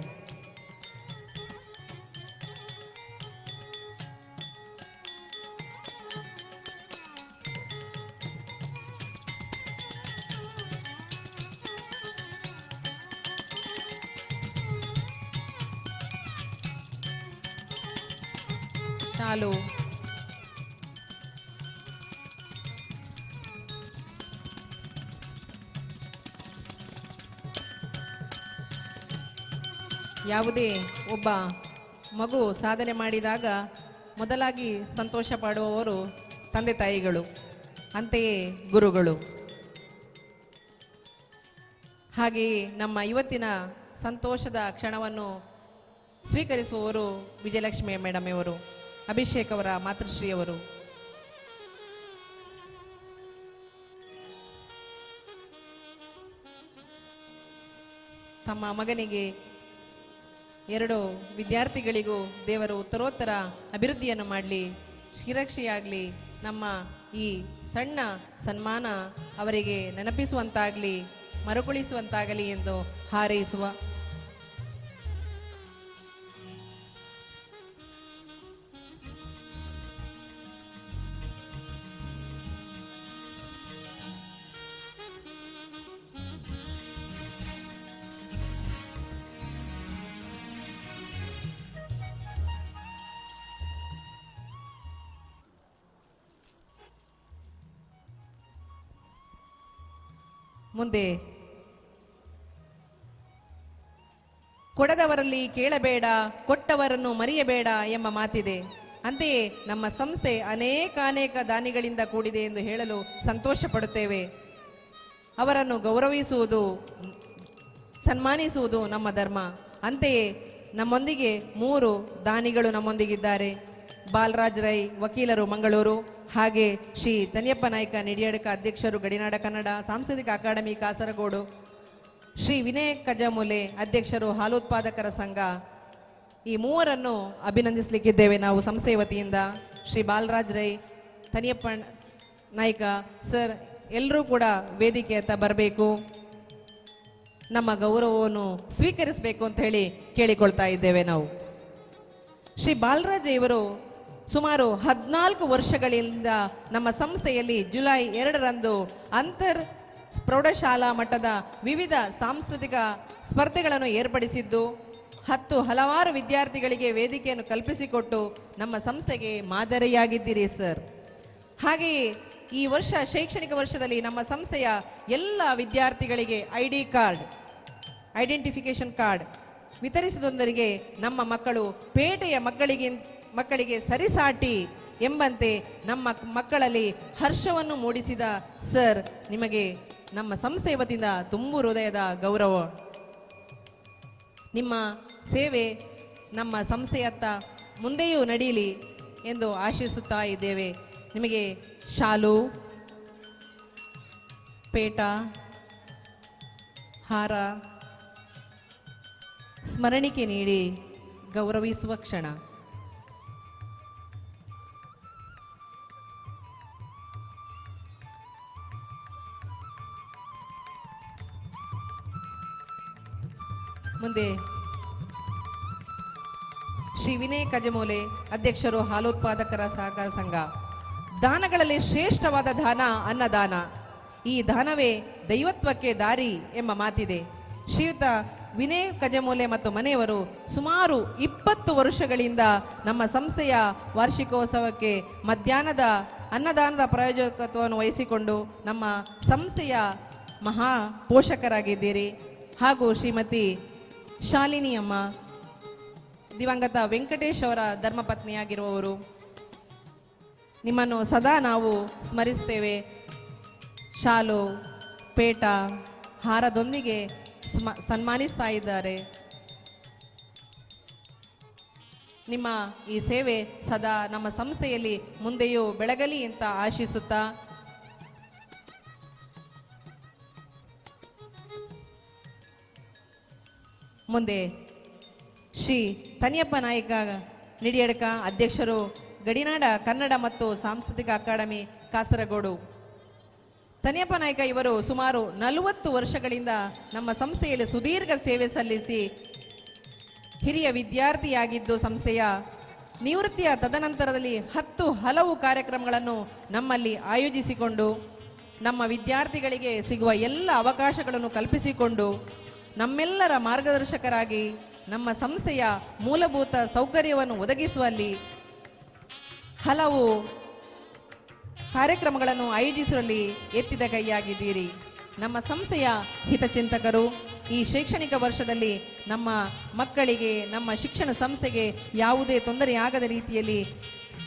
ಶಾಲು ಯಾವುದೇ ಒಬ್ಬ ಮಗು ಸಾಧನೆ ಮಾಡಿದಾಗ ಮೊದಲಾಗಿ ಸಂತೋಷ ಪಡುವವರು ತಂದೆ ತಾಯಿಗಳು, ಅಂತೆಯೇ ಗುರುಗಳು. ಹಾಗೆಯೇ ನಮ್ಮ ಇವತ್ತಿನ ಸಂತೋಷದ ಕ್ಷಣವನ್ನು ಸ್ವೀಕರಿಸುವವರು ವಿಜಯಲಕ್ಷ್ಮಿ ಮೇಡಮ್ ಅವರು, ಅಭಿಷೇಕ್ ಅವರ ಮಾತೃಶ್ರೀಯವರು. ತಮ್ಮ ಮಗನಿಗೆ 2 ವಿದ್ಯಾರ್ಥಿಗಳಿಗೂ ದೇವರು ಉತ್ತರೋತ್ತರ ಅಭಿವೃದ್ಧಿಯನ್ನು ಮಾಡಲಿ, ಶ್ರೀರಕ್ಷೆಯಾಗಲಿ, ನಮ್ಮ ಈ ಸಣ್ಣ ಸನ್ಮಾನ ಅವರಿಗೆ ನೆನಪಿಸುವಂತಾಗಲಿ, ಮರುಕಳಿಸುವಂತಾಗಲಿ ಎಂದು ಹಾರೈಸುವ. ಮುಂದೆ ಕೊಡದವರಲ್ಲಿ ಕೇಳಬೇಡ, ಕೊಟ್ಟವರನ್ನು ಮರೆಯಬೇಡ ಎಂಬ ಮಾತಿದೆ. ಅಂತೆಯೇ ನಮ್ಮ ಸಂಸ್ಥೆ ಅನೇಕ ದಾನಿಗಳಿಂದ ಕೂಡಿದೆ ಎಂದು ಹೇಳಲು ಸಂತೋಷ ಪಡುತ್ತೇವೆ. ಅವರನ್ನು ಗೌರವಿಸುವುದು, ಸನ್ಮಾನಿಸುವುದು ನಮ್ಮ ಧರ್ಮ. ಅಂತೆಯೇ ನಮ್ಮೊಂದಿಗೆ 3 ದಾನಿಗಳು ನಮ್ಮೊಂದಿಗಿದ್ದಾರೆ. ಬಾಲರಾಜ್ ರೈ ವಕೀಲರು ಮಂಗಳೂರು, ಹಾಗೆ ಶ್ರೀ ತನಿಯಪ್ಪ ನಾಯ್ಕ ನಿಡಿಯಡಕ ಅಧ್ಯಕ್ಷರು ಗಡಿನಾಡ ಕನ್ನಡ ಸಾಂಸ್ಕೃತಿಕ ಅಕಾಡೆಮಿ ಕಾಸರಗೋಡು, ಶ್ರೀ ವಿನಯ್ ಕಜಮೂಲೆ ಅಧ್ಯಕ್ಷರು ಹಾಲೋತ್ಪಾದಕರ ಸಂಘ. ಈ 3ರನ್ನು ಅಭಿನಂದಿಸಲಿಕ್ಕಿದ್ದೇವೆ ನಾವು ಸಂಸ್ಥೆಯ ವತಿಯಿಂದ. ಶ್ರೀ ಬಾಲರಾಜ್ ರೈ, ತನಿಯಪ್ಪ ನಾಯ್ಕ ಸರ್ ಎಲ್ಲರೂ ಕೂಡ ವೇದಿಕೆ ಹತ್ತ ಬರಬೇಕು, ನಮ್ಮ ಗೌರವವನ್ನು ಸ್ವೀಕರಿಸಬೇಕು ಅಂತ ಹೇಳಿ ಕೇಳಿಕೊಳ್ತಾ ಇದ್ದೇವೆ ನಾವು. ಶ್ರೀ ಬಾಲರಾಜ್ ಇವರು ಸುಮಾರು 14 ವರ್ಷಗಳಿಂದ ನಮ್ಮ ಸಂಸ್ಥೆಯಲ್ಲಿ ಜುಲೈ 2ರಂದು ಅಂತರ್ ಪ್ರೌಢಶಾಲಾ ಮಟ್ಟದ ವಿವಿಧ ಸಾಂಸ್ಕೃತಿಕ ಸ್ಪರ್ಧೆಗಳನ್ನು ಏರ್ಪಡಿಸಿದ್ದು ಹಲವಾರು ವಿದ್ಯಾರ್ಥಿಗಳಿಗೆ ವೇದಿಕೆಯನ್ನು ಕಲ್ಪಿಸಿಕೊಟ್ಟು ನಮ್ಮ ಸಂಸ್ಥೆಗೆ ಮಾದರಿಯಾಗಿದ್ದೀರಿ ಸರ್. ಹಾಗೆಯೇ ಈ ವರ್ಷ ಶೈಕ್ಷಣಿಕ ವರ್ಷದಲ್ಲಿ ನಮ್ಮ ಸಂಸ್ಥೆಯ ಎಲ್ಲ ವಿದ್ಯಾರ್ಥಿಗಳಿಗೆ ಐಡೆಂಟಿಫಿಕೇಶನ್ ಕಾರ್ಡ್ ವಿತರಿಸಿದೊಂದರಿಗೆ ನಮ್ಮ ಮಕ್ಕಳು ಪೇಟೆಯ ಮಕ್ಕಳಿಗೆ ಸರಿಸಾಟಿ ಎಂಬಂತೆ ನಮ್ಮ ಮಕ್ಕಳಲ್ಲಿ ಹರ್ಷವನ್ನು ಮೂಡಿಸಿದ ಸರ್, ನಿಮಗೆ ನಮ್ಮ ಸಂಸ್ಥೆಯ ವತಿಯಿಂದ ತುಂಬು ಹೃದಯದ ಗೌರವ. ನಿಮ್ಮ ಸೇವೆ ನಮ್ಮ ಸಂಸ್ಥೆಯತ್ತ ಮುಂದೆಯೂ ನಡೆಯಲಿ ಎಂದು ಆಶಿಸುತ್ತಾ ಇದ್ದೇವೆ. ನಿಮಗೆ ಶಾಲು, ಪೇಟ, ಹಾರ ಸ್ಮರಣಿಕೆ ನೀಡಿ ಗೌರವಿಸುವ ಕ್ಷಣ. ಮುಂದೆ ಶ್ರೀ ವಿನಯ್ ಕಜಮೂಲೆ ಅಧ್ಯಕ್ಷರು ಹಾಲೋತ್ಪಾದಕರ ಸಹಕಾರ ಸಂಘ. ದಾನಗಳಲ್ಲಿ ಶ್ರೇಷ್ಠವಾದ ದಾನ ಅನ್ನದಾನ. ಈ ದಾನವೇ ದೈವತ್ವಕ್ಕೆ ದಾರಿ ಎಂಬ ಮಾತಿದೆ. ಶ್ರೀಯುತ ವಿನಯ್ ಕಜಮೂಲೆ ಮತ್ತು ಮನೆಯವರು ಸುಮಾರು 20 ವರ್ಷಗಳಿಂದ ನಮ್ಮ ಸಂಸ್ಥೆಯ ವಾರ್ಷಿಕೋತ್ಸವಕ್ಕೆ ಮಧ್ಯಾಹ್ನದ ಅನ್ನದಾನದ ಪ್ರಾಯೋಜಕತ್ವವನ್ನು ವಹಿಸಿಕೊಂಡು ನಮ್ಮ ಸಂಸ್ಥೆಯ ಮಹಾ ಪೋಷಕರಾಗಿದ್ದೀರಿ. ಹಾಗೂ ಶ್ರೀಮತಿ ಶಾಲಿನಿ ಅಮ್ಮ ದಿವಂಗತ ವೆಂಕಟೇಶ್ ಅವರ ಧರ್ಮಪತ್ನಿಯಾಗಿರುವವರು. ನಿಮ್ಮನ್ನು ಸದಾ ನಾವು ಸ್ಮರಿಸ್ತೇವೆ. ಶಾಲು, ಪೇಟ, ಹಾರದೊಂದಿಗೆ ಸನ್ಮಾನಿಸ್ತಾ ಇದ್ದಾರೆ. ನಿಮ್ಮ ಈ ಸೇವೆ ಸದಾ ನಮ್ಮ ಸಂಸ್ಥೆಯಲ್ಲಿ ಮುಂದೆಯೂ ಬೆಳಗಲಿ ಅಂತ ಆಶಿಸುತ್ತಾ ಮುಂದೆ ಶ್ರೀ ತನಿಯಪ್ಪ ನಾಯ್ಕ ನಿಡಿಯಡ್ಕ, ಅಧ್ಯಕ್ಷರು ಗಡಿನಾಡ ಕನ್ನಡ ಮತ್ತು ಸಾಂಸ್ಕೃತಿಕ ಅಕಾಡೆಮಿ ಕಾಸರಗೋಡು. ತನಿಯಪ್ಪ ನಾಯ್ಕ ಇವರು ಸುಮಾರು 40 ವರ್ಷಗಳಿಂದ ನಮ್ಮ ಸಂಸ್ಥೆಯಲ್ಲಿ ಸುದೀರ್ಘ ಸೇವೆ ಸಲ್ಲಿಸಿ ಹಿರಿಯ ವಿದ್ಯಾರ್ಥಿಯಾಗಿದ್ದು ಸಂಸ್ಥೆಯ ನಿವೃತ್ತಿಯ ತದನಂತರದಲ್ಲಿ ಹಲವು ಕಾರ್ಯಕ್ರಮಗಳನ್ನು ನಮ್ಮಲ್ಲಿ ಆಯೋಜಿಸಿಕೊಂಡು ನಮ್ಮ ವಿದ್ಯಾರ್ಥಿಗಳಿಗೆ ಸಿಗುವ ಎಲ್ಲ ಅವಕಾಶಗಳನ್ನು ಕಲ್ಪಿಸಿಕೊಂಡು ನಮ್ಮೆಲ್ಲರ ಮಾರ್ಗದರ್ಶಕರಾಗಿ ನಮ್ಮ ಸಂಸ್ಥೆಯ ಮೂಲಭೂತ ಸೌಕರ್ಯವನ್ನು ಒದಗಿಸುವಲ್ಲಿ ಹಲವು ಕಾರ್ಯಕ್ರಮಗಳನ್ನು ಆಯೋಜಿಸುವಲ್ಲಿ ಎತ್ತಿದ ಕೈಯಾಗಿದ್ದೀರಿ. ನಮ್ಮ ಸಂಸ್ಥೆಯ ಹಿತಚಿಂತಕರು ಈ ಶೈಕ್ಷಣಿಕ ವರ್ಷದಲ್ಲಿ ನಮ್ಮ ಮಕ್ಕಳಿಗೆ, ನಮ್ಮ ಶಿಕ್ಷಣ ಸಂಸ್ಥೆಗೆ ಯಾವುದೇ ತೊಂದರೆಯಾಗದ ರೀತಿಯಲ್ಲಿ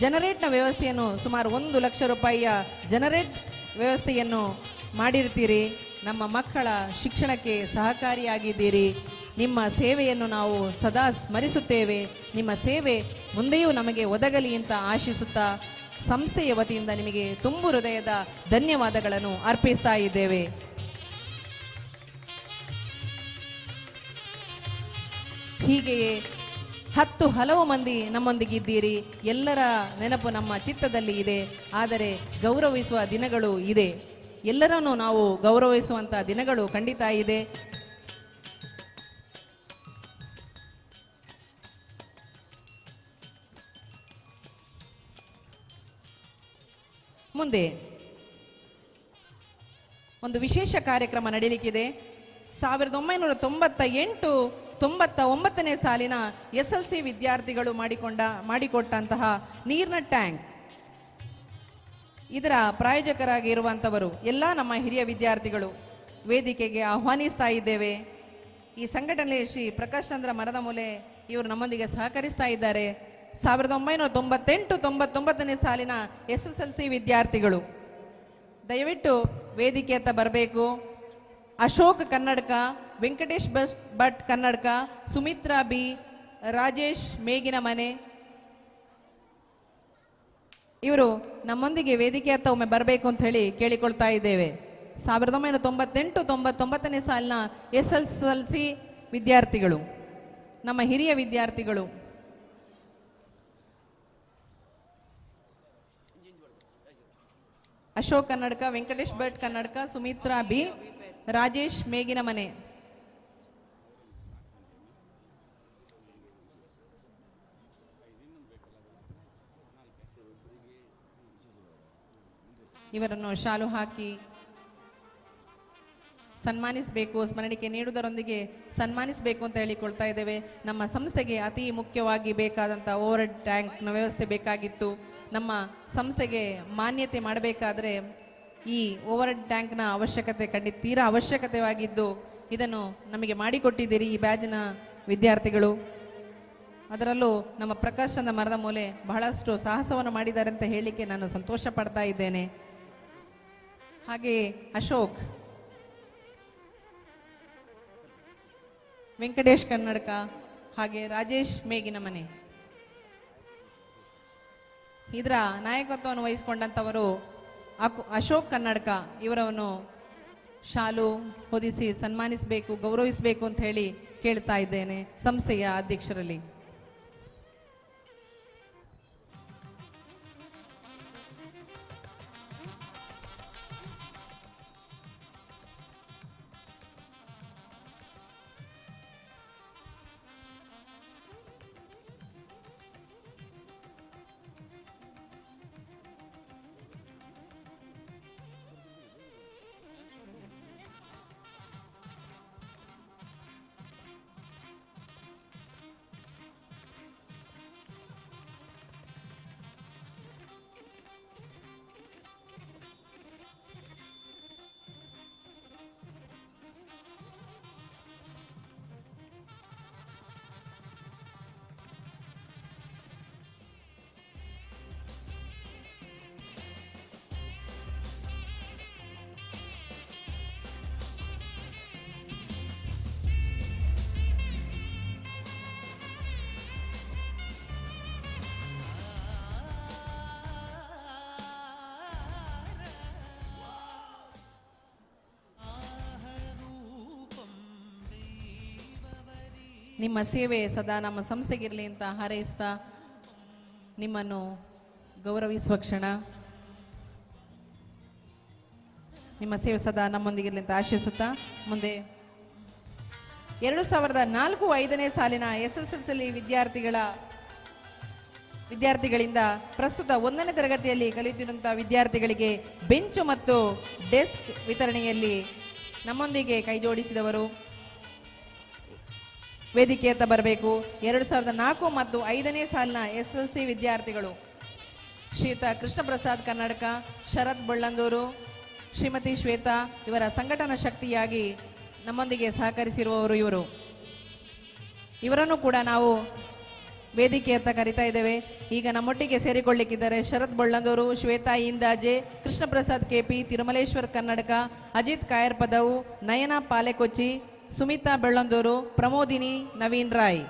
ಜನರೇಟ್ನ ವ್ಯವಸ್ಥೆಯನ್ನು ಸುಮಾರು 1 ಲಕ್ಷ ರೂಪಾಯಿಯ ಜನರೇಟ್ ವ್ಯವಸ್ಥೆಯನ್ನು ಮಾಡಿರ್ತೀರಿ. ನಮ್ಮ ಮಕ್ಕಳ ಶಿಕ್ಷಣಕ್ಕೆ ಸಹಕಾರಿಯಾಗಿದ್ದೀರಿ. ನಿಮ್ಮ ಸೇವೆಯನ್ನು ನಾವು ಸದಾ ಸ್ಮರಿಸುತ್ತೇವೆ. ನಿಮ್ಮ ಸೇವೆ ಮುಂದೆಯೂ ನಮಗೆ ಒದಗಲಿ ಅಂತ ಆಶಿಸುತ್ತಾ ಸಂಸ್ಥೆಯ ವತಿಯಿಂದ ನಿಮಗೆ ತುಂಬು ಹೃದಯದ ಧನ್ಯವಾದಗಳನ್ನು ಅರ್ಪಿಸ್ತಾ ಇದ್ದೇವೆ. ಹೀಗೆಯೇ ಹಲವು ಮಂದಿ ನಮ್ಮೊಂದಿಗಿದ್ದೀರಿ. ಎಲ್ಲರ ನೆನಪು ನಮ್ಮ ಚಿತ್ತದಲ್ಲಿ ಇದೆ. ಆದರೆ ಗೌರವಿಸುವ ದಿನಗಳು ಇದೆ. ಎಲ್ಲರನ್ನೂ ನಾವು ಗೌರವಿಸುವಂಥ ದಿನಗಳು ಖಂಡಿತ ಇದೆ. ಮುಂದೆ ಒಂದು ವಿಶೇಷ ಕಾರ್ಯಕ್ರಮ ನಡೆಯಲಿಕ್ಕಿದೆ. 1998-99ನೇ ಸಾಲಿನ SLC ವಿದ್ಯಾರ್ಥಿಗಳು ಮಾಡಿಕೊಟ್ಟಂತಹ ನೀರಿನ ಟ್ಯಾಂಕ್, ಇದರ ಪ್ರಾಯೋಜಕರಾಗಿ ಇರುವಂಥವರು ಎಲ್ಲ ನಮ್ಮ ಹಿರಿಯ ವಿದ್ಯಾರ್ಥಿಗಳು ವೇದಿಕೆಗೆ ಆಹ್ವಾನಿಸ್ತಾ ಇದ್ದೇವೆ. ಈ ಸಂಘಟನೆಯಲ್ಲಿ ಶ್ರೀ ಪ್ರಕಾಶ್ ಚಂದ್ರ ಮರದಮೂಲೆ ಇವರು ನಮ್ಮೊಂದಿಗೆ ಸಹಕರಿಸ್ತಾ ಇದ್ದಾರೆ. 1998-99ನೇ ಸಾಲಿನ SSLC ವಿದ್ಯಾರ್ಥಿಗಳು ದಯವಿಟ್ಟು ವೇದಿಕೆಯತ್ತ ಬರಬೇಕು. ಅಶೋಕ್ ಕನ್ನಡಕ, ವೆಂಕಟೇಶ್ ಭಟ್ ಕನ್ನಡಕ, ಸುಮಿತ್ರಾ ಬಿ, ರಾಜೇಶ್ ಮೇಗಿನ ಮನೆ ಇವರು ನಮ್ಮೊಂದಿಗೆ ವೇದಿಕೆಯತ್ತ ಒಮ್ಮೆ ಬರಬೇಕು ಅಂತ ಹೇಳಿ ಕೇಳಿಕೊಳ್ತಾ ಇದ್ದೇವೆ. 1998-99ನೇ ಸಾಲಿನ SSLC ವಿದ್ಯಾರ್ಥಿಗಳು, ನಮ್ಮ ಹಿರಿಯ ವಿದ್ಯಾರ್ಥಿಗಳು. ಅಶೋಕ್ ಕನ್ನಡಕ, ವೆಂಕಟೇಶ್ ಭಟ್ ಕನ್ನಡಕ, ಸುಮಿತ್ರಾ ಬಿ, ರಾಜೇಶ್ ಮೇಗಿನ ಮನೆ ಇವರನ್ನು ಶಾಲು ಹಾಕಿ ಸನ್ಮಾನಿಸಬೇಕು, ಸ್ಮರಣಿಕೆ ನೀಡುವುದರೊಂದಿಗೆ ಸನ್ಮಾನಿಸಬೇಕು ಅಂತ ಹೇಳಿಕೊಳ್ತಾ ಇದ್ದೇವೆ. ನಮ್ಮ ಸಂಸ್ಥೆಗೆ ಅತಿ ಮುಖ್ಯವಾಗಿ ಬೇಕಾದಂಥ ಓವರ್ ಹೆಡ್ ಟ್ಯಾಂಕ್ನ ವ್ಯವಸ್ಥೆ ಬೇಕಾಗಿತ್ತು. ನಮ್ಮ ಸಂಸ್ಥೆಗೆ ಮಾನ್ಯತೆ ಮಾಡಬೇಕಾದ್ರೆ ಈ ಓವರ್ ಹೆಡ್ ಟ್ಯಾಂಕ್ನ ಅವಶ್ಯಕತೆ ತೀರಾ ಅವಶ್ಯಕತೆವಾಗಿದ್ದು ಇದನ್ನು ನಮಗೆ ಮಾಡಿಕೊಟ್ಟಿದ್ದೀರಿ ಈ ಬ್ಯಾಜಿನ ವಿದ್ಯಾರ್ಥಿಗಳು. ಅದರಲ್ಲೂ ನಮ್ಮ ಪ್ರಕಾಶ್ ಚಂದ್ರ ಮರದಮೂಲೆ ಬಹಳಷ್ಟು ಸಾಹಸವನ್ನು ಮಾಡಿದ್ದಾರೆ ಅಂತ ಹೇಳಲಿಕ್ಕೆ ನಾನು ಸಂತೋಷ ಪಡ್ತಾ ಇದ್ದೇನೆ. ಹಾಗೆಯೇ ಅಶೋಕ್, ವೆಂಕಟೇಶ್ ಕನ್ನಡಕ, ಹಾಗೆ ರಾಜೇಶ್ ಮೇಗಿನ ಮನೆ ಇದರ ನಾಯಕತ್ವವನ್ನು ವಹಿಸಿಕೊಂಡಂಥವರು ಅಶೋಕ್ ಕನ್ನಡಕ ಇವರನ್ನು ಶಾಲು ಹೊದಿಸಿ ಸನ್ಮಾನಿಸಬೇಕು, ಗೌರವಿಸಬೇಕು ಅಂತ ಹೇಳಿ ಕೇಳ್ತಾ ಇದ್ದೇನೆ ಸಂಸ್ಥೆಯ ಅಧ್ಯಕ್ಷರಲ್ಲಿ. ನಿಮ್ಮ ಸೇವೆ ಸದಾ ನಮ್ಮ ಸಂಸ್ಥೆಗಿರಲಿ ಅಂತ ಹಾರೈಸ್ತಾ ನಿಮ್ಮನ್ನು ಗೌರವಿಸುವ ಕ್ಷಣ. ನಿಮ್ಮ ಸೇವೆ ಸದಾ ನಮ್ಮೊಂದಿಗಿರಲಿ ಅಂತ ಆಶಿಸುತ್ತಾ ಮುಂದೆ 2004-05ನೇ ಸಾಲಿನ SSLC ವಿದ್ಯಾರ್ಥಿಗಳಿಂದ ಪ್ರಸ್ತುತ 1ನೇ ತರಗತಿಯಲ್ಲಿ ಕಲಿಯುತ್ತಿರುವಂತಹ ವಿದ್ಯಾರ್ಥಿಗಳಿಗೆ ಬೆಂಚು ಮತ್ತು ಡೆಸ್ಕ್ ವಿತರಣೆಯಲ್ಲಿ ನಮ್ಮೊಂದಿಗೆ ಕೈಜೋಡಿಸಿದವರು ವೇದಿಕೆಯತ್ತ ಬರಬೇಕು. 2004 ಮತ್ತು 5ನೇ ಸಾಲಿನ SSLC ವಿದ್ಯಾರ್ಥಿಗಳು ಶ್ರೀಯುತ ಕೃಷ್ಣ ಪ್ರಸಾದ್ ಕನ್ನಡಕ, ಶರತ್ ಬಳ್ಳಂದೂರು, ಶ್ರೀಮತಿ ಶ್ವೇತಾ ಇವರ ಸಂಘಟನಾ ಶಕ್ತಿಯಾಗಿ ನಮ್ಮೊಂದಿಗೆ ಸಹಕರಿಸಿರುವವರು ಇವರನ್ನು ಕೂಡ ನಾವು ವೇದಿಕೆಯತ್ತ ಕರಿತಾ ಇದ್ದೇವೆ. ಈಗ ನಮ್ಮೊಟ್ಟಿಗೆ ಸೇರಿಕೊಳ್ಳಿಕ್ಕಿದ್ದಾರೆ ಶರತ್ ಬಳ್ಳಂದೂರು, ಶ್ವೇತಾ ಇಂದಾಜೆ, ಕೃಷ್ಣ ಪ್ರಸಾದ್ KP, ತಿರುಮಲೇಶ್ವರ್ ಕನ್ನಡಕ, ಅಜಿತ್ ಕಾಯರ್ ಪದವು, ನಯನ ಪಾಲೆಕೊಚ್ಚಿ, ಸುಮಿತಾ ಬೆಳ್ಳಂದೂರು, ಪ್ರಮೋದಿನಿ ನವೀನ್ ರಾಯ್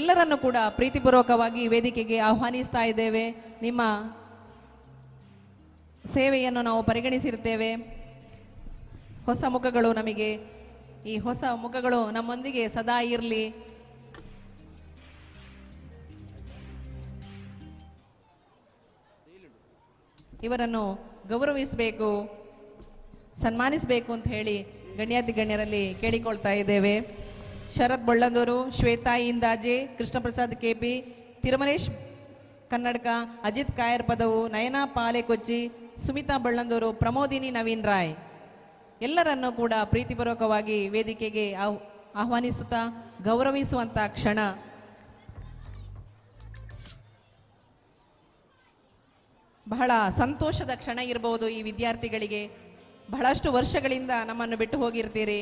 ಎಲ್ಲರನ್ನು ಕೂಡ ಪ್ರೀತಿಪೂರ್ವಕವಾಗಿ ವೇದಿಕೆಗೆ ಆಹ್ವಾನಿಸ್ತಾ ಇದ್ದೇವೆ. ನಿಮ್ಮ ಸೇವೆಯನ್ನು ನಾವು ಪರಿಗಣಿಸಿರ್ತೇವೆ. ಹೊಸ ಮುಖಗಳು ಈ ಹೊಸ ಮುಖಗಳು ನಮ್ಮೊಂದಿಗೆ ಸದಾ ಇರಲಿ. ಇವರನ್ನು ಗೌರವಿಸಬೇಕು, ಸನ್ಮಾನಿಸಬೇಕು ಅಂತ ಹೇಳಿ ಗಣ್ಯಾತಿ ಗಣ್ಯರಲ್ಲಿ ಕೇಳಿಕೊಳ್ತಾ ಇದ್ದೇವೆ. ಶರತ್ ಬಳ್ಳಂದೂರು, ಶ್ವೇತಾ ಇಂದಾಜೆ, ಕೃಷ್ಣ ಪ್ರಸಾದ್ KP, ತಿರುಮಲೇಶ್ ಕನ್ನಡಕ, ಅಜಿತ್ ಕಾಯರ್ ಪದವು, ನಯನ ಪಾಲೆಕೊಚ್ಚಿ, ಸುಮಿತಾ ಬಳ್ಳಂದೂರು, ಪ್ರಮೋದಿನಿ ನವೀನ್ ರಾಯ್ ಎಲ್ಲರನ್ನೂ ಕೂಡ ಪ್ರೀತಿಪೂರ್ವಕವಾಗಿ ವೇದಿಕೆಗೆ ಆಹ್ವಾನಿಸುತ್ತಾ ಗೌರವಿಸುವಂಥ ಕ್ಷಣ. ಬಹಳ ಸಂತೋಷದ ಕ್ಷಣ ಇರಬಹುದು ಈ ವಿದ್ಯಾರ್ಥಿಗಳಿಗೆ. ಬಹಳಷ್ಟು ವರ್ಷಗಳಿಂದ ನಮ್ಮನ್ನು ಬಿಟ್ಟು ಹೋಗಿರ್ತೀರಿ.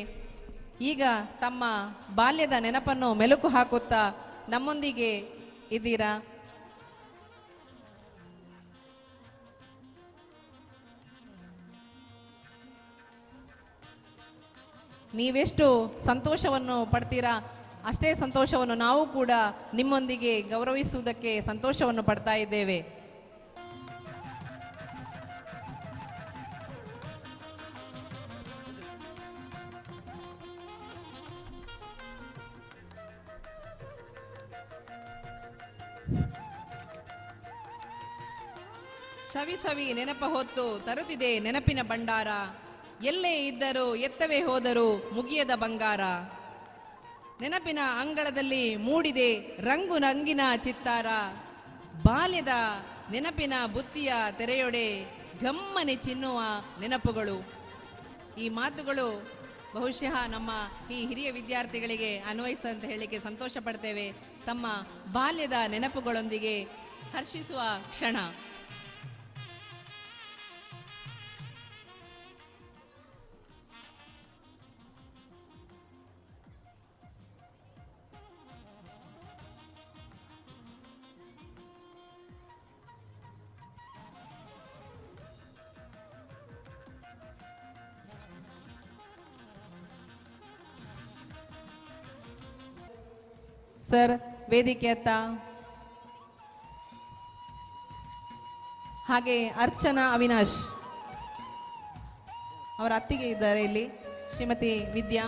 ಈಗ ತಮ್ಮ ಬಾಲ್ಯದ ನೆನಪನ್ನು ಮೆಲುಕು ಹಾಕುತ್ತಾ ನಮ್ಮೊಂದಿಗೆ ಇದ್ದೀರಾ. ನೀವೆಷ್ಟು ಸಂತೋಷವನ್ನು ಪಡ್ತೀರಾ ಅಷ್ಟೇ ಸಂತೋಷವನ್ನು ನಾವು ಕೂಡ ನಿಮ್ಮೊಂದಿಗೆ ಗೌರವಿಸುವುದಕ್ಕೆ ಸಂತೋಷವನ್ನು ಪಡ್ತಾ ಇದ್ದೇವೆ. ಸವಿ ಸವಿ ನೆನಪ ಹೊತ್ತು ತರುತ್ತಿದೆ ನೆನಪಿನ ಭಂಡಾರ, ಎಲ್ಲೇ ಇದ್ದರೂ ಎತ್ತವೇ ಹೋದರೂ ಮುಗಿಯದ ಬಂಗಾರ. ನೆನಪಿನ ಅಂಗಳದಲ್ಲಿ ಮೂಡಿದೆ ರಂಗು ರಂಗಿನ ಚಿತ್ತಾರ, ಬಾಲ್ಯದ ನೆನಪಿನ ಬುತ್ತಿಯ ತೆರೆಯೊಡೆ ಗಮ್ಮನೆ ಚಿನ್ನುವ ನೆನಪುಗಳು. ಈ ಮಾತುಗಳು ಬಹುಶಃ ನಮ್ಮ ಈ ಹಿರಿಯ ವಿದ್ಯಾರ್ಥಿಗಳಿಗೆ ಅನ್ವಯಿಸ್ತಂತ ಹೇಳಲಿಕ್ಕೆ ಸಂತೋಷ ಪಡ್ತೇವೆ. ತಮ್ಮ ಬಾಲ್ಯದ ನೆನಪುಗಳೊಂದಿಗೆ ಹರ್ಷಿಸುವ ಕ್ಷಣ. ಸರ್ ವೇದಿಕೆಯತ್ತ. ಹಾಗೆ ಅರ್ಚನಾ ಅವಿನಾಶ್ ಅವರ ಅತ್ತಿಗೆ ಇದ್ದಾರೆ ಇಲ್ಲಿ, ಶ್ರೀಮತಿ ವಿದ್ಯಾ.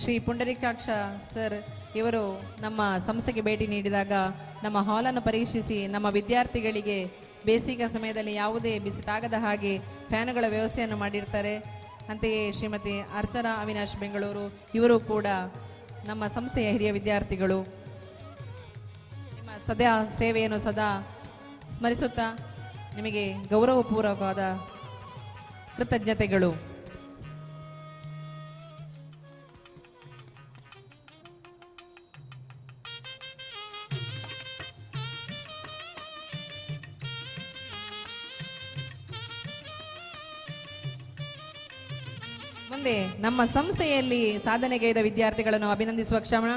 ಶ್ರೀ ಪುಂಡರೀಕಾಕ್ಷ ಸರ್ ಇವರು ನಮ್ಮ ಸಂಸ್ಥೆಗೆ ಭೇಟಿ ನೀಡಿದಾಗ ನಮ್ಮ ಹಾಲನ್ನು ಪರೀಕ್ಷಿಸಿ ನಮ್ಮ ವಿದ್ಯಾರ್ಥಿಗಳಿಗೆ ಬೇಸಿಗೆ ಸಮಯದಲ್ಲಿ ಯಾವುದೇ ಬಿಸಿ ತಾಗದ ಹಾಗೆ ಫ್ಯಾನುಗಳ ವ್ಯವಸ್ಥೆಯನ್ನು ಮಾಡಿರ್ತಾರೆ. ಅಂತೆಯೇ ಶ್ರೀಮತಿ ಅರ್ಚನಾ ಅವಿನಾಶ್ ಬೆಂಗಳೂರು ಇವರು ಕೂಡ ನಮ್ಮ ಸಂಸ್ಥೆಯ ಹಿರಿಯ ವಿದ್ಯಾರ್ಥಿಗಳು. ನಿಮ್ಮ ಸದಾ ಸೇವೆಯನ್ನು ಸದಾ ಸ್ಮರಿಸುತ್ತಾ ನಿಮಗೆ ಗೌರವಪೂರ್ವಕವಾದ ಕೃತಜ್ಞತೆಗಳು. ಮುಂದೆ ನಮ್ಮ ಸಂಸ್ಥೆಯಲ್ಲಿ ಸಾಧನೆಗೈದ ವಿದ್ಯಾರ್ಥಿಗಳನ್ನು ಅಭಿನಂದಿಸುವ ಕ್ಷಣ.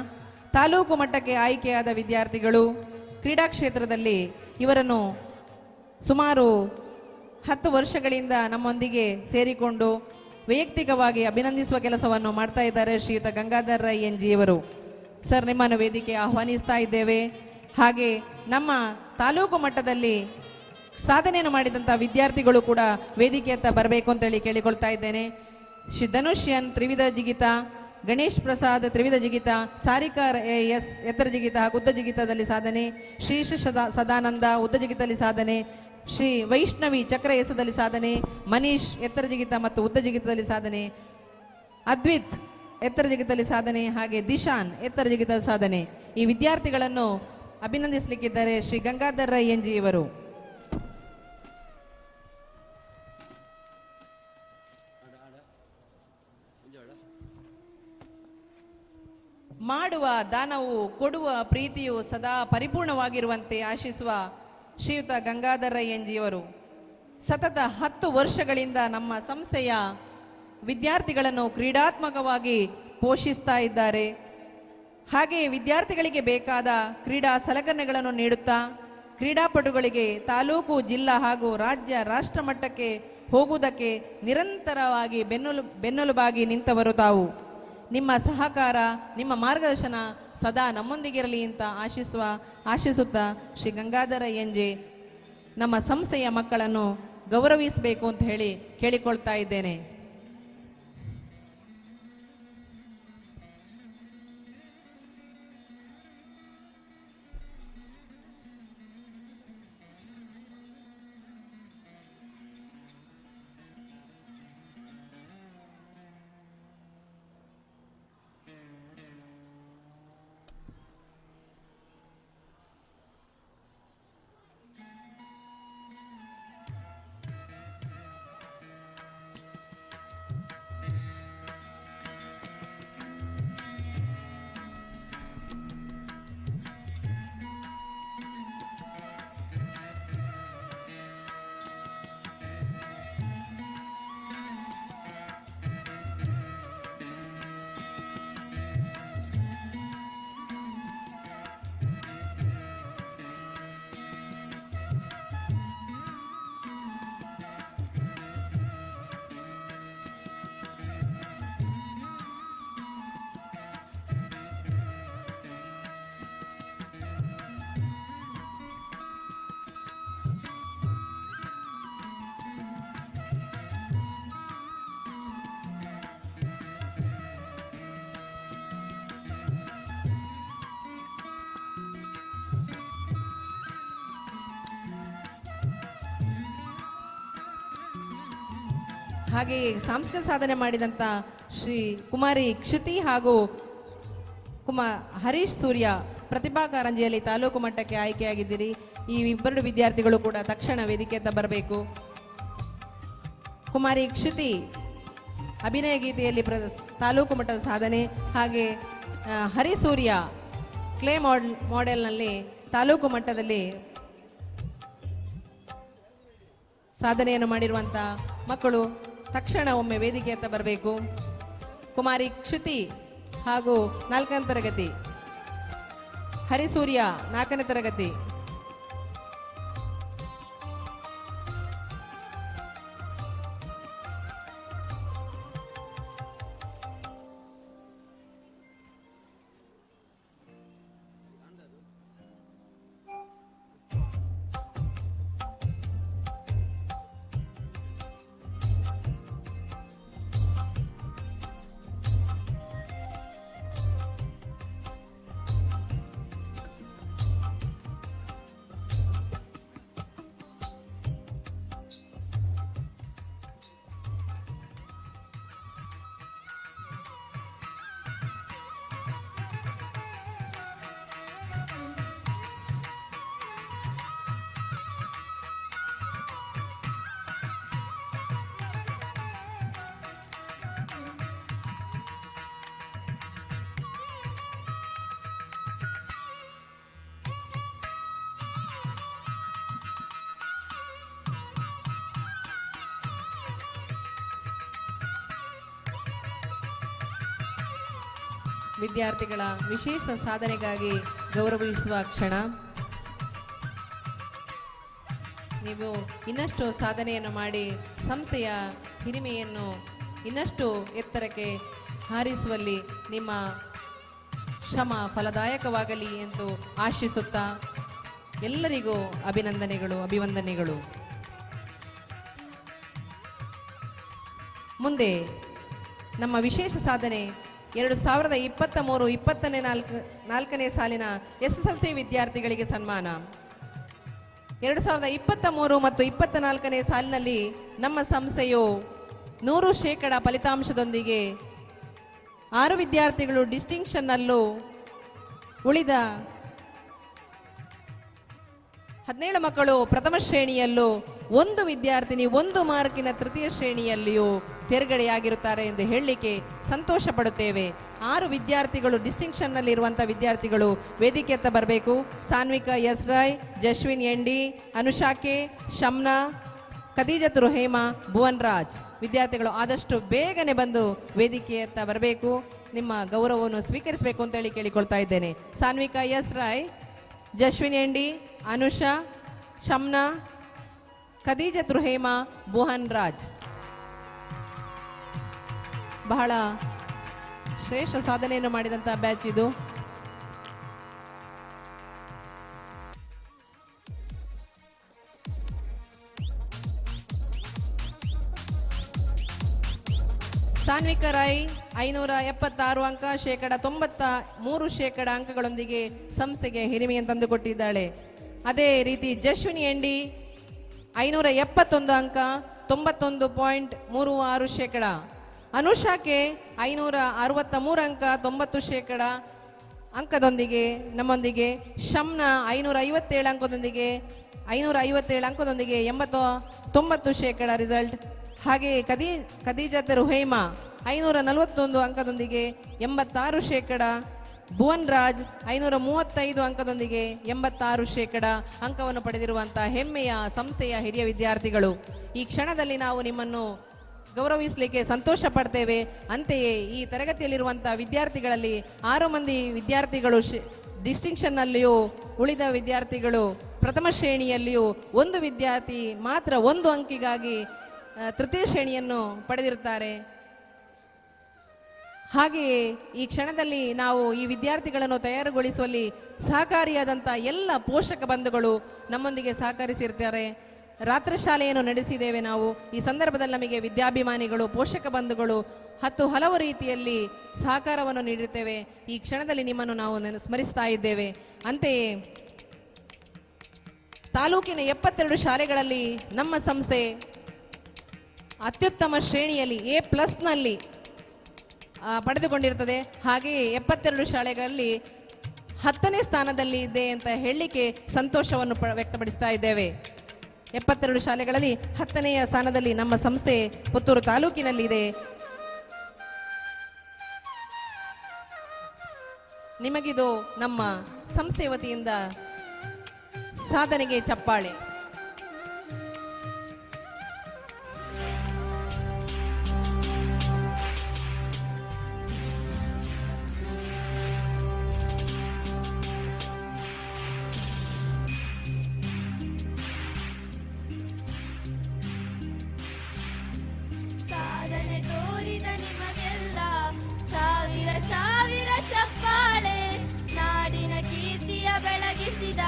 ತಾಲೂಕು ಮಟ್ಟಕ್ಕೆ ಆಯ್ಕೆಯಾದ ವಿದ್ಯಾರ್ಥಿಗಳು ಕ್ರೀಡಾ ಕ್ಷೇತ್ರದಲ್ಲಿ ಇವರನ್ನು ಸುಮಾರು 10 ವರ್ಷಗಳಿಂದ ನಮ್ಮೊಂದಿಗೆ ಸೇರಿಕೊಂಡು ವೈಯಕ್ತಿಕವಾಗಿ ಅಭಿನಂದಿಸುವ ಕೆಲಸವನ್ನು ಮಾಡ್ತಾ ಇದ್ದಾರೆ ಶ್ರೀಯುತ ಗಂಗಾಧರ್ ರೈ ಎನ್ ಜಿ ಅವರು. ಸರ್, ನಿಮ್ಮನ್ನು ವೇದಿಕೆ ಆಹ್ವಾನಿಸ್ತಾ ಇದ್ದೇವೆ. ಹಾಗೆ ನಮ್ಮ ತಾಲೂಕು ಮಟ್ಟದಲ್ಲಿ ಸಾಧನೆಯನ್ನು ಮಾಡಿದಂಥ ವಿದ್ಯಾರ್ಥಿಗಳು ಕೂಡ ವೇದಿಕೆಯತ್ತ ಬರಬೇಕು ಅಂತೇಳಿ ಕೇಳಿಕೊಳ್ತಾ ಇದ್ದೇನೆ. ಶ್ರೀ ಧನುಷ್ಯನ್ ತ್ರಿವಿಧ ಜಿಗಿತ, ಗಣೇಶ್ ಪ್ರಸಾದ್ ತ್ರಿವಿಧ ಜಿಗಿತ, ಸಾರಿಕಾ ಎಸ್ ಎತ್ತರ ಜಿಗಿತ ಹಾಗೂ ಉದ್ದ ಜಿಗಿತದಲ್ಲಿ ಸಾಧನೆ, ಶ್ರೀಶ ಸದಾನಂದ ಉದ್ದ ಜಿಗಿತದಲ್ಲಿ ಸಾಧನೆ, ಶ್ರೀ ವೈಷ್ಣವಿ ಚಕ್ರ ಎಸೆದಲ್ಲಿ ಸಾಧನೆ, ಮನೀಶ್ ಎತ್ತರ ಜಿಗಿತ ಮತ್ತು ಉದ್ದ ಜಿಗಿತದಲ್ಲಿ ಸಾಧನೆ, ಅದ್ವಿತ್ ಎತ್ತರ ಜಿಗಿತದಲ್ಲಿ ಸಾಧನೆ, ಹಾಗೆ ದಿಶಾನ್ ಎತ್ತರ ಜಿಗಿತದ ಸಾಧನೆ. ಈ ವಿದ್ಯಾರ್ಥಿಗಳನ್ನು ಅಭಿನಂದಿಸಲಿಕ್ಕಿದ್ದಾರೆ ಶ್ರೀ ಗಂಗಾಧರ್ ರೈ ಎನ್ ಜಿ ಇವರು. ಮಾಡುವ ದಾನವು ಕೊಡುವ ಪ್ರೀತಿಯು ಸದಾ ಪರಿಪೂರ್ಣವಾಗಿರುವಂತೆ ಆಶಿಸುವ ಶ್ರೀಯುತ ಗಂಗಾಧರ್ ರೈ ಎನ್ ಜಿ ಅವರು ಸತತ 10 ವರ್ಷಗಳಿಂದ ನಮ್ಮ ಸಂಸ್ಥೆಯ ವಿದ್ಯಾರ್ಥಿಗಳನ್ನು ಕ್ರೀಡಾತ್ಮಕವಾಗಿ ಪೋಷಿಸ್ತಾ ಇದ್ದಾರೆ. ಹಾಗೆ ವಿದ್ಯಾರ್ಥಿಗಳಿಗೆ ಬೇಕಾದ ಕ್ರೀಡಾ ಸಲಕರಣೆಗಳನ್ನು ನೀಡುತ್ತಾ ಕ್ರೀಡಾಪಟುಗಳಿಗೆ ತಾಲೂಕು, ಜಿಲ್ಲಾ ಹಾಗೂ ರಾಜ್ಯ, ರಾಷ್ಟ್ರ ಮಟ್ಟಕ್ಕೆ ಹೋಗುವುದಕ್ಕೆ ನಿರಂತರವಾಗಿ ಬೆನ್ನೆಲುಬಾಗಿ ನಿಂತವರು ತಾವು. ನಿಮ್ಮ ಸಹಕಾರ, ನಿಮ್ಮ ಮಾರ್ಗದರ್ಶನ ಸದಾ ನಮ್ಮೊಂದಿಗಿರಲಿ ಅಂತ ಆಶಿಸುತ್ತಾ ಶ್ರೀ ಗಂಗಾಧರ ಎನ್ ಜೆ ನಮ್ಮ ಸಂಸ್ಥೆಯ ಮಕ್ಕಳನ್ನು ಗೌರವಿಸಬೇಕು ಅಂತ ಹೇಳಿ ಕೇಳಿಕೊಳ್ತಾ ಇದ್ದೇನೆ. ಹಾಗೆಯೇ ಸಾಂಸ್ಕೃತಿಕ ಸಾಧನೆ ಮಾಡಿದಂಥ ಶ್ರೀ ಕುಮಾರಿ ಕ್ಷಿತಿ ಹಾಗೂ ಹರೀಶ್ ಸೂರ್ಯ ಪ್ರತಿಭಾ ಕಾರಂಜಿಯಲ್ಲಿ ತಾಲೂಕು ಮಟ್ಟಕ್ಕೆ ಆಯ್ಕೆಯಾಗಿದ್ದೀರಿ. ಈ ಇಬ್ಬರು ವಿದ್ಯಾರ್ಥಿಗಳು ಕೂಡ ತಕ್ಷಣ ವೇದಿಕೆಯತ್ತ ಬರಬೇಕು. ಕುಮಾರಿ ಕ್ಷಿತಿ ಅಭಿನಯ ಗೀತೆಯಲ್ಲಿ ತಾಲೂಕು ಮಟ್ಟದ ಸಾಧನೆ, ಹಾಗೆ ಹರಿಸೂರ್ಯ ಕ್ಲೇ ಮಾಡೆಲ್ನಲ್ಲಿ ತಾಲೂಕು ಮಟ್ಟದಲ್ಲಿ ಸಾಧನೆಯನ್ನು ಮಾಡಿರುವಂಥ ಮಕ್ಕಳು ತಕ್ಷಣ ಒಮ್ಮೆ ವೇದಿಕೆಯತ್ತ ಬರಬೇಕು. ಕುಮಾರಿ ಕ್ಷಿತಿ ಹಾಗೂ 4ನೇ ತರಗತಿ, ಹರಿಸೂರ್ಯ 4ನೇ ತರಗತಿ. ವಿದ್ಯಾರ್ಥಿಗಳ ವಿಶೇಷ ಸಾಧನೆಗಾಗಿ ಗೌರವಿಸುವ ಕ್ಷಣ. ನೀವು ಇನ್ನಷ್ಟು ಸಾಧನೆಯನ್ನು ಮಾಡಿ ಸಂಸ್ಥೆಯ ಹಿರಿಮೆಯನ್ನು ಇನ್ನಷ್ಟು ಎತ್ತರಕ್ಕೆ ಹಾರಿಸುವಲ್ಲಿ ನಿಮ್ಮ ಶ್ರಮ ಫಲದಾಯಕವಾಗಲಿ ಎಂದು ಆಶಿಸುತ್ತಾ ಎಲ್ಲರಿಗೂ ಅಭಿವಂದನೆಗಳು. ಮುಂದೆ ನಮ್ಮ ವಿಶೇಷ ಸಾಧನೆ 2023-24ನೇ ಸಾಲಿನ SSLC ವಿದ್ಯಾರ್ಥಿಗಳಿಗೆ ಸನ್ಮಾನ. 2023 ಮತ್ತು 24ನೇ ಸಾಲಿನಲ್ಲಿ ನಮ್ಮ ಸಂಸ್ಥೆಯು 100% ಫಲಿತಾಂಶದೊಂದಿಗೆ 6 ವಿದ್ಯಾರ್ಥಿಗಳು ಡಿಸ್ಟಿಂಕ್ಷನ್ನಲ್ಲೂ ಉಳಿದ 17 ಮಕ್ಕಳು ಪ್ರಥಮ ಶ್ರೇಣಿಯಲ್ಲೂ 1 ವಿದ್ಯಾರ್ಥಿನಿ 1 ಮಾರ್ಕಿನ ತೃತೀಯ ಶ್ರೇಣಿಯಲ್ಲಿಯೂ ತೇರ್ಗಡೆಯಾಗಿರುತ್ತಾರೆ ಎಂದು ಹೇಳಲಿಕ್ಕೆ ಸಂತೋಷ ಪಡುತ್ತೇವೆ. 6 ವಿದ್ಯಾರ್ಥಿಗಳು ಡಿಸ್ಟಿಂಕ್ಷನ್ನಲ್ಲಿರುವಂಥ ವಿದ್ಯಾರ್ಥಿಗಳು ವೇದಿಕೆಯತ್ತ ಬರಬೇಕು. ಸಾನ್ವಿಕಾ ಎಸ್ ರಾಯ್, ಜಶ್ವಿನ್ ಎನ್.ಡಿ, ಅನುಷಾ ಕೆ, ಶಮ್ನಾ, ಖದೀಜತ್ ರುಹೇಮಾ, ಭುವನ್ ರಾಜ್ ವಿದ್ಯಾರ್ಥಿಗಳು ಆದಷ್ಟು ಬೇಗನೆ ಬಂದು ವೇದಿಕೆಯತ್ತ ಬರಬೇಕು. ನಿಮ್ಮ ಗೌರವವನ್ನು ಸ್ವೀಕರಿಸಬೇಕು ಅಂತೇಳಿ ಕೇಳಿಕೊಳ್ತಾ ಇದ್ದೇನೆ. ಸಾನ್ವಿಕಾ ಎಸ್ ರಾಯ್, ಜಶ್ವಿನ್ ಎನ್.ಡಿ, ಅನುಷಾ, ಶಮ್ನಾ, ಖದೀಜತ್ ರುಹೇಮಾ, ಭುವನ್ ರಾಜ್ ಬಹಳ ಶ್ರೇಷ್ಠ ಸಾಧನೆಯನ್ನು ಮಾಡಿದಂಥ ಬ್ಯಾಚ್ ಇದು. ಸಾನ್ವಿಕಾ ರಾಯ್ 576 ಅಂಕ, 93% ಅಂಕಗಳೊಂದಿಗೆ ಸಂಸ್ಥೆಗೆ ಹಿರಿಮೆಯನ್ನು ತಂದುಕೊಟ್ಟಿದ್ದಾಳೆ. ಅದೇ ರೀತಿ ಜಶ್ವಿನಿ ಎನ್.ಡಿ 571 ಅಂಕ, 91.36%. ಅನುಷಾಕ್ಕೆ 563 ಅಂಕ, 90% ಅಂಕದೊಂದಿಗೆ ನಮ್ಮೊಂದಿಗೆ. ಶಮ್ನಾ 557 ಅಂಕದೊಂದಿಗೆ 89% ರಿಸಲ್ಟ್. ಹಾಗೆ ಖದೀಜತ್ ರುಹೈಮಾ 541 ಅಂಕದೊಂದಿಗೆ 86%. ಭುವನ್ ರಾಜ್ 535 ಅಂಕದೊಂದಿಗೆ 86% ಅಂಕವನ್ನು ಪಡೆದಿರುವಂಥ ಹೆಮ್ಮೆಯ ಸಂಸ್ಥೆಯ ಹಿರಿಯ ವಿದ್ಯಾರ್ಥಿಗಳು. ಈ ಕ್ಷಣದಲ್ಲಿ ನಾವು ನಿಮ್ಮನ್ನು ಗೌರವಿಸಲಿಕ್ಕೆ ಸಂತೋಷ ಪಡ್ತೇವೆ. ಅಂತೆಯೇ ಈ ತರಗತಿಯಲ್ಲಿರುವಂಥ ವಿದ್ಯಾರ್ಥಿಗಳಲ್ಲಿ 6 ಮಂದಿ ವಿದ್ಯಾರ್ಥಿಗಳು ಡಿಸ್ಟಿಂಕ್ಷನ್ನಲ್ಲಿಯೂ ಉಳಿದ ವಿದ್ಯಾರ್ಥಿಗಳು ಪ್ರಥಮ ಶ್ರೇಣಿಯಲ್ಲಿಯೂ 1 ವಿದ್ಯಾರ್ಥಿ ಮಾತ್ರ 1 ಅಂಕಿಗಾಗಿ ತೃತೀಯ ಶ್ರೇಣಿಯನ್ನು ಪಡೆದಿರುತ್ತಾರೆ. ಹಾಗೆಯೇ ಈ ಕ್ಷಣದಲ್ಲಿ ನಾವು ಈ ವಿದ್ಯಾರ್ಥಿಗಳನ್ನು ತಯಾರುಗೊಳಿಸುವಲ್ಲಿ ಸಹಕಾರಿಯಾದಂಥ ಎಲ್ಲ ಪೋಷಕ ಬಂಧುಗಳು ನಮ್ಮೊಂದಿಗೆ ಸಹಕರಿಸಿರ್ತಾರೆ. ರಾತ್ರಿ ಶಾಲೆಯನ್ನು ನಡೆಸಿದ್ದೇವೆ ನಾವು. ಈ ಸಂದರ್ಭದಲ್ಲಿ ನಮಗೆ ವಿದ್ಯಾಭಿಮಾನಿಗಳು, ಪೋಷಕ ಬಂಧುಗಳು ಹಲವು ರೀತಿಯಲ್ಲಿ ಸಹಕಾರವನ್ನು ನೀಡಿರ್ತೇವೆ. ಈ ಕ್ಷಣದಲ್ಲಿ ನಿಮ್ಮನ್ನು ನಾವು ಸ್ಮರಿಸ್ತಾ ಇದ್ದೇವೆ. ಅಂತೆಯೇ ತಾಲೂಕಿನ 72 ಶಾಲೆಗಳಲ್ಲಿ ನಮ್ಮ ಸಂಸ್ಥೆ ಅತ್ಯುತ್ತಮ ಶ್ರೇಣಿಯಲ್ಲಿ A+ನಲ್ಲಿ ಪಡೆದುಕೊಂಡಿರ್ತದೆ. ಹಾಗೆಯೇ 72 ಶಾಲೆಗಳಲ್ಲಿ 10ನೇ ಸ್ಥಾನದಲ್ಲಿ ಇದೆ ಅಂತ ಹೇಳಲಿಕ್ಕೆ ಸಂತೋಷವನ್ನು ವ್ಯಕ್ತಪಡಿಸ್ತಾ ಇದ್ದೇವೆ. 72 ಶಾಲೆಗಳಲ್ಲಿ 10ನೆಯ ಸ್ಥಾನದಲ್ಲಿ ನಮ್ಮ ಸಂಸ್ಥೆ ಪುತ್ತೂರು ತಾಲೂಕಿನಲ್ಲಿದೆ. ನಿಮಗಿದು ನಮ್ಮ ಸಂಸ್ಥೆ ವತಿಯಿಂದ ಸಾಧನೆಗೆ ಚಪ್ಪಾಳೆ. ಸಾಧನೆ ತೋರಿದ ನಿಮಗೆಲ್ಲ ಸಾವಿರ ಸಾವಿರ ಚಪ್ಪಾಳೆ. ನಾಡಿನ ಕೀರ್ತಿಯ ಬೆಳಗಿಸಿದ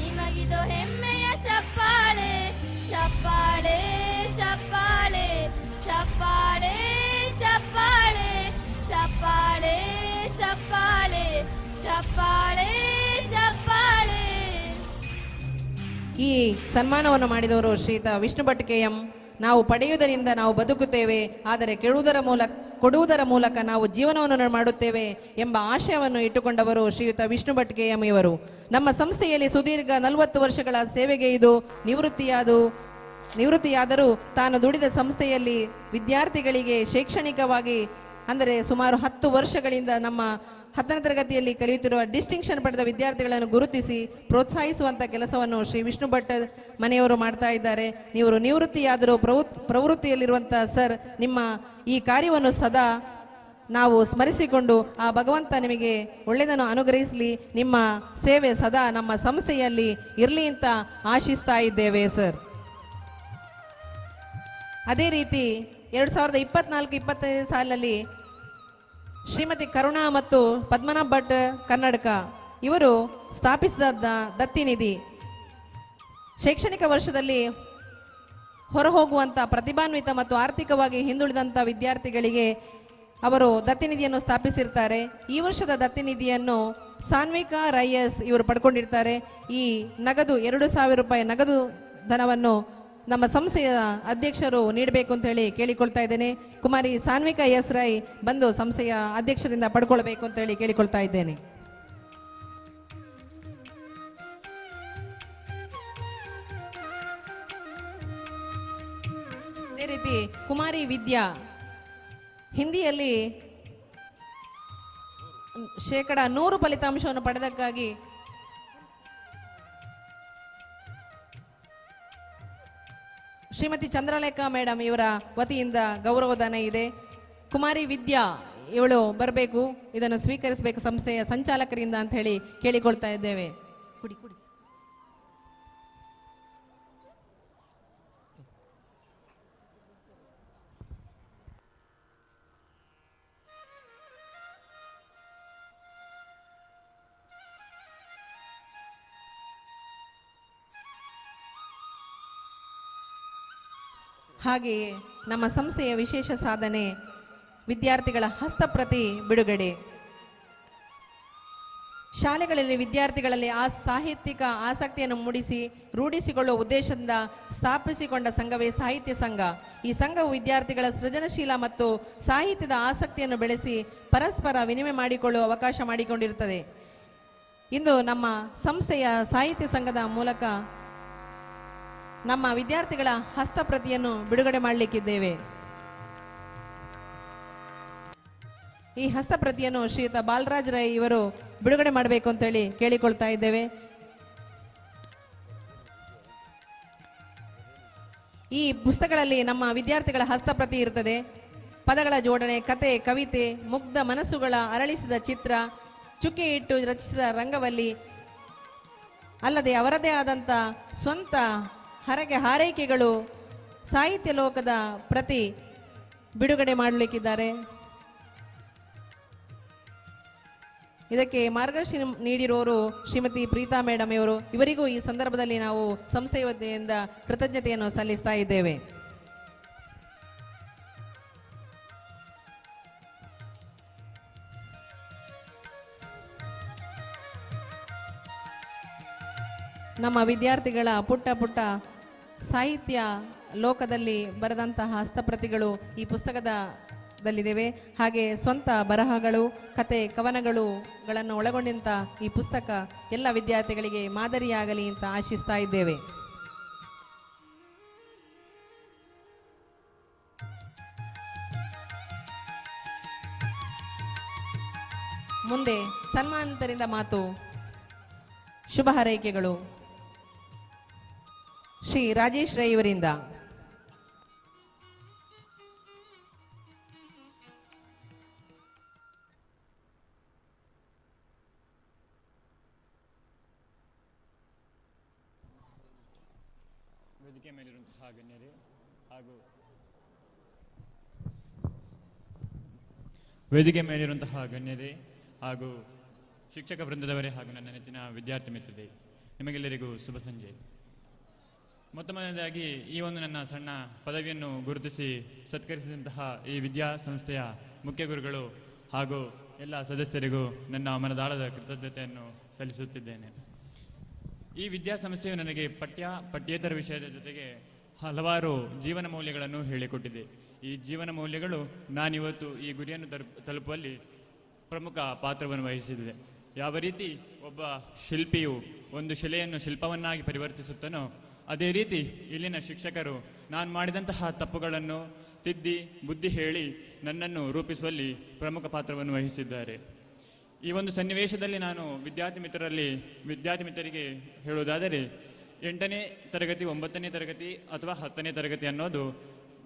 ನಿಮಗಿದು ಹೆಮ್ಮೆಯ ಚಪ್ಪಾಳೆ. ಚಪ್ಪಾಳೆ ಚಪ್ಪಾಳೆ ಚಪ್ಪಾಳೆ ಚಪ್ಪಾಳೆ ಚಪ್ಪಾಳೆ ಚಪ್ಪಾಳೆ ಚಪ್ಪಾಳೆ ಚಪ್ಪಾಳೆ. ಈ ಸನ್ಮಾನವನ್ನು ಮಾಡಿದವರು ಶ್ರೀಯುತ ವಿಷ್ಣು ಭಟ್ KM. ನಾವು ಪಡೆಯುವುದರಿಂದ ನಾವು ಬದುಕುತ್ತೇವೆ, ಆದರೆ ಕೊಡುವುದರ ಮೂಲಕ ನಾವು ಜೀವನವನ್ನು ಮಾಡುತ್ತೇವೆ ಎಂಬ ಆಶಯವನ್ನು ಇಟ್ಟುಕೊಂಡವರು ಶ್ರೀಯುತ ವಿಷ್ಣು ಭಟ್ KM ಇವರು. ನಮ್ಮ ಸಂಸ್ಥೆಯಲ್ಲಿ ಸುದೀರ್ಘ 40 ವರ್ಷಗಳ ಸೇವೆಗೆ ಇದು ನಿವೃತ್ತಿಯಾದರೂ ತಾನು ದುಡಿದ ಸಂಸ್ಥೆಯಲ್ಲಿ ವಿದ್ಯಾರ್ಥಿಗಳಿಗೆ ಶೈಕ್ಷಣಿಕವಾಗಿ ಅಂದರೆ ಸುಮಾರು 10 ವರ್ಷಗಳಿಂದ ನಮ್ಮ 10ನೇ ತರಗತಿಯಲ್ಲಿ ಕಲಿಯುತ್ತಿರುವ ಡಿಸ್ಟಿಂಕ್ಷನ್ ಪಡೆದ ವಿದ್ಯಾರ್ಥಿಗಳನ್ನು ಗುರುತಿಸಿ ಪ್ರೋತ್ಸಾಹಿಸುವಂಥ ಕೆಲಸವನ್ನು ಶ್ರೀ ವಿಷ್ಣು ಭಟ್ ಮನೆಯವರು ಮಾಡ್ತಾ ಇದ್ದಾರೆ. ನೀವು ನಿವೃತ್ತಿಯಾದರೂ ಪ್ರವೃತ್ತಿಯಲ್ಲಿರುವಂಥ ಸರ್, ನಿಮ್ಮ ಈ ಕಾರ್ಯವನ್ನು ಸದಾ ನಾವು ಸ್ಮರಿಸಿಕೊಂಡು ಆ ಭಗವಂತ ನಿಮಗೆ ಒಳ್ಳೆಯದನ್ನು ಅನುಗ್ರಹಿಸಲಿ, ನಿಮ್ಮ ಸೇವೆ ಸದಾ ನಮ್ಮ ಸಂಸ್ಥೆಯಲ್ಲಿ ಇರಲಿ ಅಂತ ಆಶಿಸ್ತಾ ಇದ್ದೇವೆ ಸರ್. ಅದೇ ರೀತಿ 2024-25 ಸಾಲಿನಲ್ಲಿ ಶ್ರೀಮತಿ ಕರುಣಾ ಮತ್ತು ಪದ್ಮನಾಭ್ ಭಟ್ ಕನ್ನಡಕ ಇವರು ಸ್ಥಾಪಿಸಿದ ದತ್ತಿನಿಧಿ ಶೈಕ್ಷಣಿಕ ವರ್ಷದಲ್ಲಿ ಹೊರಹೋಗುವಂಥ ಪ್ರತಿಭಾನ್ವಿತ ಮತ್ತು ಆರ್ಥಿಕವಾಗಿ ಹಿಂದುಳಿದಂಥ ವಿದ್ಯಾರ್ಥಿಗಳಿಗೆ ಅವರು ದತ್ತಿನಿಧಿಯನ್ನು ಸ್ಥಾಪಿಸಿರ್ತಾರೆ. ಈ ವರ್ಷದ ದತ್ತಿನಿಧಿಯನ್ನು ಸಾನ್ವಿಕಾ ರೈಯಸ್ ಇವರು ಪಡ್ಕೊಂಡಿರ್ತಾರೆ. ಈ ನಗದು 2,000 ರೂಪಾಯಿ ನಗದು ಧನವನ್ನು ನಮ್ಮ ಸಂಸ್ಥೆಯ ಅಧ್ಯಕ್ಷರು ನೀಡಬೇಕು ಅಂತ ಹೇಳಿ ಕೇಳಿಕೊಳ್ತಾ ಇದ್ದೇನೆ. ಕುಮಾರಿ ಸಾನ್ವಿಕಾ ಎಸ್ ರೈ ಬಂದು ಸಂಸ್ಥೆಯ ಅಧ್ಯಕ್ಷರಿಂದ ಪಡ್ಕೊಳ್ಬೇಕು ಅಂತ ಹೇಳಿ ಕೇಳಿಕೊಳ್ತಾ ಇದ್ದೇನೆ. ಅದೇ ರೀತಿ ಕುಮಾರಿ ವಿದ್ಯಾ ಹಿಂದಿಯಲ್ಲಿ 100% ಫಲಿತಾಂಶವನ್ನು ಪಡೆದಕ್ಕಾಗಿ ಶ್ರೀಮತಿ ಚಂದ್ರಲೇಖಾ ಮೇಡಮ್ ಇವರ ವತಿಯಿಂದ ಗೌರವಧನ ಇದೆ. ಕುಮಾರಿ ವಿದ್ಯಾ ಇವಳು ಬರಬೇಕು, ಇದನ್ನು ಸ್ವೀಕರಿಸಬೇಕು ಸಂಸ್ಥೆಯ ಸಂಚಾಲಕರಿಂದ ಅಂತ ಹೇಳಿ ಕೇಳಿಕೊಳ್ತಾ ಇದ್ದೇವೆ. ಹಾಗೆಯೇ ನಮ್ಮ ಸಂಸ್ಥೆಯ ವಿಶೇಷ ಸಾಧನೆ ವಿದ್ಯಾರ್ಥಿಗಳ ಹಸ್ತಪ್ರತಿ ಬಿಡುಗಡೆ. ಶಾಲೆಗಳಲ್ಲಿ ವಿದ್ಯಾರ್ಥಿಗಳಲ್ಲಿ ಸಾಹಿತ್ಯಿಕ ಆಸಕ್ತಿಯನ್ನು ಮೂಡಿಸಿ ರೂಢಿಸಿಕೊಳ್ಳುವ ಉದ್ದೇಶದಿಂದ ಸ್ಥಾಪಿಸಿಕೊಂಡ ಸಂಘವೇ ಸಾಹಿತ್ಯ ಸಂಘ. ಈ ಸಂಘವು ವಿದ್ಯಾರ್ಥಿಗಳ ಸೃಜನಶೀಲ ಮತ್ತು ಸಾಹಿತ್ಯದ ಆಸಕ್ತಿಯನ್ನು ಬೆಳೆಸಿ ಪರಸ್ಪರ ವಿನಿಮಯ ಮಾಡಿಕೊಳ್ಳುವ ಅವಕಾಶ ಮಾಡಿಕೊಂಡಿರುತ್ತದೆ. ಇಂದು ನಮ್ಮ ಸಂಸ್ಥೆಯ ಸಾಹಿತ್ಯ ಸಂಘದ ಮೂಲಕ ನಮ್ಮ ವಿದ್ಯಾರ್ಥಿಗಳ ಹಸ್ತಪ್ರತಿಯನ್ನು ಬಿಡುಗಡೆ ಮಾಡಲಿಕ್ಕಿದ್ದೇವೆ. ಈ ಹಸ್ತಪ್ರತಿಯನ್ನು ಶ್ರೀಯುತ ಬಾಲರಾಜ್ ರೈ ಇವರು ಬಿಡುಗಡೆ ಮಾಡಬೇಕು ಅಂತೇಳಿ ಕೇಳಿಕೊಳ್ತಾ ಇದ್ದೇವೆ. ಈ ಪುಸ್ತಕಗಳಲ್ಲಿ ನಮ್ಮ ವಿದ್ಯಾರ್ಥಿಗಳ ಹಸ್ತಪ್ರತಿ ಇರ್ತದೆ. ಪದಗಳ ಜೋಡಣೆ, ಕತೆ, ಕವಿತೆ, ಮುಗ್ಧ ಮನಸ್ಸುಗಳ ಅರಳಿಸಿದ ಚಿತ್ರ, ಚುಕ್ಕೆ ಇಟ್ಟು ರಚಿಸಿದ ರಂಗವಲ್ಲಿ ಅಲ್ಲದೆ ಅವರದೇ ಆದಂಥ ಸ್ವಂತ ಹರಕೆ ಹಾರೈಕೆಗಳು ಸಾಹಿತ್ಯ ಲೋಕದ ಪ್ರತಿ ಬಿಡುಗಡೆ ಮಾಡಲಿಕ್ಕಿದ್ದಾರೆ. ಇದಕ್ಕೆ ಮಾರ್ಗದರ್ಶನ ನೀಡಿರೋರು ಶ್ರೀಮತಿ ಪ್ರೀತಾ ಮೇಡಮ್ ಇವರು. ಇವರಿಗೂ ಈ ಸಂದರ್ಭದಲ್ಲಿ ನಾವು ಸಂಸ್ಥೆಯ ವತಿಯಿಂದ ಕೃತಜ್ಞತೆಯನ್ನು ಸಲ್ಲಿಸ್ತಾ ಇದ್ದೇವೆ. ನಮ್ಮ ವಿದ್ಯಾರ್ಥಿಗಳ ಪುಟ್ಟ ಪುಟ್ಟ ಸಾಹಿತ್ಯ ಲೋಕದಲ್ಲಿ ಬರೆದಂತಹ ಹಸ್ತಪ್ರತಿಗಳು ಈ ಪುಸ್ತಕದಲ್ಲಿದ್ದೇವೆ. ಹಾಗೆ ಸ್ವಂತ ಬರಹಗಳು, ಕತೆ, ಕವನಗಳನ್ನು ಒಳಗೊಂಡಂಥ ಈ ಪುಸ್ತಕ ಎಲ್ಲ ವಿದ್ಯಾರ್ಥಿಗಳಿಗೆ ಮಾದರಿಯಾಗಲಿ ಅಂತ ಆಶಿಸ್ತಾ ಇದ್ದೇವೆ. ಮುಂದೆ ಸನ್ಮಾನಿತರಿಂದ ಮಾತು, ಶುಭ ಹಾರೈಕೆಗಳು ಶ್ರೀ ರಾಜೇಶ್ ರೈ ಇವರಿಂದ. ವೇದಿಕೆ ಮೇಲಿರುವಂತಹ ಗಣ್ಯರೇ ಹಾಗೂ ಶಿಕ್ಷಕ ವೃಂದದವರೇ ಹಾಗೂ ನನ್ನ ನೆಚ್ಚಿನ ವಿದ್ಯಾರ್ಥಿ ಮಿತ್ರರೇ, ನಿಮಗೆಲ್ಲರಿಗೂ ಶುಭ ಸಂಜೆ. ಮೊತ್ತ ಮೊದಲನೇದಾಗಿ ಈ ಒಂದು ನನ್ನ ಸಣ್ಣ ಪದವಿಯನ್ನು ಗುರುತಿಸಿ ಸತ್ಕರಿಸಿದಂತಹ ಈ ವಿದ್ಯಾಸಂಸ್ಥೆಯ ಮುಖ್ಯ ಗುರುಗಳು ಹಾಗೂ ಎಲ್ಲ ಸದಸ್ಯರಿಗೂ ನನ್ನ ಮನದಾಳದ ಕೃತಜ್ಞತೆಯನ್ನು ಸಲ್ಲಿಸುತ್ತಿದ್ದೇನೆ. ಈ ವಿದ್ಯಾಸಂಸ್ಥೆಯು ನನಗೆ ಪಠ್ಯೇತರ ವಿಷಯದ ಜೊತೆಗೆ ಹಲವಾರು ಜೀವನ ಮೌಲ್ಯಗಳನ್ನು ಹೇಳಿಕೊಟ್ಟಿದೆ. ಈ ಜೀವನ ಮೌಲ್ಯಗಳು ನಾನಿವತ್ತು ಈ ಗುರಿಯನ್ನು ತಲುಪುವಲ್ಲಿ ಪ್ರಮುಖ ಪಾತ್ರವನ್ನು ವಹಿಸಿದೆ. ಯಾವ ರೀತಿ ಒಬ್ಬ ಶಿಲ್ಪಿಯು ಒಂದು ಶಿಲೆಯನ್ನು ಶಿಲ್ಪವನ್ನಾಗಿ ಪರಿವರ್ತಿಸುತ್ತಾನೋ, ಅದೇ ರೀತಿ ಇಲ್ಲಿನ ಶಿಕ್ಷಕರು ನಾನು ಮಾಡಿದಂತಹ ತಪ್ಪುಗಳನ್ನು ತಿದ್ದಿ ಬುದ್ಧಿ ಹೇಳಿ ನನ್ನನ್ನು ರೂಪಿಸುವಲ್ಲಿ ಪ್ರಮುಖ ಪಾತ್ರವನ್ನು ವಹಿಸಿದ್ದಾರೆ. ಈ ಒಂದು ಸನ್ನಿವೇಶದಲ್ಲಿ ನಾನು ವಿದ್ಯಾರ್ಥಿ ಮಿತ್ರರಿಗೆ ಹೇಳುವುದಾದರೆ 8ನೇ ತರಗತಿ 9ನೇ ತರಗತಿ ಅಥವಾ 10ನೇ ತರಗತಿ ಅನ್ನೋದು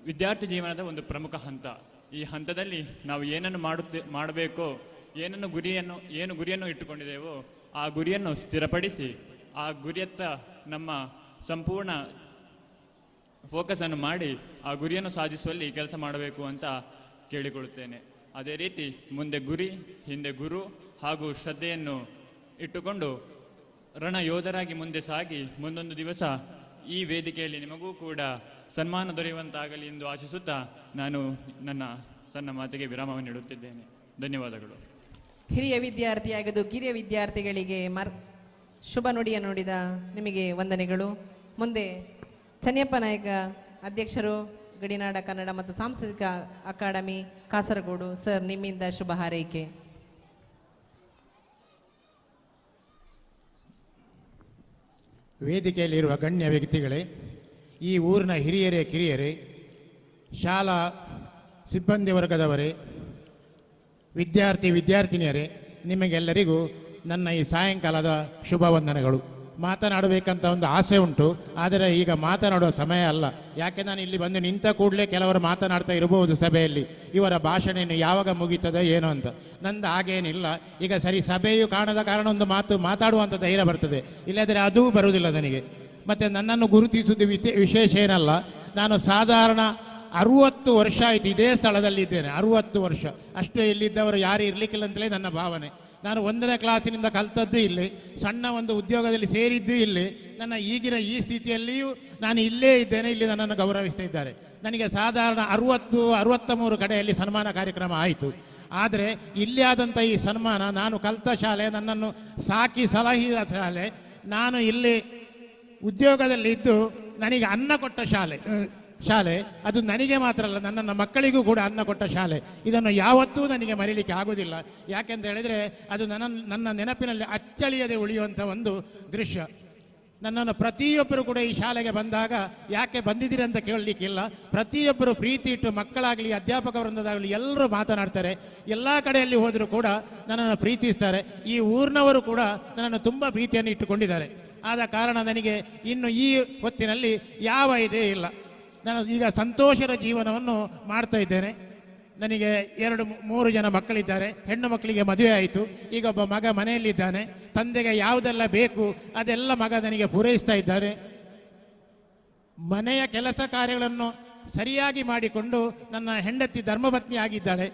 ವಿದ್ಯಾರ್ಥಿ ಜೀವನದ ಒಂದು ಪ್ರಮುಖ ಹಂತ. ಈ ಹಂತದಲ್ಲಿ ನಾವು ಏನನ್ನು ಮಾಡಬೇಕೋ ಏನು ಗುರಿಯನ್ನು ಇಟ್ಟುಕೊಂಡಿದ್ದೇವೋ ಆ ಗುರಿಯನ್ನು ಸ್ಥಿರಪಡಿಸಿ ಆ ಗುರಿಯತ್ತ ನಮ್ಮ ಸಂಪೂರ್ಣ ಫೋಕಸನ್ನು ಮಾಡಿ ಆ ಗುರಿಯನ್ನು ಸಾಧಿಸುವಲ್ಲಿ ಕೆಲಸ ಮಾಡಬೇಕು ಅಂತ ಕೇಳಿಕೊಳ್ಳುತ್ತೇನೆ. ಅದೇ ರೀತಿ ಮುಂದೆ ಗುರಿ, ಹಿಂದೆ ಗುರು ಹಾಗೂ ಶ್ರದ್ಧೆಯನ್ನು ಇಟ್ಟುಕೊಂಡು ರಣ ಯೋಧರಾಗಿ ಮುಂದೆ ಸಾಗಿ ಮುಂದೊಂದು ದಿವಸ ಈ ವೇದಿಕೆಯಲ್ಲಿ ನಿಮಗೂ ಕೂಡ ಸನ್ಮಾನ ದೊರೆಯುವಂತಾಗಲಿ ಎಂದು ಆಶಿಸುತ್ತಾ ನಾನು ನನ್ನ ಸಣ್ಣ ಮಾತಿಗೆ ವಿರಾಮವನ್ನು ನೀಡುತ್ತಿದ್ದೇನೆ. ಧನ್ಯವಾದಗಳು. ಹಿರಿಯ ವಿದ್ಯಾರ್ಥಿಯಾಗಿದ್ದು ಕಿರಿಯ ವಿದ್ಯಾರ್ಥಿಗಳಿಗೆ ಶುಭ ನುಡಿಯನ್ನು ನುಡಿದ ನಿಮಗೆ ವಂದನೆಗಳು. ಮುಂದೆ ಚನ್ನಿಯಪ್ಪ ನಾಯಕ ಅಧ್ಯಕ್ಷರು, ಗಡಿನಾಡ ಕನ್ನಡ ಮತ್ತು ಸಾಂಸ್ಕೃತಿಕ ಅಕಾಡೆಮಿ ಕಾಸರಗೋಡು ಸರ್, ನಿಮ್ಮಿಂದ ಶುಭ ಹಾರೈಕೆ. ವೇದಿಕೆಯಲ್ಲಿರುವ ಗಣ್ಯ ವ್ಯಕ್ತಿಗಳೇ, ಈ ಊರಿನ ಹಿರಿಯರೇ ಕಿರಿಯರೇ, ಶಾಲಾ ಸಿಬ್ಬಂದಿ ವರ್ಗದವರೇ, ವಿದ್ಯಾರ್ಥಿನಿಯರೇ, ನಿಮಗೆಲ್ಲರಿಗೂ ನನ್ನ ಈ ಸಾಯಂಕಾಲದ ಶುಭ ವಂದನೆಗಳು. ಮಾತನಾಡಬೇಕಂತ ಒಂದು ಆಸೆ ಉಂಟು, ಆದರೆ ಈಗ ಮಾತನಾಡುವ ಸಮಯ ಅಲ್ಲ. ಯಾಕೆ ನಾನು ಇಲ್ಲಿ ಬಂದು ನಿಂತ ಕೂಡಲೇ ಕೆಲವರು ಮಾತನಾಡ್ತಾ ಇರಬಹುದು ಸಭೆಯಲ್ಲಿ, ಇವರ ಭಾಷಣ ಇನ್ನು ಯಾವಾಗ ಮುಗೀತದೆ ಏನೋ ಅಂತ. ನಂದು ಹಾಗೇನಿಲ್ಲ. ಈಗ ಸರಿ ಸಭೆಯು ಕಾಣದ ಕಾರಣ ಒಂದು ಮಾತಾಡುವಂಥ ಧೈರ್ಯ ಬರ್ತದೆ, ಇಲ್ಲದ್ರೆ ಅದೂ ಬರುವುದಿಲ್ಲ ನನಗೆ. ಮತ್ತು ನನ್ನನ್ನು ಗುರುತಿಸುವುದು ವಿಶೇಷ ಏನಲ್ಲ. ನಾನು ಸಾಧಾರಣ 60 ವರ್ಷ ಆಯಿತು ಇದೇ ಸ್ಥಳದಲ್ಲಿ ಇದ್ದೇನೆ. 60 ವರ್ಷ ಅಷ್ಟು ಇಲ್ಲಿದ್ದವರು ಯಾರು ಇರಲಿಕ್ಕಿಲ್ಲ ಅಂತಲೇ ನನ್ನ ಭಾವನೆ. ನಾನು 1ನೇ ಕ್ಲಾಸಿನಿಂದ ಕಲ್ತದ್ದು ಇಲ್ಲಿ, ಸಣ್ಣ ಒಂದು ಉದ್ಯೋಗದಲ್ಲಿ ಸೇರಿದ್ದು ಇಲ್ಲಿ. ನನ್ನ ಈಗಿನ ಈ ಸ್ಥಿತಿಯಲ್ಲಿಯೂ ನಾನು ಇಲ್ಲೇ ಇದ್ದೇನೆ, ಇಲ್ಲಿ ನನ್ನನ್ನು ಗೌರವಿಸ್ತಾ ಇದ್ದಾರೆ. ನನಗೆ ಸಾಧಾರಣ 63 ಕಡೆಯಲ್ಲಿ ಸನ್ಮಾನ ಕಾರ್ಯಕ್ರಮ ಆಯಿತು. ಆದರೆ ಇಲ್ಲಿ ಆದಂಥ ಈ ಸನ್ಮಾನ, ನಾನು ಕಲ್ತ ಶಾಲೆ, ನನ್ನನ್ನು ಸಾಕಿ ಸಲಹಿದ ಶಾಲೆ, ನಾನು ಇಲ್ಲಿ ಉದ್ಯೋಗದಲ್ಲಿದ್ದು ನನಗೆ ಅನ್ನ ಕೊಟ್ಟ ಶಾಲೆ ಅದು ನನಗೆ ಮಾತ್ರ ಅಲ್ಲ, ನನ್ನ ಮಕ್ಕಳಿಗೂ ಕೂಡ ಅನ್ನ ಕೊಟ್ಟ ಶಾಲೆ. ಇದನ್ನು ಯಾವತ್ತೂ ನನಗೆ ಮರೀಲಿಕ್ಕೆ ಆಗೋದಿಲ್ಲ. ಯಾಕೆಂತ ಹೇಳಿದರೆ ಅದು ನನ್ನ ನೆನಪಿನಲ್ಲಿ ಅಚ್ಚಳಿಯದೆ ಉಳಿಯುವಂಥ ಒಂದು ದೃಶ್ಯ. ನನ್ನನ್ನು ಪ್ರತಿಯೊಬ್ಬರು ಕೂಡ ಈ ಶಾಲೆಗೆ ಬಂದಾಗ ಯಾಕೆ ಬಂದಿದ್ದೀರಿ ಅಂತ ಕೇಳಲಿಕ್ಕಿಲ್ಲ. ಪ್ರತಿಯೊಬ್ಬರು ಪ್ರೀತಿ ಇಟ್ಟು, ಮಕ್ಕಳಾಗಲಿ ಅಧ್ಯಾಪಕ ವೃಂದದಾಗಲಿ ಎಲ್ಲರೂ ಮಾತನಾಡ್ತಾರೆ. ಎಲ್ಲ ಕಡೆಯಲ್ಲಿ ಹೋದರೂ ಕೂಡ ನನ್ನನ್ನು ಪ್ರೀತಿಸ್ತಾರೆ. ಈ ಊರಿನವರು ಕೂಡ ನನ್ನನ್ನು ತುಂಬ ಪ್ರೀತಿಯನ್ನು ಇಟ್ಟುಕೊಂಡಿದ್ದಾರೆ. ಆದ ಕಾರಣ ನನಗೆ ಇನ್ನು ಈ ಹೊತ್ತಿನಲ್ಲಿ ಯಾವ ಇದೇ ಇಲ್ಲ. ನಾನು ಈಗ ಸಂತೋಷದ ಜೀವನವನ್ನು ಮಾಡ್ತಾ ಇದ್ದೇನೆ. ನನಗೆ 2-3 ಜನ ಮಕ್ಕಳಿದ್ದಾರೆ. ಹೆಣ್ಣು ಮಕ್ಕಳಿಗೆ ಮದುವೆ ಆಯಿತು. ಈಗ ಒಬ್ಬ ಮಗ ಮನೆಯಲ್ಲಿದ್ದಾನೆ. ತಂದೆಗೆ ಯಾವುದೆಲ್ಲ ಬೇಕು ಅದೆಲ್ಲ ಮಗ ನನಗೆ ಪೂರೈಸ್ತಾ ಇದ್ದಾನೆ. ಮನೆಯ ಕೆಲಸ ಕಾರ್ಯಗಳನ್ನು ಸರಿಯಾಗಿ ಮಾಡಿಕೊಂಡು ನನ್ನ ಹೆಂಡತಿ ಧರ್ಮಪತ್ನಿ ಆಗಿದ್ದಾಳೆ.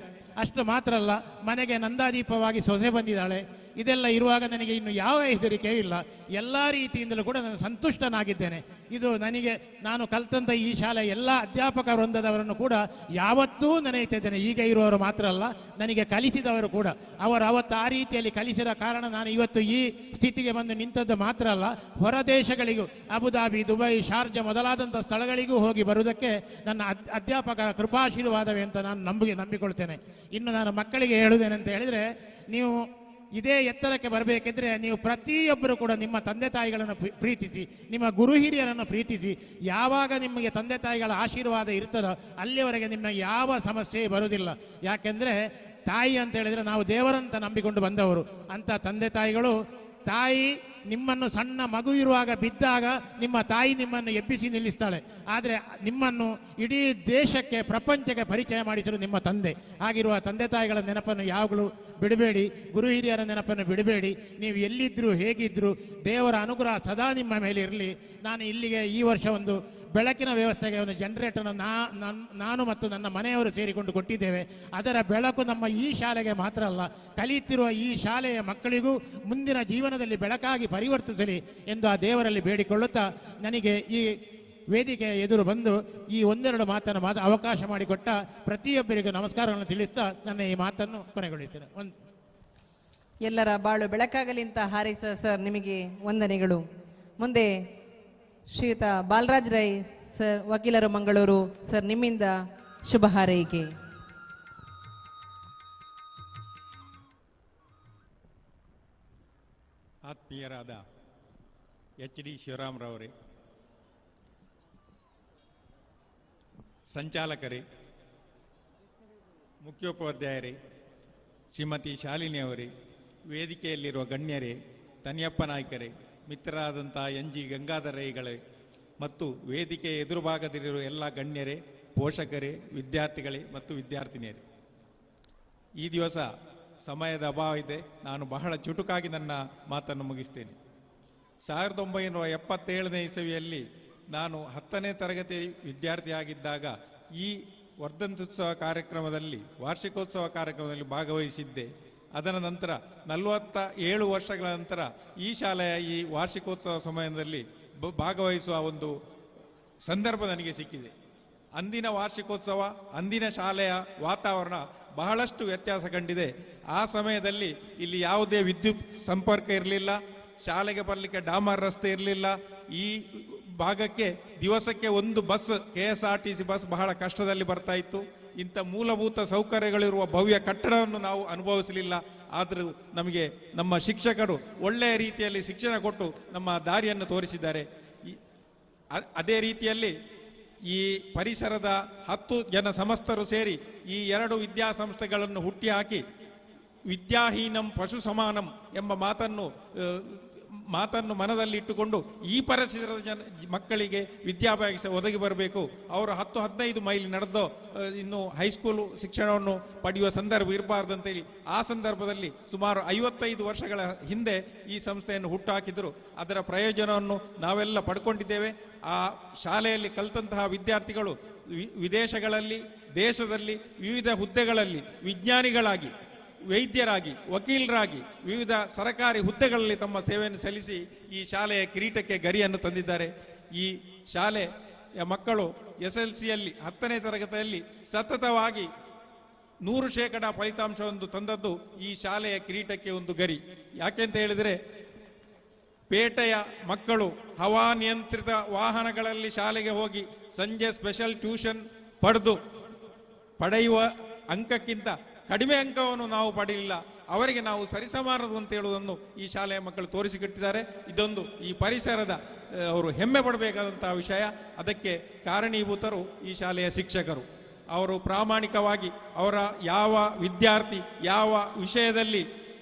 ಅಷ್ಟು ಮಾತ್ರ ಅಲ್ಲ, ಮನೆಗೆ ನಂದಾದೀಪವಾಗಿ ಸೊಸೆ ಬಂದಿದ್ದಾಳೆ. ಇದೆಲ್ಲ ಇರುವಾಗ ನನಗೆ ಇನ್ನು ಯಾವ ಹೆದರಿಕೆ ಇಲ್ಲ. ಎಲ್ಲ ರೀತಿಯಿಂದಲೂ ಕೂಡ ನಾನು ಸಂತುಷ್ಟನಾಗಿದ್ದೇನೆ. ಇದು ನನಗೆ, ನಾನು ಕಲ್ತಂಥ ಈ ಶಾಲೆ ಎಲ್ಲ ಅಧ್ಯಾಪಕ ವೃಂದದವರನ್ನು ಕೂಡ ಯಾವತ್ತೂ ನೆನೆಯುತ್ತಿದ್ದೇನೆ. ಈಗ ಇರುವವರು ಮಾತ್ರ ಅಲ್ಲ, ನನಗೆ ಕಲಿಸಿದವರು ಕೂಡ. ಅವರು ಅವತ್ತು ಆ ರೀತಿಯಲ್ಲಿ ಕಲಿಸಿದ ಕಾರಣ ನಾನು ಇವತ್ತು ಈ ಸ್ಥಿತಿಗೆ ಬಂದು ನಿಂತದ್ದು ಮಾತ್ರ ಅಲ್ಲ, ಹೊರ ದೇಶಗಳಿಗೂ, ಅಬುದಾಬಿ, ದುಬೈ, ಶಾರ್ಜಾ ಮೊದಲಾದಂಥ ಸ್ಥಳಗಳಿಗೂ ಹೋಗಿ ಬರುವುದಕ್ಕೆ ನನ್ನ ಅಧ್ಯಾಪಕರ ಕೃಪಾಶೀರ್ವಾದವೇ ಅಂತ ನಾನು ನಂಬಿಕೊಳ್ತೇನೆ. ಇನ್ನು ನಾನು ಮಕ್ಕಳಿಗೆ ಹೇಳುವುದೇನಂತ ಹೇಳಿದರೆ, ನೀವು ಇದೇ ಎತ್ತರಕ್ಕೆ ಬರಬೇಕಿದ್ರೆ ನೀವು ಪ್ರತಿಯೊಬ್ಬರು ಕೂಡ ನಿಮ್ಮ ತಂದೆ ತಾಯಿಗಳನ್ನು ಪ್ರೀತಿಸಿ, ನಿಮ್ಮ ಗುರು ಹಿರಿಯರನ್ನು ಪ್ರೀತಿಸಿ. ಯಾವಾಗ ನಿಮಗೆ ತಂದೆ ತಾಯಿಗಳ ಆಶೀರ್ವಾದ ಇರ್ತದೋ ಅಲ್ಲಿಯವರೆಗೆ ನಿಮ್ಮ ಯಾವ ಸಮಸ್ಯೆ ಬರುವುದಿಲ್ಲ. ಯಾಕೆಂದರೆ ತಾಯಿ ಅಂತ ಹೇಳಿದರೆ ನಾವು ದೇವರಂತ ನಂಬಿಕೊಂಡು ಬಂದವರು. ಅಂಥ ತಂದೆ ತಾಯಿಗಳು, ತಾಯಿ ನಿಮ್ಮನ್ನು ಸಣ್ಣ ಮಗು ಇರುವಾಗ ಬಿದ್ದಾಗ ನಿಮ್ಮ ತಾಯಿ ನಿಮ್ಮನ್ನು ಎಬ್ಬಿಸಿ ನಿಲ್ಲಿಸ್ತಾಳೆ. ಆದರೆ ನಿಮ್ಮನ್ನು ಇಡೀ ದೇಶಕ್ಕೆ, ಪ್ರಪಂಚಕ್ಕೆ ಪರಿಚಯ ಮಾಡಿಸಲು ನಿಮ್ಮ ತಂದೆ. ಆಗಿರುವ ತಂದೆ ತಾಯಿಗಳ ನೆನಪನ್ನು ಯಾವಾಗಲೂ ಬಿಡಬೇಡಿ, ಗುರು ಹಿರಿಯರ ನೆನಪನ್ನು ಬಿಡಬೇಡಿ. ನೀವು ಎಲ್ಲಿದ್ದರೂ ಹೇಗಿದ್ದರೂ ದೇವರ ಅನುಗ್ರಹ ಸದಾ ನಿಮ್ಮ ಮೇಲೆ ಇರಲಿ. ನಾನು ಇಲ್ಲಿಗೆ ಈ ವರ್ಷ ಒಂದು ಬೆಳಕಿನ ವ್ಯವಸ್ಥೆಗೆ ಒಂದು ಜನರೇಟರ್ನ ನಾನು ಮತ್ತು ನನ್ನ ಮನೆಯವರು ಸೇರಿಕೊಂಡು ಕೊಟ್ಟಿದ್ದೇವೆ. ಅದರ ಬೆಳಕು ನಮ್ಮ ಈ ಶಾಲೆಗೆ ಮಾತ್ರ ಅಲ್ಲ, ಕಲಿಯುತ್ತಿರುವ ಈ ಶಾಲೆಯ ಮಕ್ಕಳಿಗೂ ಮುಂದಿನ ಜೀವನದಲ್ಲಿ ಬೆಳಕಾಗಿ ಪರಿವರ್ತಿಸಲಿ ಎಂದು ಆ ದೇವರಲ್ಲಿ ಬೇಡಿಕೊಳ್ಳುತ್ತಾ, ನನಗೆ ಈ ವೇದಿಕೆಯ ಎದುರು ಬಂದು ಈ 1-2 ಮಾತನ್ನು ಅವಕಾಶ ಮಾಡಿಕೊಟ್ಟ ಪ್ರತಿಯೊಬ್ಬರಿಗೂ ನಮಸ್ಕಾರಗಳನ್ನು ತಿಳಿಸ್ತಾ ನನ್ನ ಈ ಮಾತನ್ನು ಕೊನೆಗೊಳಿಸ್ತೇನೆ. ಎಲ್ಲರ ಬಾಳು ಬೆಳಕಾಗಲಿ ಅಂತ ಹಾರೈಸ ಸರ್, ನಿಮಗೆ ವಂದನೆಗಳು. ಮುಂದೆ ಶ್ರೀಯುತ ಬಾಲರಾಜ್ ರೈ ಸರ್, ವಕೀಲರು ಮಂಗಳೂರು ಸರ್, ನಿಮ್ಮಿಂದ ಶುಭ ಹಾರೈಕೆ. ಆತ್ಮೀಯರಾದ HD ಶಿವರಾಮ್ರವರೇ, ಸಂಚಾಲಕರೇ, ಮುಖ್ಯೋಪಾಧ್ಯಾಯರೇ, ಶ್ರೀಮತಿ ಶಾಲಿನಿ ಅವರೇ, ವೇದಿಕೆಯಲ್ಲಿರುವ ಗಣ್ಯರೇ, ತನಿಯಪ್ಪ ನಾಯ್ಕರೇ, ಮಿತ್ರರಾದಂಥ NG ಗಂಗಾಧರ ರೈಗಳೇ ಮತ್ತು ವೇದಿಕೆಯ ಎದುರುಭಾಗದಲ್ಲಿರುವ ಎಲ್ಲ ಗಣ್ಯರೇ, ಪೋಷಕರೇ, ವಿದ್ಯಾರ್ಥಿಗಳೇ ಮತ್ತು ವಿದ್ಯಾರ್ಥಿನಿಯರೇ, ಈ ದಿವಸ ಸಮಯದ ಅಭಾವ ಇದೆ. ನಾನು ಬಹಳ ಚುಟುಕಾಗಿ ನನ್ನ ಮಾತನ್ನು ಮುಗಿಸ್ತೇನೆ. 1977ನೇ ಇಸವಿಯಲ್ಲಿ ನಾನು 10ನೇ ತರಗತಿ ವಿದ್ಯಾರ್ಥಿಯಾಗಿದ್ದಾಗ ಈ ವರ್ಧಂತ್ಯುತ್ಸವ ಕಾರ್ಯಕ್ರಮದಲ್ಲಿ, ವಾರ್ಷಿಕೋತ್ಸವ ಕಾರ್ಯಕ್ರಮದಲ್ಲಿ ಭಾಗವಹಿಸಿದ್ದೆ. ಅದರ ನಂತರ 47 ವರ್ಷಗಳ ನಂತರ ಈ ಶಾಲೆಯ ಈ ವಾರ್ಷಿಕೋತ್ಸವ ಸಮಯದಲ್ಲಿ ಭಾಗವಹಿಸುವ ಒಂದು ಸಂದರ್ಭ ನನಗೆ ಸಿಕ್ಕಿದೆ. ಅಂದಿನ ವಾರ್ಷಿಕೋತ್ಸವ, ಅಂದಿನ ಶಾಲೆಯ ವಾತಾವರಣ ಬಹಳಷ್ಟು ವ್ಯತ್ಯಾಸ ಕಂಡಿದೆ. ಆ ಸಮಯದಲ್ಲಿ ಇಲ್ಲಿ ಯಾವುದೇ ವಿದ್ಯುತ್ ಸಂಪರ್ಕ ಇರಲಿಲ್ಲ, ಶಾಲೆಗೆ ಬರಲಿಕ್ಕೆ ಡಾಮರ್ ರಸ್ತೆ ಇರಲಿಲ್ಲ. ಈ ಭಾಗಕ್ಕೆ ದಿವಸಕ್ಕೆ ಒಂದು ಬಸ್, KSRTC ಬಸ್ ಬಹಳ ಕಷ್ಟದಲ್ಲಿ ಬರ್ತಾ ಇತ್ತು. ಇಂಥ ಮೂಲಭೂತ ಸೌಕರ್ಯಗಳಿರುವ ಭವ್ಯ ಕಟ್ಟಡವನ್ನು ನಾವು ಅನುಭವಿಸಲಿಲ್ಲ. ಆದರೂ ನಮಗೆ ನಮ್ಮ ಶಿಕ್ಷಕರು ಒಳ್ಳೆಯ ರೀತಿಯಲ್ಲಿ ಶಿಕ್ಷಣ ಕೊಟ್ಟು ನಮ್ಮ ದಾರಿಯನ್ನು ತೋರಿಸಿದ್ದಾರೆ. ಅದೇ ರೀತಿಯಲ್ಲಿ ಈ ಪರಿಸರದ 10 ಜನ ಸಮಸ್ತರು ಸೇರಿ ಈ 2 ವಿದ್ಯಾಸಂಸ್ಥೆಗಳನ್ನು ಹುಟ್ಟಿಹಾಕಿ ವಿದ್ಯಾಹೀನಂ ಪಶು ಸಮಾನಂ ಎಂಬ ಮಾತನ್ನು ಮನದಲ್ಲಿ ಇಟ್ಟುಕೊಂಡು ಈ ಪರಿಸರದ ಮಕ್ಕಳಿಗೆ ವಿದ್ಯಾಭ್ಯಾಸ ಒದಗಿ ಬರಬೇಕು. ಅವರು 10-15 ಮೈಲಿ ನಡೆದು ಇನ್ನು ಹೈಸ್ಕೂಲು ಶಿಕ್ಷಣವನ್ನು ಪಡೆಯುವ ಸಂದರ್ಭ ಇರಬಾರ್ದಂತೇಳಿ ಆ ಸಂದರ್ಭದಲ್ಲಿ ಸುಮಾರು 55 ವರ್ಷಗಳ ಹಿಂದೆ ಈ ಸಂಸ್ಥೆಯನ್ನು ಹುಟ್ಟುಹಾಕಿದರು. ಅದರ ಪ್ರಯೋಜನವನ್ನು ನಾವೆಲ್ಲ ಪಡ್ಕೊಂಡಿದ್ದೇವೆ. ಆ ಶಾಲೆಯಲ್ಲಿ ಕಲಿತಂತಹ ವಿದ್ಯಾರ್ಥಿಗಳು ವಿದೇಶಗಳಲ್ಲಿ, ದೇಶದಲ್ಲಿ ವಿವಿಧ ಹುದ್ದೆಗಳಲ್ಲಿ ವಿಜ್ಞಾನಿಗಳಾಗಿ, ವೈದ್ಯರಾಗಿ, ವಕೀಲರಾಗಿ ವಿವಿಧ ಸರಕಾರಿ ಹುದ್ದೆಗಳಲ್ಲಿ ತಮ್ಮ ಸೇವೆಯನ್ನು ಸಲ್ಲಿಸಿ ಈ ಶಾಲೆಯ ಕಿರೀಟಕ್ಕೆ ಗರಿಯನ್ನು ತಂದಿದ್ದಾರೆ. ಈ ಶಾಲೆಯ ಮಕ್ಕಳು SLCಯಲ್ಲಿ 10ನೇ ತರಗತಿಯಲ್ಲಿ ಸತತವಾಗಿ 100% ಫಲಿತಾಂಶವನ್ನು ತಂದದ್ದು ಈ ಶಾಲೆಯ ಕಿರೀಟಕ್ಕೆ ಒಂದು ಗರಿ. ಯಾಕೆಂತ ಹೇಳಿದರೆ, ಪೇಟೆಯ ಮಕ್ಕಳು ಹವಾನಿಯಂತ್ರಿತ ವಾಹನಗಳಲ್ಲಿ ಶಾಲೆಗೆ ಹೋಗಿ ಸಂಜೆ ಸ್ಪೆಷಲ್ ಟ್ಯೂಷನ್ ಪಡೆಯುವ ಅಂಕಕ್ಕಿಂತ ಕಡಿಮೆ ಅಂಕವನ್ನು ನಾವು ಪಡೆಯಲಿಲ್ಲ. ಅವರಿಗೆ ನಾವು ಸರಿಸಮಾನರು ಅಂತ ಹೇಳುವುದನ್ನು ಈ ಶಾಲೆಯ ಮಕ್ಕಳು ತೋರಿಸಿಕೊಟ್ಟಿದ್ದಾರೆ. ಇದೊಂದು ಈ ಪರಿಸರದ ಅವರು ಹೆಮ್ಮೆ ಪಡಬೇಕಾದಂತಹ ವಿಷಯ. ಅದಕ್ಕೆ ಕಾರಣೀಭೂತರು ಈ ಶಾಲೆಯ ಶಿಕ್ಷಕರು. ಅವರು ಪ್ರಾಮಾಣಿಕವಾಗಿ ಅವರ ಯಾವ ವಿದ್ಯಾರ್ಥಿ ಯಾವ ವಿಷಯದಲ್ಲಿ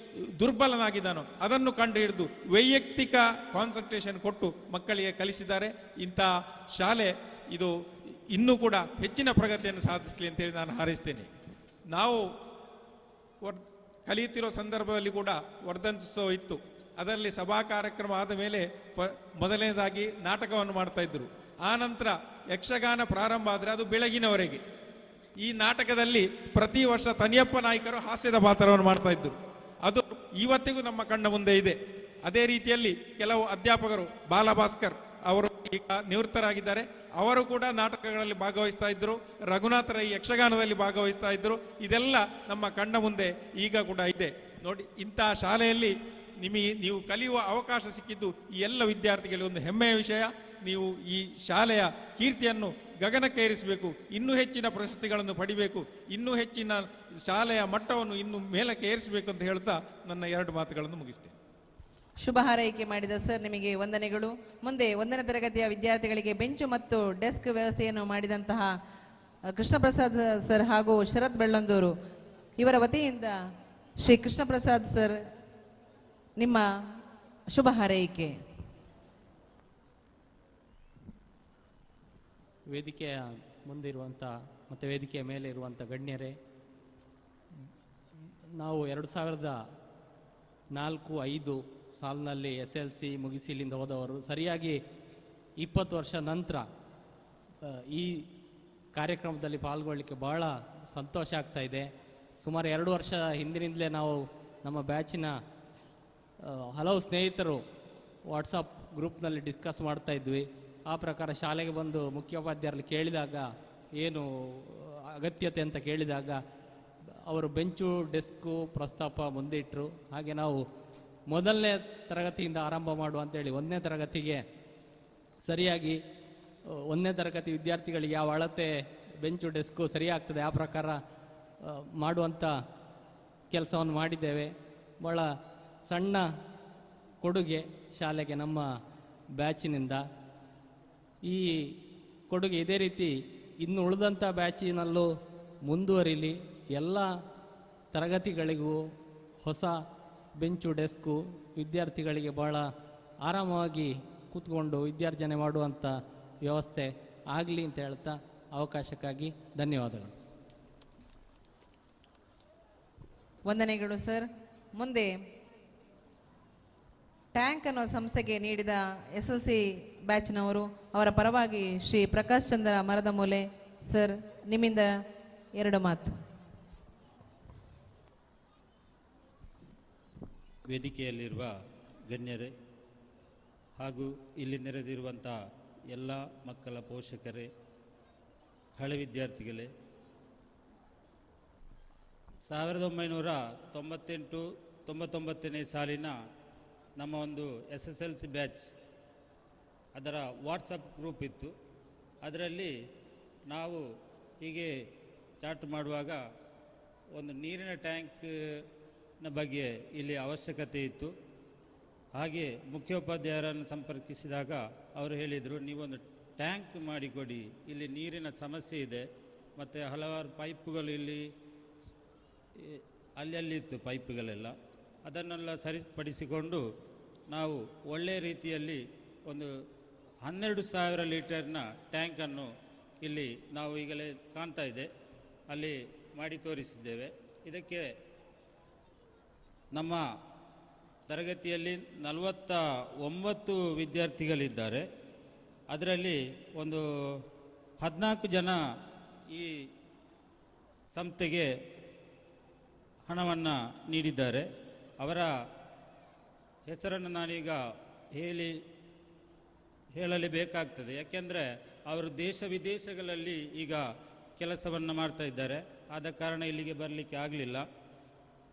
ದುರ್ಬಲನಾಗಿದ್ದಾನೋ ಅದನ್ನು ಕಂಡು ಹಿಡಿದು ವೈಯಕ್ತಿಕ ಕಾನ್ಸಂಟ್ರೇಷನ್ ಕೊಟ್ಟು ಮಕ್ಕಳಿಗೆ ಕಲಿಸಿದ್ದಾರೆ. ಇಂಥ ಶಾಲೆ ಇದು ಇನ್ನೂ ಕೂಡ ಹೆಚ್ಚಿನ ಪ್ರಗತಿಯನ್ನು ಸಾಧಿಸಲಿ ಅಂತೇಳಿ ನಾನು ಹಾರೈಸ್ತೇನೆ. ನಾವು ಕಲಿಯುತ್ತಿರೋ ಸಂದರ್ಭದಲ್ಲಿ ಕೂಡ ವರ್ಧಂತ್ಯುತ್ಸವ ಇತ್ತು. ಅದರಲ್ಲಿ ಸಭಾ ಕಾರ್ಯಕ್ರಮ ಆದ ಮೇಲೆ ಮೊದಲನೇದಾಗಿ ನಾಟಕವನ್ನು ಮಾಡ್ತಾ ಇದ್ದರು. ಆ ನಂತರ ಯಕ್ಷಗಾನ ಪ್ರಾರಂಭ ಆದರೆ ಅದು ಬೆಳಗಿನವರೆಗೆ. ಈ ನಾಟಕದಲ್ಲಿ ಪ್ರತಿ ವರ್ಷ ತನಿಯಪ್ಪ ನಾಯ್ಕರು ಹಾಸ್ಯದ ಪಾತ್ರವನ್ನು ಮಾಡ್ತಾ ಇದ್ದರು. ಅದು ಇವತ್ತಿಗೂ ನಮ್ಮ ಕಣ್ಣ ಮುಂದೆ ಇದೆ. ಅದೇ ರೀತಿಯಲ್ಲಿ ಕೆಲವು ಅಧ್ಯಾಪಕರು, ಬಾಲಭಾಸ್ಕರ್ ಅವರು ಈಗ ನಿವೃತ್ತರಾಗಿದ್ದಾರೆ, ಅವರು ಕೂಡ ನಾಟಕಗಳಲ್ಲಿ ಭಾಗವಹಿಸ್ತಾ ಇದ್ದರು. ರಘುನಾಥರ ಈ ಯಕ್ಷಗಾನದಲ್ಲಿ ಭಾಗವಹಿಸ್ತಾ ಇದ್ದರು. ಇದೆಲ್ಲ ನಮ್ಮ ಕಣ್ಣ ಮುಂದೆ ಈಗ ಕೂಡ ಇದೆ. ನೋಡಿ, ಇಂಥ ಶಾಲೆಯಲ್ಲಿ ನೀವು ಕಲಿಯುವ ಅವಕಾಶ ಸಿಕ್ಕಿದ್ದು ಈ ಎಲ್ಲ ವಿದ್ಯಾರ್ಥಿಗಳಿಗೆ ಒಂದು ಹೆಮ್ಮೆಯ ವಿಷಯ. ನೀವು ಈ ಶಾಲೆಯ ಕೀರ್ತಿಯನ್ನು ಗಗನಕ್ಕೇರಿಸಬೇಕು, ಇನ್ನೂ ಹೆಚ್ಚಿನ ಪ್ರಶಸ್ತಿಗಳನ್ನು ಪಡಿಬೇಕು, ಇನ್ನೂ ಹೆಚ್ಚಿನ ಶಾಲೆಯ ಮಟ್ಟವನ್ನು ಇನ್ನೂ ಮೇಲಕ್ಕೆ ಏರಿಸಬೇಕು ಅಂತ ಹೇಳ್ತಾ ನನ್ನ 2 ಮಾತುಗಳನ್ನು ಮುಗಿಸ್ತೇನೆ. ಶುಭ ಹಾರೈಕೆ ಮಾಡಿದ ಸರ್ ನಿಮಗೆ ವಂದನೆಗಳು. ಮುಂದೆ 1ನೇ ತರಗತಿಯ ವಿದ್ಯಾರ್ಥಿಗಳಿಗೆ ಬೆಂಚು ಮತ್ತು ಡೆಸ್ಕ್ ವ್ಯವಸ್ಥೆಯನ್ನು ಮಾಡಿದಂತಹ ಕೃಷ್ಣ ಪ್ರಸಾದ್ ಸರ್ ಹಾಗೂ ಶರತ್ ಬೆಳ್ಳಂದೂರು ಇವರ ವತಿಯಿಂದ ಶ್ರೀ ಕೃಷ್ಣ ಪ್ರಸಾದ್ ಸರ್ ನಿಮ್ಮ ಶುಭ ಹಾರೈಕೆ. ವೇದಿಕೆಯ ಮುಂದಿರುವಂಥ ಮತ್ತು ವೇದಿಕೆಯ ಮೇಲೆ ಇರುವಂಥ ಗಣ್ಯರೇ, ನಾವು 2004-05 ಸಾಲಿನಲ್ಲಿ SLC ಮುಗಿಸಿ ಇಲ್ಲಿಂದ ಹೋದವರು ಸರಿಯಾಗಿ 20 ವರ್ಷ ನಂತರ ಈ ಕಾರ್ಯಕ್ರಮದಲ್ಲಿ ಪಾಲ್ಗೊಳ್ಳಲಿಕ್ಕೆ ಭಾಳ ಸಂತೋಷ ಆಗ್ತಾ ಇದೆ. ಸುಮಾರು 2 ವರ್ಷ ಹಿಂದಿನಿಂದಲೇ ನಾವು ನಮ್ಮ ಬ್ಯಾಚಿನ ಹಲವು ಸ್ನೇಹಿತರು ವಾಟ್ಸಪ್ ಗ್ರೂಪ್ನಲ್ಲಿ ಡಿಸ್ಕಸ್ ಮಾಡ್ತಾ ಇದ್ವಿ. ಆ ಪ್ರಕಾರ ಶಾಲೆಗೆ ಬಂದು ಮುಖ್ಯೋಪಾಧ್ಯಾಯರಲ್ಲಿ ಕೇಳಿದಾಗ, ಏನು ಅಗತ್ಯತೆ ಅಂತ ಕೇಳಿದಾಗ ಅವರು ಬೆಂಚು ಡೆಸ್ಕು ಪ್ರಸ್ತಾಪ ಮುಂದೆ ಇಟ್ಟರು. ಹಾಗೆ ನಾವು 1ನೇ ತರಗತಿಯಿಂದ ಆರಂಭ ಮಾಡುವ ಅಂತೇಳಿ 1ನೇ ತರಗತಿಗೆ ಸರಿಯಾಗಿ 1ನೇ ತರಗತಿ ವಿದ್ಯಾರ್ಥಿಗಳಿಗೆ ಯಾವ ಅಳತೆ ಬೆಂಚು ಡೆಸ್ಕು ಸರಿಯಾಗ್ತದೆ ಆ ಪ್ರಕಾರ ಮಾಡುವಂಥ ಕೆಲಸವನ್ನು ಮಾಡಿದ್ದೇವೆ. ಭಾಳ ಸಣ್ಣ ಕೊಡುಗೆ ಶಾಲೆಗೆ ನಮ್ಮ ಬ್ಯಾಚಿನಿಂದ. ಈ ಕೊಡುಗೆ ಇದೇ ರೀತಿ ಇನ್ನು ಉಳಿದಂಥ ಬ್ಯಾಚಿನಲ್ಲೂ ಮುಂದುವರಿಲಿ. ಎಲ್ಲ ತರಗತಿಗಳಿಗೂ ಹೊಸ ಬೆಂಚು ಡೆಸ್ಕು ವಿದ್ಯಾರ್ಥಿಗಳಿಗೆ ಭಾಳ ಆರಾಮವಾಗಿ ಕೂತ್ಕೊಂಡು ವಿದ್ಯಾರ್ಜನೆ ಮಾಡುವಂಥ ವ್ಯವಸ್ಥೆ ಆಗಲಿ ಅಂತ ಹೇಳ್ತಾ ಅವಕಾಶಕ್ಕಾಗಿ ಧನ್ಯವಾದಗಳು. ವಂದನೆಗಳು ಸರ್. ಮುಂದೆ ಟ್ಯಾಂಕ್ ಅನ್ನೋ ಸಂಸ್ಥೆಗೆ ನೀಡಿದ SLC ಬ್ಯಾಚ್ನವರು ಅವರ ಪರವಾಗಿ ಶ್ರೀ ಪ್ರಕಾಶ್ ಚಂದ್ರ ಮರದಮೂಲೆ ಸರ್, ನಿಮ್ಮಿಂದ 2 ಮಾತು. ವೇದಿಕೆಯಲ್ಲಿರುವ ಗಣ್ಯರೇ ಹಾಗೂ ಇಲ್ಲಿ ನೆರೆದಿರುವಂಥ ಎಲ್ಲ ಮಕ್ಕಳ ಪೋಷಕರೇ, ಹಳೆ ವಿದ್ಯಾರ್ಥಿಗಳೇ, 1998-99ನೇ ಸಾಲಿನ ನಮ್ಮ ಒಂದು SSLC ಬ್ಯಾಚ್ ಅದರ ವಾಟ್ಸಪ್ ಗ್ರೂಪ್ ಇತ್ತು. ಅದರಲ್ಲಿ ನಾವು ಹೀಗೆ ಚಾಟ್ ಮಾಡುವಾಗ ಒಂದು ನೀರಿನ ಟ್ಯಾಂಕ್ನ ಬಗ್ಗೆ ಇಲ್ಲಿ ಅವಶ್ಯಕತೆ ಇತ್ತು. ಹಾಗೆ ಮುಖ್ಯೋಪಾಧ್ಯಾಯರನ್ನು ಸಂಪರ್ಕಿಸಿದಾಗ ಅವರು ಹೇಳಿದರು, ನೀವೊಂದು ಟ್ಯಾಂಕ್ ಮಾಡಿಕೊಡಿ, ಇಲ್ಲಿ ನೀರಿನ ಸಮಸ್ಯೆ ಇದೆ, ಮತ್ತು ಹಲವಾರು ಪೈಪುಗಳು ಇಲ್ಲಿ ಅಲ್ಲಲ್ಲಿತ್ತು ಪೈಪುಗಳೆಲ್ಲ, ಅದನ್ನೆಲ್ಲ ಸರಿಪಡಿಸಿಕೊಂಡು ನಾವು ಒಳ್ಳೆಯ ರೀತಿಯಲ್ಲಿ ಒಂದು 12,000 ಲೀಟರ್ನ ಟ್ಯಾಂಕನ್ನು ಇಲ್ಲಿ ನಾವು ಈಗಲೇ ಕಾಣ್ತಾ ಇದೆ ಅಲ್ಲಿ ಮಾಡಿ ತೋರಿಸಿದ್ದೇವೆ. ಇದಕ್ಕೆ ನಮ್ಮ ತರಗತಿಯಲ್ಲಿ 49 ವಿದ್ಯಾರ್ಥಿಗಳಿದ್ದಾರೆ. ಅದರಲ್ಲಿ ಒಂದು 14 ಜನ ಈ ಸಂಸ್ಥೆಗೆ ಹಣವನ್ನು ನೀಡಿದ್ದಾರೆ. ಅವರ ಹೆಸರನ್ನು ನಾನೀಗ ಹೇಳಲಿ ಬೇಕಾಗ್ತದೆ, ಯಾಕೆಂದರೆ ಅವರು ದೇಶ ವಿದೇಶಗಳಲ್ಲಿ ಈಗ ಕೆಲಸವನ್ನು ಮಾಡ್ತಾ ಇದ್ದಾರೆ. ಆದ ಕಾರಣ ಇಲ್ಲಿಗೆ ಬರಲಿಕ್ಕೆ ಆಗಲಿಲ್ಲ.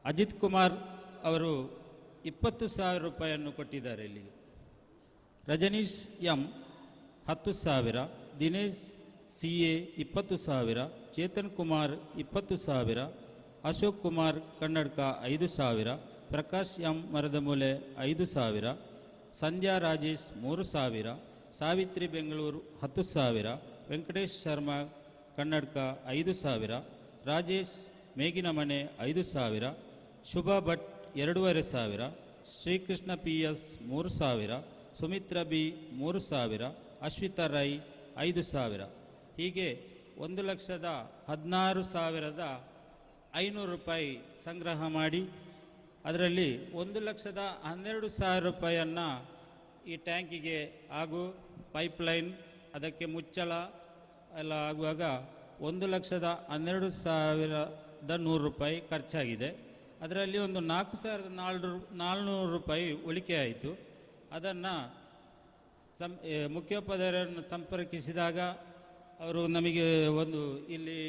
ಅಜಿತ್ ಕುಮಾರ್ ಅವರು 20,000 ರೂಪಾಯಿಯನ್ನು ಕೊಟ್ಟಿದ್ದಾರೆ ಇಲ್ಲಿಗೆ. Rajneesh M 10,000, Dinesh CA 20,000, Chetan Kumar 20,000, Ashok Kumar Kannadka 5,000, Prakash M Maradamoole 5,000, Sandhya Rajesh 3,000, Savitri Bengaluru 10,000, Venkatesh Sharma Kannadka 5,000, Rajesh ಮೇಗಿನ ಮನೆ 5,000, ಶುಭಾ ಭಟ್ 2,500, ಶ್ರೀಕೃಷ್ಣ PS 3,000, ಸುಮಿತ್ರ ಬಿ 3,000, ಅಶ್ವಿತಾ ರೈ 5,000. ಹೀಗೆ 1,16,500 ರೂಪಾಯಿ ಸಂಗ್ರಹ ಮಾಡಿ ಅದರಲ್ಲಿ 1,12,000 ರೂಪಾಯಿಯನ್ನು ಈ ಟ್ಯಾಂಕಿಗೆ ಹಾಗೂ ಪೈಪ್ಲೈನ್ ಅದಕ್ಕೆ ಮುಚ್ಚಳ ಎಲ್ಲ ಆಗುವಾಗ 1,12,100 ರೂಪಾಯಿ ಖರ್ಚಾಗಿದೆ. ಅದರಲ್ಲಿ ಒಂದು 4,400 ರೂಪಾಯಿ ಉಳಿಕೆ ಆಯಿತು. ಅದನ್ನು ಮುಖ್ಯೋಪಾಧ್ಯಾಯರನ್ನು ಸಂಪರ್ಕಿಸಿದಾಗ ಅವರು ನಮಗೆ ಒಂದು ಇಲ್ಲಿ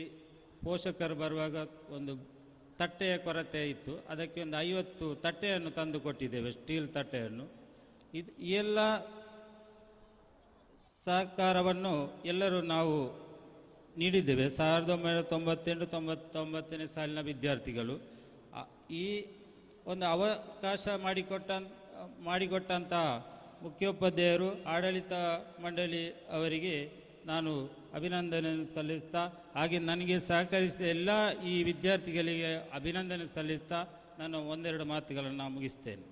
ಪೋಷಕರು ಬರುವಾಗ ಒಂದು ತಟ್ಟೆಯ ಕೊರತೆ ಇತ್ತು, ಅದಕ್ಕೆ ಒಂದು 50 ತಟ್ಟೆಯನ್ನು ತಂದು ಕೊಟ್ಟಿದ್ದೇವೆ, ಸ್ಟೀಲ್ ತಟ್ಟೆಯನ್ನು. ಇದು ಈ ಎಲ್ಲ ಸಹಕಾರವನ್ನು ಎಲ್ಲರೂ ನಾವು ನೀಡಿದ್ದೇವೆ. 1998-99ನೇ ಸಾಲಿನ ವಿದ್ಯಾರ್ಥಿಗಳು. ಈ ಒಂದು ಅವಕಾಶ ಮಾಡಿಕೊಟ್ಟಂಥ ಮುಖ್ಯೋಪಾಧ್ಯಾಯರು, ಆಡಳಿತ ಮಂಡಳಿ ಅವರಿಗೆ ನಾನು ಅಭಿನಂದನೆ ಸಲ್ಲಿಸ್ತಾ, ಹಾಗೆ ನನಗೆ ಸಹಕರಿಸಿದ ಎಲ್ಲ ಈ ವಿದ್ಯಾರ್ಥಿಗಳಿಗೆ ಅಭಿನಂದನೆ ಸಲ್ಲಿಸ್ತಾ ನಾನು 1-2 ಮಾತುಗಳನ್ನು ಮುಗಿಸ್ತೇನೆ.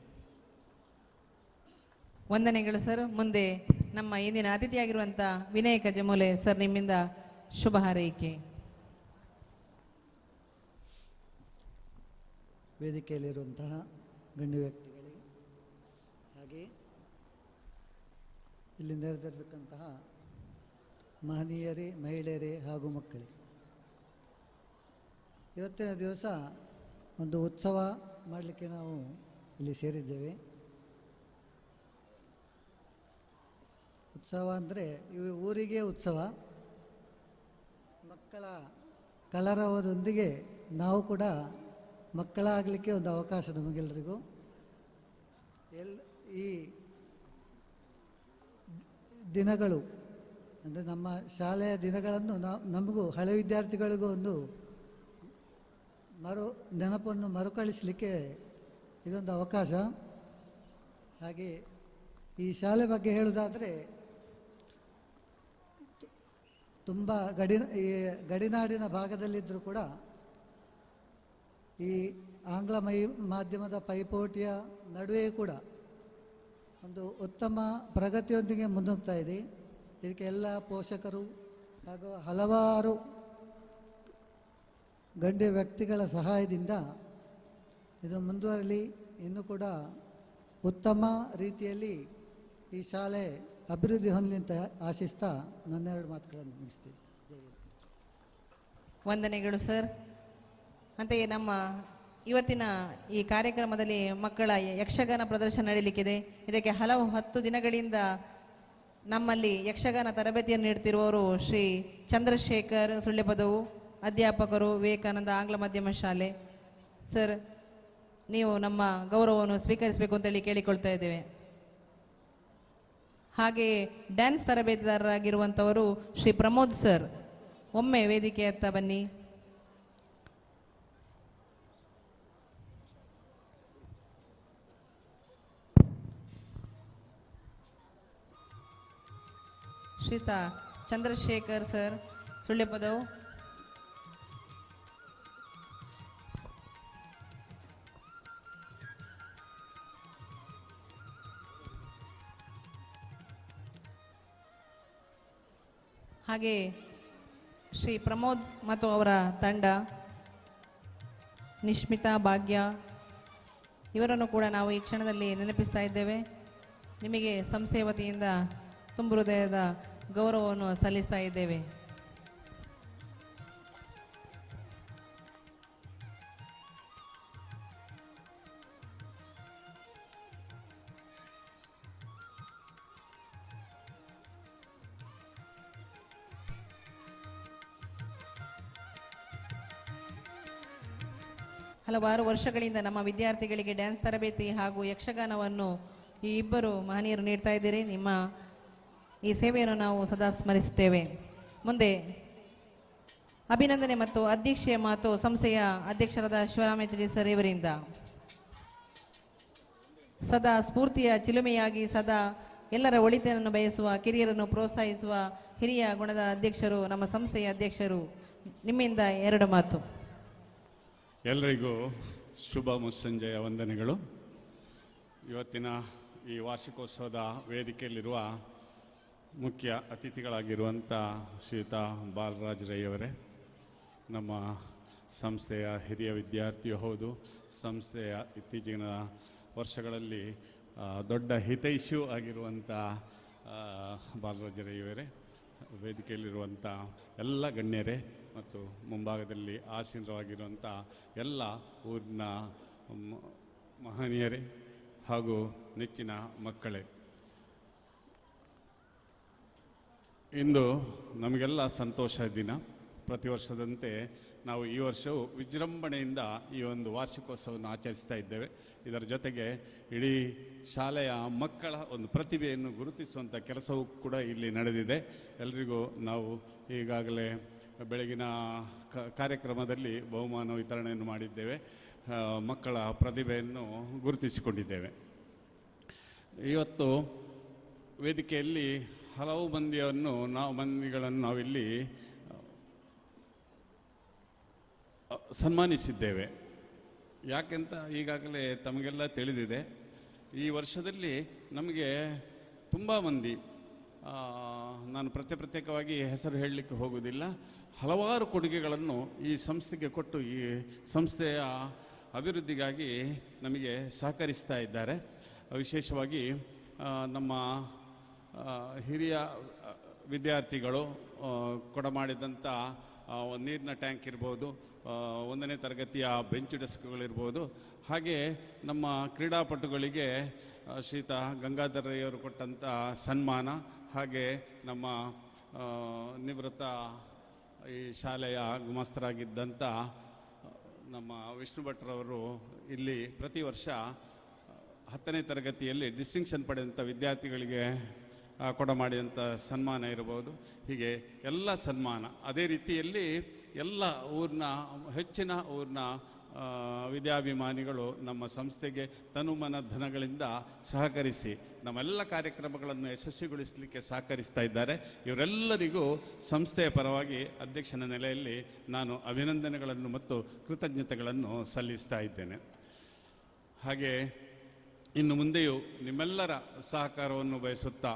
ವಂದನೆಗಳು ಸರ್. ಮುಂದೆ ನಮ್ಮ ಇಂದಿನ ಅತಿಥಿಯಾಗಿರುವಂಥ ವಿನಯ್ ಕಜಮೂಲೆ ಸರ್, ನಿಮ್ಮಿಂದ ಶುಭ ಹಾರೈಕೆ. ವೇದಿಕೆಯಲ್ಲಿರುವಂತಹ ಗಣ್ಯ ವ್ಯಕ್ತಿಗಳಿಗೆ ಹಾಗೆ ಇಲ್ಲಿ ನೆರೆದಿರತಕ್ಕಂತಹ ಮಹನೀಯರೇ, ಮಹಿಳೆಯರೇ ಹಾಗೂ ಮಕ್ಕಳಿಗೆ, ಇವತ್ತಿನ ದಿವಸ ಒಂದು ಉತ್ಸವ ಮಾಡಲಿಕ್ಕೆ ನಾವು ಇಲ್ಲಿ ಸೇರಿದ್ದೇವೆ. ಉತ್ಸವ ಅಂದರೆ ಊರಿಗೆ ಉತ್ಸವ, ಮಕ್ಕಳ ಕಲರವದೊಂದಿಗೆ ನಾವು ಕೂಡ ಮಕ್ಕಳಾಗಲಿಕ್ಕೆ ಒಂದು ಅವಕಾಶ ನಮಗೆಲ್ಲರಿಗೂ. ಈ ದಿನಗಳು ಅಂದರೆ ನಮ್ಮ ಶಾಲೆಯ ದಿನಗಳನ್ನು ನಮಗೂ ಹಳೆ ವಿದ್ಯಾರ್ಥಿಗಳಿಗೂ ಒಂದು ನೆನಪನ್ನು ಮರುಕಳಿಸಲಿಕ್ಕೆ ಇದೊಂದು ಅವಕಾಶ. ಹಾಗೆ ಈ ಶಾಲೆ ಬಗ್ಗೆ ಹೇಳುವುದಾದರೆ ತುಂಬ ಗಡಿನಾಡಿನ ಭಾಗದಲ್ಲಿದ್ದರೂ ಕೂಡ ಈ ಆಂಗ್ಲ ಮಾಧ್ಯಮದ ಪೈಪೋಟಿಯ ನಡುವೆ ಕೂಡ ಒಂದು ಉತ್ತಮ ಪ್ರಗತಿಯೊಂದಿಗೆ ಮುನ್ನುಗ್ತಾ ಇದೆ. ಇದಕ್ಕೆ ಎಲ್ಲ ಪೋಷಕರು, ಹಾಗೂ ಹಲವಾರು ಗಣ್ಯ ವ್ಯಕ್ತಿಗಳ ಸಹಾಯದಿಂದ ಇದು ಮುಂದುವರಲಿ, ಇನ್ನೂ ಕೂಡ ಉತ್ತಮ ರೀತಿಯಲ್ಲಿ ಈ ಶಾಲೆ ಅಭಿವೃದ್ಧಿ ಹೊಂದಲಿ ಅಂತ ಆಶಿಸ್ತಾ ನನ್ನೆರಡು ಮಾತುಗಳನ್ನು ಮುಗಿಸ್ತೀನಿ. ವಂದನೆಗಳು ಸರ್. ಅಂತೆಯೇ ನಮ್ಮ ಇವತ್ತಿನ ಈ ಕಾರ್ಯಕ್ರಮದಲ್ಲಿ ಮಕ್ಕಳ ಯಕ್ಷಗಾನ ಪ್ರದರ್ಶನ ನಡೆಯಲಿಕ್ಕಿದೆ. ಇದಕ್ಕೆ ಹಲವು 10 ದಿನಗಳಿಂದ ನಮ್ಮಲ್ಲಿ ಯಕ್ಷಗಾನ ತರಬೇತಿಯನ್ನು ನೀಡುತ್ತಿರುವವರು ಶ್ರೀ ಚಂದ್ರಶೇಖರ್ ಸುಳ್ಳೆಪದವು, ಅಧ್ಯಾಪಕರು, ವಿವೇಕಾನಂದ ಆಂಗ್ಲ ಮಾಧ್ಯಮ ಶಾಲೆ. ಸರ್, ನೀವು ನಮ್ಮ ಗೌರವವನ್ನು ಸ್ವೀಕರಿಸಬೇಕು ಅಂತೇಳಿ ಕೇಳಿಕೊಳ್ತಾ ಇದ್ದೇವೆ. ಹಾಗೆಯೇ ಡ್ಯಾನ್ಸ್ ತರಬೇತಿದಾರರಾಗಿರುವಂಥವರು ಶ್ರೀ ಪ್ರಮೋದ್ ಸರ್, ಒಮ್ಮೆ ವೇದಿಕೆಯತ್ತ ಬನ್ನಿ. ಶ್ರೀತಾ ಚಂದ್ರಶೇಖರ್ ಸರ್ ಸುಳ್ಳೆಪದವು. ಹಾಗೆ ಶ್ರೀ ಪ್ರಮೋದ್ ಮತ್ತು ಅವರ ತಂಡ, ನಿಶ್ಮಿತಾ, ಭಾಗ್ಯ ಇವರನ್ನು ಕೂಡ ನಾವು ಈ ಕ್ಷಣದಲ್ಲಿ ನೆನಪಿಸ್ತಾ ಇದ್ದೇವೆ. ನಿಮಗೆ ಸಂಸ್ಥೆಯ ವತಿಯಿಂದ ತುಂಬು ಹೃದಯದ ಗೌರವವನ್ನು ಸಲ್ಲಿಸ್ತಾ ಇದ್ದೇವೆ. ಹಲವಾರು ವರ್ಷಗಳಿಂದ ನಮ್ಮ ವಿದ್ಯಾರ್ಥಿಗಳಿಗೆ ಡ್ಯಾನ್ಸ್ ತರಬೇತಿ ಹಾಗೂ ಯಕ್ಷಗಾನವನ್ನು ಈ ಇಬ್ಬರು ಮಹನೀಯರು ನೀಡ್ತಾ ಇದ್ದೀರಿ. ನಿಮ್ಮ ಈ ಸೇವೆಯನ್ನು ನಾವು ಸದಾ ಸ್ಮರಿಸುತ್ತೇವೆ. ಮುಂದೆ ಅಭಿನಂದನೆ ಮತ್ತು ಅಧ್ಯಕ್ಷೀಯ ಮಾತು ಸಂಸ್ಥೆಯ ಅಧ್ಯಕ್ಷರಾದ ಶಿವರಾಮ ಎಚ್ ಡಿ ಸರ್ ಇವರಿಂದ. ಸದಾ ಸ್ಫೂರ್ತಿಯ ಚಿಲುಮೆಯಾಗಿ ಸದಾ ಎಲ್ಲರ ಒಳಿತನನ್ನು ಬಯಸುವ, ಕಿರಿಯರನ್ನು ಪ್ರೋತ್ಸಾಹಿಸುವ ಹಿರಿಯ ಗುಣದ ಅಧ್ಯಕ್ಷರು, ನಮ್ಮ ಸಂಸ್ಥೆಯ ಅಧ್ಯಕ್ಷರು. ನಿಮ್ಮಿಂದ 2 ಮಾತು. ಎಲ್ಲರಿಗೂ ಶುಭ ಮುಸ್ಸಂಜೆಯ ವಂದನೆಗಳು. ಇವತ್ತಿನ ಈ ವಾರ್ಷಿಕೋತ್ಸವದ ವೇದಿಕೆಯಲ್ಲಿರುವ ಮುಖ್ಯ ಅತಿಥಿಗಳಾಗಿರುವಂಥ ಶ್ರೀಯುತ ಬಾಲರಾಜ್ ರೈ ಅವರೇ, ನಮ್ಮ ಸಂಸ್ಥೆಯ ಹಿರಿಯ ವಿದ್ಯಾರ್ಥಿಯೂ ಹೌದು, ಸಂಸ್ಥೆಯ ಇತ್ತೀಚಿನ ವರ್ಷಗಳಲ್ಲಿ ದೊಡ್ಡ ಹಿತೈಷಿಯೂ ಆಗಿರುವಂಥ ಬಾಲರಾಜ್ ರೈ ಅವರೇ, ವೇದಿಕೆಯಲ್ಲಿರುವಂಥ ಎಲ್ಲ ಗಣ್ಯರೇ ಮತ್ತು ಮುಂಭಾಗದಲ್ಲಿ ಆಸೀನರಾಗಿರುವಂಥ ಎಲ್ಲ ಊರಿನ ಮಹನೀಯರೇ ಹಾಗೂ ನೆಚ್ಚಿನ ಮಕ್ಕಳೇ, ಇಂದು ನಮಗೆಲ್ಲ ಸಂತೋಷದ ದಿನ. ಪ್ರತಿ ವರ್ಷದಂತೆ ನಾವು ಈ ವರ್ಷವೂ ವಿಜೃಂಭಣೆಯಿಂದ ಈ ಒಂದು ವಾರ್ಷಿಕೋತ್ಸವವನ್ನು ಆಚರಿಸ್ತಾ ಇದ್ದೇವೆ. ಇದರ ಜೊತೆಗೆ ಇಡೀ ಶಾಲೆಯ ಮಕ್ಕಳ ಒಂದು ಪ್ರತಿಭೆಯನ್ನು ಗುರುತಿಸುವಂಥ ಕೆಲಸವೂ ಕೂಡ ಇಲ್ಲಿ ನಡೆದಿದೆ. ಎಲ್ರಿಗೂ ನಾವು ಈಗಾಗಲೇ ಬೆಳಗಿನ ಕಾರ್ಯಕ್ರಮದಲ್ಲಿ ಬಹುಮಾನ ವಿತರಣೆಯನ್ನು ಮಾಡಿದ್ದೇವೆ. ಮಕ್ಕಳ ಪ್ರತಿಭೆಯನ್ನು ಗುರುತಿಸಿಕೊಂಡಿದ್ದೇವೆ. ಇವತ್ತು ವೇದಿಕೆಯಲ್ಲಿ ಹಲವು ಮಂದಿಗಳನ್ನು ನಾವಿಲ್ಲಿ ಸನ್ಮಾನಿಸಿದ್ದೇವೆ. ಯಾಕೆಂತ ಈಗಾಗಲೇ ತಮಗೆಲ್ಲ ತಿಳಿದಿದೆ. ಈ ವರ್ಷದಲ್ಲಿ ನಮಗೆ ತುಂಬ ಮಂದಿ, ನಾನು ಪ್ರತ್ಯೇಕವಾಗಿ ಹೆಸರು ಹೇಳಲಿಕ್ಕೆ ಹೋಗುವುದಿಲ್ಲ, ಹಲವಾರು ಕೊಡುಗೆಗಳನ್ನು ಈ ಸಂಸ್ಥೆಗೆ ಕೊಟ್ಟು ಈ ಸಂಸ್ಥೆಯ ಅಭಿವೃದ್ಧಿಗಾಗಿ ನಮಗೆ ಸಹಕರಿಸ್ತಾ ಇದ್ದಾರೆ. ವಿಶೇಷವಾಗಿ ನಮ್ಮ ಹಿರಿಯ ವಿದ್ಯಾರ್ಥಿಗಳು ಕೊಡಮಾಡಿದಂಥ ನೀರಿನ ಟ್ಯಾಂಕ್ ಇರ್ಬೋದು, 1ನೇ ತರಗತಿಯ ಬೆಂಚ್ ಡೆಸ್ಕ್ಗಳಿರ್ಬೋದು, ಹಾಗೆ ನಮ್ಮ ಕ್ರೀಡಾಪಟುಗಳಿಗೆ ಶ್ರೀಯುತ ಗಂಗಾಧರ್ ರೈಯವರು ಕೊಟ್ಟಂಥ ಸನ್ಮಾನ, ಹಾಗೆ ನಮ್ಮ ನಿವೃತ್ತ ಈ ಶಾಲೆಯ ಗುಮಾಸ್ತರಾಗಿದ್ದಂಥ ನಮ್ಮ ವಿಷ್ಣು ಭಟ್ರವರು ಇಲ್ಲಿ ಪ್ರತಿ ವರ್ಷ 10ನೇ ತರಗತಿಯಲ್ಲಿ ಡಿಸ್ಟಿಂಕ್ಷನ್ ಪಡೆದಂಥ ವಿದ್ಯಾರ್ಥಿಗಳಿಗೆ ಕೊಡಮಾಡಿದಂಥ ಸನ್ಮಾನ ಇರಬಹುದು. ಹೀಗೆ ಎಲ್ಲ ಸನ್ಮಾನ. ಅದೇ ರೀತಿಯಲ್ಲಿ ಎಲ್ಲ ಹೆಚ್ಚಿನ ಊರಿನ ವಿದ್ಯಾಭಿಮಾನಿಗಳು ನಮ್ಮ ಸಂಸ್ಥೆಗೆ ತನುಮನ ಧನಗಳಿಂದ ಸಹಕರಿಸಿ ನಮ್ಮೆಲ್ಲ ಕಾರ್ಯಕ್ರಮಗಳನ್ನು ಯಶಸ್ವಿಗೊಳಿಸಲಿಕ್ಕೆ ಸಹಕರಿಸ್ತಾ ಇದ್ದಾರೆ. ಇವರೆಲ್ಲರಿಗೂ ಸಂಸ್ಥೆಯ ಪರವಾಗಿ ಅಧ್ಯಕ್ಷನ ನೆಲೆಯಲ್ಲಿ ನಾನು ಅಭಿನಂದನೆಗಳನ್ನು ಮತ್ತು ಕೃತಜ್ಞತೆಗಳನ್ನು ಸಲ್ಲಿಸ್ತಾ ಇದ್ದೇನೆ. ಹಾಗೆ ಇನ್ನು ಮುಂದೆಯೂ ನಿಮ್ಮೆಲ್ಲರ ಸಹಕಾರವನ್ನು ಬಯಸುತ್ತಾ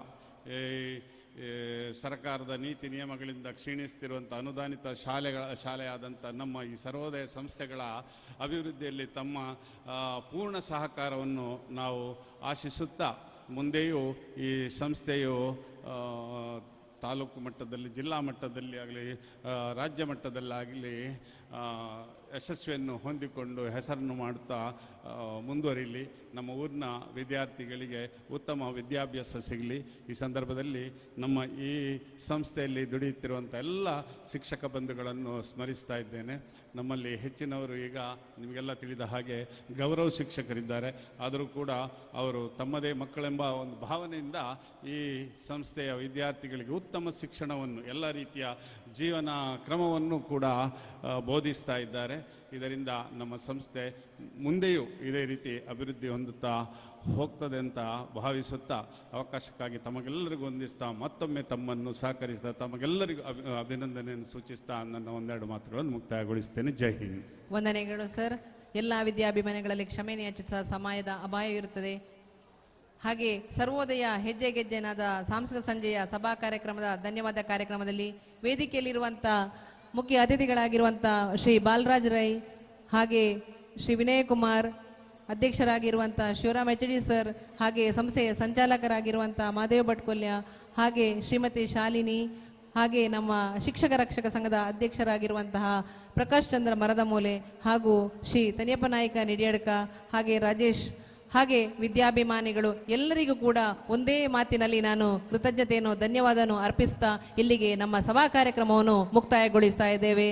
ಸರ್ಕಾರದ ನೀತಿ ನಿಯಮಗಳಿಂದ ಕ್ಷೀಣಿಸ್ತಿರುವಂಥ ಅನುದಾನಿತ ಶಾಲೆಯಾದಂಥ ನಮ್ಮ ಈ ಸರ್ವೋದಯ ಸಂಸ್ಥೆಗಳ ಅಭಿವೃದ್ಧಿಯಲ್ಲಿ ತಮ್ಮ ಪೂರ್ಣ ಸಹಕಾರವನ್ನು ನಾವು ಆಶಿಸುತ್ತಾ ಮುಂದೆಯೂ ಈ ಸಂಸ್ಥೆಯು ತಾಲೂಕು ಮಟ್ಟದಲ್ಲಿ, ಜಿಲ್ಲಾ ಮಟ್ಟದಲ್ಲಿ ಆಗಲಿ, ರಾಜ್ಯ ಮಟ್ಟದಲ್ಲಾಗಲಿ ಯಶಸ್ವಿಯನ್ನು ಹೊಂದಿಕೊಂಡು ಹೆಸರನ್ನು ಮಾಡುತ್ತಾ ಮುಂದುವರಿಲಿ. ನಮ್ಮ ಊರಿನ ವಿದ್ಯಾರ್ಥಿಗಳಿಗೆ ಉತ್ತಮ ವಿದ್ಯಾಭ್ಯಾಸ ಸಿಗಲಿ. ಈ ಸಂದರ್ಭದಲ್ಲಿ ನಮ್ಮ ಈ ಸಂಸ್ಥೆಯಲ್ಲಿ ದುಡಿಯುತ್ತಿರುವಂಥ ಎಲ್ಲ ಶಿಕ್ಷಕ ಬಂಧುಗಳನ್ನು ಸ್ಮರಿಸ್ತಾ ಇದ್ದೇನೆ. ನಮ್ಮಲ್ಲಿ ಹೆಚ್ಚಿನವರು ಈಗ ನಿಮಗೆಲ್ಲ ತಿಳಿದ ಹಾಗೆ ಗೌರವ ಶಿಕ್ಷಕರಿದ್ದಾರೆ. ಆದರೂ ಕೂಡ ಅವರು ತಮ್ಮದೇ ಮಕ್ಕಳೆಂಬ ಒಂದು ಭಾವನೆಯಿಂದ ಈ ಸಂಸ್ಥೆಯ ವಿದ್ಯಾರ್ಥಿಗಳಿಗೆ ಉತ್ತಮ ಶಿಕ್ಷಣವನ್ನು, ಎಲ್ಲ ರೀತಿಯ ಜೀವನ ಕ್ರಮವನ್ನು ಕೂಡ ಬೋಧಿಸ್ತಾ ಇದ್ದಾರೆ. ಇದರಿಂದ ನಮ್ಮ ಸಂಸ್ಥೆ ಮುಂದೆಯೂ ಇದೇ ರೀತಿ ಅಭಿವೃದ್ಧಿ ಹೊಂದುತ್ತಾ ಹೋಗ್ತದೆ ಅಂತ ಭಾವಿಸುತ್ತಾ ಅವಕಾಶಕ್ಕಾಗಿ ತಮಗೆಲ್ಲರಿಗೂ ವಂದಿಸ್ತಾ ಮತ್ತೊಮ್ಮೆ ತಮ್ಮನ್ನು ಸಹಕರಿಸಿದ ತಮಗೆಲ್ಲರಿಗೂ ಅಭಿನಂದನೆಯನ್ನು ಸೂಚಿಸ್ತಾ ನನ್ನ ಒಂದೆರಡು ಮಾತುಗಳನ್ನು ಮುಕ್ತಾಯಗೊಳಿಸ್ತೇನೆ. ಜೈ ಹಿಂದ್. ವಂದನೆಗಳು ಸರ್. ಎಲ್ಲ ವಿದ್ಯಾಭಿಮಾನಿಗಳಲ್ಲಿ ಕ್ಷಮೆಯನ್ನು ಹೆಚ್ಚಿಸುವ ಸಮಯದ ಅಪಾಯ ಇರುತ್ತದೆ. ಹಾಗೆ ಸರ್ವೋದಯ ಹೆಜ್ಜೆ ಗೆಜ್ಜೆನಾದ ಸಾಂಸ್ಕೃತಿಕ ಸಂಜೆಯ ಸಭಾ ಕಾರ್ಯಕ್ರಮದ ಧನ್ಯವಾದ ಕಾರ್ಯಕ್ರಮದಲ್ಲಿ ವೇದಿಕೆಯಲ್ಲಿರುವಂಥ ಮುಖ್ಯ ಅತಿಥಿಗಳಾಗಿರುವಂಥ ಶ್ರೀ ಬಾಲರಾಜ್ ರೈ, ಹಾಗೆ ಶ್ರೀ ವಿನಯ್ ಕುಮಾರ್, ಅಧ್ಯಕ್ಷರಾಗಿರುವಂಥ ಶಿವರಾಮ್ ಎಚ್ ಡಿ ಸರ್, ಹಾಗೆ ಸಂಸ್ಥೆಯ ಸಂಚಾಲಕರಾಗಿರುವಂಥ ಮಾದೇವ್ ಭಟ್ಕೊಲ್ಯ, ಹಾಗೆ ಶ್ರೀಮತಿ ಶಾಲಿನಿ, ಹಾಗೆ ನಮ್ಮ ಶಿಕ್ಷಕ ರಕ್ಷಕ ಸಂಘದ ಅಧ್ಯಕ್ಷರಾಗಿರುವಂತಹ ಪ್ರಕಾಶ್ ಚಂದ್ರ ಮರದಮೂಲೆ, ಹಾಗೂ ಶ್ರೀ ತನಿಯಪ್ಪ ನಾಯ್ಕ ನಿಡಿಯಡ್ಕ, ಹಾಗೆ ರಾಜೇಶ್, ಹಾಗೆ ವಿದ್ಯಾಭಿಮಾನಿಗಳು ಎಲ್ಲರಿಗೂ ಕೂಡ ಒಂದೇ ಮಾತಿನಲ್ಲಿ ನಾನು ಕೃತಜ್ಞತೆಯನ್ನು, ಧನ್ಯವಾದವನ್ನು ಅರ್ಪಿಸುತ್ತಾ ಇಲ್ಲಿಗೆ ನಮ್ಮ ಸಭಾ ಕಾರ್ಯಕ್ರಮವನ್ನು ಮುಕ್ತಾಯಗೊಳಿಸ್ತಾ ಇದ್ದೇವೆ.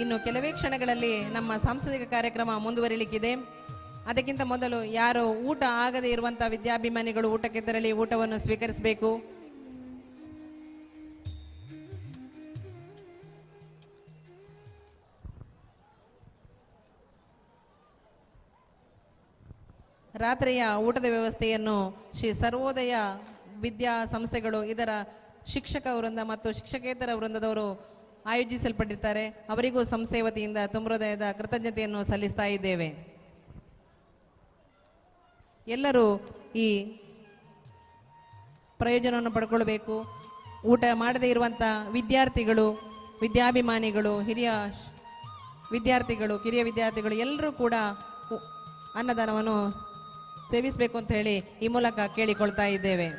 ಇನ್ನು ಕೆಲವೇ ಕ್ಷಣಗಳಲ್ಲಿ ನಮ್ಮ ಸಾಂಸ್ಕೃತಿಕ ಕಾರ್ಯಕ್ರಮ ಮುಂದುವರಿಲಿಕ್ಕಿದೆ. ಅದಕ್ಕಿಂತ ಮೊದಲು ಯಾರು ಊಟ ಆಗದೇ ಇರುವಂತಹ ವಿದ್ಯಾಭಿಮಾನಿಗಳು ಊಟಕ್ಕೆ ತೆರಳಿ ಊಟವನ್ನು ಸ್ವೀಕರಿಸಬೇಕು. ರಾತ್ರಿಯ ಊಟದ ವ್ಯವಸ್ಥೆಯನ್ನು ಶ್ರೀ ಸರ್ವೋದಯ ವಿದ್ಯಾ ಸಂಸ್ಥೆಗಳು, ಇದರ ಶಿಕ್ಷಕ ವೃಂದ ಮತ್ತು ಶಿಕ್ಷಕೇತರ ವೃಂದದವರು ಆಯೋಜಿಸಲ್ಪಟ್ಟಿರ್ತಾರೆ. ಅವರಿಗೂ ಸಂಸ್ಥೆ ವತಿಯಿಂದ ತುಂಬ ಹೃದಯದ ಕೃತಜ್ಞತೆಯನ್ನು ಸಲ್ಲಿಸ್ತಾ ಇದ್ದೇವೆ. ಎಲ್ಲರೂ ಈ ಪ್ರಯೋಜನವನ್ನು ಪಡ್ಕೊಳ್ಬೇಕು. ಊಟ ಮಾಡದೇ ಇರುವಂಥ ವಿದ್ಯಾರ್ಥಿಗಳು, ವಿದ್ಯಾಭಿಮಾನಿಗಳು, ಹಿರಿಯ ವಿದ್ಯಾರ್ಥಿಗಳು, ಕಿರಿಯ ವಿದ್ಯಾರ್ಥಿಗಳು ಎಲ್ಲರೂ ಕೂಡ ಅನ್ನದಾನವನ್ನು ಸೇವಿಸಬೇಕು ಅಂತ ಹೇಳಿ ಈ ಮೂಲಕ ಕೇಳಿಕೊಳ್ತಾ ಇದ್ದೇವೆ.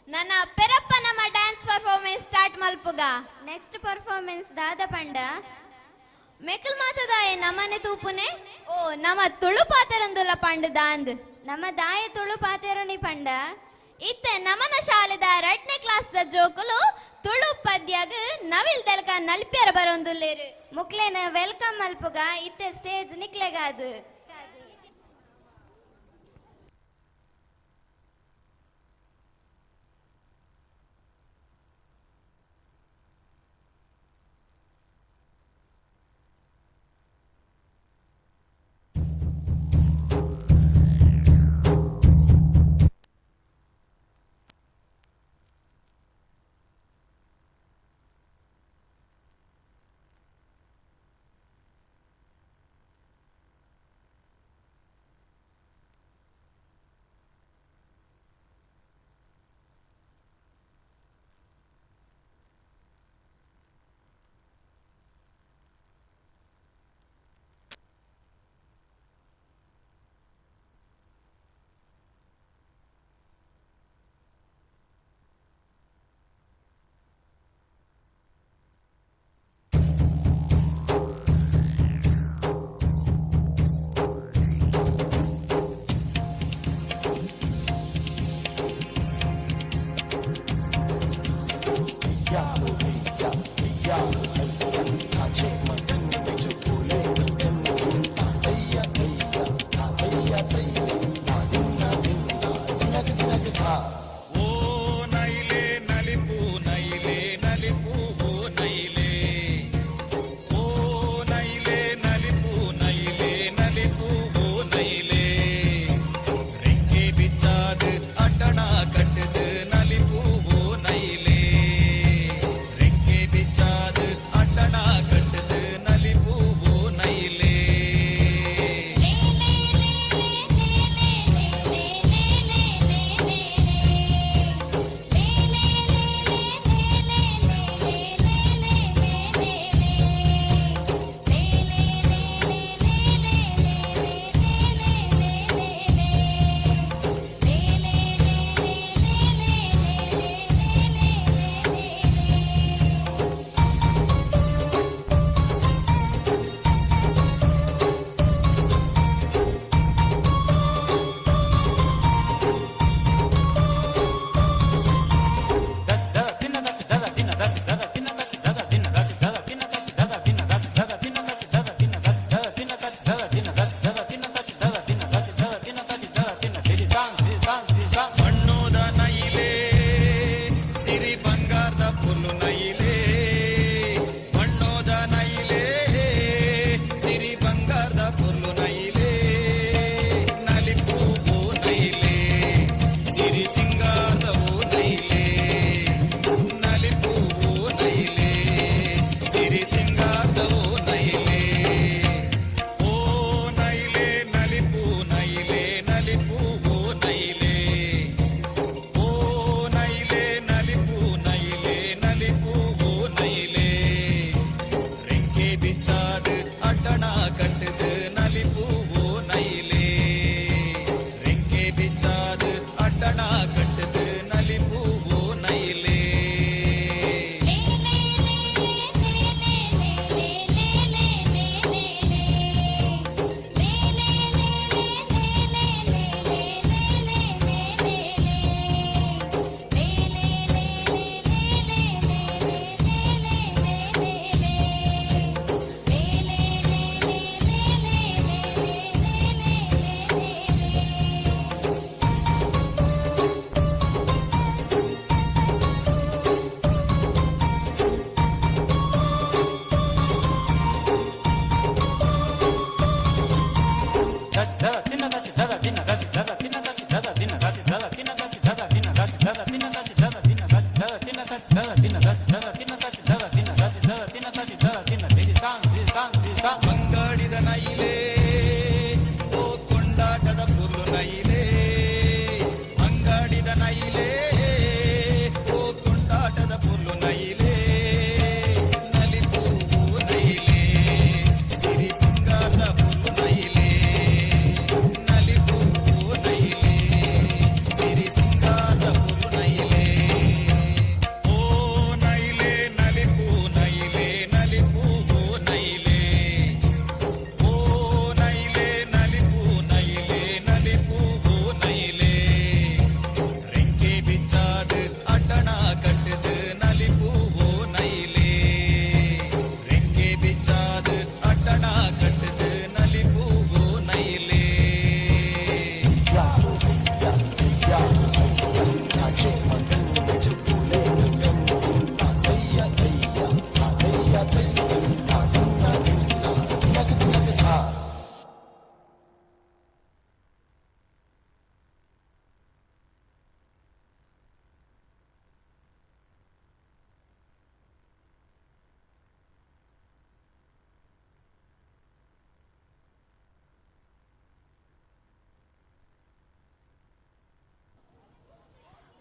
ನನ್ನ ಪೆರಪ್ಪ ನಮ್ಮ ಡ್ಯಾನ್ಸ್ ಪರ್ಫಾರ್ಮೆನ್ಸ್ ಸ್ಟಾರ್ಟ್ ಮಲ್ಪುಗ. ನೆಕ್ಸ್ಟ್ ಪರ್ಫಾರ್ಮೆನ್ಸ್ ದಾದ ಪಂಡ ಮೆಕಲ್ ಮಾತದಾಯ ನಮ್ಮನೆ ತೂಪುನೆ ಓ ನಮ್ಮ ತುಳು ಪಾತೆರಂದುಲ ಪಂಡ ದಾಂದ್ ನಮ್ಮ ದಾಯ ತುಳು ಪಾತೆರನಿ ಪಂಡ ಇತ್ತೆ ನಮನ ಶಾಲೆದ 2ನೇ ಕ್ಲಾಸ್ದ ಜೋಕುಲು ತುಳು ಪದ್ಯಾಗ ನವಿಲ್ ತೆಲಕ ನಲ್ಪ್ಯಾರ ಬರೊಂದುಲ್ಲೇರು ಮುಕ್ಲೇನ ವೆಲ್ಕಮ್ ಮಲ್ಪುಗ ಇತ್ತೆ ಸ್ಟೇಜ್ ನಿಕ್ಲೆಗಾದು. ಮಂಗಾಡಿದ ನೈಲೆ ಓ ಕೊಂಡಾಟದ ಪುಲ್ಲು ನೈಲೆ ಮಂಗಾಡಿದ ನೈಲೆ ಓ ಕೊಂಡಾಟದ ಪುಲ್ಲು ನೈಲೆ ನಲಿಪು ನೈಲೆ ಸಿರಿ ಸಿಂಗಾರದ ಪುಲ್ಲು ನೈಲೆ ನಲಿಪು ನೈಲೆ ಸಿರಿ ಸಿಂಗಾರದ ಪುಲ್ಲು ನೈಲೆ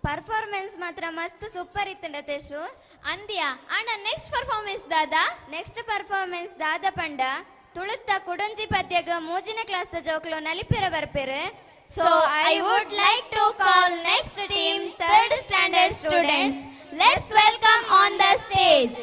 ಪರ್ಫಾರ್ಮೆನ್ಸ್ ಮಾತ್ರ ಮಸ್ತ್ ಸೂಪರ್ ಇತ್ತು ಲತೇಶು. ಅಂದ್ಯಾ ಅಣ್ಣ ನೆಕ್ಸ್ಟ್ ಪರ್ಫಾರ್ಮೆನ್ಸ್ ದಾದಾ? ನೆಕ್ಸ್ಟ್ ಪರ್ಫಾರ್ಮೆನ್ಸ್ ದಾದ ಪಂಡ ತುಳುತ್ತ ಕುಡಂಜಿ ಪದ್ಯಗ ಮೂಜಿನ class ಜೋಕ್ಲು ನಲಿಪಿರ ಬರ್ಪೇರು. So I would like to call next team 3rd standard students. Let's welcome on the stage.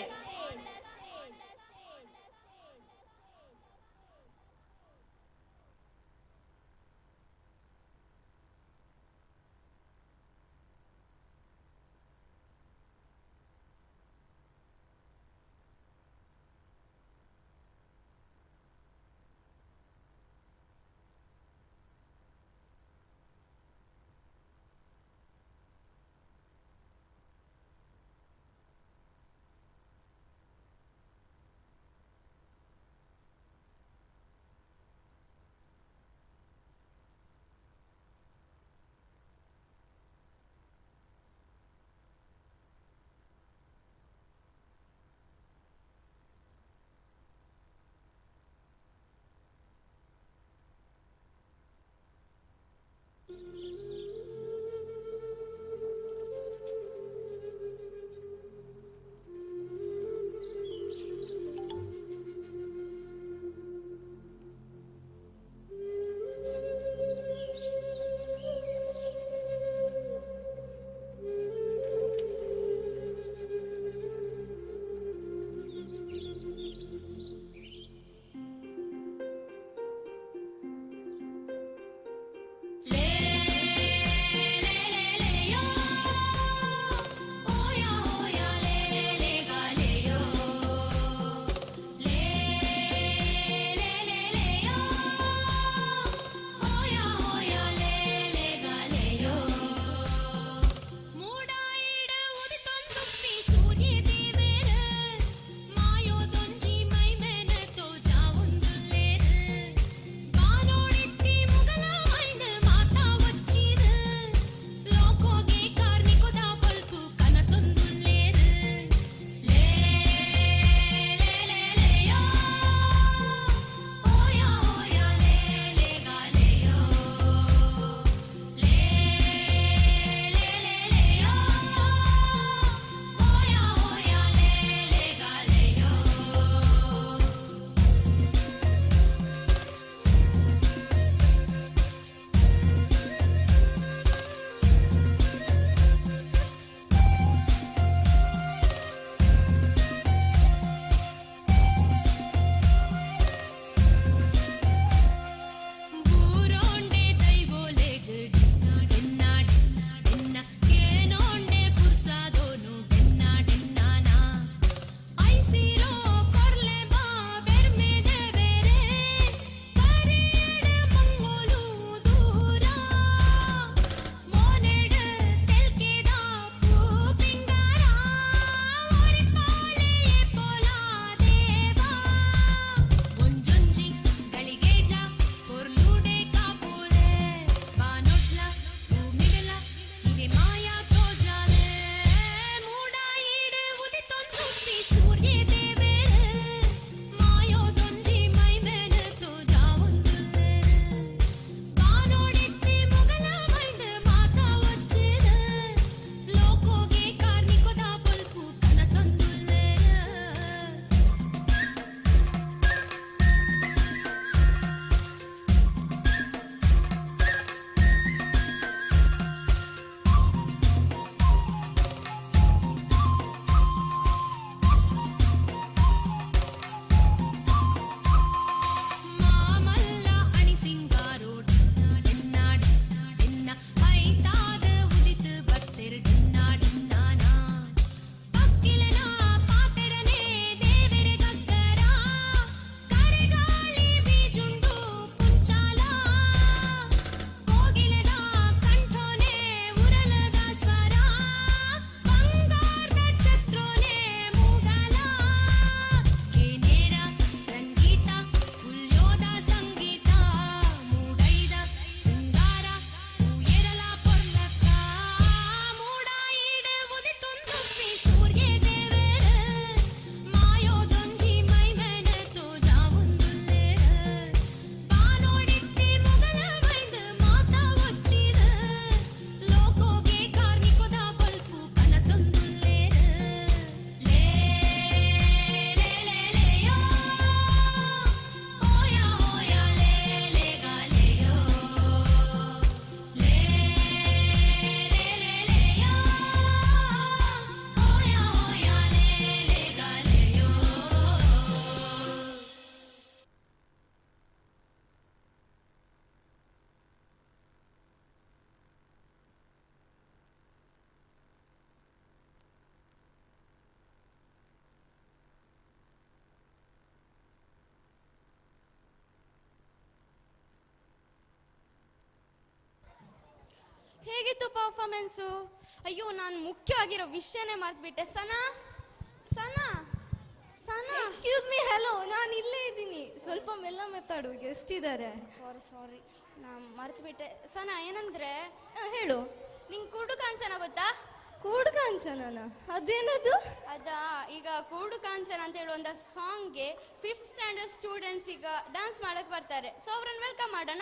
ಹೇಗಿತ್ತು ಪರ್ಫಾರ್ಮೆನ್ಸು? ಅಯ್ಯೋ, ನಾನು ಮುಖ್ಯವಾಗಿರೋ ವಿಷಯನೇ ಮರ್ತ್ಬಿಟ್ಟೆ. Sana Sana Sana, excuse me, hello, ನಾನು ಇಲ್ಲೇ ಇದ್ದೀನಿ. ಸ್ವಲ್ಪ ಮೆಲ್ಲ ಮಾತಾಡು, ಗೆಸ್ಟ್ ಇದ್ದಾರೆ. ಸಾರಿ, ನಾನು ಮರ್ತ್ಬಿಟ್ಟೆ. ಸನಾ, ಏನಂದ್ರೆ ಹೇಳು. ನಿಂಗೆ ಕೂಡು ಕಾಂಚನ ಗೊತ್ತಾ? ಕೂಡು ಕಾಂಚನ? ಅದೇನದು? ಅದಾ, ಈಗ ಕೂಡು ಕಾಂಚನ ಅಂತ ಹೇಳುವ ಒಂದು ಸಾಂಗ್ಗೆ 5th ಸ್ಟ್ಯಾಂಡರ್ಡ್ ಸ್ಟೂಡೆಂಟ್ಸ್ ಈಗ ಡ್ಯಾನ್ಸ್ ಮಾಡಕ್ ಬರ್ತಾರೆ. ಸೊ ಅವ್ರನ್ನ ವೆಲ್ಕಮ್ ಮಾಡೋಣ?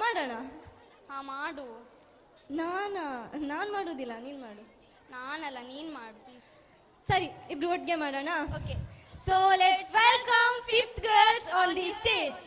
ಮಾಡೋಣ. ಮಾಡು. ನಾನು ಮಾಡೋದಿಲ್ಲ, ನೀನು ಮಾಡು. ನಾನಲ್ಲ, ನೀನು ಮಾಡು ಪ್ಲೀಸ್. ಸರಿ, ಇಬ್ರು ಒಟ್ಟಿಗೆ ಮಾಡೋಣ. Okay. So let's welcome 5th girls on the stage.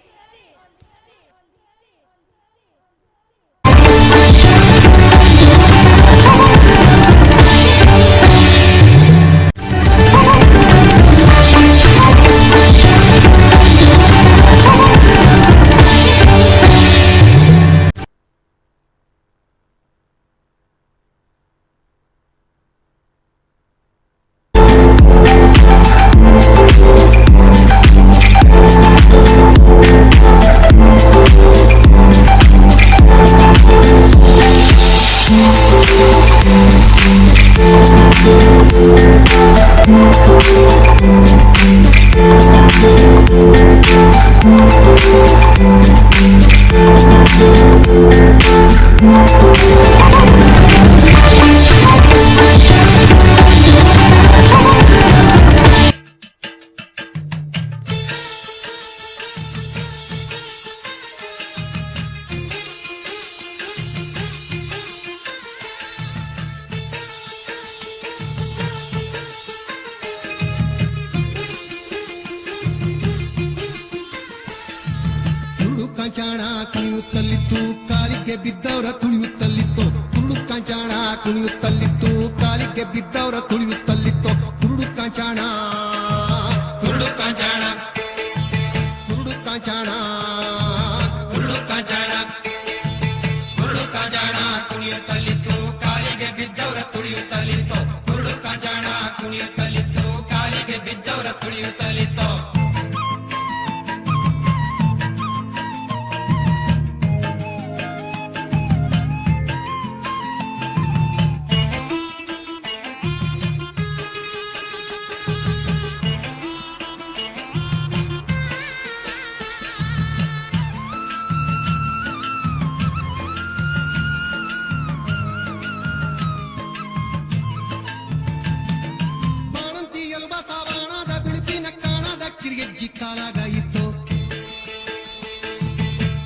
ಕಾಂಚಾಣ ಕುಣಿಯುತ್ತಲಿತ್ತು, ಕಾಲಿಗೆ ಬಿದ್ದವರ ತುಳಿಯುತ್ತಲಿತ್ತು. ಕುರುಡು ಕಾಂಚಾಣ ಕುಣಿಯುತ್ತಲಿತ್ತು, ಕಾಲಿಗೆ ಬಿದ್ದವರ ತುಳಿಯುತ್ತಲಿತ್ತು. ಕುರುಡು ಕಾಂಚಾಣ, ಕುರುಡು ಕಾಂಚಾಣ, ಕುರುಡು ಕಾಂಚಾಣ, ಕುರುಡು ಕಾಂಚಾಣ, ಕುರುಡು ಕಾಂಚಾಣ ಕುಣಿಯುತ್ತಲಿತ್ತು, ಕಾಲಿಗೆ ಬಿದ್ದವರ ತುಳಿಯುತ್ತಲಿತ್ತು. ಕುರುಡು ಕಾಂಚಾಣ ಕುಣಿಯುತ್ತಲಿತ್ತು, ಕಾಲಿಗೆ ಬಿದ್ದವರ ತುಳಿಯುತ್ತಲಿತ್ತು. ಕಾಲಾಗಾಯಿತು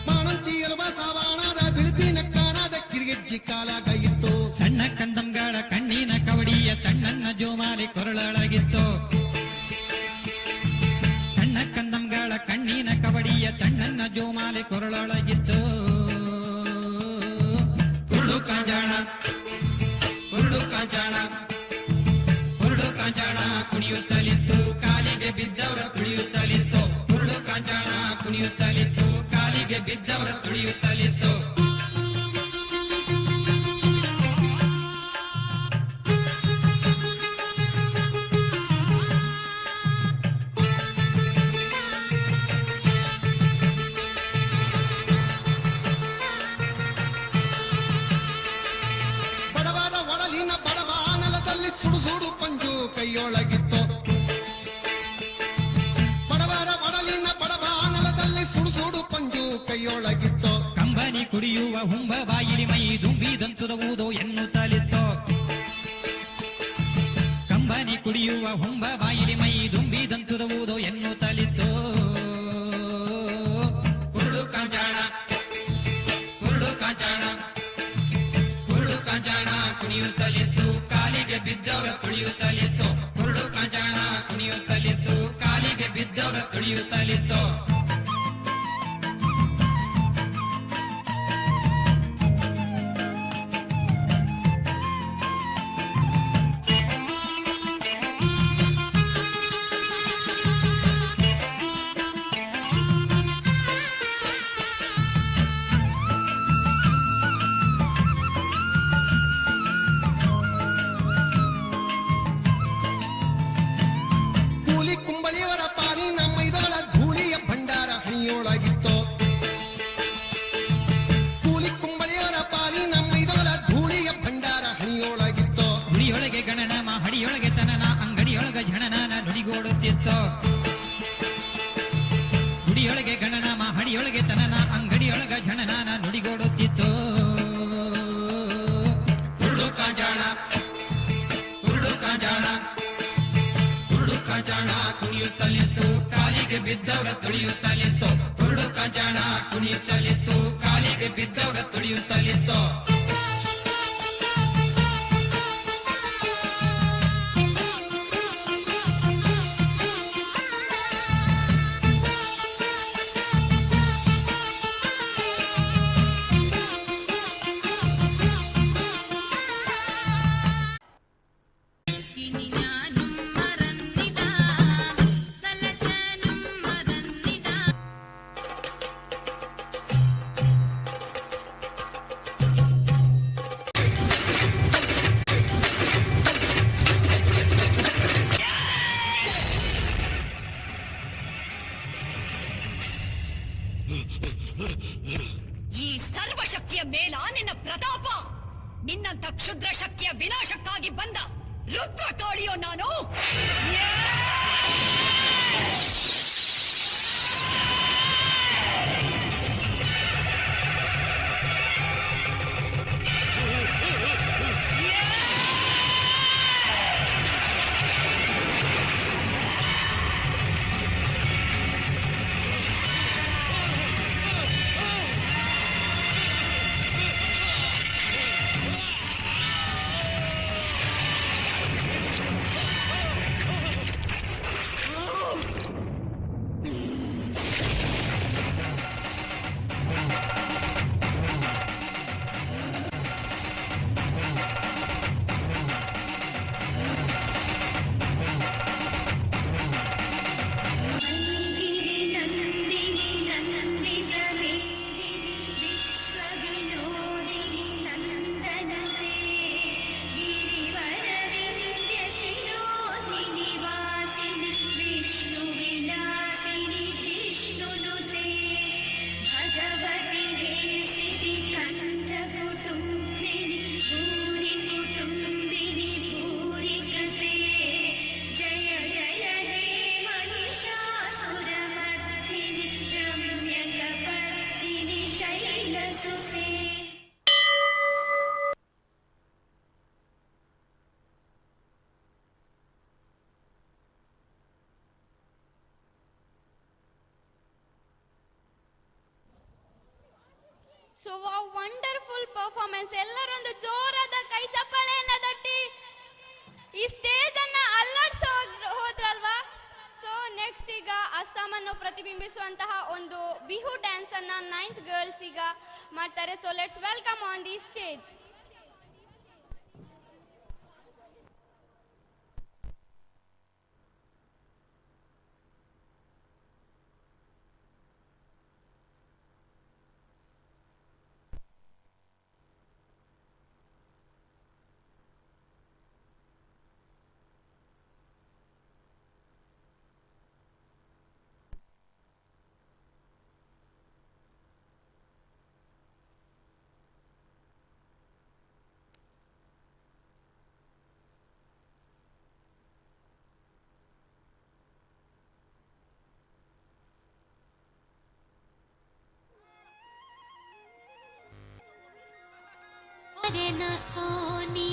ಮಾನಂತಿಯಲು ಬಸವಾಣದ ಬಿಳುಪಿನ ಕಾಣದ ಕಿರಿಗೆಜ್ಜಿ ಕಾಲಾಗಾಯಿತು. ಸಣ್ಣ ಕಂದಂಗಾಳ ಕಣ್ಣಿನ ಕವಡಿಯ ತಣ್ಣನ್ನ ಜೋಮಾಲಿ ಕೊರಳಾಗಿತ್ತು. ಸಣ್ಣ ಕಂದಂಗಾಳ ಕಣ್ಣಿನ ಕವಡಿಯ ತಣ್ಣನ್ನ ಜೋಮಾಲಿ ಕೊರಳಾಗಿತ್ತು. ಕುರುಡು ಕಾಂಜಾಣ, ಕುರುಡು ಕಾಂಜಾಣ, ಕುರುಡು ಕಾಂಜಾಣ ಕುಣಿಯುತ್ತಲಿತ್ತು, ಕಾಲಿಗೆ ಬಿದ್ದವರ ತುಳಿಯುತ್ತಲಿತ್ತು. ಕುರುಡು ಕಾಂಜಾಣ ಕುಣಿಯುತ್ತಲಿತ್ತು, ಕಾಲಿಗೆ ಬಿದ್ದವರ ತುಳಿಯುತ್ತಲಿತ್ತು. ಬಡವಾದ ಒಡಲಿನ ಬಡವ ನೆಲದಲ್ಲಿ ಸುಡು ಸುಡು ಪಂಜು ಕೈಯೊಳಗಿತ್ತು. ಬಡವರ ಒಡಲಿನ ಬಡವ ನೆಲದಲ್ಲಿ ಸುಡು ಸುಡು ಪಂಜು ಕೈಯೊಳಗಿತ್ತು. ಕಂಬನಿ ಕುಡಿಯುವ ಹುಂಬ ಬಾಯಿಲಿ ಮೈ ದುಂಬಿದಂತುದ ಊದೋ ಎನ್ನುತ್ತಲಿತ್ತು. ಕಂಬನಿ ಕುಡಿಯುವ ಹುಂಬ ಬಾಯಿಲಿ ಮೈ ದುಂಬಿದಂತುದ ಊದೋ ಎನ್ನುತ್ತಲಿತ್ತು. ಕುರುಡು ಕಾಂಚಾಣ, ಕುರುಡು ಕಾಂಚಾಣ, ಕುರುಡು ಕಾಂಚಾಣ ಕುಣಿಯುತ್ತಲಿತ್ತು, ಕಾಲಿಗೆ ಬಿದ್ದವರ ತುಳಿಯುತ್ತಲಿತ್ತು. ಕುರುಡು ಕಾಂಚಾಣ ಕುಣಿಯುತ್ತಲಿತ್ತು, ಕಾಲಿಗೆ ಬಿದ್ದವರ ತುಳಿಯುತ್ತಲಿತ್ತು. ಕೂಲಿ ಕುಂಬಳಿಯವರ ಪಾಲಿನ ಮೈದೊಳ ಧೂಳಿ ಗುಡಿಯೊಳಗೆ ಗಣನಾಮ ಹಡಿಯೊಳಗೆ ತನನ ಅಂಗಡಿಯೊಳಗ ಝಣನಾನ ನುಡಿಗೋಡುತ್ತಿತ್ತೋ ಗುಡಿಯೊಳಗೆ ಗಣನಾಮ ಹಡಿಯೊಳಗೆ ತನನ ಅಂಗಡಿಯೊಳಗ ಝಣನಾನ ನುಡಿಗೋಡುತ್ತಿತ್ತೋ ಕುರುಡು ಕಾಂಜಾಣ ಕುರುಡು ಕಾಂಜಾಣ ಕುರುಡು ಕಾಂಜಾಣ ಕುಣಿಯುತ್ತಲಿತ್ತು ಕಾಲಿಗೆ ಬಿದ್ದವರ ತುಳಿಯುತ್ತಲಿತ್ತು ಕುರುಡು ಕಾಂಜಾಣ ಕುಣಿಯುತ್ತಲಿತ್ತು ಕಾಲಿಗೆ ಬಿದ್ದವರ ತುಳಿಯುತ್ತಲಿತ್ತು ಈ ಸರ್ವಶಕ್ತಿಯ ಮೇಲ ನಿನ್ನ ಪ್ರತಾಪ ನಿನ್ನಂತ ಕ್ಷುದ್ರ ಶಕ್ತಿಯ ವಿನಾಶಕ್ಕಾಗಿ ಬಂದ ರುದ್ರ ತೋಳಿಯೋ ನಾನು ಸೊ ವಂಡರ್ಫುಲ್ ಪರ್ಫಾರ್ಮೆನ್ಸ್. ಎಲ್ಲರೊಂದು ಜೋರಾದ ಕೈ ಚಪ್ಪಾಳೆಯನ್ನ ತಟ್ಟಿ ಈ ಸ್ಟೇಜ್ ಅನ್ನ ಅಲ್ಲಾಡ್ಸೋ ಹೋದ್ರಲ್ವಾ. ಸೊ ನೆಕ್ಸ್ಟ್ ಈಗ ಅಸ್ಸಾಮನ್ನು ಪ್ರತಿಬಿಂಬಿಸುವಂತಹ ಒಂದು ಬಿಹು ಡ್ಯಾನ್ಸ್ ಅನ್ನ 9th ಗರ್ಲ್ಸ್ ಈಗ ಮಾಡ್ತಾರೆ. So let's welcome on the stage. না সোনি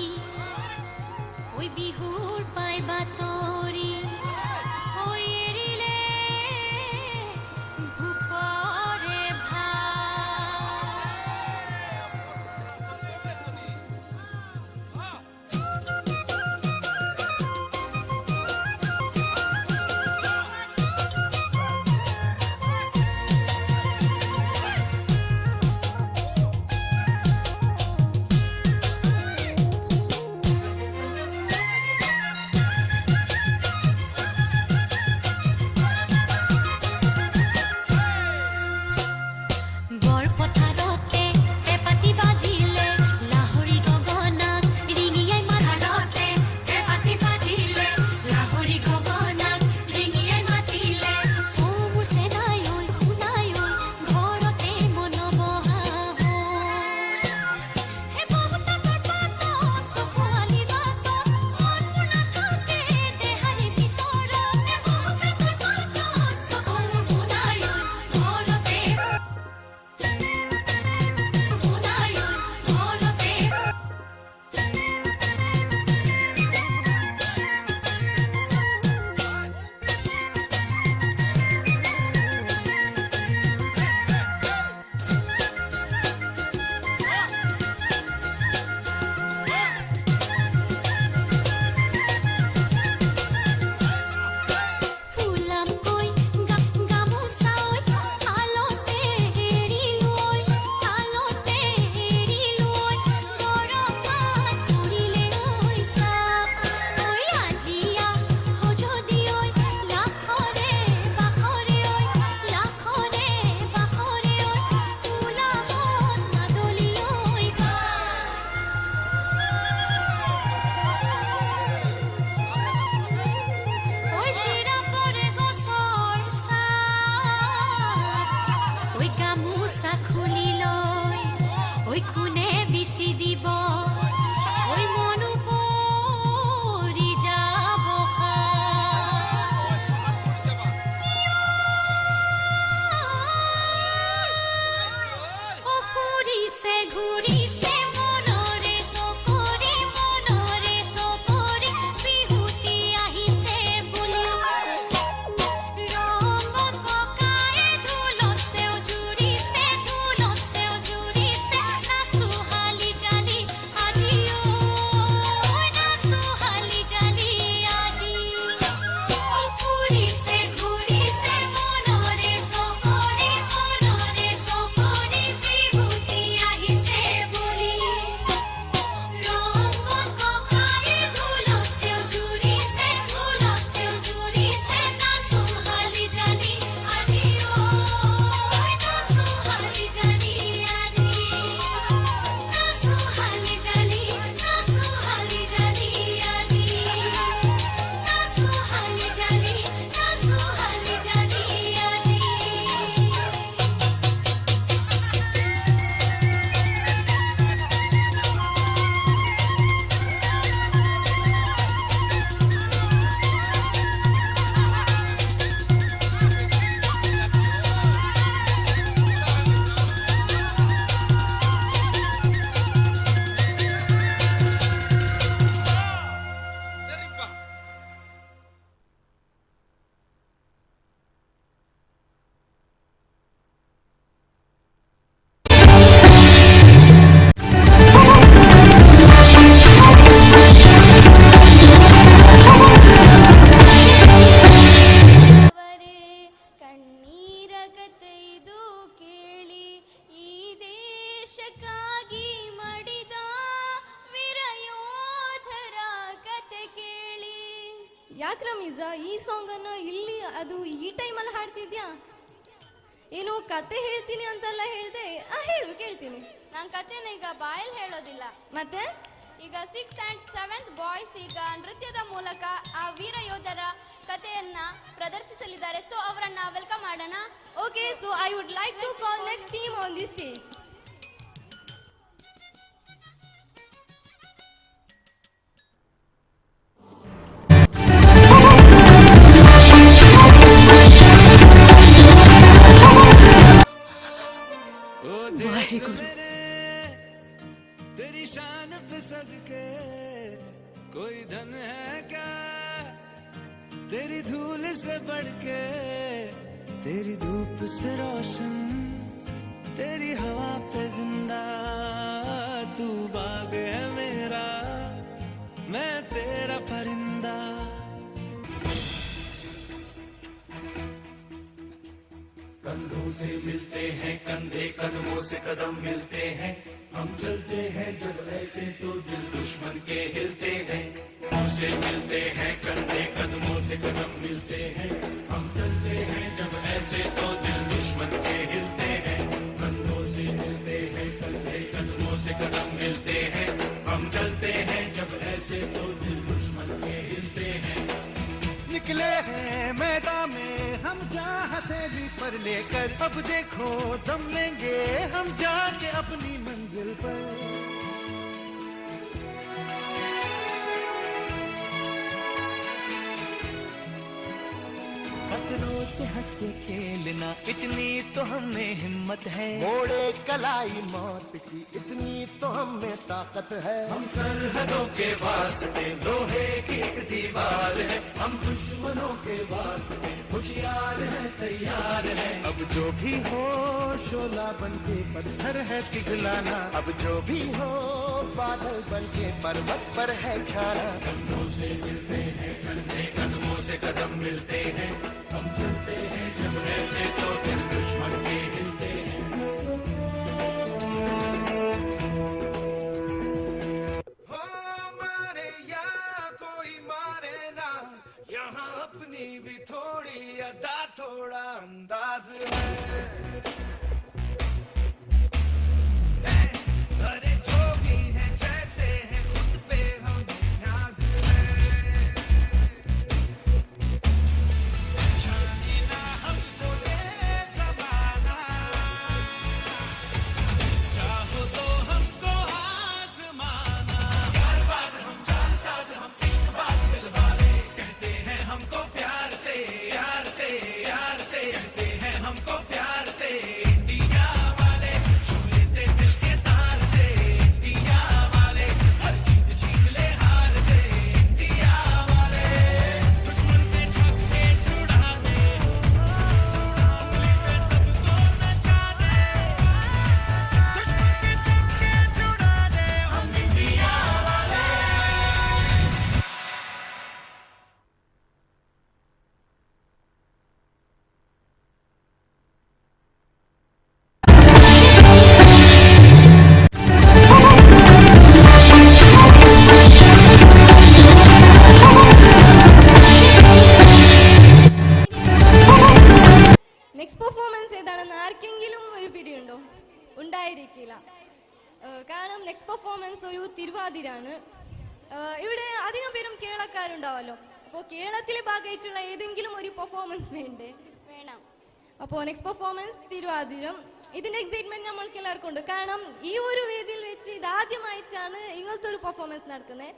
ওই বিহুর পাই বাতরি ওই এরিলে ভূপরে ভা ಯಾಕೆ ರಮೀಜ ಈ ಸಾಂಗನ್ನು ಇಲ್ಲಿ ಅದು ಈ ಟೈಮಲ್ಲಿ ಹಾಡ್ತಿದ್ಯಾ? ಏನು ಕತೆ ಹೇಳ್ತೀನಿ ಅಂತೆಲ್ಲ ಹೇಳ್ದೆ? ಹೇಳು ಕೇಳ್ತೀನಿ. ನಾನು ಕತೆನ ಈಗ ಬಾಯಲ್ಲಿ ಹೇಳೋದಿಲ್ಲ. ಮತ್ತೆ ಈಗ 6th and 7th ಬಾಯ್ಸ್ ಈಗ ನೃತ್ಯದ ಮೂಲಕ ಆ ವೀರ ಯೋಧರ ಕಥೆಯನ್ನ ಪ್ರದರ್ಶಿಸಲಿದ್ದಾರೆ. ಸೊ ಅವರನ್ನ ವೆಲ್ಕಮ್ ಮಾಡೋಣ. Okay, so I would like to call next team on the stage. तेरी शान पे सदके कोई धन है क्या, तेरी धूल से बढ़ के, तेरी धूप से रोशन, तेरी हवा पे जिंदा, तू बाग है मेरा, मैं तेरा परिंदा। कंधों से मिलते हैं कंधे, कदमों से कदम मिलते हैं, हम चलते हैं जब ऐसे तो दिल दुश्मन के हिलते हैं। हमसे मिलते हैं कंधे, कदमों से कदम मिलते हैं, हम चलते हैं जब ऐसे तो दिल दुश्मन के हिलते हैं। कंधों से मिलते हैं कंधे, कदमों से कदम मिलते हैं, हम चलते हैं जब ऐसे तो दिल दुश्मन के हिलते हैं। निकले हैं मैदान में हम जहाँ हथेली पर लेकर, अब देखो दम लेंगे हम जाके अपनी मंजिल पर। खतरों से हंस के खेलना, इतनी तो हमें हिम्मत है, मोड़े कलाई मौत की इतनी तो हमें ताकत है। हम सरहदों के वास्ते लोहे की एक दीवार है, हम दुश्मनों के वास्ते होशियार है, तैयार है। अब जो भी हो शोला बनके पत्थर है पिघलाना, अब जो भी हो बादल बनके पर्वत पर है छाना। कंधों से मिलते हैं कंधे, कदमों से कदम मिलते हैं, हम चलते हैं जब ऐसे तो दिल दुश्मन के हिलते हैं। हो मारे या कोई मारे ना, यहाँ अपनी भी थोड़ी अदा थोड़ा अंदाज है। अरे जो भी है जैसे है खुद पे हमें नाज है। जाने ना हमको ये ज़माना, चाहो तो हमको आज़माना। यारबाज़ हम जालसाज़ हम इश्क़बाज़ दिलवाले, कहते हैं हमको प्यार से यार से यार से, कहते हैं हमको प्यार से इंडिया वाले, छू लेते दिल के तार से इंडिया वाले, हर जीत छीन ले हार से इंडिया वाले। दुश्मन पे छक्के छुड़ा दे, उंगली पे सबको नचा दे, दुश्मन पे छक्के छुड़ा दे, हम इंडिया वाले। നെക്സ്റ്റ് പെർഫോമൻസ് ഏതാണെന്ന് ആർക്കെങ്കിലും ഒരു പിടിയുണ്ടോ? ഉണ്ടായിരിക്കില്ല. കാരണം നെക്സ്റ്റ് പെർഫോമൻസ് ഒരു തിരുവാതിരാണ്. ഇവിടെ അധികം പേരും കേരളക്കാരുണ്ടാവല്ലോ, അപ്പോൾ കേരളത്തിലെ ഭാഗമായിട്ടുള്ള ഏതെങ്കിലും ഒരു പെർഫോമൻസ് വേണ്ടേ? വേണം. അപ്പോൾ നെക്സ്റ്റ് പെർഫോമൻസ് തിരുവാതിരം. ഇതിൻ്റെ എക്സൈറ്റ്മെൻറ്റ് നമ്മൾക്ക് എല്ലാവർക്കും ഉണ്ട്. കാരണം ഈ ഒരു വേദിയിൽ വെച്ച് ഇതാദ്യമായിട്ടാണ് ഇങ്ങനത്തെ ഒരു പെർഫോമൻസ് നടക്കുന്നത്.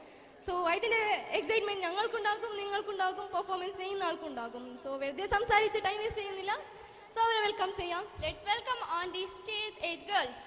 സോ ഇതിൻ്റെ എക്സൈറ്റ്മെൻറ്റ് ഞങ്ങൾക്കുണ്ടാകും, നിങ്ങൾക്കുണ്ടാകും, പെർഫോമൻസ് ചെയ്യുന്ന ആൾക്കുണ്ടാകും. സോ വെറുതെ സംസാരിച്ച് ടൈം വേസ്റ്റ് ചെയ്യുന്നില്ല. സോ അവരെ വെൽക്കം ചെയ്യാം. Let's welcome on the stage 8 girls.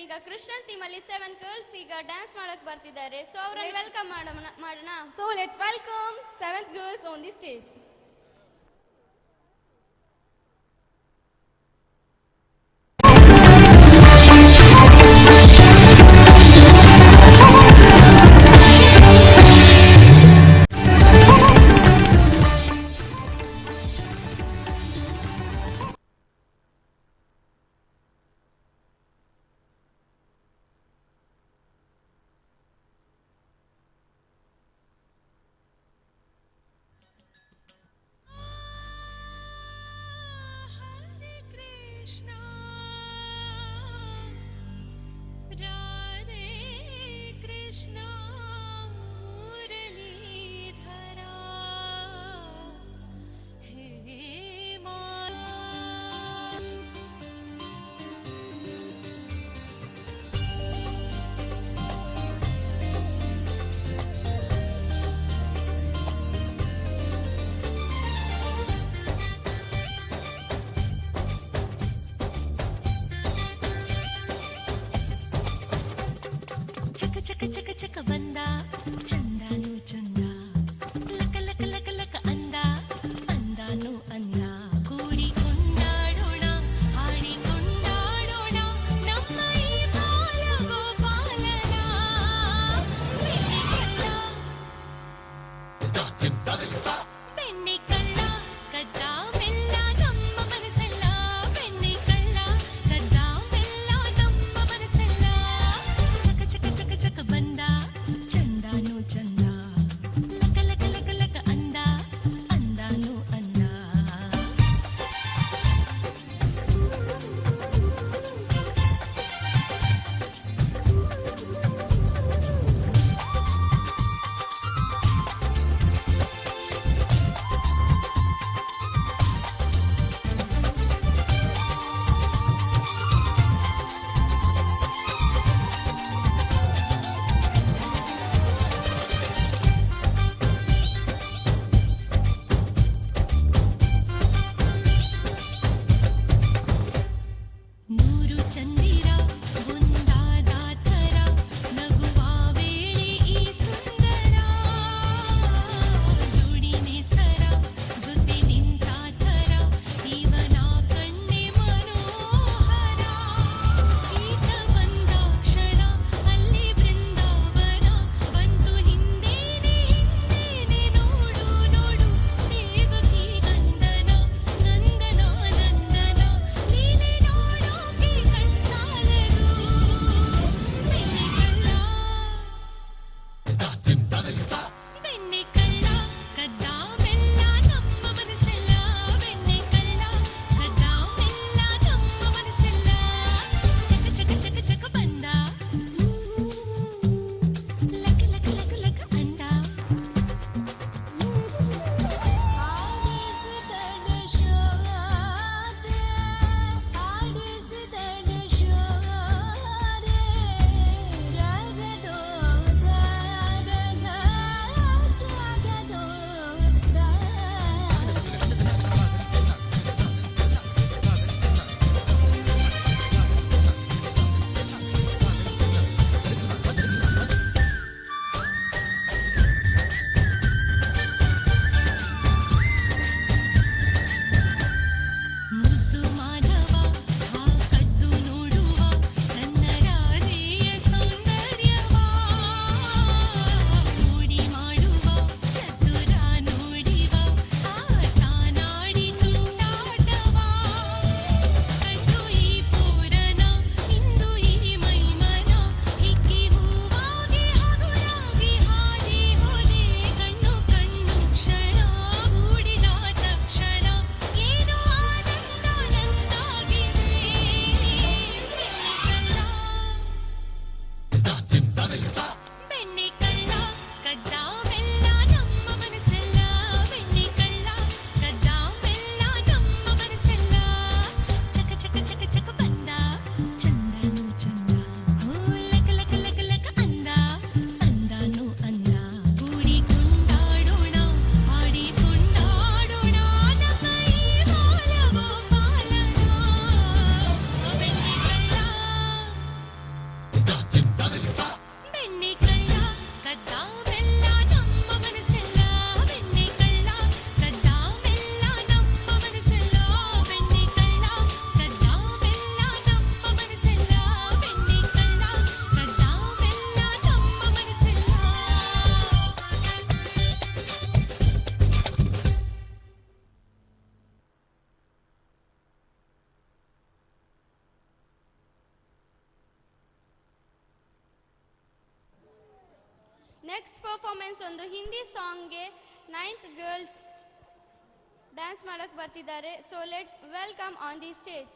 ಈಗ ಕ್ರಿಶ್ಚಿಯನ್ ಥೀಮ್ ಅಲ್ಲಿ 7 ಗರ್ಲ್ಸ್ ಈಗ ಡ್ಯಾನ್ಸ್ ಮಾಡಕ್ ಬರ್ತಿದ್ದಾರೆ. ಸೊ ಅವ್ರನ್ನ ವೆಲ್ಕಮ್ ಮಾಡೋಣ. So let's welcome 7th girls on the stage. ಚಕ ಬಂದ ಚಂದಾನು ಚಂದ ಲಕ ಲಕ ಲಕ ಲಕ ಅಂದ ಅಂದಾನು ಅಂದ ಕೂಡಿ ಕೊಂಡಾಡೋಣ ಹಾಡಿ ಕೊಂಡಾಡೋಣ ನಮ್ಮ ಈ ಬಾಲ ಗೋಪಾಲನ ಬೆಣ್ಣೆ ಕಳ್ಳ ಕದ್ದ ಮೆಲ್ಲ ನಮ್ಮ ಮನಸ್ಸೆಲ್ಲ ಬೆಣ್ಣೆ ಕಳ್ಳ ಕದ್ದ ಮೆಲ್ಲ ನಮ್ಮ ಮನಸ್ಸೆಲ್ಲ ಚಕ ಚಕ ಚಕ ಚಕ ಬಂದ ಚಂದ ನೆಕ್ಸ್ಟ್ ಪರ್ಫಾರ್ಮೆನ್ಸ್ ಒಂದು ಹಿಂದಿ ಸಾಂಗ್ಗೆ 9th ಗರ್ಲ್ಸ್ ಡ್ಯಾನ್ಸ್ ಮಾಡಕ್ಕೆ ಬರ್ತಿದ್ದಾರೆ. So let's welcome on the stage.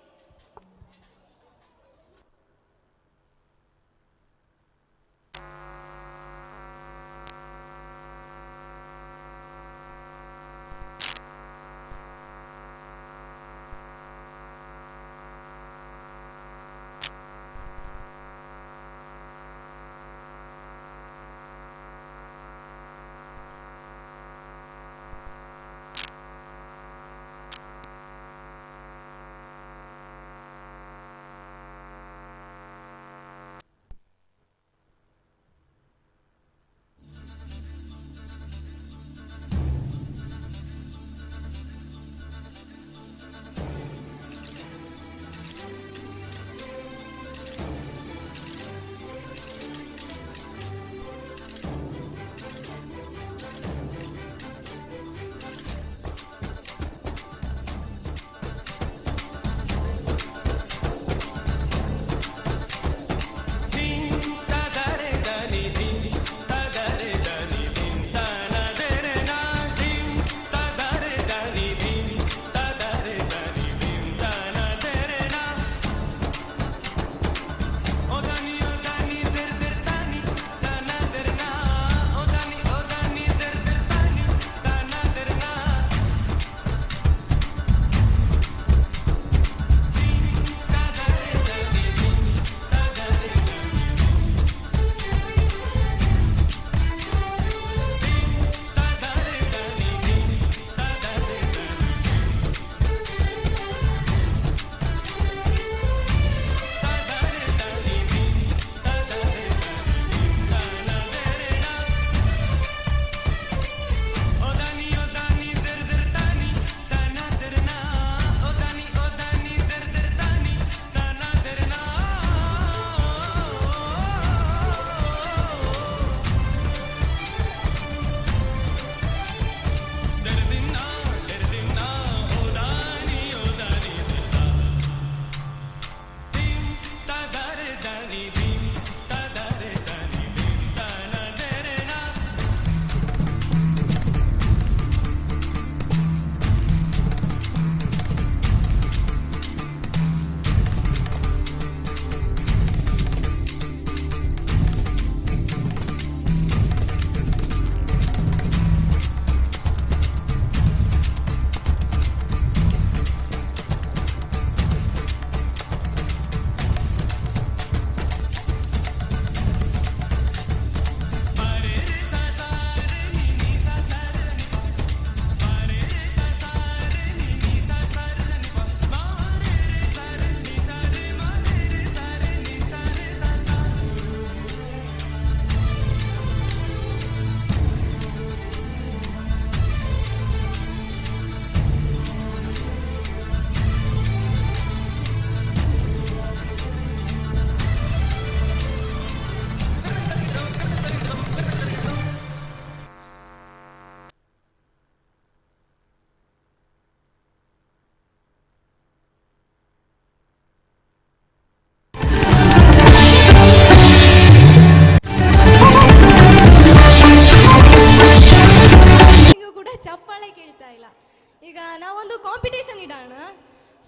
ಈಗ ನಾವೊಂದು ಕಾಂಪಿಟೇಷನ್ ಇಡೋಣ.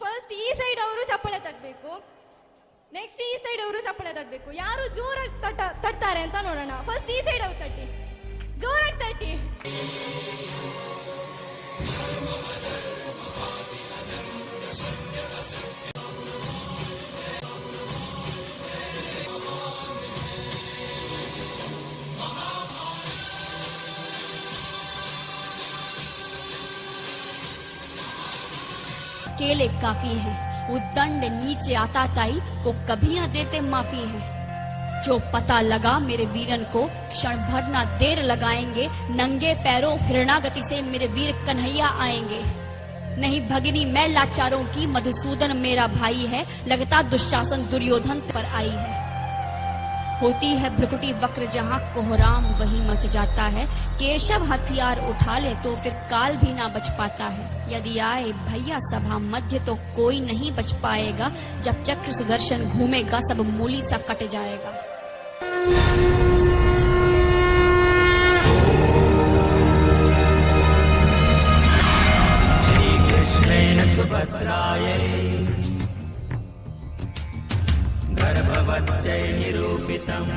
ಫಸ್ಟ್ ಈ ಸೈಡ್ ಅವರು ಚಪ್ಪಾಳೆ ತಟ್ಟಬೇಕು, ನೆಕ್ಸ್ಟ್ ಈ ಸೈಡ್ ಅವರು ಚಪ್ಪಾಳೆ ತಟ್ಟಬೇಕು. ಯಾರು ಜೋರಾಗಿ ತಟ್ತಾರೆ ಅಂತ ನೋಡೋಣ. ಫಸ್ಟ್ ಈ ಸೈಡ್ ಅವ್ರು ತಟ್ಟಿ, ಜೋರಾಗಿ ತಟ್ಟಿ. अकेले काफी है, वो दंड नीचे आता ताई को कभी न देते माफी है. जो पता लगा मेरे वीरन को क्षण भर न देर लगाएंगे, नंगे पैरों हिरणागति से मेरे वीर कन्हैया आएंगे. नहीं भगिनी मैं लाचारों की, मधुसूदन मेरा भाई है, लगता दुशासन दुर्योधन पर आई है. होती है भ्रुकुटी वक्र जहाँ कोहराम वही मच जाता है. केशव हथियार उठा ले तो फिर काल भी ना बच पाता है. यदि आए भैया सभा मध्य तो कोई नहीं बच पाएगा. जब चक्र सुदर्शन घूमेगा सब मूली सा कट जाएगा. सुभद्रायै गर्भवत्यै निरूपितम्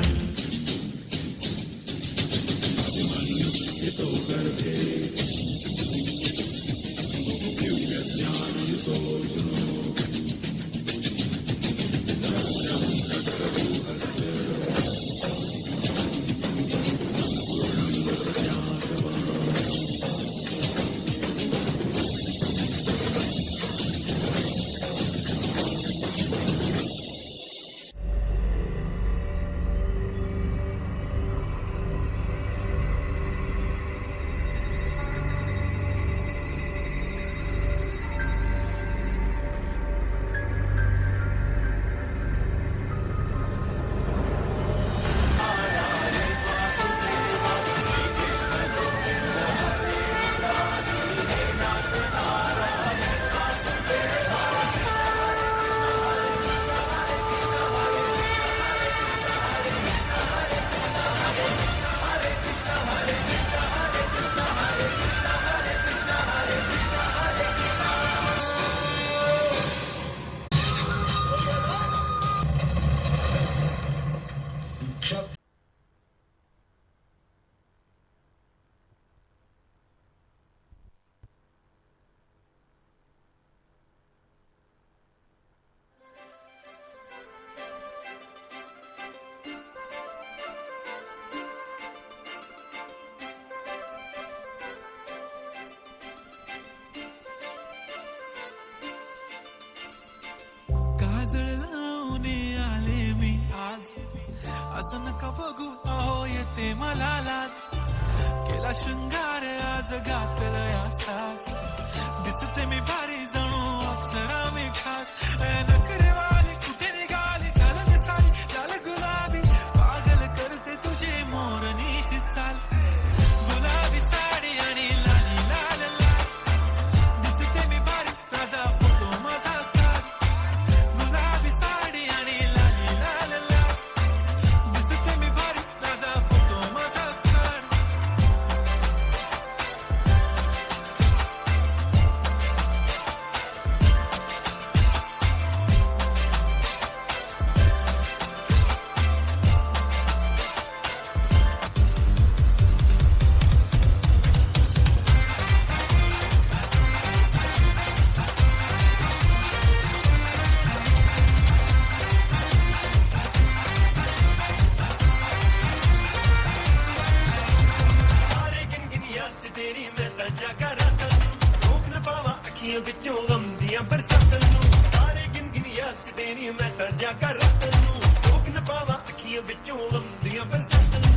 काजळ लावणे आले मी आज असं नका बघू अहो येते मला लाज केला शृंगार आज घातलं असाच दिसते मी भारी जणू अप्सरा मी खास नखरे वाली कुठे निघाली कलग साली लाल गुलाबी पागल करते तुझे मोरनीशी चाल गुलाबी साडी आणि लाली लाल लाल दिसते मी भारी राजा फोटो माझा ਵਿੱਚੋਂ ਗੰਦੀਆਂ ਬਰਸਾਤਾਂ ਨੂੰ ਸਾਰੇ ਗਿਣ ਗਿਣ ਯਾਦ ਚ ਦੇਣੀ ਮੈਂ ਤਾਂ ਜਾ ਕਰ ਰਾਤਾਂ ਨੂੰ ਰੋਕ ਨਾ ਪਾਵਾਂ ਅੱਖੀਆਂ ਵਿੱਚੋਂ ਗੰਦੀਆਂ ਬਰਸਾਤਾਂ ਨੂੰ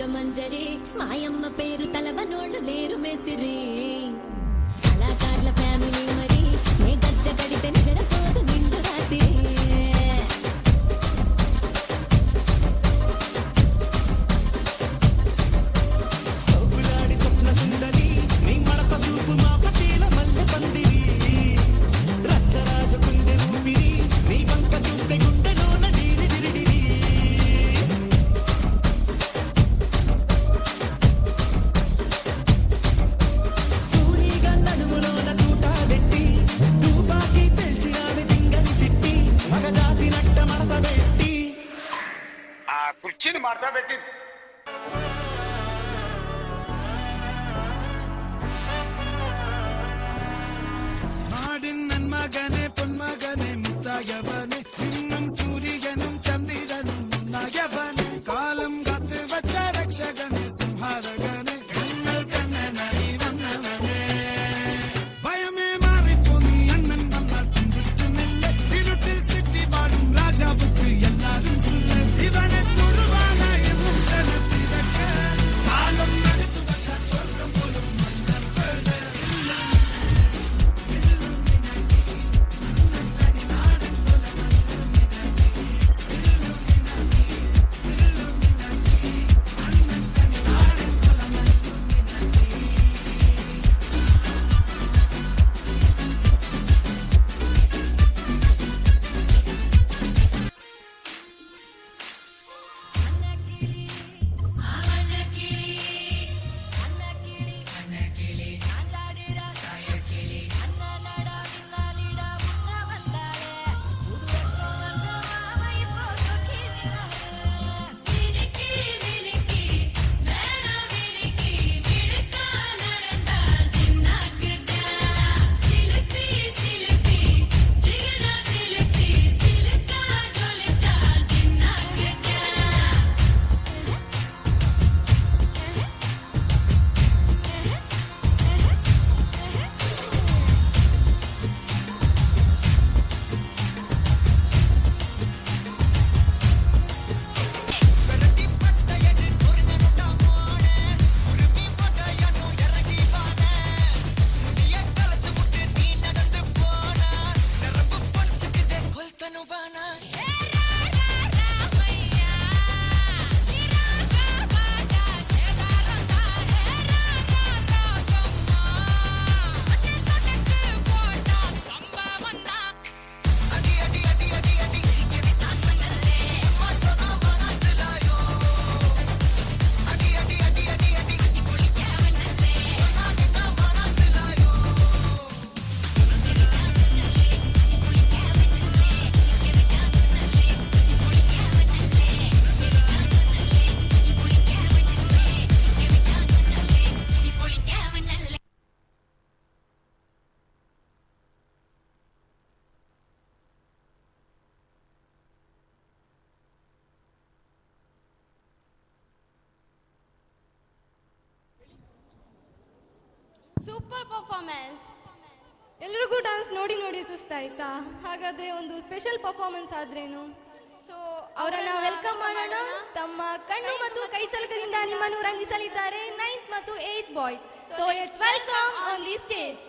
మంజరి మాయమ్మ పేరు తలవనోళ్ళు లేరు మేస్తిరి కళాకారుల ఫ్యామిలీ మరి నే గజ్జ కడితే నిద్రపోదు నిండు రాత్రి సౌకులాడి స్వప్న సుందరి నీ మడత చూపు మా పటీల మల్లె పందిరి రచ్చరాజ కుందె రూపిణి నీ వంక చూస్తే గుండెలోన డీరి డిరిడిరి ಕುರ್ಚಿನ ಮಾಡ್ತಾ ಬೇಕಿದ್ നാടിൻ നന്മകനെ പൊന്മകനെ മുത്തായവനെ നിന്നും സൂര്യനും ചന്ദ്രനും നയവനെ കാലം കാത്ത് വച്ച രക്ഷകനെ സംഹാരകനെ ഞങ്ങൾ കണ്ണനായി വന്നവനെ ഭയമേ മാറിപ്പോ നീ അണ്ണൻ വന്നാൽ തുമ്പുറ്റുന്നില്ല ഇരുട്ടിൽ സിറ്റി വാഴും രാജാവുക്ക് എല്ലാരും ಸೂಪರ್ ಪರ್ಫಾರ್ಮೆನ್ಸ್. ಎಲ್ರಿಗೂ ಡಾನ್ಸ್ ನೋಡಿ ನೋಡಿ ಸುಸ್ತಾಯ್ತಾ? ಹಾಗಾದ್ರೆ ಒಂದು ಸ್ಪೆಷಲ್ ಪರ್ಫಾರ್ಮೆನ್ಸ್ ಆದ್ರೇನು? ಸೊ ಅವರನ್ನ ವೆಲ್ಕಮ್ ಮಾಡೋಣ. ತಮ್ಮ ಕಣ್ಣು ಮತ್ತು ಕೈ ಚಳಕದಿಂದ ನಿಮ್ಮನ್ನು ರಂಜಿಸಲಿದ್ದಾರೆ 9th ಮತ್ತು 8th boys. So let's welcome on the stage.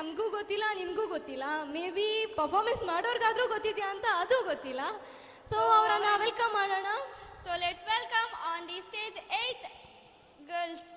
ನಮಗೂ ಗೊತ್ತಿಲ್ಲ, ನಿಮಗೂ ಗೊತ್ತಿಲ್ಲ. ಮೇ ಬಿ ಪರ್ಫಾರ್ಮೆನ್ಸ್ ಮಾಡೋರ್ಗಾದ್ರೂ ಗೊತ್ತಿದೆಯಾ ಅಂತ ಅದು ಗೊತ್ತಿಲ್ಲ. ಸೊ ಅವರನ್ನ ವೆಲ್ಕಮ್ ಮಾಡೋಣ. So let's welcome on the stage 8th girls.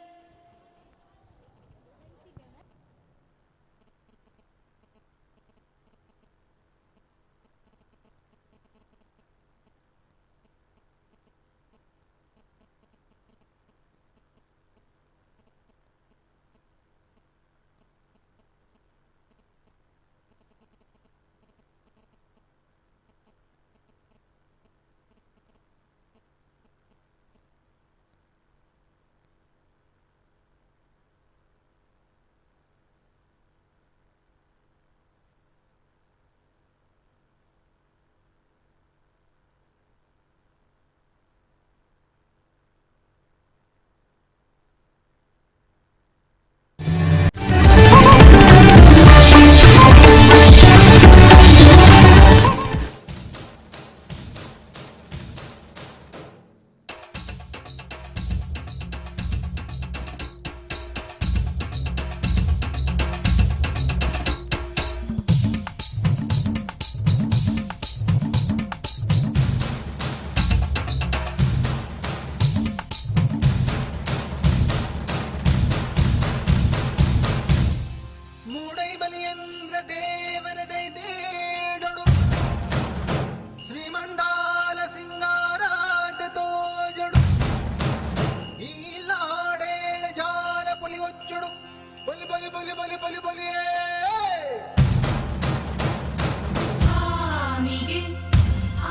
ಸ್ವಾಮಿಗೆ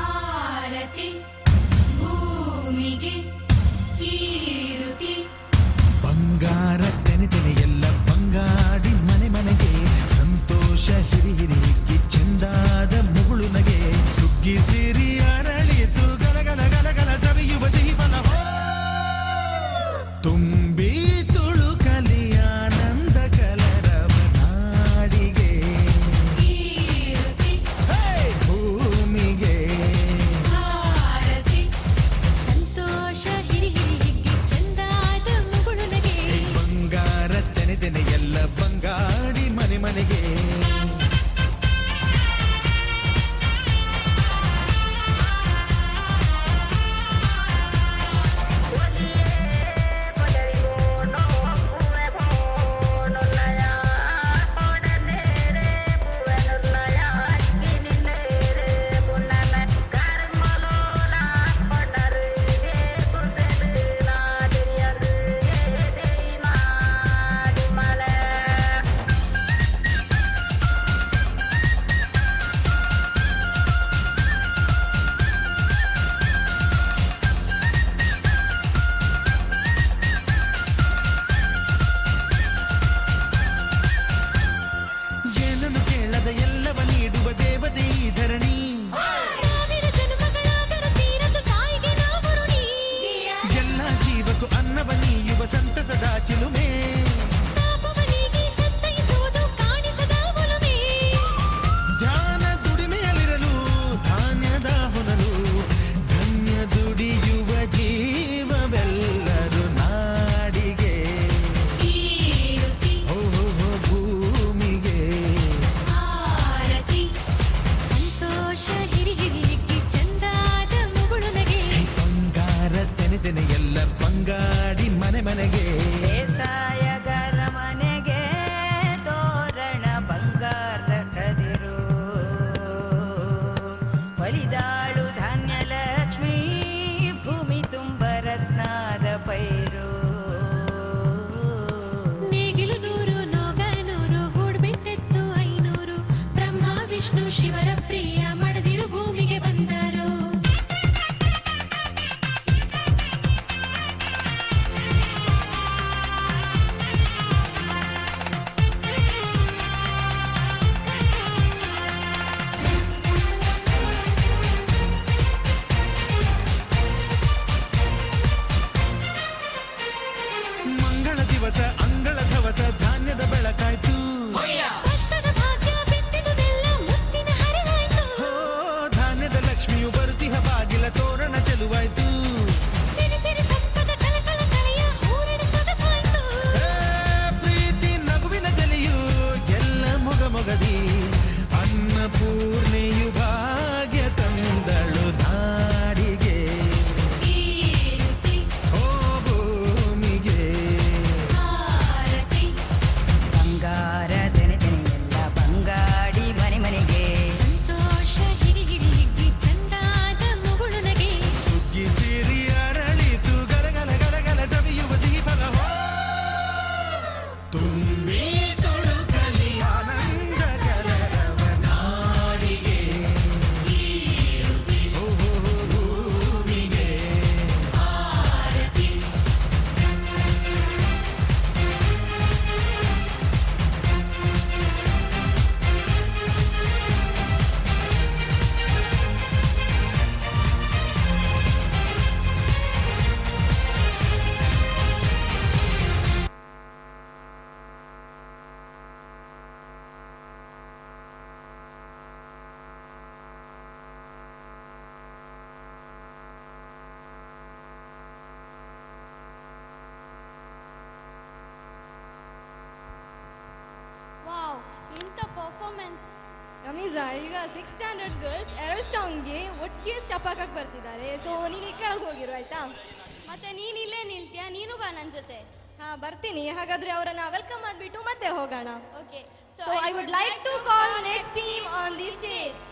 ಆರತಿ, ಭೂಮಿಗೆ ಕೀರುತಿ. ಬಂಗಾರ ತೆನೆ ಎಲ್ಲ ಬಂಗಾಡಿ ಮನೆ ಮನೆಗೆ ಸಂತೋಷ ಹಿರಿ ಹಿರಿಕಿ ಚೆಂದಾದ ಮುಗುಳು ನಗೆ ಸುಗ್ಗಿ ಸಿರಿ ಅರಳಿತು ಗಲಗಲ ಗಲಗಲ ಸವಿಯುವ ಸಿಹಿ ಬಲವ ತುಂಬಿ ತುಳುಕಲಿ ಆನಂದ ಕಲರವ ನಾಡಿಗೆ ಭೂಮಿಗೆ ಆರತಿ. ಸಂತೋಷ ಹಿರಿ ಹಿರಿಗೆ ಚಂದಾದ ಮುಗುಳು ನಗೆ ಬಂಗಾರ ತೆನೆ ಎಲ್ಲ ಬಂಗಾಡಿ ಮನೆ ಮನೆಗೆ ರಮೀಜ, ಈಗ 6th ಸ್ಟ್ಯಾಂಡರ್ಡ್ ಗರ್ಲ್ಸ್ ಎರಡು ಸಾಂಗ್ಗೆ ಒಟ್ಟಿಗೆ ಸ್ಟೆಪ್ ಹಾಕಕ್ಕೆ ಬರ್ತಿದ್ದಾರೆ. ಸೊ ನೀನು ಕೆಳಗೆ ಹೋಗಿರು ಆಯ್ತಾ? ಮತ್ತೆ ನೀನು ಇಲ್ಲೇ ನಿಲ್ತೀಯಾ? ನೀನು ಬಾ ನನ್ನ ಜೊತೆ. ಹಾ ಬರ್ತೀನಿ. ಹಾಗಾದ್ರೆ ಅವರನ್ನ ವೆಲ್ಕಮ್ ಮಾಡಿಬಿಟ್ಟು ಮತ್ತೆ ಹೋಗೋಣ. Okay. So I would like to call next team on the stage.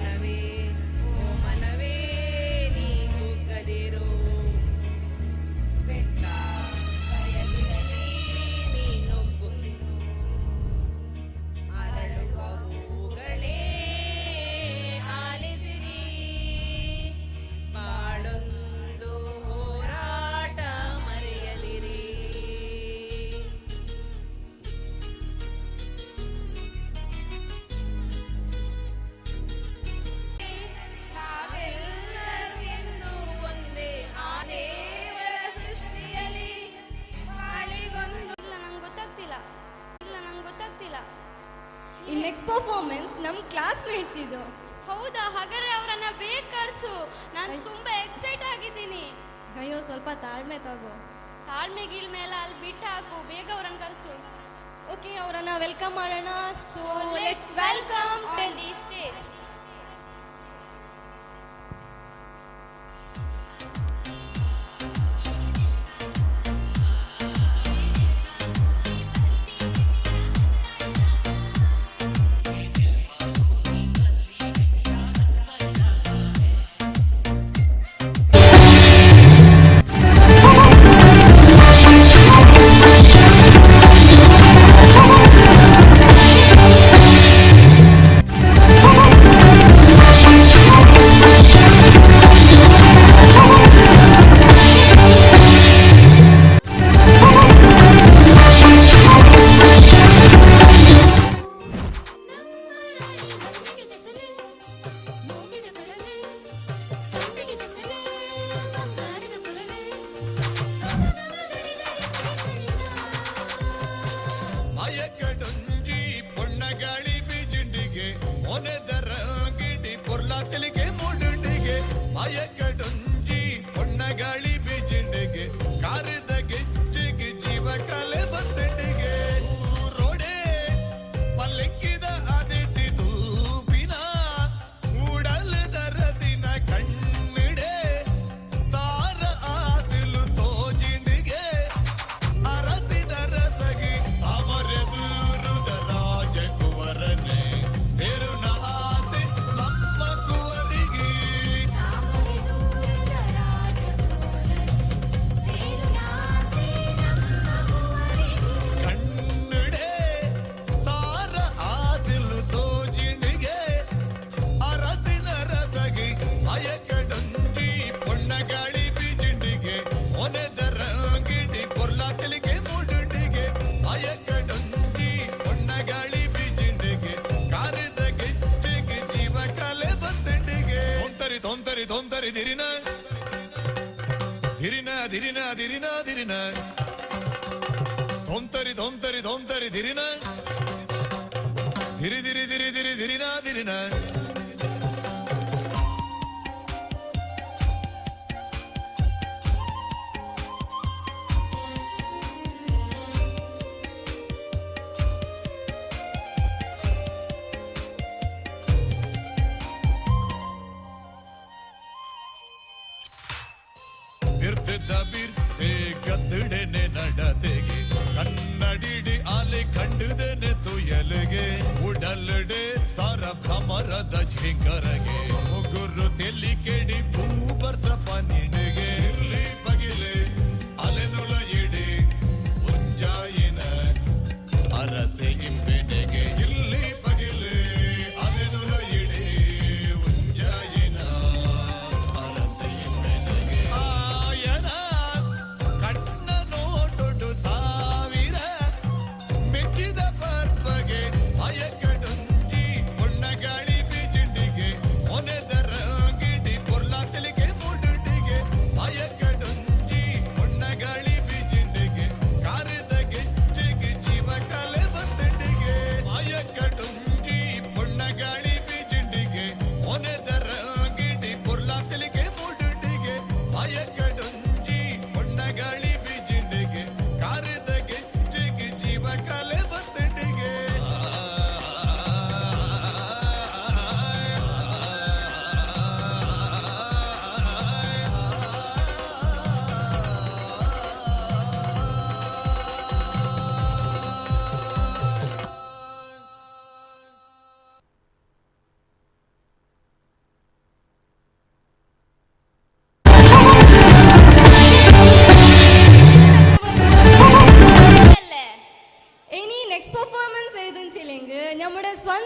ಮನವೇ ಓ ಮನವೇ ನೀ ಕುಗ್ಗದಿರು ಬೆಟ್ಟ ಬಯಲಿನಲ್ಲಿ ನೀ ನುಗ್ಗು ಅರಳುವ ಹೂಗಳೇ ಆಲಿಸಿರಿ ಬಾಳೊಂದು ಹೋರಾಟ ಮರೆಯದಿರಿ ನಾವೆಲ್ಲರೂ ಎಂದು ಒಂದೇ ಆ ದೇವರ ಸೃಷ್ಟಿಯಲ್ಲಿ ಬಾಳಿಗೊಂದು ಇಲ್ಲ ನಂಗೆ ಗೊತ್ತಾಗ್ತಿಲ್ಲ ಈ ನೆಕ್ಸ್ಟ್ ಪರ್ಫಾರ್ಮೆನ್ಸ್ ನಮ್ಮ ಕ್ಲಾಸ್ಮೇಟ್ಸ್ ಇದು. ಹೌದಾ? ಹಾಗಾದ್ರೆ ಅವರನ್ನ ಬೇಗ ಕರ್ಸು, ನಾನು ತುಂಬಾ ಎಕ್ಸೈಟ್ ಆಗಿದ್ದೀನಿ. ಅಯ್ಯೋ ಸ್ವಲ್ಪ ತಾಳ್ಮೆ ತಗೋ. ತಾಳ್ಮೆ ಗೀಳ್ಮೆ ಎಲ್ಲ ಅಲ್ಲಿ ಬಿಟ್ಟು ಹಾಕು, ಬೇಗ ಅವರನ್ನ ಕರ್ಸು. ಓಕೆ, ಅವರನ್ನ ವೆಲ್ಕಮ್ ಮಾಡೋಣ. So let's welcome on the stage. ಮಯಕಡೊಂಜಿ ಪೊಣ್ಣಗಾಳಿ ಬೀಜುಂಡಿಗೆ ಮೊನೆದರ ಗಿಡಿ ಪೊರ್ಲಾತಲಿಗೆ ಮೂಡುಂಡಿಗೆ ಮಯಕಡೊಂಜಿ ಪೊಣ್ಣಗಾಳಿ ಬೀಜುಂಡಿಗೆ ಕಾರಿದ ಗೆಜ್ಜಿಗೆ ಜೀವ ಕಲೆ ಬಂದಂಡಿಗೆ ರೋಡೆ ಪಲ್ಲಕ್ಕಿದ ಅದಿಟ್ಟಿದು ಬಿನ ಉಡಲದ ರಸಿನ ಕಣ್ಣಿಡೆ ಸಾರ ಆಸಿಲು ತೋಜಿಂಡಿಗೆ ಅರಸಿನ ರಸಗಿ ಅಮರೆದೂರುದ ರಾಜಕುವರನೇ ಸೇರುನ ಆಸೆ ನಮ್ಮ ಕುವರಿಗೆ ಕಣ್ಣಿಡೆ ಸಾರ ಆಸಿಲು ತೋಜಿಂಡಿಗೆ ಅರಸಿನ ರಸಗಿ ಅಯಕಡೊಂಜಿ ಪೊಣ್ಣಗಾಳಿ ಬೀಜಿಂಡಿಗೆ ಮೊನೆದರ ಗಿಡಿ ಪೊರ್ಲಾತಲಿಗೆ ಮೂಡುಂಡಿಗೆ ಅಯಕಡೊಂಜಿ ಪೊಣ್ಣಗಾಳಿ ಬೀಜಿಂಡಿಗೆ ಕಾರಿದ ಗೆಜ್ಜೆಗೆ ಜೀವ ಕಲೆ ಬಂದಂಡಿಗೆ ತೊಂತರಿ ತೊಂತರಿ ದಿರಿನ ದಿರಿನ ದಿರಿನ ದಿರಿನ ದಿರಿನ ತೊಂತರಿ ದಿರಿನ ದಿರಿ ದಿರಿ ದಿರಿ ದಿರಿ ದಿರಿನ ದಿರಿನ ಬಿರ್ತಿದ್ದ ಬಿರ್ಸೆ ಗದ್ದಡೆನೆ ನಡತೆಗೆ ಕನ್ನಡಿಡಿ ಆಲೆ ಕಂಡುದನೆ ತುಯಲಿಗೆ ಉಡಲ್ಡೆ ಸಾರ ಭಮರದ ಝಿಂಕರಗೆ ಮುಗುರು ತೆಲ್ಲಿ ಕೆಡಿ ಭೂಬರ್ಸ ಪನಿಡಿಗೆ ಇರ್ಲಿ ಬಗಿಲೆ ಅಲೆನುಲ ಇಡಿ ಮುಂಜಾಯಿನ ಅರಸೆ ಇಂಬೆನೆಗೆ ಇರ್ಲಿ ಬಗಿಲೆ ಅಲೆನುಲ ಇಡಿ ಮುಂಜಾಯಿನ ಅರಸೆ ಇಂಬೆನೆಗೆ ಆಯನ ಕಣ್ಣ ನೋಟೊಡು ಸಾವಿರ ಮೆಚ್ಚಿದ ಪರ್ಬಗೆ ಅಯಕಡೊಂಜಿ ಪೊಣ್ಣಗಾಳಿ ಬೀಜುಂಡಿಗೆ ಮೊನೆದರ ಗಿಡಿ ಪೊರ್ಲಾತಲಿಗೆ ಮೂಡುಂಡಿಗೆ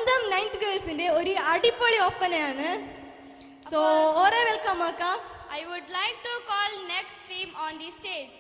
സ്വന്തം 9th ഗേൾസിന്റെ ഒരു അടിപൊളി ഒപ്പനയാണ്. സോ ഓരെ വെൽക്കം ആക്കാം. I would like to call next team on the stage.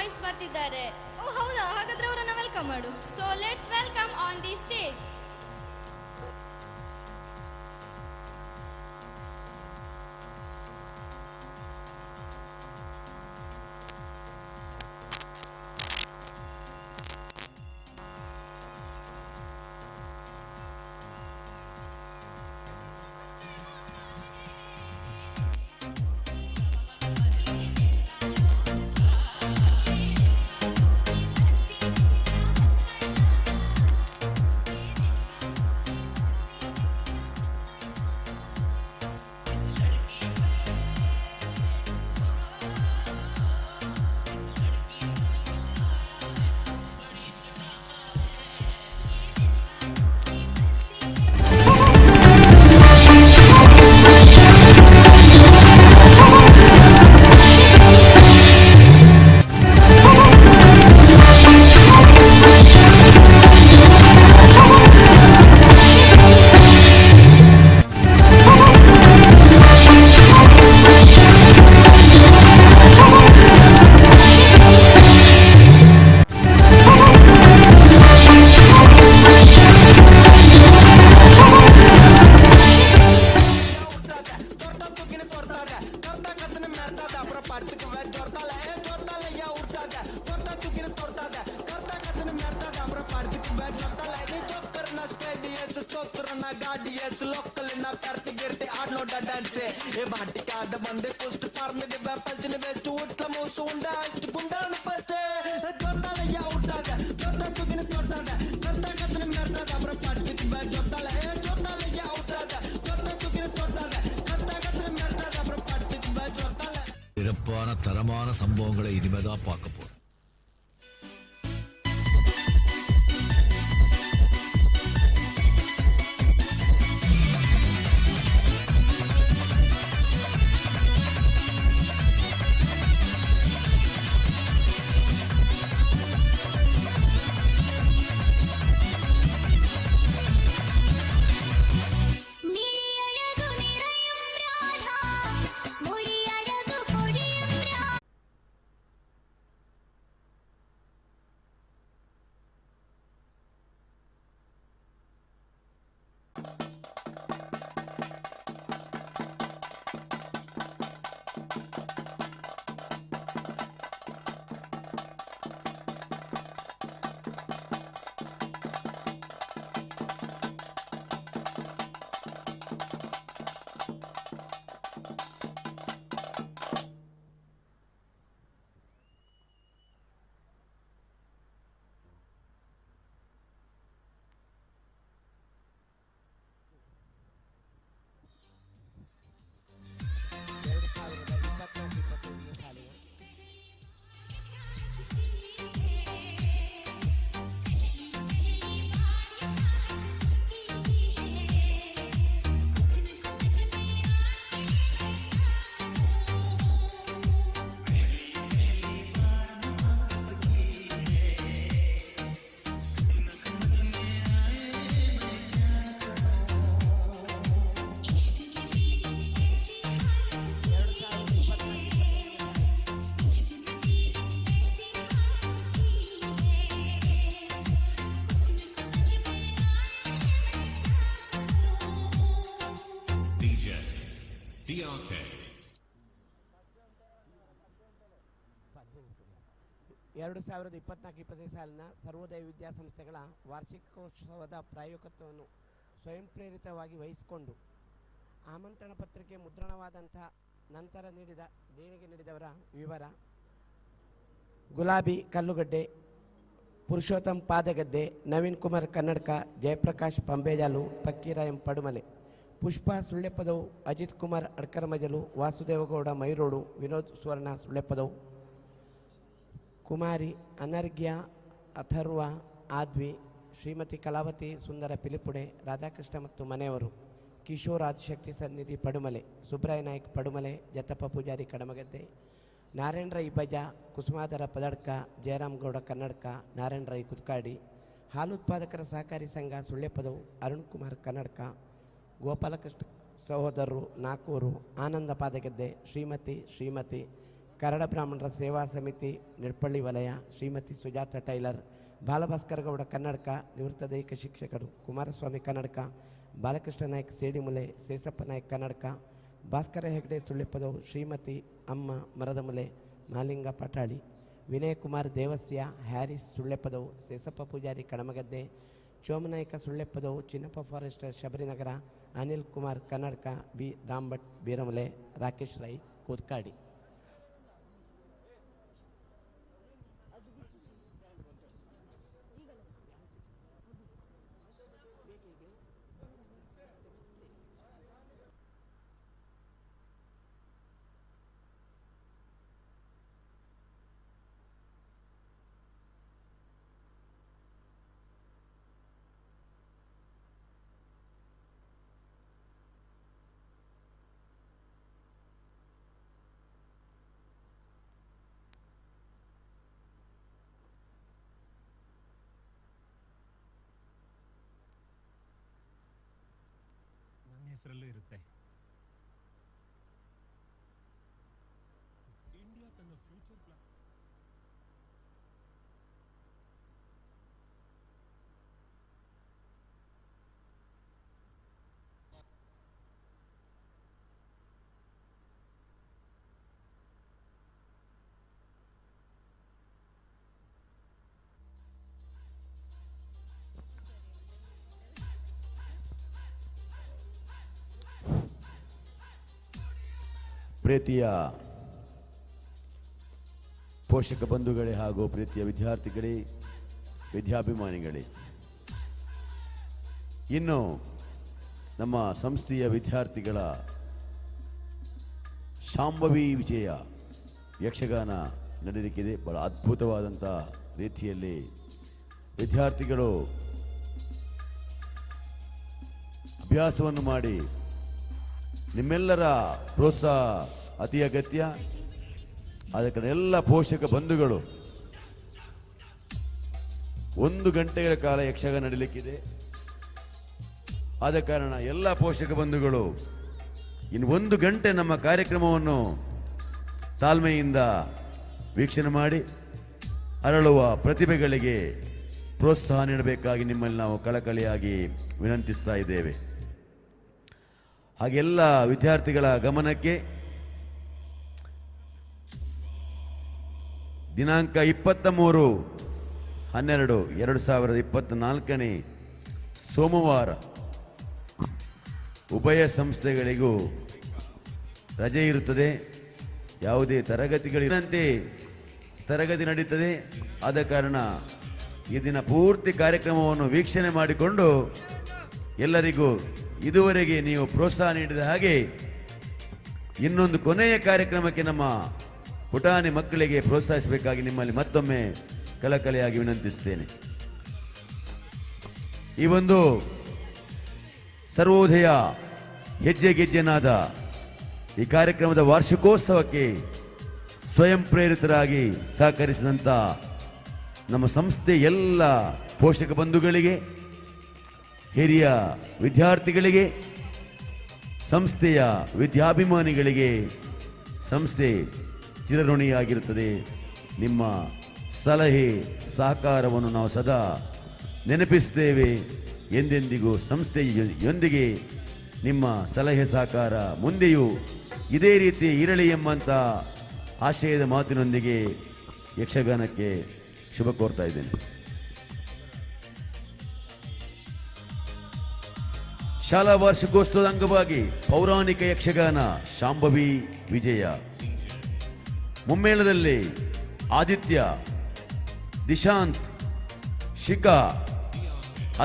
Boys ಬರ್ತಿದ್ದಾರೆ. ಓ ಹೌದಾ, ಹಾಗಾದ್ರೆ ಅವರನ್ನ ವೆಲ್ಕಮ್ ಮಾಡು. So let's welcome on the stage. சிறப்பான தரமான சம்பவங்களை இனிமேதான் பார்க்க போறோம். ಎರಡು 2024-25 ಸಾಲಿನ ಸರ್ವೋದಯ ವಿದ್ಯಾಸಂಸ್ಥೆಗಳ ವಾರ್ಷಿಕೋತ್ಸವದ ಪ್ರಾಯೋಗಿಕತ್ವವನ್ನು ಸ್ವಯಂ ಪ್ರೇರಿತವಾಗಿ ವಹಿಸಿಕೊಂಡು ಆಮಂತ್ರಣ ಪತ್ರಿಕೆ ಮುದ್ರಣವಾದಂಥ ನಂತರ ದೇಣಿಗೆ ನೀಡಿದವರ ವಿವರ: ಗುಲಾಬಿ ಕಲ್ಲುಗಡ್ಡೆ, ಪುರುಷೋತ್ತಮ್ ಪಾದಗದ್ದೆ, ನವೀನ್ ಕುಮಾರ್ ಕನ್ನಡಕ, ಜಯಪ್ರಕಾಶ್ ಪಂಬೇಜಾಲು, ಫಕ್ಕೀರ ಪಡುಮಲೆ, ಪುಷ್ಪ ಸುಳ್ಳೆಪದವು, ಅಜಿತ್ ಕುಮಾರ್ ಅಡ್ಕರಮಜಲು, ವಾಸುದೇವಗೌಡ ಮೈರೋಡು, ವಿನೋದ್ ಸುವರ್ಣ ಸುಳ್ಳೆಪದವು, ಕುಮಾರಿ ಅನರ್ಘ್ಯ, ಅಥರ್ವ, ಆದ್ವಿ, ಶ್ರೀಮತಿ ಕಲಾವತಿ ಸುಂದರ ಪಿಲಿಪುಡೆ, ರಾಧಾಕೃಷ್ಣ ಮತ್ತು ಮನೆಯವರು, ಕಿಶೋರ್ ಆದಿಶಕ್ತಿ ಸನ್ನಿಧಿ ಪಡುಮಲೆ, ಸುಬ್ರಾಯ ನಾಯ್ಕ್ ಪಡುಮಲೆ, ಜತಪ್ಪ ಪೂಜಾರಿ ಕಡಮಗದ್ದೆ, ನಾರಾಯಣ ರೈ ಬಜ, ಕುಸುಮಾಧರ ಪದಡ್ಕ, ಜಯರಾಮ್ ಗೌಡ ಕನ್ನಡಕ, ನಾರಾಯಣ ರೈ ಕುತ್ಕಾಡಿ, ಹಾಲು ಉತ್ಪಾದಕರ ಸಹಕಾರಿ ಸಂಘ ಸುಳ್ಳೆಪದವು, ಅರುಣ್ ಕುಮಾರ್ ಕನ್ನಡಕ, ಗೋಪಾಲಕೃಷ್ಣ ಸಹೋದರರು ನಾಲ್ಕೂರು, ಆನಂದ ಪಾದಗದ್ದೆ, ಶ್ರೀಮತಿ ಕರಡ ಬ್ರಾಹ್ಮಣರ ಸೇವಾ ಸಮಿತಿ ನಿಡ್ಪಳ್ಳಿ ವಲಯ ಶ್ರೀಮತಿ ಸುಜಾತ ಟೈಲರ್, ಬಾಲಭಾಸ್ಕರಗೌಡ ಕನ್ನಡಕ ನಿವೃತ್ತ ದೈಹಿಕ ಶಿಕ್ಷಕರು, ಕುಮಾರಸ್ವಾಮಿ ಕನ್ನಡಕ, ಬಾಲಕೃಷ್ಣ ನಾಯ್ಕ ಸೇಡಿಮುಲೆ, ಸೇಸಪ್ಪ ನಾಯ್ಕ ಕನ್ನಡಕ, ಭಾಸ್ಕರ ಹೆಗ್ಡೆ ಸುಳ್ಳಿಪದವು, ಶ್ರೀಮತಿ ಅಮ್ಮ ಮರದಮುಲೆ, ಮಾಲಿಂಗ ಪಟಾಳಿ, ವಿನಯ್ ಕುಮಾರ್ ದೇವಸ್ಯ, ಹ್ಯಾರಿಸ್ ಸುಳ್ಳೆಪದವು, ಸೇಸಪ್ಪ ಪೂಜಾರಿ ಕಡಮಗದ್ದೆ, ಚೋಮನಾಯಕ ಸುಳ್ಳೆಪದವು, ಚಿನ್ನಪ್ಪ ಫಾರೆಸ್ಟರ್ ಶಬರಿನಗರ, ಅನಿಲ್ ಕುಮಾರ್ ಕನ್ನಡಕ, ಬಿ ರಾಂಭಟ್ ಬೀರಮಲೆ, ರಾಕೇಶ್ ರೈ ಕೂತ್ಕಾಡಿ. ಹೆಸರಲ್ಲೂ ಇರುತ್ತೆ. ಇಂಡಿಯಾ ತನ್ನ ಫ್ಯೂಚರ್ ಪ್ಲಾನ್ ಪ್ರೀತಿಯ ಪೋಷಕ ಬಂಧುಗಳೇ ಹಾಗೂ ಪ್ರೀತಿಯ ವಿದ್ಯಾರ್ಥಿಗಳೇ, ವಿದ್ಯಾಭಿಮಾನಿಗಳೇ, ಇನ್ನು ನಮ್ಮ ಸಂಸ್ಥೆಯ ವಿದ್ಯಾರ್ಥಿಗಳ ಶಾಂಭವಿ ವಿಜಯ ಯಕ್ಷಗಾನ ನಡೆಯಲಿಕ್ಕಿದೆ. ಬಹಳ ಅದ್ಭುತವಾದಂಥ ರೀತಿಯಲ್ಲಿ ವಿದ್ಯಾರ್ಥಿಗಳು ಅಭ್ಯಾಸವನ್ನು ಮಾಡಿ ನಿಮ್ಮೆಲ್ಲರ ಪ್ರೋತ್ಸಾಹ ಅತಿ ಅಗತ್ಯ. ಆದ ಕಾರಣ ಎಲ್ಲ ಪೋಷಕ ಬಂಧುಗಳು 1 ಗಂಟೆಗಳ ಕಾಲ ಯಕ್ಷಗಾನ ನಡೀಲಿಕ್ಕಿದೆ. ಆದ ಕಾರಣ ಎಲ್ಲ ಪೋಷಕ ಬಂಧುಗಳು ಇನ್ನು 1 ಗಂಟೆ ನಮ್ಮ ಕಾರ್ಯಕ್ರಮವನ್ನು ತಾಳ್ಮೆಯಿಂದ ವೀಕ್ಷಣೆ ಮಾಡಿ ಅರಳುವ ಪ್ರತಿಭೆಗಳಿಗೆ ಪ್ರೋತ್ಸಾಹ ನೀಡಬೇಕಾಗಿ ನಿಮ್ಮಲ್ಲಿ ನಾವು ಕಳಕಳಿಯಾಗಿ ವಿನಂತಿಸ್ತಾ ಇದ್ದೇವೆ. ಹಾಗೆಲ್ಲ ವಿದ್ಯಾರ್ಥಿಗಳ ಗಮನಕ್ಕೆ ದಿನಾಂಕ 23/12/2024 ಸೋಮವಾರ ಉಭಯ ಸಂಸ್ಥೆಗಳಿಗೂ ರಜೆ ಇರುತ್ತದೆ. ಯಾವುದೇ ತರಗತಿಗಳಿರಂತೆ ತರಗತಿ ನಡೀತದೆ. ಆದ ಕಾರಣ ಈ ದಿನ ಪೂರ್ತಿ ಕಾರ್ಯಕ್ರಮವನ್ನು ವೀಕ್ಷಣೆ ಮಾಡಿಕೊಂಡು ಎಲ್ಲರಿಗೂ ಇದುವರೆಗೆ ನೀವು ಪ್ರೋತ್ಸಾಹ ನೀಡಿದ ಹಾಗೆ ಇನ್ನೊಂದು ಕೊನೆಯ ಕಾರ್ಯಕ್ರಮಕ್ಕೆ ನಮ್ಮ ಪುಟಾಣಿ ಮಕ್ಕಳಿಗೆ ಪ್ರೋತ್ಸಾಹಿಸಬೇಕಾಗಿ ನಿಮ್ಮಲ್ಲಿ ಮತ್ತೊಮ್ಮೆ ಕಳಕಳಿಯಾಗಿ ವಿನಂತಿಸುತ್ತೇನೆ. ಈ ಒಂದು ಸರ್ವೋದಯ ಹೆಜ್ಜೆ ಗೆಜ್ಜೆನಾದ ಈ ಕಾರ್ಯಕ್ರಮದ ವಾರ್ಷಿಕೋತ್ಸವಕ್ಕೆ ಸ್ವಯಂ ಪ್ರೇರಿತರಾಗಿ ಸಹಕರಿಸಿದಂಥ ನಮ್ಮ ಸಂಸ್ಥೆ ಎಲ್ಲ ಪೋಷಕ ಬಂಧುಗಳಿಗೆ, ಹಿರಿಯ ವಿದ್ಯಾರ್ಥಿಗಳಿಗೆ, ಸಂಸ್ಥೆಯ ವಿದ್ಯಾಭಿಮಾನಿಗಳಿಗೆ ಸಂಸ್ಥೆ ಚಿರಋಣಿಯಾಗಿರುತ್ತದೆ. ನಿಮ್ಮ ಸಲಹೆ ಸಹಕಾರವನ್ನು ನಾವು ಸದಾ ನೆನಪಿಸುತ್ತೇವೆ. ಎಂದೆಂದಿಗೂ ಸಂಸ್ಥೆಯೊಂದಿಗೆ ನಿಮ್ಮ ಸಲಹೆ ಸಹಕಾರ ಮುಂದೆಯೂ ಇದೇ ರೀತಿ ಇರಲಿ ಎಂಬಂಥ ಆಶಯದ ಮಾತಿನೊಂದಿಗೆ ಯಕ್ಷಗಾನಕ್ಕೆ ಶುಭ ಕೋರ್ತಾ ಇದ್ದೇನೆ. ಶಾಲಾ ವಾರ್ಷಿಕೋತ್ಸವದ ಅಂಗವಾಗಿ ಪೌರಾಣಿಕ ಯಕ್ಷಗಾನ ಶಾಂಭವಿ ವಿಜಯ ಮುಮ್ಮೇಳದಲ್ಲಿ ಆದಿತ್ಯ, ದಿಶಾಂತ್, ಶಿಖಾ,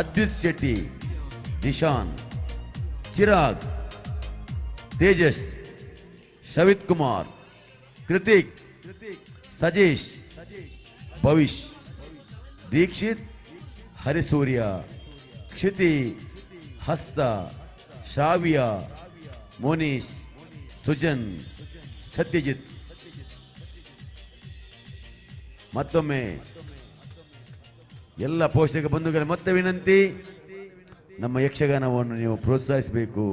ಅದ್ವಿತ್ ಶೆಟ್ಟಿ, ದಿಶಾನ್, ಚಿರಾಗ್, ತೇಜಸ್, ಶವಿತ್ ಕುಮಾರ್, ಕೃತಿಕ್, ಸಜೇಶ್, ಭವಿಷ್, ದೀಕ್ಷಿತ್, ಹರಿಸೂರ್ಯ, ಕ್ಷಿತಿ, ಹಸ್ತ, ಶ್ರಾವ್ಯ, ಮೋನೀಶ್, ಸುಜನ್, ಸತ್ಯಜಿತ್. ಮತ್ತೊಮ್ಮೆ ಎಲ್ಲ ಪೋಷಕ ಬಂಧುಗಳ ಮತ್ತೆ ವಿನಂತಿ, ನಮ್ಮ ಯಕ್ಷಗಾನವನ್ನು ನೀವು ಪ್ರೋತ್ಸಾಹಿಸಬೇಕು.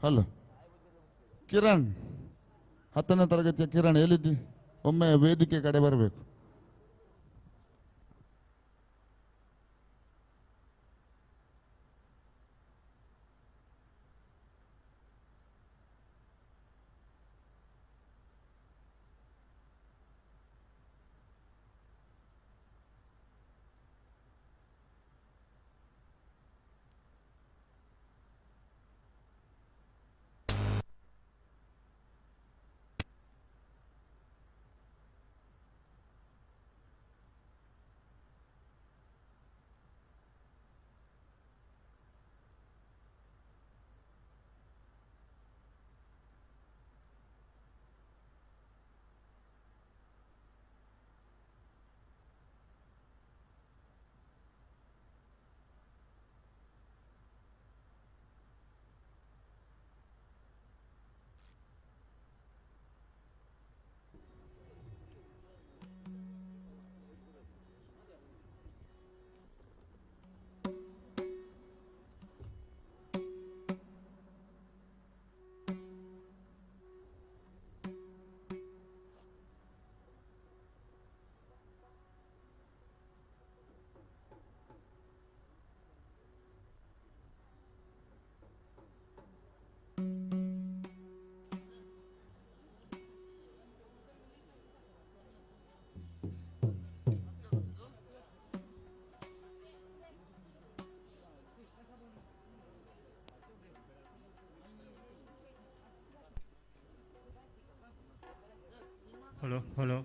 ಹಲೋ ಕಿರಣ್, 10ನೇ ತರಗತಿಯ ಕಿರಣ್ ಎಲ್ಲಿದ್ದಿ? ಒಮ್ಮೆ ವೇದಿಕೆ ಕಡೆ ಬರಬೇಕು. ಹಲೋ ಹಲೋ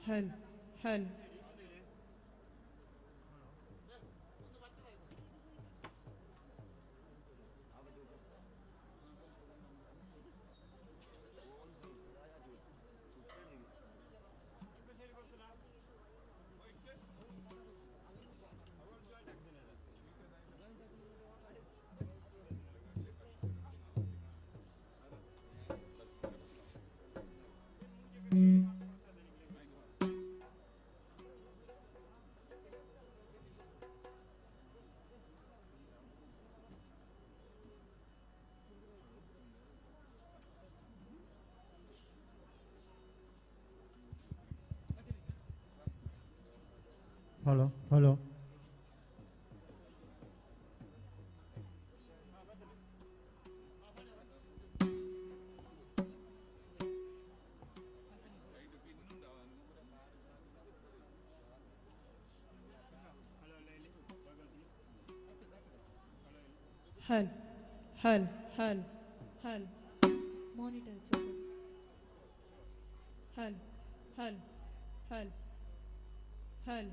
ಹಲ್ ಹಲ್ ಹಲೋ ಹಲೋ ಹಲ್ ಹಲ್ ಹಲ್ ಹಲ್ ಮಾನಿಟರ್ ಹಲ್ ಹಲ್ ಹಲ್ ಹಲ್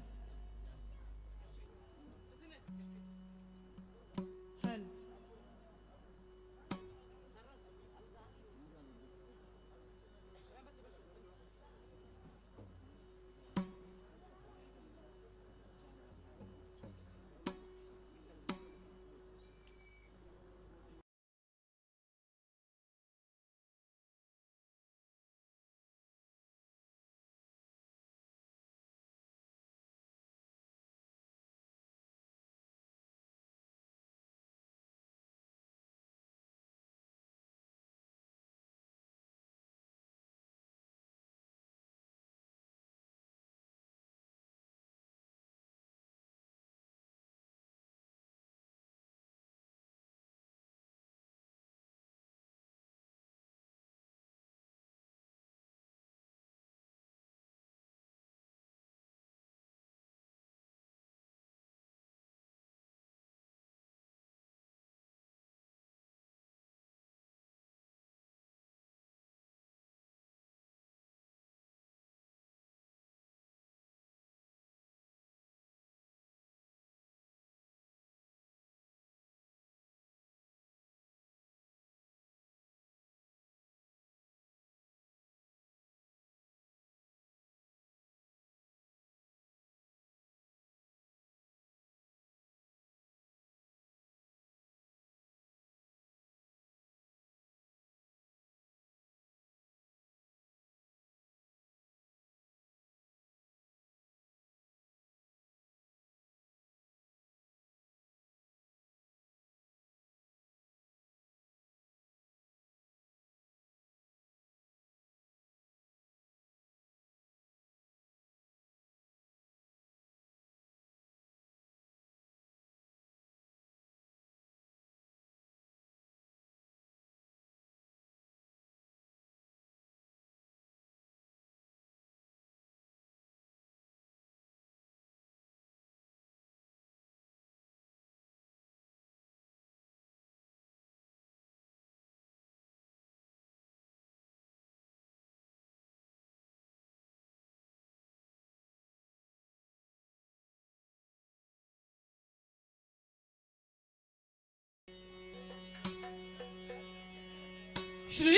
ಶ್ರೀ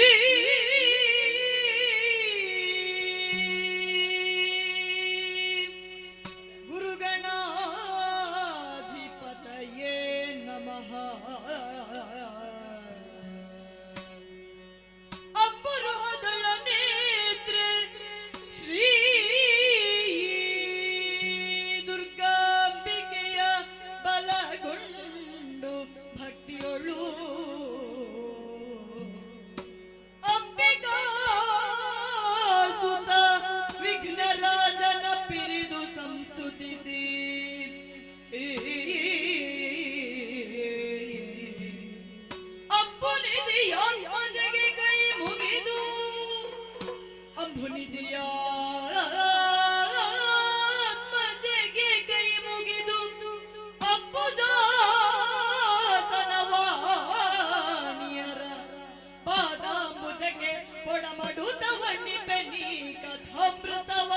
ಗುರುಗಣಾಧಿಪತಯೇ ನಮಃ. ಅಪುರುಹದಳ ನೇತ್ರೆ ಶ್ರೀ ದುರ್ಗಾಂಬಿಕೆಯ ಬಲಗೊಂಡು ಭಕ್ತಿಯೊಳು ಅಂಬಿಕಾ ಸುತ ವಿಘ್ನರಾಜನ ಪಿರಿದು ಸಂಸ್ತುತಿಸಿ ಅಂಬುನಿಧಿಯ ಆಜೆಗೆ ಕೈ ಮುಗಿದು ಅಂಬುನಿಧಿಯ ಆತ್ಮಜೆಗೆ ಕೈ ಮುಗಿದು ಅಂಬುಜಾಸನವಾಣಿಯರ ಪಾದಾಂಬುಜಕ್ಕೆ ಕೊಡಮಡುತ್ತ ವಣ್ಣಿಪೆ ನೀ ಕಥಾಮೃತವ.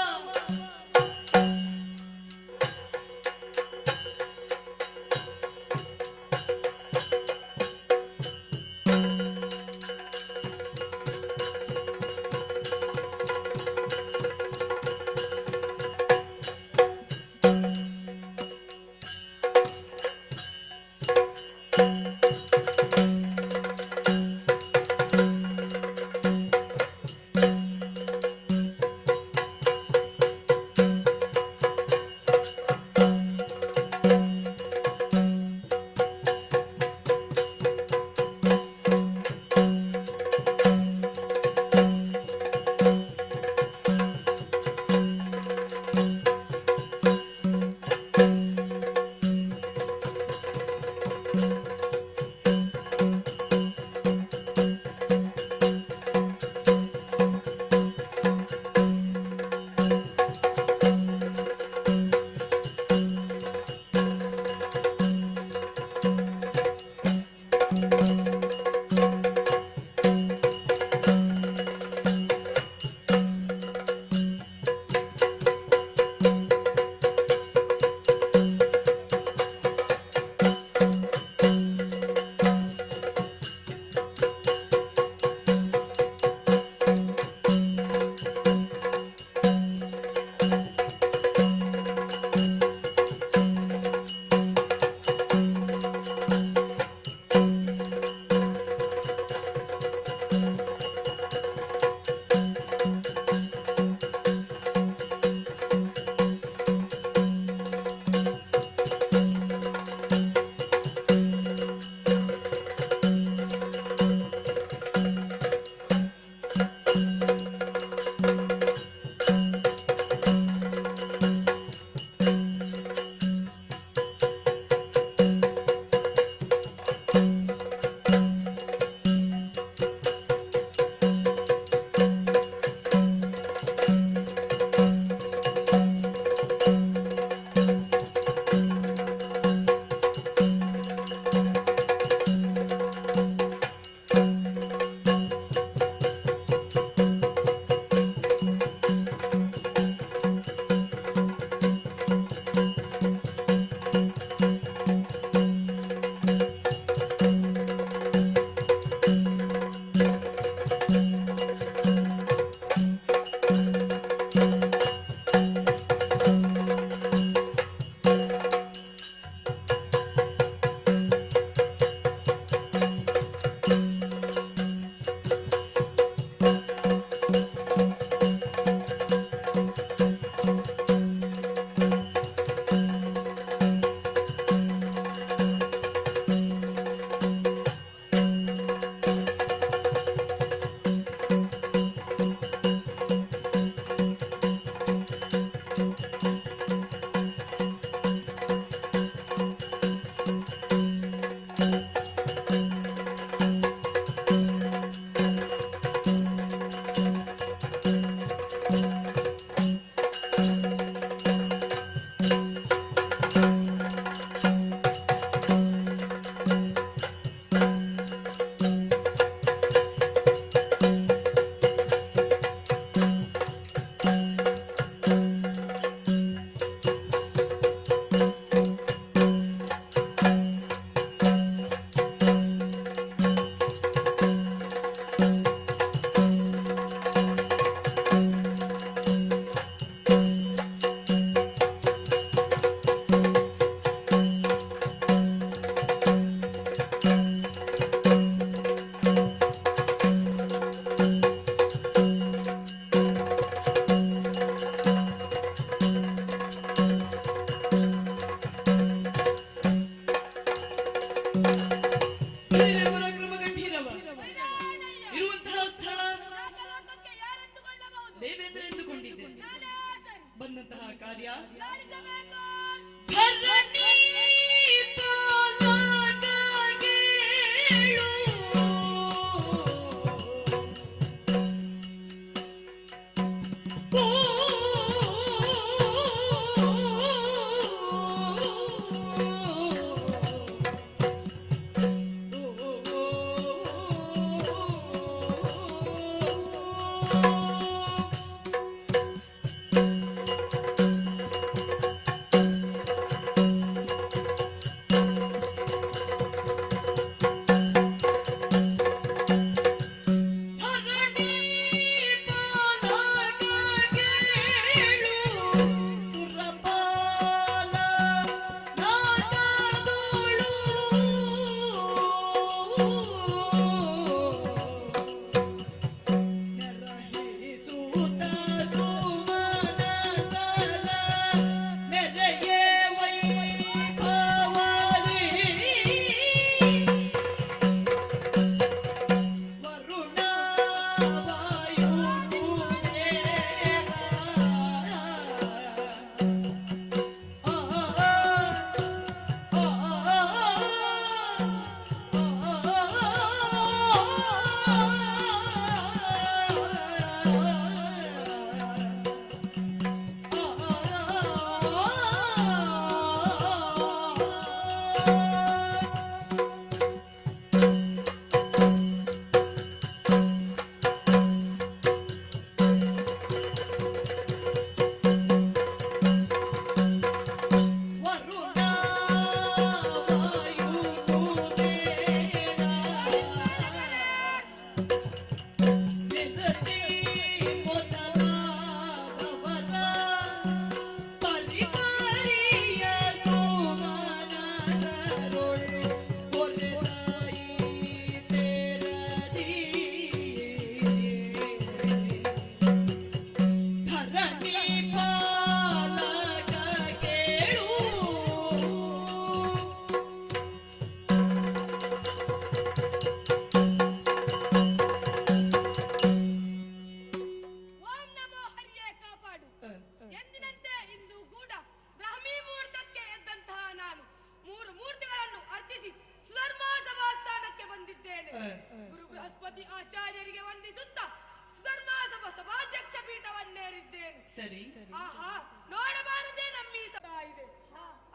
ಸರಿ ಆಹಾ ನೋಡಬಾರದೆ ನಮ್ಮೀ ಸದಾ ಇದೆ.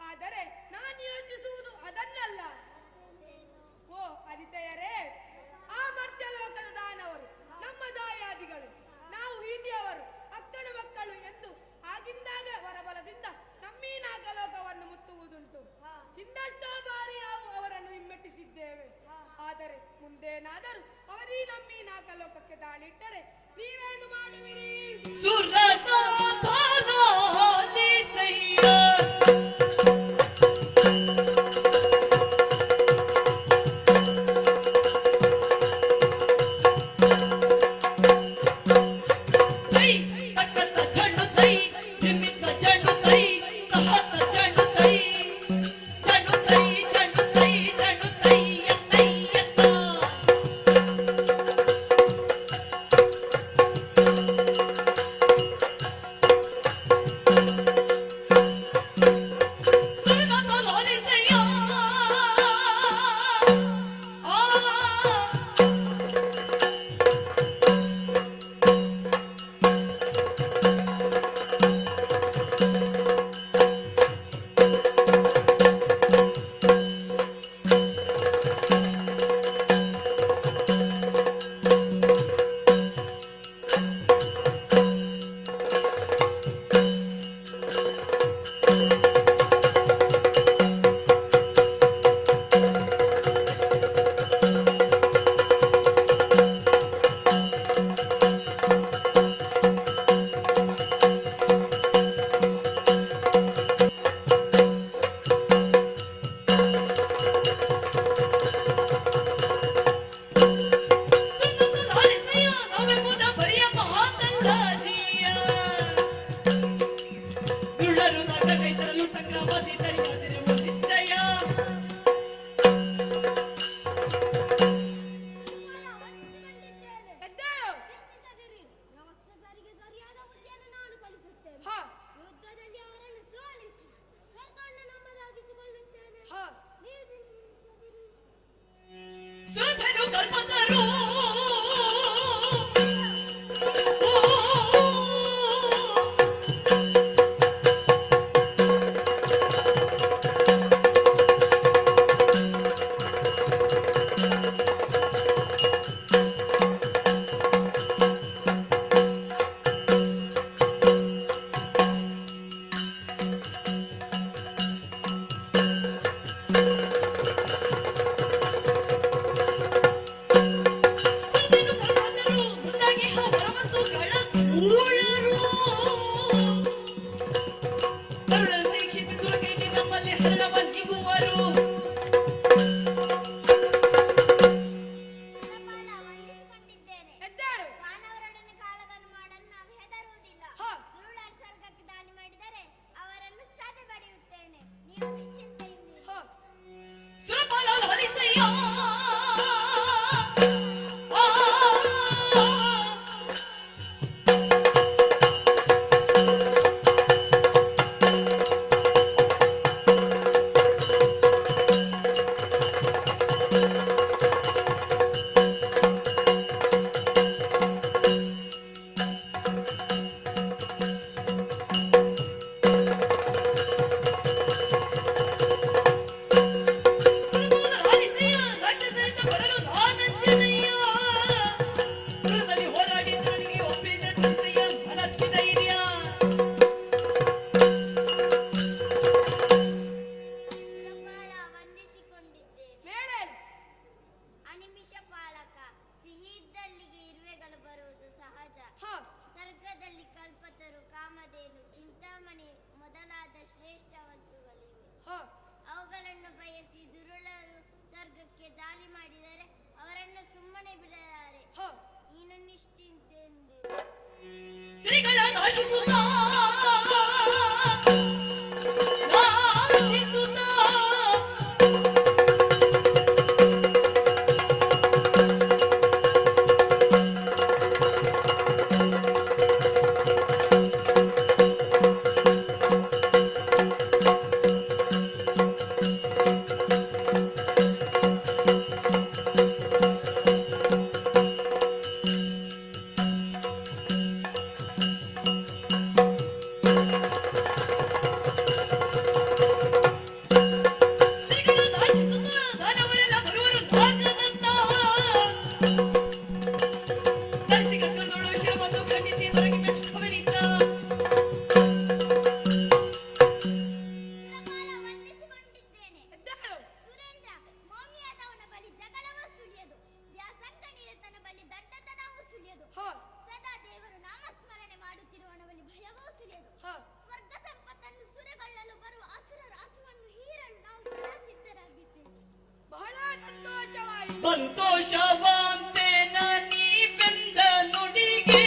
ಆದರೆ ನಾನು ಯೋಚಿಸುವುದು ಅದನ್ನಲ್ಲ. ಓ ಅದಿತೆಯರೇ, ಆ ಮರ್ತ್ಯಲೋಕದ ದಾನವರು ನಮ್ಮ ದಾಯಾದಿಗಳು, ನಾವು ಹಿಂದಿಯವರು ಅಕ್ಕನ ಮಕ್ಕಳು ಎಂದು ಆಗಿಂದಾಗ ವರಬಲದಿಂದ ನಮ್ಮೀ ನಾಗಲೋಕವನ್ನು ಮುತ್ತುವುದುಂಟು. ಇನ್ನೆಷ್ಟೋ ಬಾರಿ ನಾವು ಅವರನ್ನು ಹಿಮ್ಮೆಟ್ಟಿಸಿದ್ದೇವೆ. ಆದರೆ ಮುಂದೇನಾದರೂ ಅವರೀ ನಮ್ಮೀ ನಾಗಲೋಕಕ್ಕೆ ದಾಳಿಟ್ಟರೆ ನೀವೇನು ಮಾಡುವಿರಿ? ಸಂತೋಷವಂತೆನ ನೀ ಬೆಂದ ನುಡಿಗೆ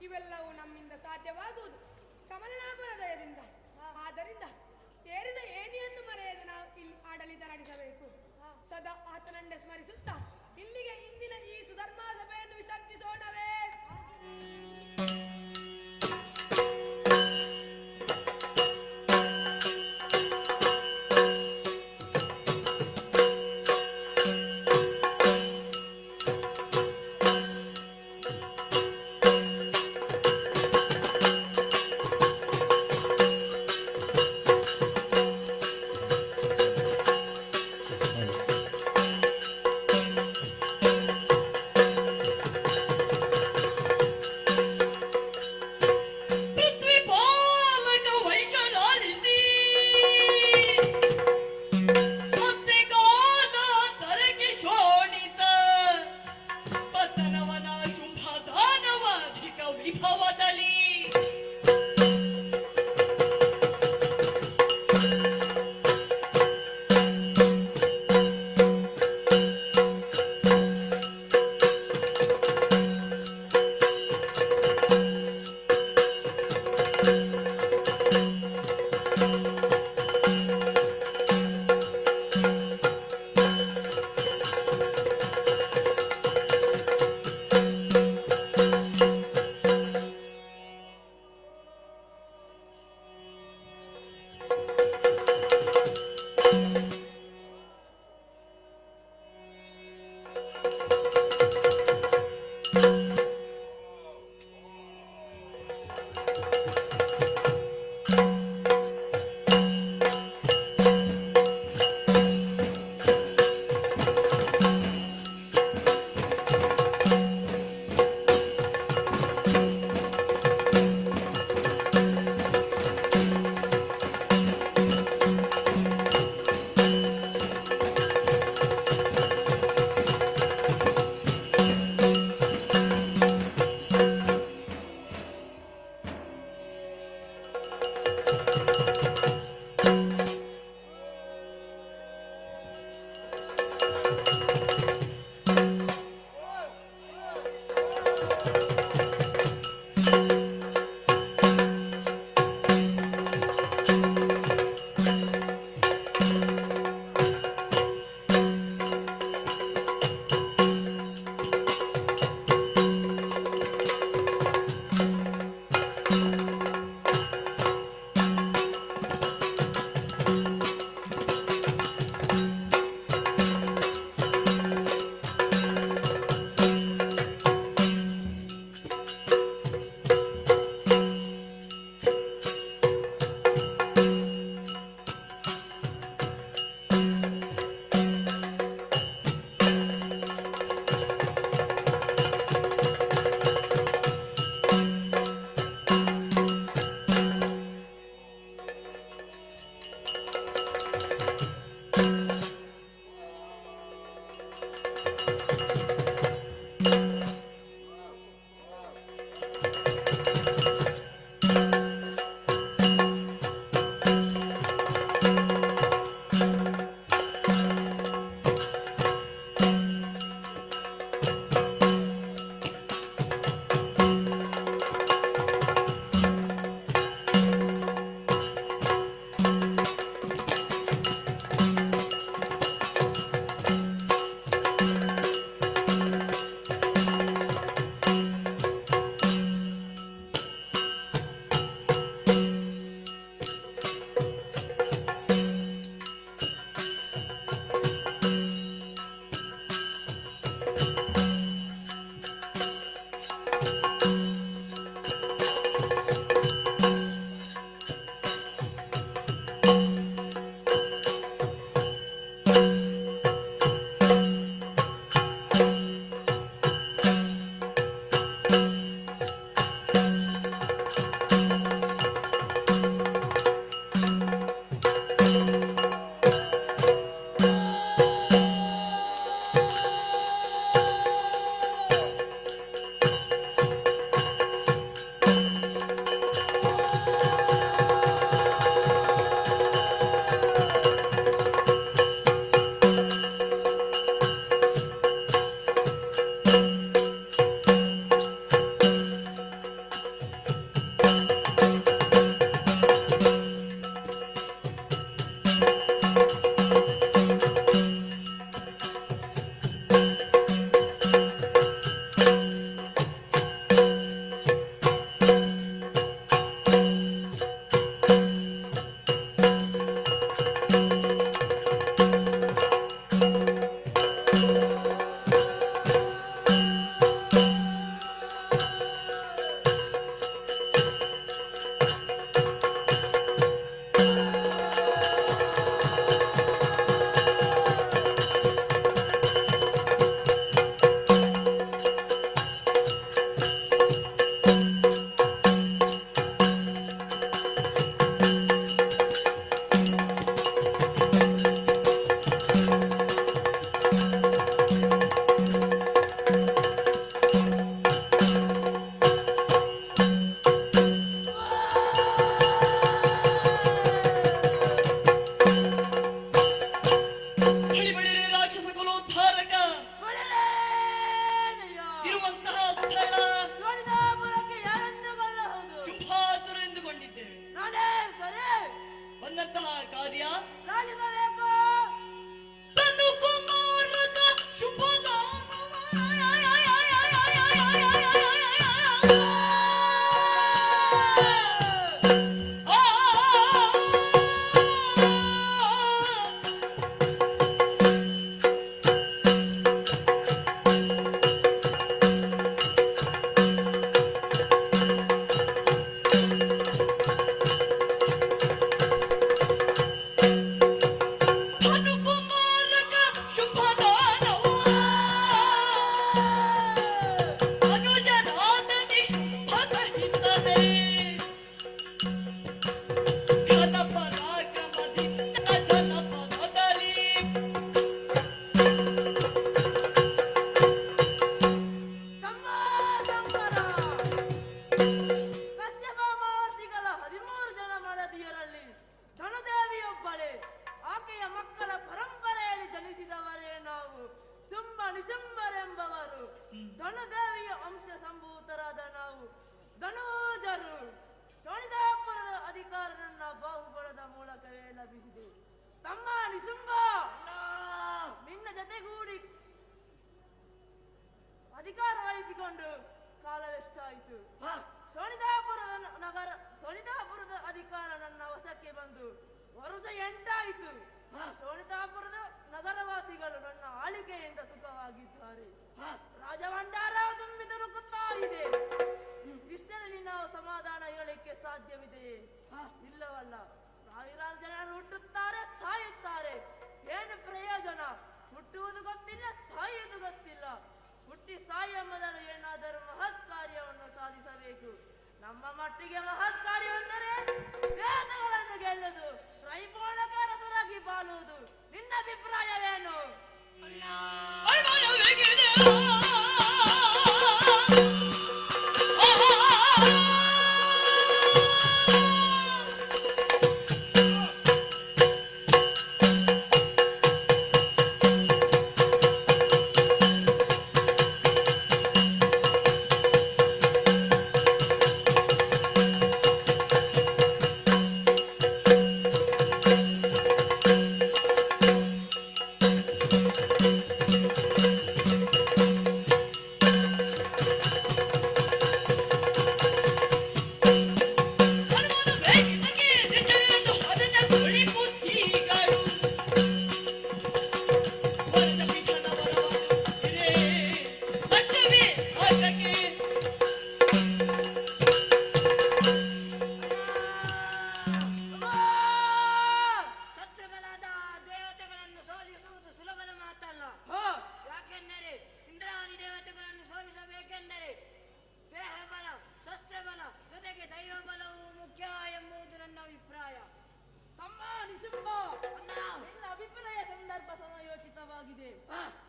ಇವೆಲ್ಲವೂ ನಮ್ಮಿಂದ ಸಾಧ್ಯವಾಗುವುದು ಕಮಲನಾಭನ ದಯದಿಂದ. ಆದ್ದರಿಂದ ಸೇರಿದ ಏಣಿಯನ್ನು ಮರೆಯದೆ ನಾವು ಇಲ್ಲಿ ಆಡಳಿತ ನಡೆಸಬೇಕು. ಸದಾ ಆತನನ್ನೇ ಸ್ಮರಿಸುತ್ತಾ ಇಲ್ಲಿಗೆ ಇಂದಿನ ಈ ಸುಧರ್ಮ ಸಭೆಯನ್ನು ವಿಸರ್ಜಿಸೋಣವೇ? ಅಧಿಕಾರ ನನ್ನ ಬಾಹುಬಲದ ಮೂಲಕವೇ ಲಭಿಸಿದೆ. ತಮ್ಮ ನಿಶುಂಭ, ನಿನ್ನ ಜೊತೆಗೂಡಿ ಅಧಿಕಾರ ವಹಿಸಿಕೊಂಡು ಕಾಲವೆಷ್ಟಾಯಿತು. ಶೋಣಿತಾಪುರದ ಅಧಿಕಾರ ನನ್ನ ವಶಕ್ಕೆ ಬಂದು ವರ್ಷ 8 ಆಯಿತು. ಶೋಣಿತಾಪುರದ ನಗರವಾಸಿಗಳು ನನ್ನ ಆಳ್ವಿಕೆಯಿಂದ ಸುಖವಾಗಿದ್ದಾರೆ. ರಾಜಭಂಡಾರ ತುಂಬಿ ತುಳುಕುತ್ತಾ ಇದೆ. ಇಷ್ಟರಲ್ಲಿ ನಾವು ಸಮಾಧಾನ ಇರಲಿಕ್ಕೆ ಸಾಧ್ಯವಿದೆ? ಇಲ್ಲವಲ್ಲ. ಸಾವಿರಾರು ಜನರು ಹುಟ್ಟುತ್ತಾರೆ, ಸಾಯುತ್ತಾರೆ. ಏನು ಪ್ರಯೋಜನ? ಹುಟ್ಟುವುದು ಗೊತ್ತಿಲ್ಲ, ಸಾಯುವುದು ಗೊತ್ತಿಲ್ಲ. ಹುಟ್ಟಿ ಸಾಯುವ ಮೊದಲು ಏನಾದರೂ ಮಹತ್ ಕಾರ್ಯವನ್ನು ಸಾಧಿಸಬೇಕು. ನಮ್ಮ ಮಟ್ಟಿಗೆ ಮಹತ್ ಕಾರ್ಯವೆಂದರೆ ದೇಶಗಳನ್ನು ಗೆಲ್ಲುವುದು, ತ್ರೈಪೋಣಕಾರರಾಗಿ ಬಾಳುವುದು. ನಿನ್ನ ಅಭಿಪ್ರಾಯವೇನು?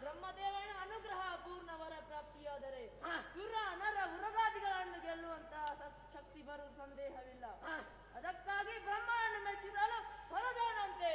ಬ್ರಹ್ಮದೇವನ ಅನುಗ್ರಹ ಪೂರ್ಣವರ ಪ್ರಾಪ್ತಿಯಾದರೆ ಸುರ ನರ ಉರಗಾದಿಗಳನ್ನು ಗೆಲ್ಲುವಂತಹ ಶಕ್ತಿ ಬರುವ ಸಂದೇಹವಿಲ್ಲ. ಅದಕ್ಕಾಗಿ ಬ್ರಹ್ಮನನ್ನು ಮೆಚ್ಚಿಸಲು ಹೊರಡೋಣಂತೆ.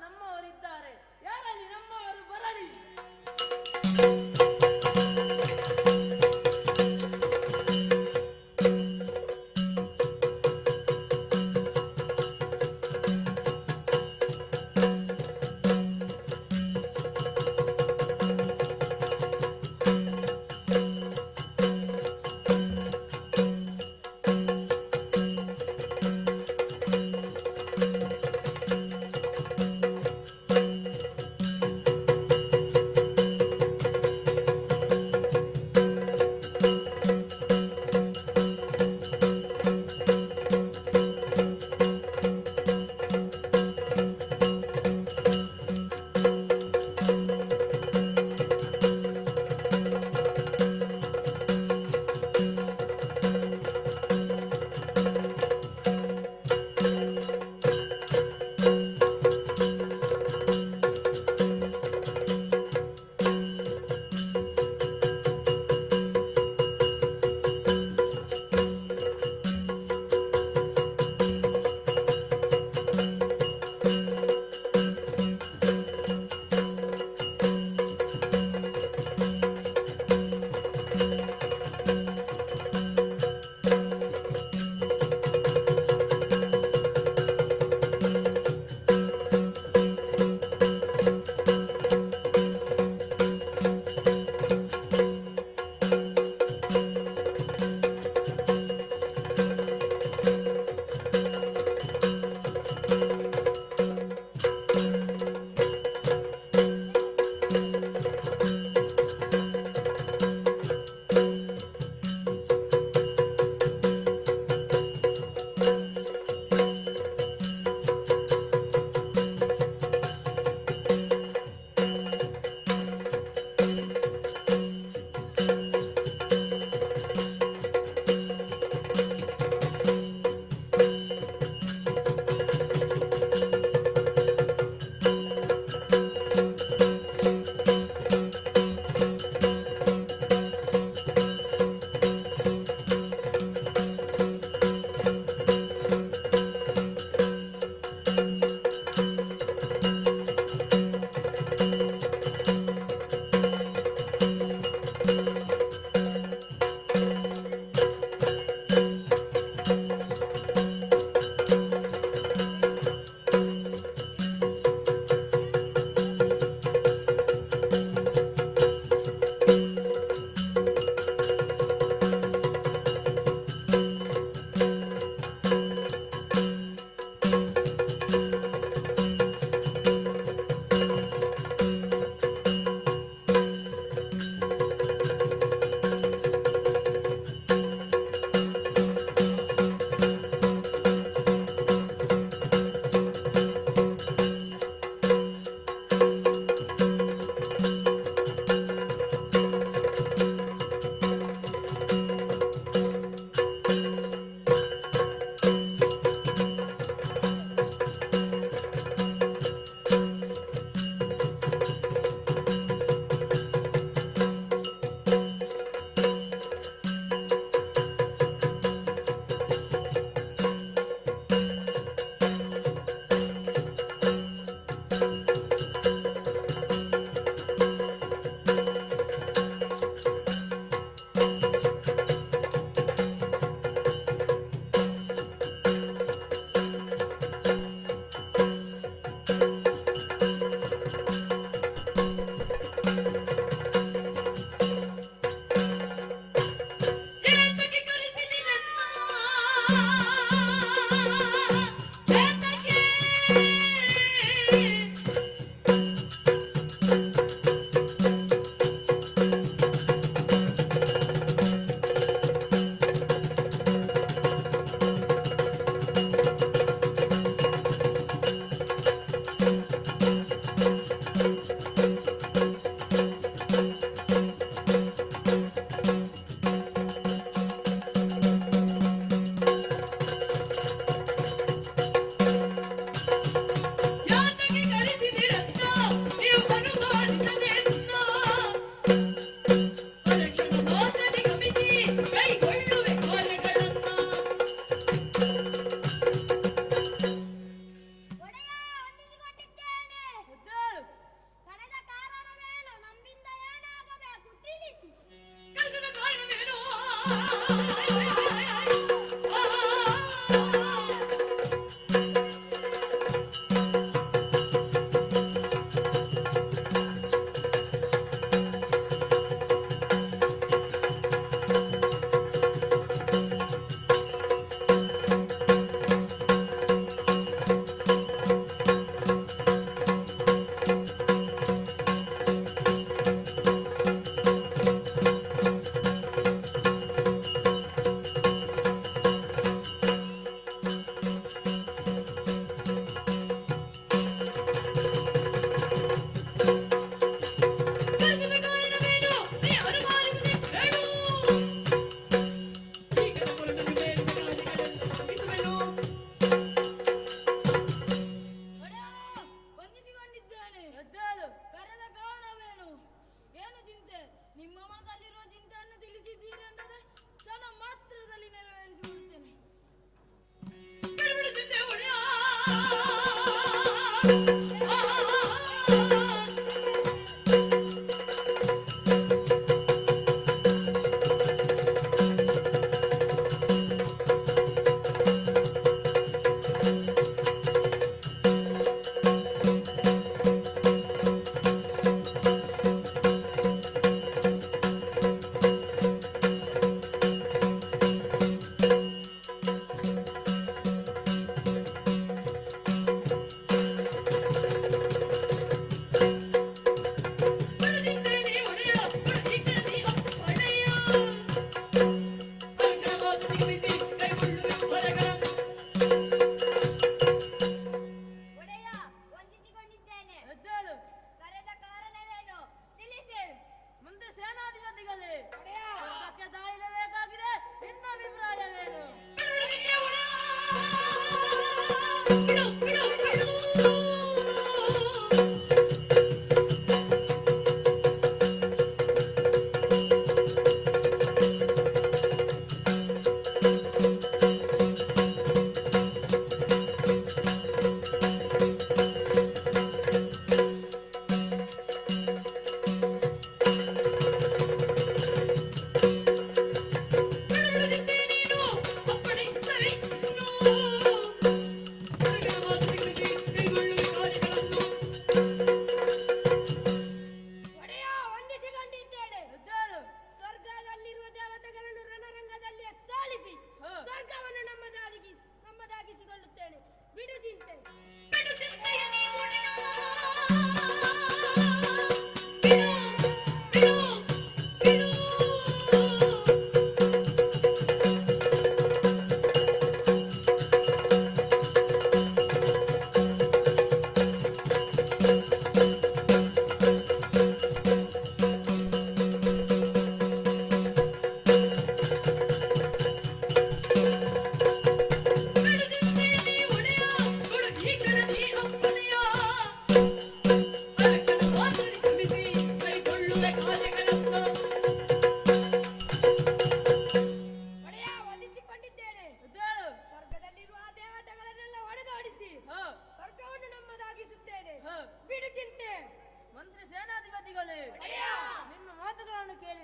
ನಮ್ಮವರಿದ್ದಾರೆ. ಯಾರಲ್ಲಿ ನಮ್ಮವರು ಬರಲಿ.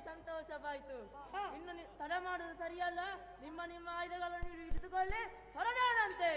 ಸಂತೋಷವಾಯಿತು. ಇನ್ನು ತಡ ಮಾಡುವುದು ಸರಿಯಲ್ಲ. ನಿಮ್ಮ ನಿಮ್ಮ ಆಯುಧಗಳನ್ನು ಹಿಡಿದುಕೊಳ್ಳಿ, ಹೊರಡೋಣಂತೆ.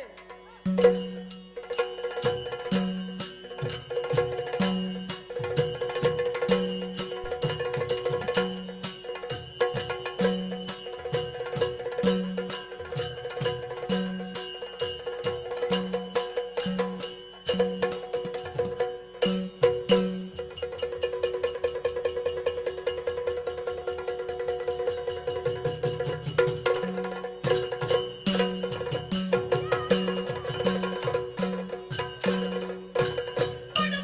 What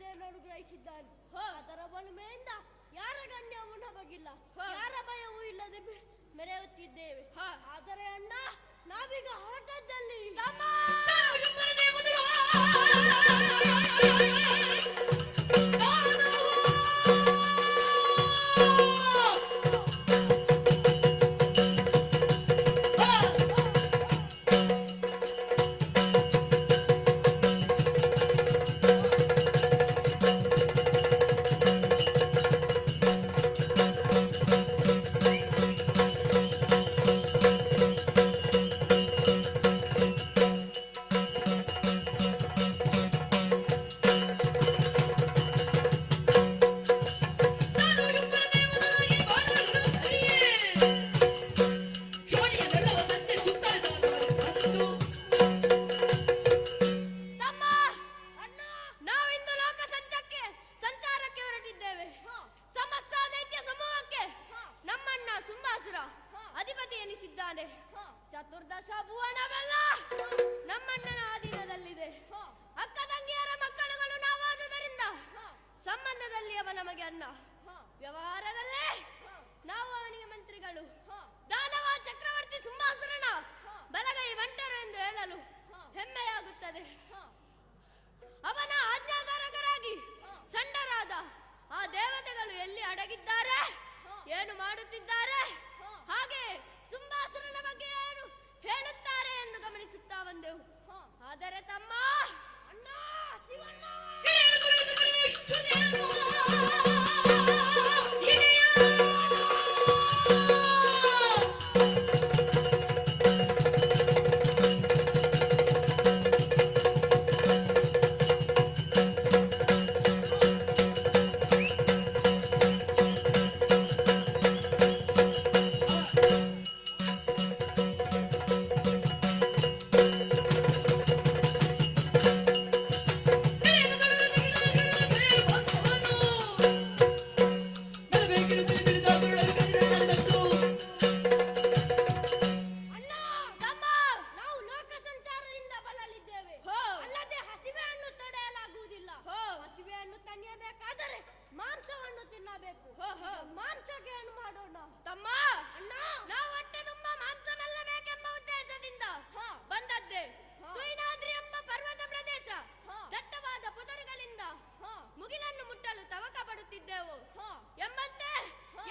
ದೇವತೆಯನ್ನು ಅನುಗ್ರಹಿಸಿದ್ದಾನೆ. ಅದರ ಒಲುಮೆಯಿಂದ ಯಾರ ಗಣ್ಯವೂ ನಮಗಿಲ್ಲ, ಯಾರ ಭಯವೂ ಇಲ್ಲದೆ ಮೆರೆಯುತ್ತಿದ್ದೇವೆ. ಆದರೆ ಅಣ್ಣ, ನಾವೀಗ ಹೊರಟದ್ದಲ್ಲಿ ಅಧಿಪತಿ ಎನಿಸಿದ್ದಾನೆ. ಚತುರ್ದಶ ಭುವನವೆಲ್ಲ ನಮ್ಮಣ್ಣನ ಅಧೀನದಲ್ಲಿದೆ. ಅಕ್ಕ ತಂಗಿಯರ ಮಕ್ಕಳುಗಳು ನಾವಾದುದರಿಂದ ಸಂಬಂಧದಲ್ಲಿ ಅವ ನಮಗೆ ಅನ್ನ, ವ್ಯವಹಾರದಲ್ಲೇ ನಾವು ಅವನಿಗೆ ಮಂತ್ರಿಗಳು. ದಾನವ ಚಕ್ರವರ್ತಿ ಸುಂಬಾಸುರನ ಬಲಗೈ ಬಂಟರು ಎಂದು ಹೇಳಲು ಹೆಮ್ಮೆಯಾಗುತ್ತದೆ. ಅವನ ಆಜ್ಞಾಧಾರಕರಾಗಿ ಸಂಡರಾದ ಆ ದೇವತೆಗಳು ಎಲ್ಲಿ ಅಡಗಿದ್ದಾರೆ, ಏನು ಮಾಡುತ್ತಿದ್ದಾರೆ, ಹಾಗೆ ಸುಂಬಾಸುರನ ಬಗ್ಗೆ ಏನು ಹೇಳುತ್ತಾರೆ ಎಂದು ಗಮನಿಸುತ್ತಾ ಬಂದೆವು. ಆದರೆ ತಮ್ಮ ಅಣ್ಣ ಶಿವಣ್ಣ ಮಾಂಸಕ್ಕೆ ಏನು ಮಾಡೋಣ ತಮ್ಮ? ಅಣ್ಣ, ನಾವು ಹೊಟ್ಟೆ ತುಂಬಾ ಮಾಂಸ ಮೆಲ್ಲಬೇಕೆಂಬ ಉದ್ದೇಶದಿಂದ ಬಂದದ್ದೇ. ತುಯ್ನಾದ್ರಿ ಎಂಬ ಪರ್ವತ ಪ್ರದೇಶ ದಟ್ಟವಾದ ಪುದರುಗಳಿಂದ ಮುಗಿಲನ್ನು ಮುಟ್ಟಲು ತವಕ ಪಡುತ್ತಿದ್ದೆವು ಎಂಬಂತೆ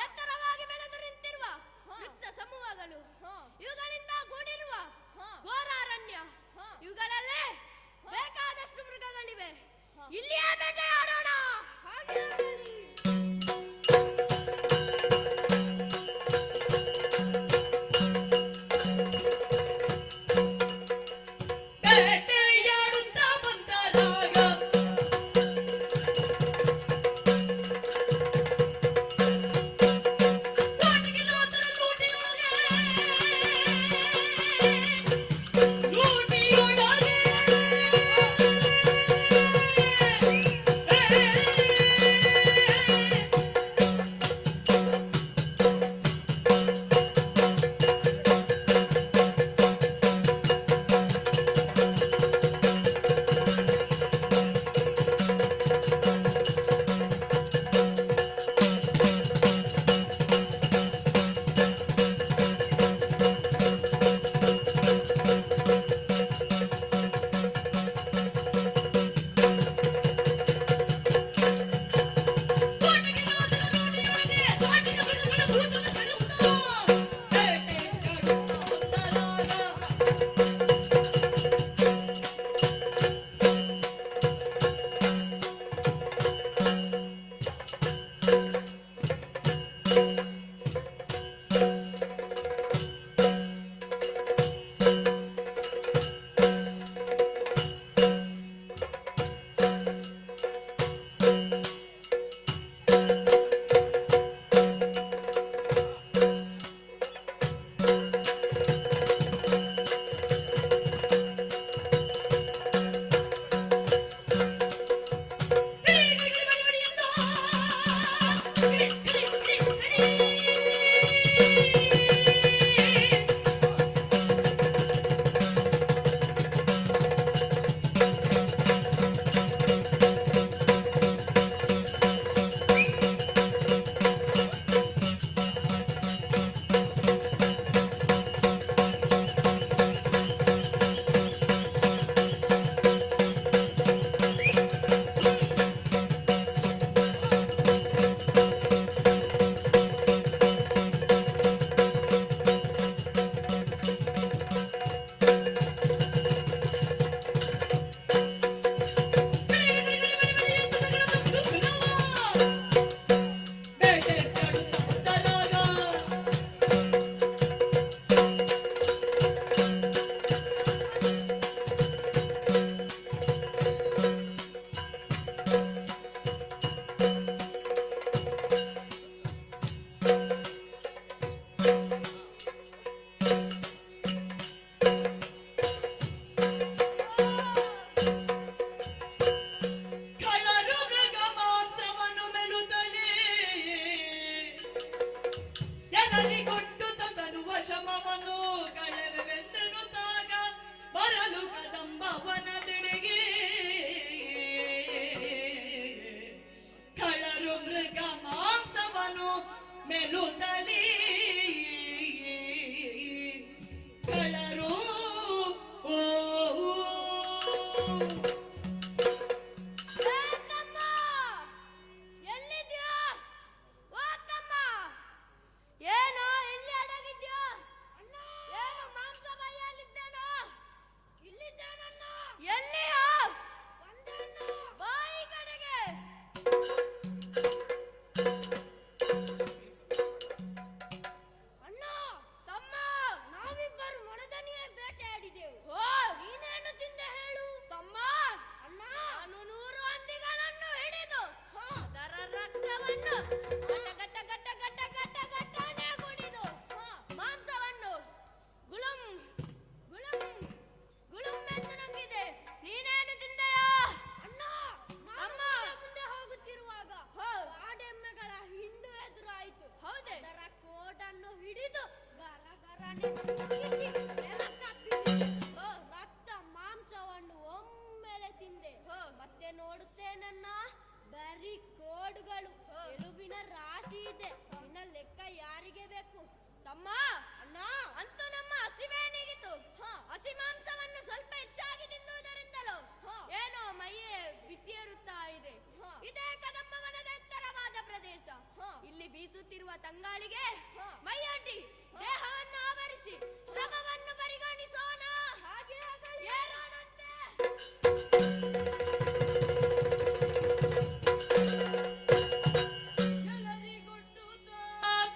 ಎತ್ತರವಾಗಿ ಬೆಳೆದು ನಿಂತಿರುವ ವೃಕ್ಷ ಸಮೂಹಗಳು, ಇವುಗಳಿಂದ ಕೂಡಿರುವ ಘೋರಾರಣ್ಯ, ಇವುಗಳಲ್ಲೇ ಬೇಕಾದಷ್ಟು ಮೃಗಗಳಿವೆ. ಇಲ್ಲಿಯೇ ಬೇಟೆಯಾಡೋಣ. ಲೂಟಿಯೊಳಗೆ ರಕ್ತ ಮಾಂಸವನ್ನು ಒಮ್ಮೆಲೆ ತಿಂದೆ ಮತ್ತೆ ನೋಡುತ್ತೇನನ್ನ ಬರೀ ಕೋಡುಗಳು ಎಲುಬಿನ ರಾಶಿ ಇದೆ ಇನ್ನ ಲೆಕ್ಕ ಯಾರಿಗೆ ಬೇಕು ತಮ್ಮ ಅಣ್ಣ ಅಂತೂ ನಮ್ಮ ಹಸಿವೆ ನೀಗಿತು ಹಸಿ ಮಾಂಸವನ್ನು ಸ್ವಲ್ಪ ಹೆಚ್ಚಾಗಿ ತಿನ್ನುವುದರಿಂದಲೂ ಏನೋ ಮೈಯೇ ಬಿಸಿ ಏರುತ್ತಾ ಇದೆ ಇದೇ ಕದಂಬವನದ ಎತ್ತರವಾದ ಪ್ರದೇಶ ಇಲ್ಲಿ ಬೀಸುತ್ತಿರುವ ತಂಗಾಳಿಗೆ ಮೈಯೊಡ್ಡಿ ದೇಹವನ್ನು ಆವರಿಸಿ ಶ್ರಮವನ್ನು ಪರಿಗಣಿಸೋಣ ಹಾಗೆ ಏರೋಣಂತೆ.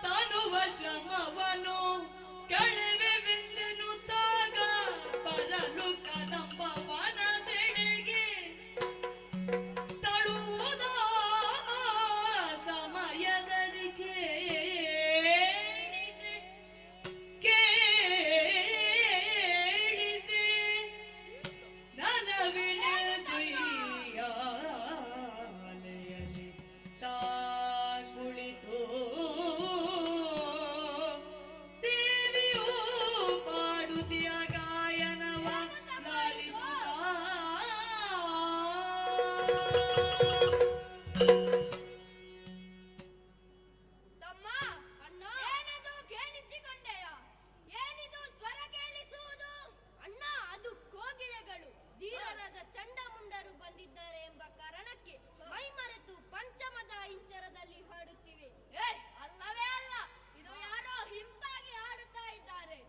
ತನುವ ಶ್ರಮವನು ಕಳೆವೆಂದೆನು ತಾಗ ಬರಲು ಕದಂಬವನದೆಡೆಗೆ ತಳುವುದ ಸಮಯದಲ್ಲಿ ಕೇಳಿಸಿ ನಲವಿನ ದುಯ್ಯಾಲೆಯಲ್ಲಿ ತಾ ಕುಳಿತು ದೇವಿಯು ಪಾಡುತ್ತಿಯ ಗಾಯನವ ತಮ್ಮ ಅಣ್ಣ ಏನದು ಕೇಳಿಸಿಕೊಂಡೆಯ ಏನಿದು ಸ್ವರ ಕೇಳಿಸುವುದು ಅಣ್ಣ ಅದು ಕೋಗಿಲೆಗಳು ಧೀರರಾದ ಚಂಡಮುಂಡರು ಬಂದಿದ್ದಾರೆ ಎಂಬ ಕಾರಣಕ್ಕೆ ಮೈ ಮರೆತು ಪಂಚಮದ ಇಂಚರದಲ್ಲಿ ಹಾಡುತ್ತಿವೆ ಅಲ್ಲವೇ ಅಲ್ಲ ಇದು ಯಾರೋ ಹಿಂಪಾಗಿ ಹಾಡುತ್ತಾ ಇದ್ದಾರೆ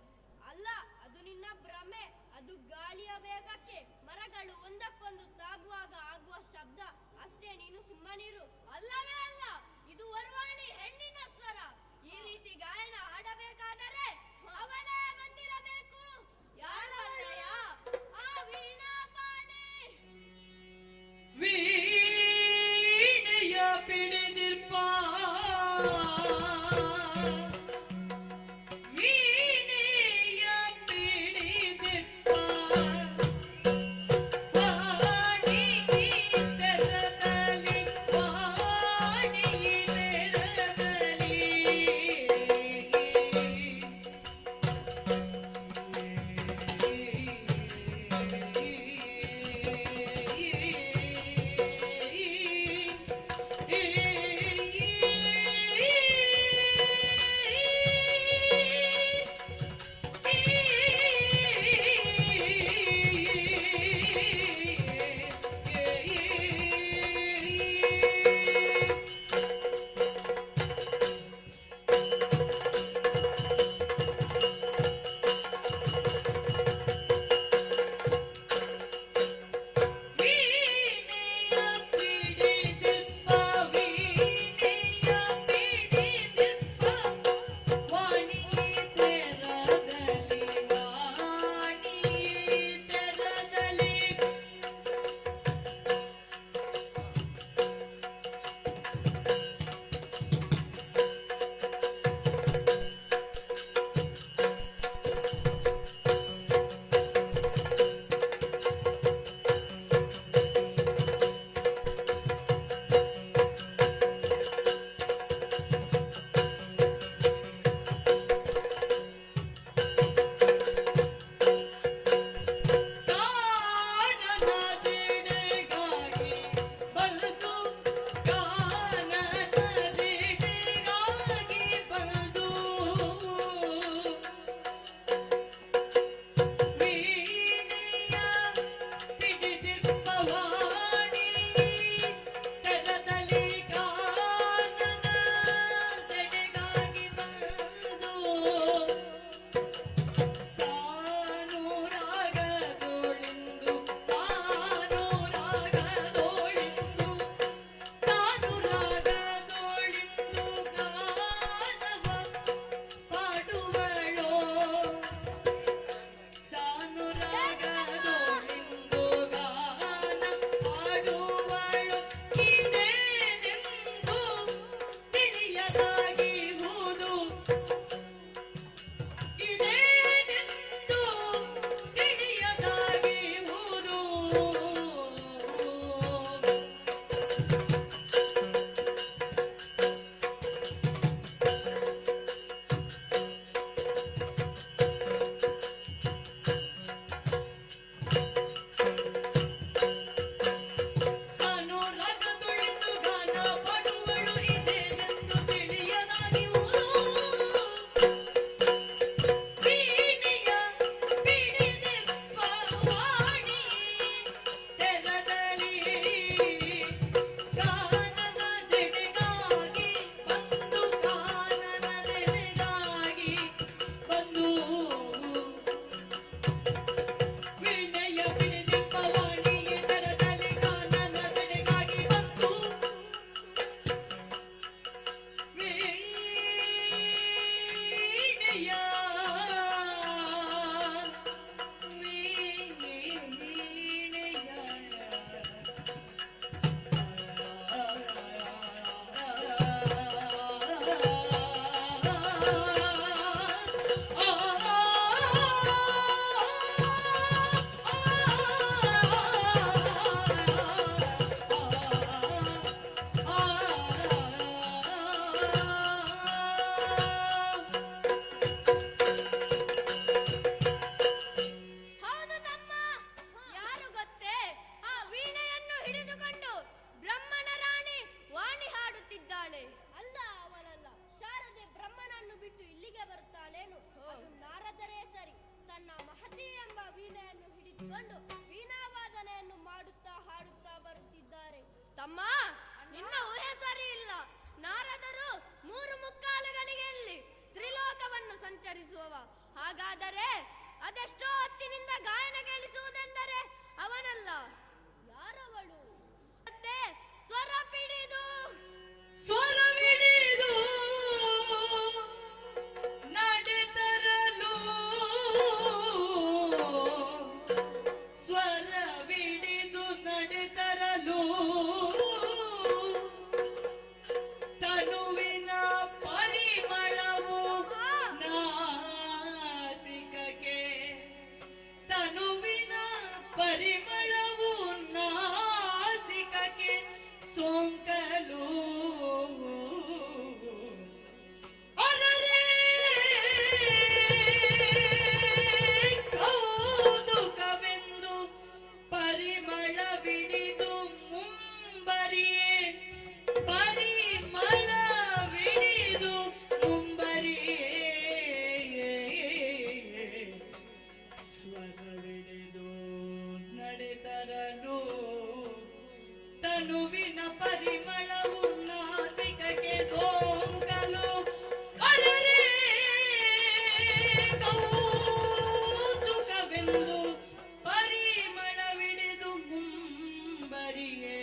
ಅಲ್ಲ ಅದು ನಿನ್ನ ಭ್ರಮೆ ಅದು ಗಾಳಿಯ ವೇಗಕ್ಕೆ ಮರಗಳು ಒಂದಕ್ಕೊಂದು ತಾಗುವಾಗ ಆಗುವ ಶಬ್ದ ಅಷ್ಟೇ ನೀನು ಸುಮ್ಮನಿರು ಅಲ್ಲವೇ ಅಲ್ಲ ಇದು ವರ್ವಾಣಿ ಹೆಣ್ಣಿನ ಸ್ವರ ಈ ರೀತಿ ಗಾಯನ ಆಡಬೇಕಾದರೆ ಅವಳೇ ಬಂದಿರಬೇಕು ಯಾರಲ್ಲಯ್ಯ ಆ ವೀಣಾಪಾಣಿ ವೀಣೆಯ ಪಿಡಿದಿರ್ಪ ವೀಣೆಯ ಪಿಡಿದಿರ್ಪ ವಾಣಿ ತೆರದಲ್ಲಿ ವಾಣಿ ಬಿಟ್ಟು ಇಲ್ಲಿಗೆ ಬರುತ್ತಾನೇನು? ಅದು ನಾರದರೇ ಸರಿ. ತನ್ನ ಮಹತಿ ಎಂಬ ವೀಣೆಯನ್ನು ಹಿಡಿದುಕೊಂಡು ವೀಣಾವಾದನೆಯನ್ನು ಮಾಡುತ್ತಾ ಹಾಡುತ್ತಾ ಬರುತ್ತಿದ್ದಾರೆ. ತಮ್ಮ, ನಿನ್ನ ಊಹೆ ಸರಿ ಇಲ್ಲ. ನಾರದರು 3 ಮುಕ್ಕಾಲುಗಳಿಗೆ ಎಲ್ಲಿ ತ್ರಿಲೋಕವನ್ನು ಸಂಚರಿಸುವವ. ಹಾಗಾದರೆ ಅದೆಷ್ಟೋ ಹೊತ್ತಿನಿಂದ ಗಾಯನ ಕೇಳಿಸುವುದೆಂದರೆ ಅವನಲ್ಲ. ಯಾರವಳು? ಮತ್ತೆ ಸ್ವರ ಪಿಡಿದು ನಡೆತರಲು ಸ್ವರವಿಡಿದು ನಡೆತರಲು ತನುವಿನ ಪರಿಮಳವು ನಾಸಿಕಕ್ಕೆ, ತನುವಿನ ಪರಿಮಳವು ನಾಸಿಕಕ್ಕೆ ಸೋಂಕಲು ಅರರೆ ಕೌತುಕವೆಂದು ಪರಿಮಳವಿಡಿದು ಮುಂಬರಿಯೇ, ಪರಿಮಳವಿಡಿದು ಮುಂಬರಿಯೇ ಸ್ವರವಿಡಿದು ನಡೆತರಲು ತನುವಿನ ಪರಿಮಳವು ನಾಸಿಕಕ್ಕೆ ಸೋಂಕಲು ಅರರೆ ಕೌತುಕವೆಂದು ಪರಿಮಳವಿಡಿದು ಮುಂಬರಿಯೇ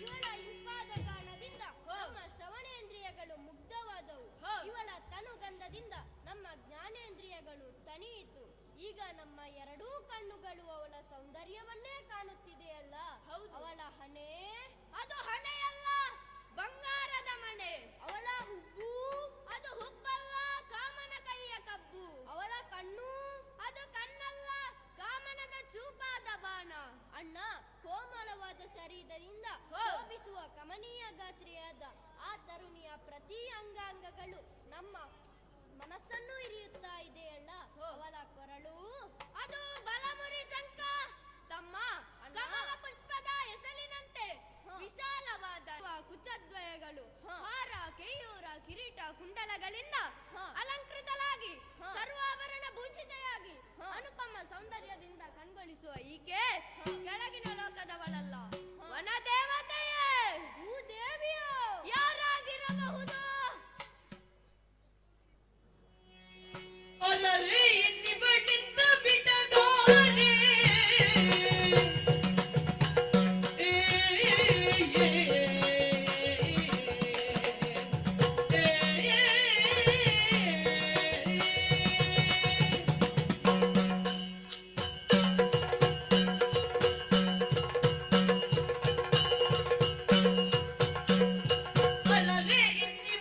ಇವಳ ಇಂಪಾದ ಗಾನದಿಂದ ನಮ್ಮ ಶ್ರವಣೇಂದ್ರಿಯಗಳು ಮುಗ್ಧವಾದವು. ಇವಳ ತನುಗಂಧದಿಂದ ನಮ್ಮ ಜ್ಞಾನೇಂದ್ರಿಯಗಳು ತಣಿಯಿತು. ಈಗ ನಮ್ಮ 2 ಕಣ್ಣುಗಳು ಅವಳ ಸೌಂದರ್ಯವನ್ನೇ ಕಾಣುತ್ತಿದೆಯಲ್ಲ. ಅವಳ ಹಣೆ ಅದು ಹಣೆಯಲ್ಲ, ಬಂಗಾರದ ಮಣೆ. ಅವಳ ಹುಬ್ಬು ಅದು ಹುಬ್ಬಲ್ಲ, ಕಾಮನ ಕೈಯ ಕಬ್ಬು. ಅವಳ ಕಣ್ಣು ಅದು ಕಣ್ಣಲ್ಲ, ಕಾಮನದ ಚೂಪಾದ ಬಾಣ. ಅಣ್ಣ, ಕೋಮಲವಾದ ಶರೀರದಿಂದ ಶೋಭಿಸುವ ಕಮನೀಯ ಗಾತ್ರಿಯಾದ ಆ ತರುಣಿಯ ಪ್ರತಿ ಅಂಗಾಂಗಗಳು ನಮ್ಮ ಮನಸ್ಸನ್ನು ಇರಿಯುತ್ತಾ ಇದೆಯಲ್ಲ. ಅವಳ ಕೊರಳು ಅದು ಬಲಮುರಿ ಶಂಖ. ತಮ್ಮ, ಕಮಲ ಪುಷ್ಪದ ಎಸಲಿನಂತೆ ವಿಶಾಲವಾದ ಕುಚದ್ವಯಗಳು ಹಾರ, ಕೇಯೂರ, ಕಿರೀಟ, ಕುಂಡಲಗಳಿಂದ ಅಲಂಕೃತಲಾಗಿ ಸರ್ವಾಭರಣ ಭೂಷಿತೆಯಾಗಿ ಅನುಪಮ ಸೌಂದರ್ಯದಿಂದ ಕಣ್ಗೊಳಿಸುವ ಈಕೆ ಕೆಳಗಿನ ಲೋಕದವಳಲ್ಲ, ವನದೇವತೆಯೇ. ಭೂದೇವಿಯೋ ಯಾರಾಗಿರಬಹುದು? ಅಲರೆ ಇನ್ನಿವಳಿಂದ ಬಿಡದಾರೆ ಅಲರೆ ಇನ್ನಿವ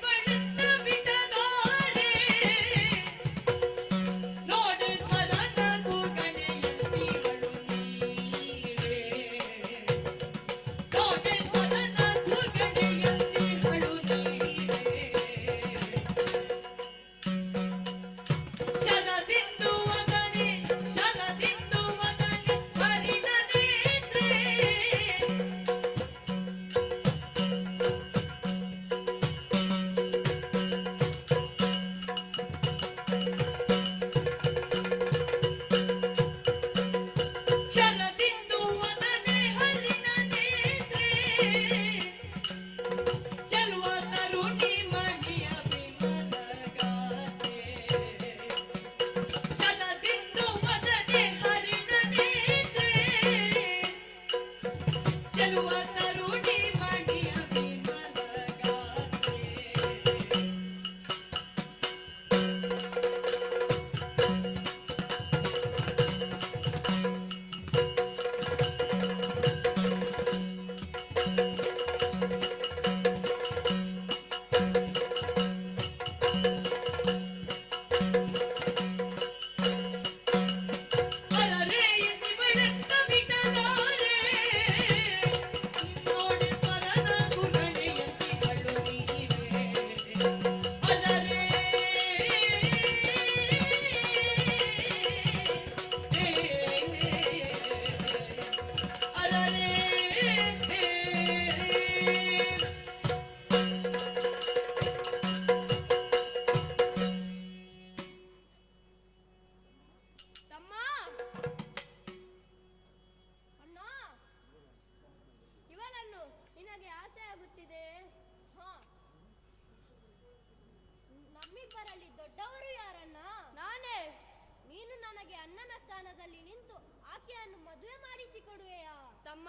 ದೂರದಲ್ಲಿ ನಿಂತು ಆಕೆಯನ್ನು ಮದುವೆ ಮಾಡಿಸಿಕೊಡುವೆಯಾ? ತಮ್ಮ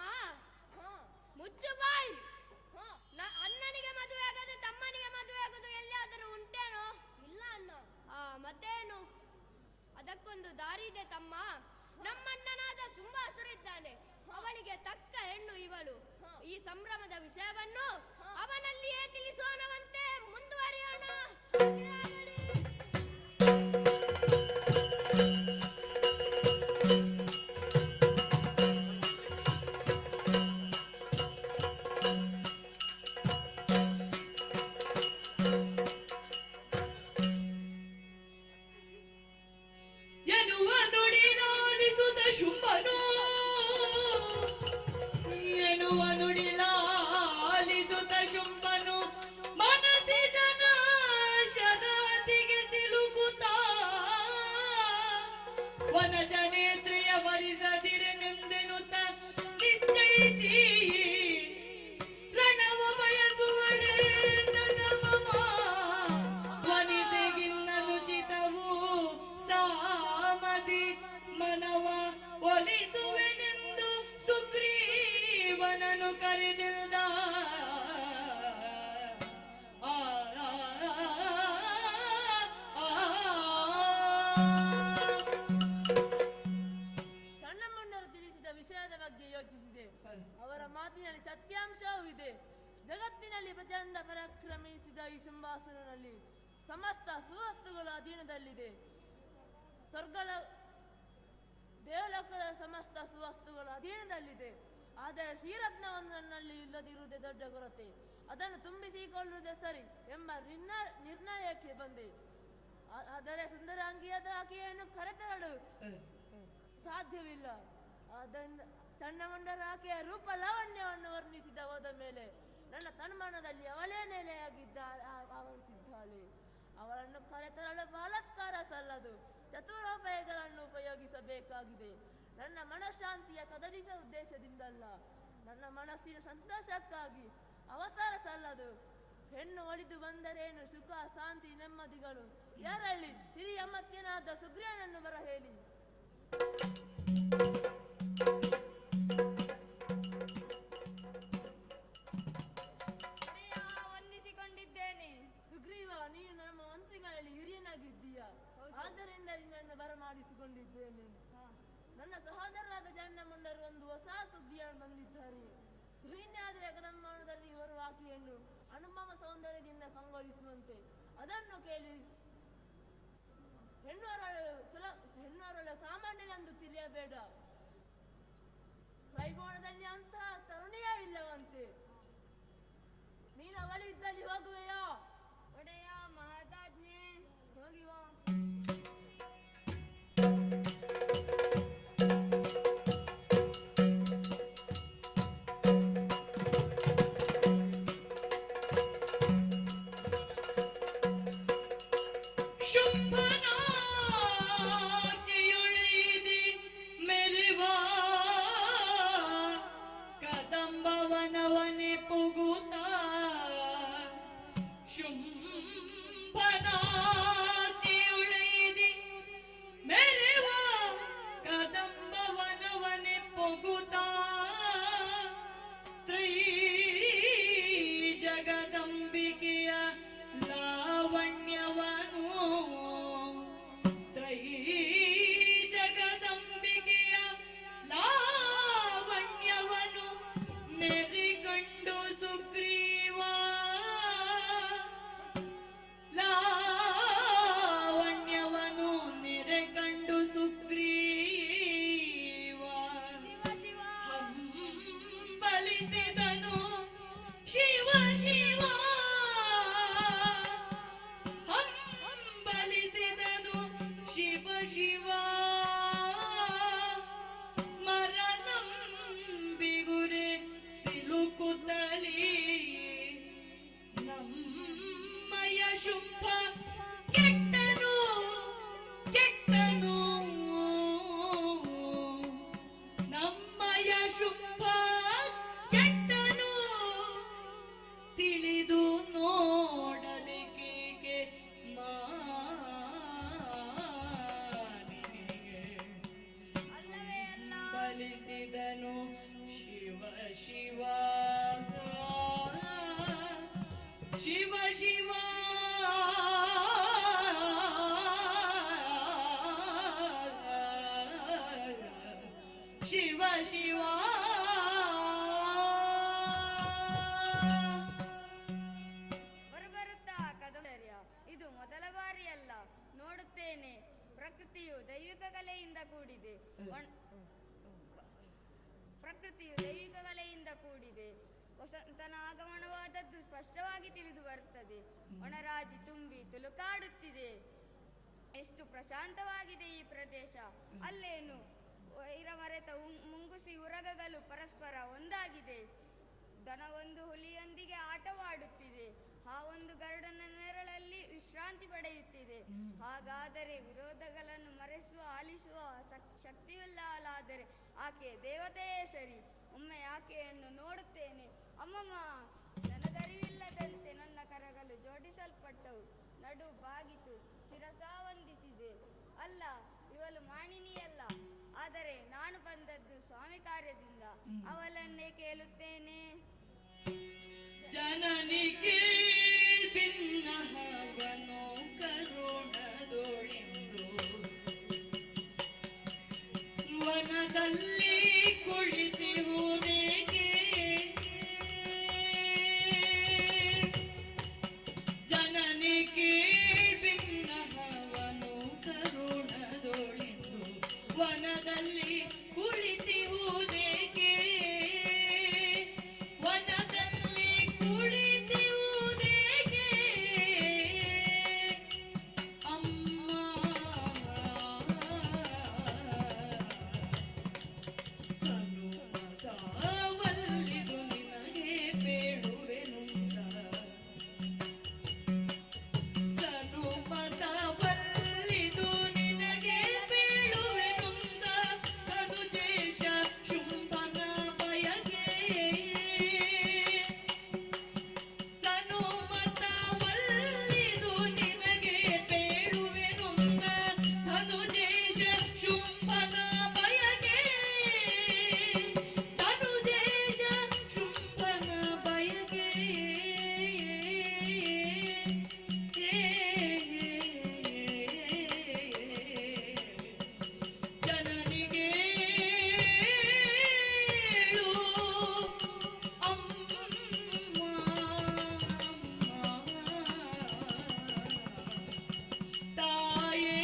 ಮುಚ್ಚು ಬಾಯ್. ಅಣ್ಣನಿಗೆ ಮದುವೆ ಆಗದೆ ತಮ್ಮನಿಗೆ ಮದುವೆ ಆಗೋದು ಎಲ್ಲಿಯಾದರೂ ಉಂಟೇನೋ? ಇಲ್ಲ ಅಣ್ಣ. ಮತ್ತೇನು? ಅದಕ್ಕೊಂದು ದಾರಿ ಇದೆ ತಮ್ಮ. ನಮ್ಮಣ್ಣನಾದ ಸುಂಬಾಸುರಿದ್ದಾನೆ, ಅವಳಿಗೆ ತಕ್ಕ ಹೆಣ್ಣು ಇವಳು. ಈ ಸಂಭ್ರಮದ ವಿಷಯವನ್ನು ಅವನಲ್ಲಿಯೇ ತಿಳಿಸೋಣವಂತೆ ಮುಂದುವರಿಯೋಣ. ಎನ್ನುವ ನುಡಿಲಾಲಿಸುತ್ತ ಶುಂಭನು, ಎನ್ನುವ ನುಡಿಲಾಲಿಸುತ್ತ ಶುಂಭನು ಮನಸ್ಸಿ ಜನ ಶನಾತಿಗೆ ಸಿಲುಕುತ್ತ ವನಜ ನೇತ್ರೆಯ ವರಿಸದಿರೆನೆಂದೆನುತ್ತ ನಿಶ್ಚಯಿಸಿ ರಣವ ಬಯಸುವಳೆ ಸದಮಮ ವನಿತೆಗಿನ್ನನುಚಿತವು ಸಾಮದಿ ಮನವ ಒಲಿಸುವೆನೆಂದು ಸುಗ್ರೀವನನು ಕರೆದಿಲ್ದ. ಚನ್ನಮ್ಮಣ್ಣರು ತಿಳಿಸಿದ ವಿಷಯದ ಬಗ್ಗೆ ಯೋಚಿಸಿದೆ. ಅವರ ಮಾತಿನಲ್ಲಿ ಸತ್ಯಾಂಶವೂ ಇದೆ. ಜಗತ್ತಿನಲ್ಲಿ ಪ್ರಚಂಡ ಪರಾಕ್ರಮಿಸಿದ ಈ ಶುಂಭಾಸುರನಲ್ಲಿ ಸಮಸ್ತ ಸುವಸ್ತುಗಳು ಅಧೀನದಲ್ಲಿದೆ. ದೇವಲೋಕದ ಸಮಸ್ತ ಸುವಸ್ತುಗಳು ಅಧೀನದಲ್ಲಿದೆ. ಆದರೆ ಶ್ರೀರತ್ನವೊಂದರಲ್ಲಿ ಇಲ್ಲದಿರುವುದೇ ದೊಡ್ಡ ಕೊರತೆ. ಅದನ್ನು ತುಂಬಿಸಿಕೊಳ್ಳುವುದೇ ಸರಿ ಎಂಬ ನಿರ್ಣಯಕ್ಕೆ ಬಂದೆ. ಆದರೆ ಸುಂದರಾಂಗಿಯಾದ ಆಕೆಯನ್ನು ಕರೆತರಲು ಸಾಧ್ಯವಿಲ್ಲ. ಅದರಿಂದ ಚನ್ನಮಂಡರ ಆಕೆಯ ರೂಪ ಲಾವಣ್ಯವನ್ನು ವರ್ಣಿಸಿದ ಹೋದ ಮೇಲೆ ನನ್ನ ತನ್ಮಾನದಲ್ಲಿ ಅವಳೇ ಆವರಿಸಿದ್ದಾಳೆ. ಅವಳನ್ನು ಕರೆತರಲು ಬಲಾತ್ಕಾರ ಸಲ್ಲದು, ಚತುರೋಪಾಯಗಳನ್ನು ಉಪಯೋಗಿಸಬೇಕಾಗಿದೆ. ನನ್ನ ಮನಃಶಾಂತಿಯ ಕದಲಿಸುವ ಉದ್ದೇಶದಿಂದಲ್ಲ, ನನ್ನ ಮನಸ್ಸಿನ ಸಂತೋಷಕ್ಕಾಗಿ. ಅವಸರ ಸಲ್ಲದು. ಹೆಣ್ಣು ಒಲಿದು ಬಂದರೇನು ಸುಖ ಶಾಂತಿ ನೆಮ್ಮದಿಗಳು. ಯಾರಲ್ಲಿ ಹಿರಿಯ ಅಮ್ಮತ್ಯನಾದ ಸುಗ್ರೀವನನ್ನು ಬರ ಹೇಳಿ. ವಂದಿಸಿಕೊಂಡಿದ್ದೇನೆ. ಸುಗ್ರೀವ, ನೀನು ನಮ್ಮ ಮಂತ್ರಿಗಳಲ್ಲಿ ಹಿರಿಯನಾಗಿದ್ದೀಯ, ಆದ್ದರಿಂದ ನಿನ್ನನ್ನು ಬರಮಾಡಿಸಿಕೊಂಡಿದ್ದೇನೆ. ನನ್ನ ಸಹೋದರರಾದ ಚನ್ನಮಂಡರು ಒಂದು ಹೊಸ ಸುದ್ದಿಯನ್ನು ಬಂದಿದ್ದಾರೆ. ತುಹಿನ್ಯಾದರೆ ಕದಂಬದಲ್ಲಿ ಇವರು ಆಕೆಯನ್ನು ಅನುಪಮ ಸೌಂದರ್ಯದಿಂದ ಕಂಗೊಳಿಸುವಂತೆ. ಅದನ್ನು ಕೇಳಿ ಹೆಣ್ಣವರಳು ಸಾಮಾನ್ಯನೆಂದು ತಿಳಿಯಬೇಡ. ವೈಭವನದಲ್ಲಿ ಅಂತಹ ತರುಣಿಯೇ ಇಲ್ಲವಂತೆ. ನೀನು ಅವಳಿದ್ದಲ್ಲಿ ಹೋಗುವೆಯಾ? ಒಡೆಯ ಮಹದಾಜ್ಞೆ. ಹೋಗಿ ಬಾ. ಶುಂಭನಾಜ್ಞೆಯೊಳೆಯಿದೆ ಮೆರೆವ ಕದಂಬವನವನೆ ಪುಗುತ. ಶುಂಭನಾಜ್ಞೆಯೊಳೆಯಿದೆ ಮೆರೆವ ಕದಂಬವನವನೆ ಪುಗುತ. ಜಗದಂಬಿಕೆಯ ಲಾವಣ್ಯವನು, ಜಗದಂಬಿಕೆಯ ಲಾವಣ್ಯವನು ನೆರಿಕಂಡು ಸುಗ್ರೀವ. ಲಾವಣ್ಯವನು ನೆರೆಕಂಡು ಸುಗ್ರೀವ ಹಂಬಲಿಸಿದನು ಶಿವ ಶಿವ. ಹಂಬಲಿಸಿದನು ಶಿವ ಶಿವ. ಸ್ಮರಣಂ ಬಿಗುರೆ ಸಿಲುಕುತ್ತಲಿ ನಮ್ಮಯ ಶುಂಭ ಕೆಟ್ಟನು ಕೆಟ್ಟನು. ನಮ್ಮಯ ಶುಂಭ ಕೆಟ್ಟನು ತಿಳಿದು ನೋಡಲಿಕ್ಕೆ ಮಾನಿನಿಗೆ ಪ್ರಕೃತಿಯು ದೈವಿಕ ಕಲೆಯಿಂದ ಕೂಡಿದೆ. ವಸಂತನ ಆಗಮನವಾದದ್ದು ಸ್ಪಷ್ಟವಾಗಿ ತಿಳಿದು ಬರುತ್ತದೆ. ಒಣರಾಜಿ ತುಂಬಿ ತುಳುಕಾಡುತ್ತಿದೆ. ಎಷ್ಟು ಪ್ರಶಾಂತವಾಗಿದೆ ಈ ಪ್ರದೇಶ. ಅಲ್ಲೇನು ವೈರಮರೆತ ಮುಂಗುಸಿ ಉರಗಗಳು ಪರಸ್ಪರ ಒಂದಾಗಿದೆ. ದನವೊಂದು ಹುಲಿಯೊಂದಿಗೆ ಆಟವಾಡುತ್ತಿದೆ. ಹಾವೊಂದು ಗರುಡನ ನೆರಳಲ್ಲಿ ವಿಶ್ರಾಂತಿ ಪಡೆಯುತ್ತಿದೆ. ಹಾಗಾದರೆ ವಿರೋಧಗಳನ್ನು ಮರೆಸುವ ಆಲಿಸುವ ಶಕ್ತಿಯಿಲ್ಲಲಾದರೆ ಆಕೆ ದೇವತೆಯೇ ಸರಿ. ಒಮ್ಮೆ ಆಕೆಯನ್ನು ನೋಡುತ್ತೇನೆ. ಅಮ್ಮಮ್ಮ, ನನಗರಿವಿಲ್ಲದಂತೆ ನನ್ನ ಕರಗಳು ಜೋಡಿಸಲ್ಪಟ್ಟವು. ನಡು ಬಾಗಿತು, ಶಿರಸ ವಂದಿಸಿದೆ. ಅಲ್ಲ, ಇವಳು ಮಾಣಿನಿಯಲ್ಲ. ಆದರೆ ನಾನು ಬಂದದ್ದು ಸ್ವಾಮಿ ಕಾರ್ಯದಿಂದ. ಅವಳನ್ನೇ ಕೇಳುತ್ತೇನೆ. ಜನನಿ ಕೀಳ್ಬಿನ್ನಹವನು ಕರುಣದೊಳೆಂದು ವನದಲ್ಲಿ ಕುಳಿತಿರುವುದೇಗೆ? ಜನನಿ ಕೀಳ್ಬಿನ್ನಹವನು ಕರುಣದೊಳೆಂದು ವನದಲ್ಲಿ ಕುಳಿತಿರುವುದೇಗೆ? ವನದಲ್ಲಿ ಕುಳಿತಿರುವುದೇಗೆ? ಅಮ್ಮ, ಸನುಮತವಲ್ಲಿದು ನಿನಗೆ ಬೇಡುವೆನುಂದ. ಸನುಮತವಲ್ಲಿದು ನಿನಗೆ ಬೇಡುವೆನುಂದ. ಧನುಜೇಶ ಶುಂಭನ ಬಯಕೆ. ಸನುಮತವಲ್ಲಿದು ನಿನಗೆ ಬೇಡುವೆನುಂದ. ಧನುಜೇಶ ಶುಂಭನ ಬಯಕೆ. ಧನುಜೇಶ ಶುಂಭನ ಬಯಕೆ. ಜನನಿಗೆ ತಾಯೇ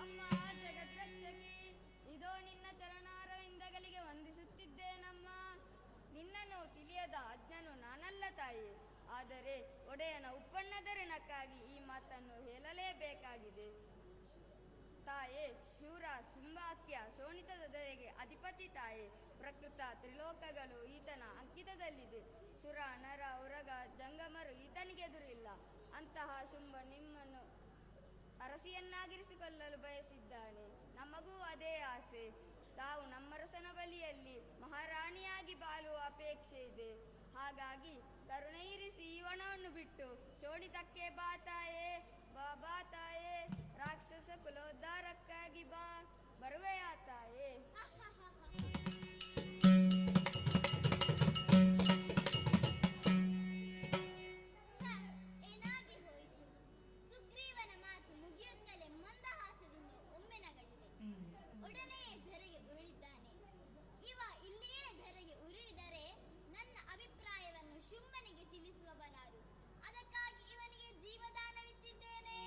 ಅಮ್ಮ ಜಗದ್ರಕ್ಷಕಿ, ಇದೋ ನಿನ್ನ ಚರಣಾರವಿಂದಗಳಿಗೆ ವಂದಿಸುತ್ತಿದ್ದೇನಮ್ಮ. ನಿನ್ನನ್ನು ತಿಳಿಯದ ಅಜ್ಞನು ನಾನಲ್ಲ ತಾಯಿ. ಆದರೆ ಒಡೆಯನ ಉಪ್ಪಣ್ಣದ ಋಣಕ್ಕಾಗಿ ಈ ಮಾತನ್ನು ಹೇಳಲೇಬೇಕಾಗಿದೆ. ತಾಯೇ, ಶೂರ ಶುಂಭಾಕ್ಯ ಶೋಣಿತದ ದಯೆಗೆ ಅಧಿಪತಿ ತಾಯೇ. ಪ್ರಕೃತ ತ್ರಿಲೋಕಗಳು ಈತನ ಅಂಕಿತದಲ್ಲಿದೆ. ಸುರ ನರ ಉರಗ ಜಂಗಮರು ಈತನಿಗೆದುರಿಲ್ಲ. ಅಂತಹ ಶುಂಭ ನಿಮ್ಮನ್ನು ಅರಸಿಯನ್ನಾಗಿರಿಸಿಕೊಳ್ಳಲು ಬಯಸಿದ್ದಾನೆ. ನಮಗೂ ಅದೇ ಆಸೆ. ತಾವು ನಮ್ಮರಸನ ಬಳಿಯಲ್ಲಿ ಮಹಾರಾಣಿಯಾಗಿ ಬಾಳುವ ಅಪೇಕ್ಷೆ ಇದೆ. ಹಾಗಾಗಿ ಕರುಣೆ ಇರಿಸಿ ಈ ವನವನ್ನು ಬಿಟ್ಟು ಶೋಣಿತಕ್ಕೆ ಬಾ ತಾಯೇ. ಬಾ ತಾಯೇ. ರಾಕ್ಷಸ ಕುಲೋದ್ಧಾರಕ್ಕಾಗಿ ಬಾ. ಬರುವೆಯಾ ತಾಯೇ? ಏನಾಗಿ ಹೋಯಿತು? ಸುಗ್ರೀವನ ಮಾತು ಮುಗಿಯುತ್ತಲೇ ಮಂದಹಾಸದಿಂದ ಒಮ್ಮೆ ನಗಡಿದೆ. ಒಡನೆಯೇ ಧರೆಗೆ ಉರುಳಿದ್ದಾನೆ. ಇವ ಇಲ್ಲಿಯೇ ಧರೆಗೆ ಉರುಳಿದರೆ ನನ್ನ ಅಭಿಪ್ರಾಯವನ್ನು ಶುಂಭನಿಗೆ ತಿಳಿಸುವವನಾರು. ಅದಕ್ಕಾಗಿ ಇವನಿಗೆ ಜೀವದಾನವಿತ್ತಿದ್ದೇನೆ.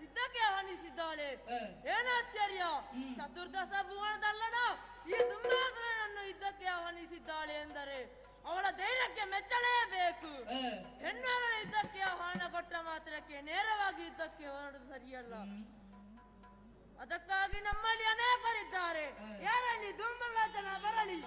ಯುದ್ಧಕ್ಕೆ ಆಹ್ವಾನಿಸಿದ್ದಾಳೆ. ಏನಾಶ್ಚರ್ಯ, ಚತುರ್ದಶ ಭುವನದಲ್ಲಣ ಈ ದುಂಬಾಸುರನನ್ನು ಯುದ್ಧಕ್ಕೆ ಆಹ್ವಾನಿಸಿದ್ದಾಳೆ ಎಂದರೆ ಅವಳ ಧೈರ್ಯಕ್ಕೆ ಮೆಚ್ಚಲೇಬೇಕು. ಹೆಣ್ಣಾರಳ ಯುದ್ಧಕ್ಕೆ ಆಹ್ವಾನ ಕೊಟ್ಟ ಮಾತ್ರಕ್ಕೆ ನೇರವಾಗಿ ಯುದ್ಧಕ್ಕೆ ಹೊರಡುವುದು ಸರಿಯಲ್ಲ. ಅದಕ್ಕಾಗಿ ನಮ್ಮಲ್ಲಿ ಅನೇಕರಿದ್ದಾರೆ. ಯಾರಲ್ಲಿ ಧೂಮ್ರಲೋಚನ ಬರಲಿ.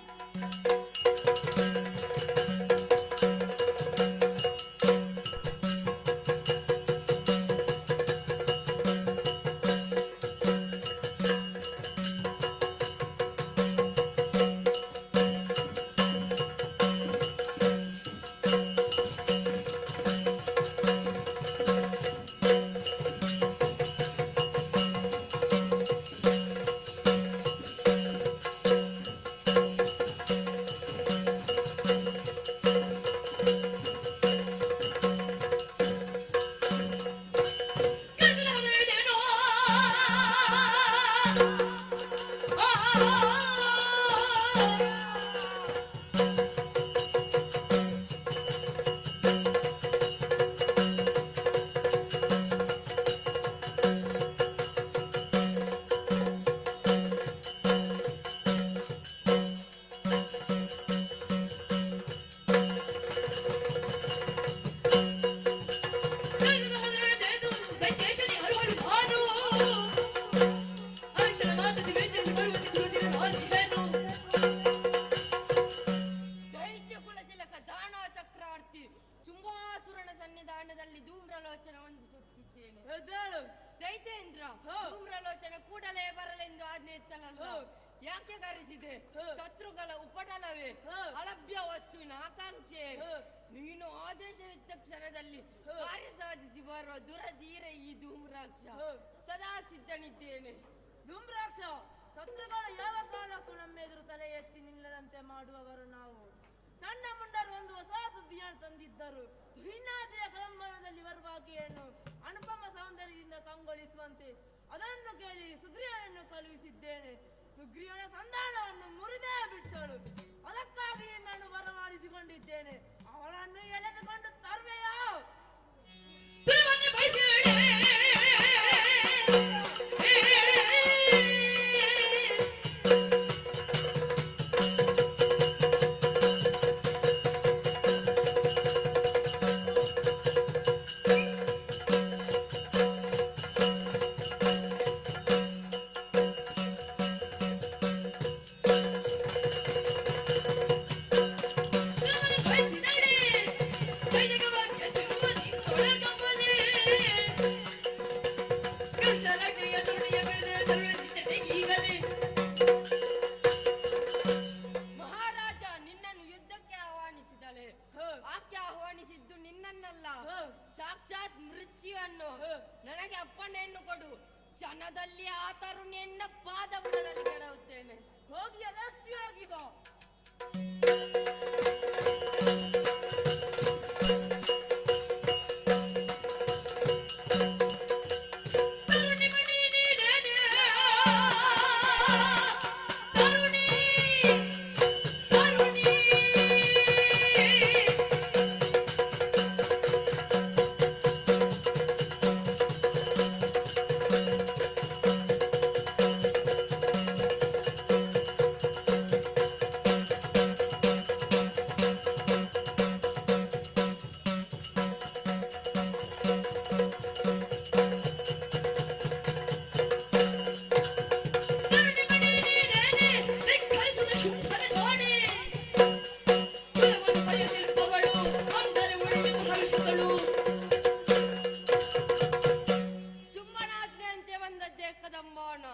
ದೈತ್ಯೇಂದ್ರ ಧೂಮ್ರಲೋಚನ ಕೂಡಲೇ ಬರಲೆಂದು ಆಜ್ಞೆ ಇತ್ತನಲ್ಲ, ಯಾಕೆ ಕರೆಸಿದೆ? ಶತ್ರುಗಳ ಉಪಟಳವೇ, ಅಲಭ್ಯ ವಸ್ತುವಿನ ಆಕಾಂಕ್ಷೆ. ನೀನು ಆದೇಶವಿದ್ದ ಕ್ಷಣದಲ್ಲಿ ಕಾರ್ಯ ಸಾಧಿಸಿ ಬರುವ ದುರಧೀರ ಈ ಧೂಮ್ರಾಕ್ಷ. ಸದಾ ಸಿದ್ಧನಿದ್ದೇನೆ. ಧೂಮ್ರಾಕ್ಷ, ಶತ್ರುಗಳು ಯಾವ ಕಾಲಕ್ಕೂ ನಮ್ಮೆದುರು ತಲೆ ಎತ್ತಿ ನಿಲ್ಲದಂತೆ ಮಾಡುವವರು ನಾವು. ಸಣ್ಣ ಮುಂಡರು ಒಂದು ಹೊಸ ಸುದ್ದಿಯನ್ನು ತಂದಿದ್ದರು. ಹಿನ್ನಾದ್ರಿಯ ಕದಂಬನದಲ್ಲಿ ಬರುವಾಗೆಯನ್ನು ಅನುಪಮ ಸೌಂದರ್ಯದಿಂದ ಕಂಗೊಳಿಸುವಂತೆ ಅದನ್ನು ಕೇಳಿ ಸುಗ್ರೀವನನ್ನು ಕಳುಹಿಸಿದ್ದೇನೆ. ಸುಗ್ರೀವನ ಸಂಧಾನವನ್ನು ಮುರಿದೇ ಬಿಟ್ಟಳು. ಅದಕ್ಕಾಗಿ ನಿನ್ನನ್ನು ಬರಮಾಡಿಸಿಕೊಂಡಿದ್ದೇನೆ. ಅವಳನ್ನು ಎಳೆದುಕೊಂಡು ತರುವೆಯೋ? ಮಹಾರಾಜ ನಿನ್ನನ್ನು ಯುದ್ಧಕ್ಕೆ ಆಹ್ವಾನಿಸಿದಳೆ. ಆಕೆ ಆಹ್ವಾನಿಸಿದ್ದು ನಿನ್ನನ್ನಲ್ಲ, ಸಾಕ್ಷಾತ್ ಮೃತ್ಯುವನ್ನು. ನನಗೆ ಅಪ್ಪಣೆಯನ್ನು ಕೊಡು. ಕ್ಷಣದಲ್ಲಿ ಆ ತರುಣಿಯನ್ನ ಪಾದಬುಡದಲ್ಲಿ ಕೆಡವುತ್ತೇನೆ. ಹೋಗಿ ಅವಶ್ಯವಾಗಿ ಬಾ. ಶುಂಭನಾಜ್ಞೆಯಂತೆ ಬಂದದ್ದೇ ಕದಂಬನ.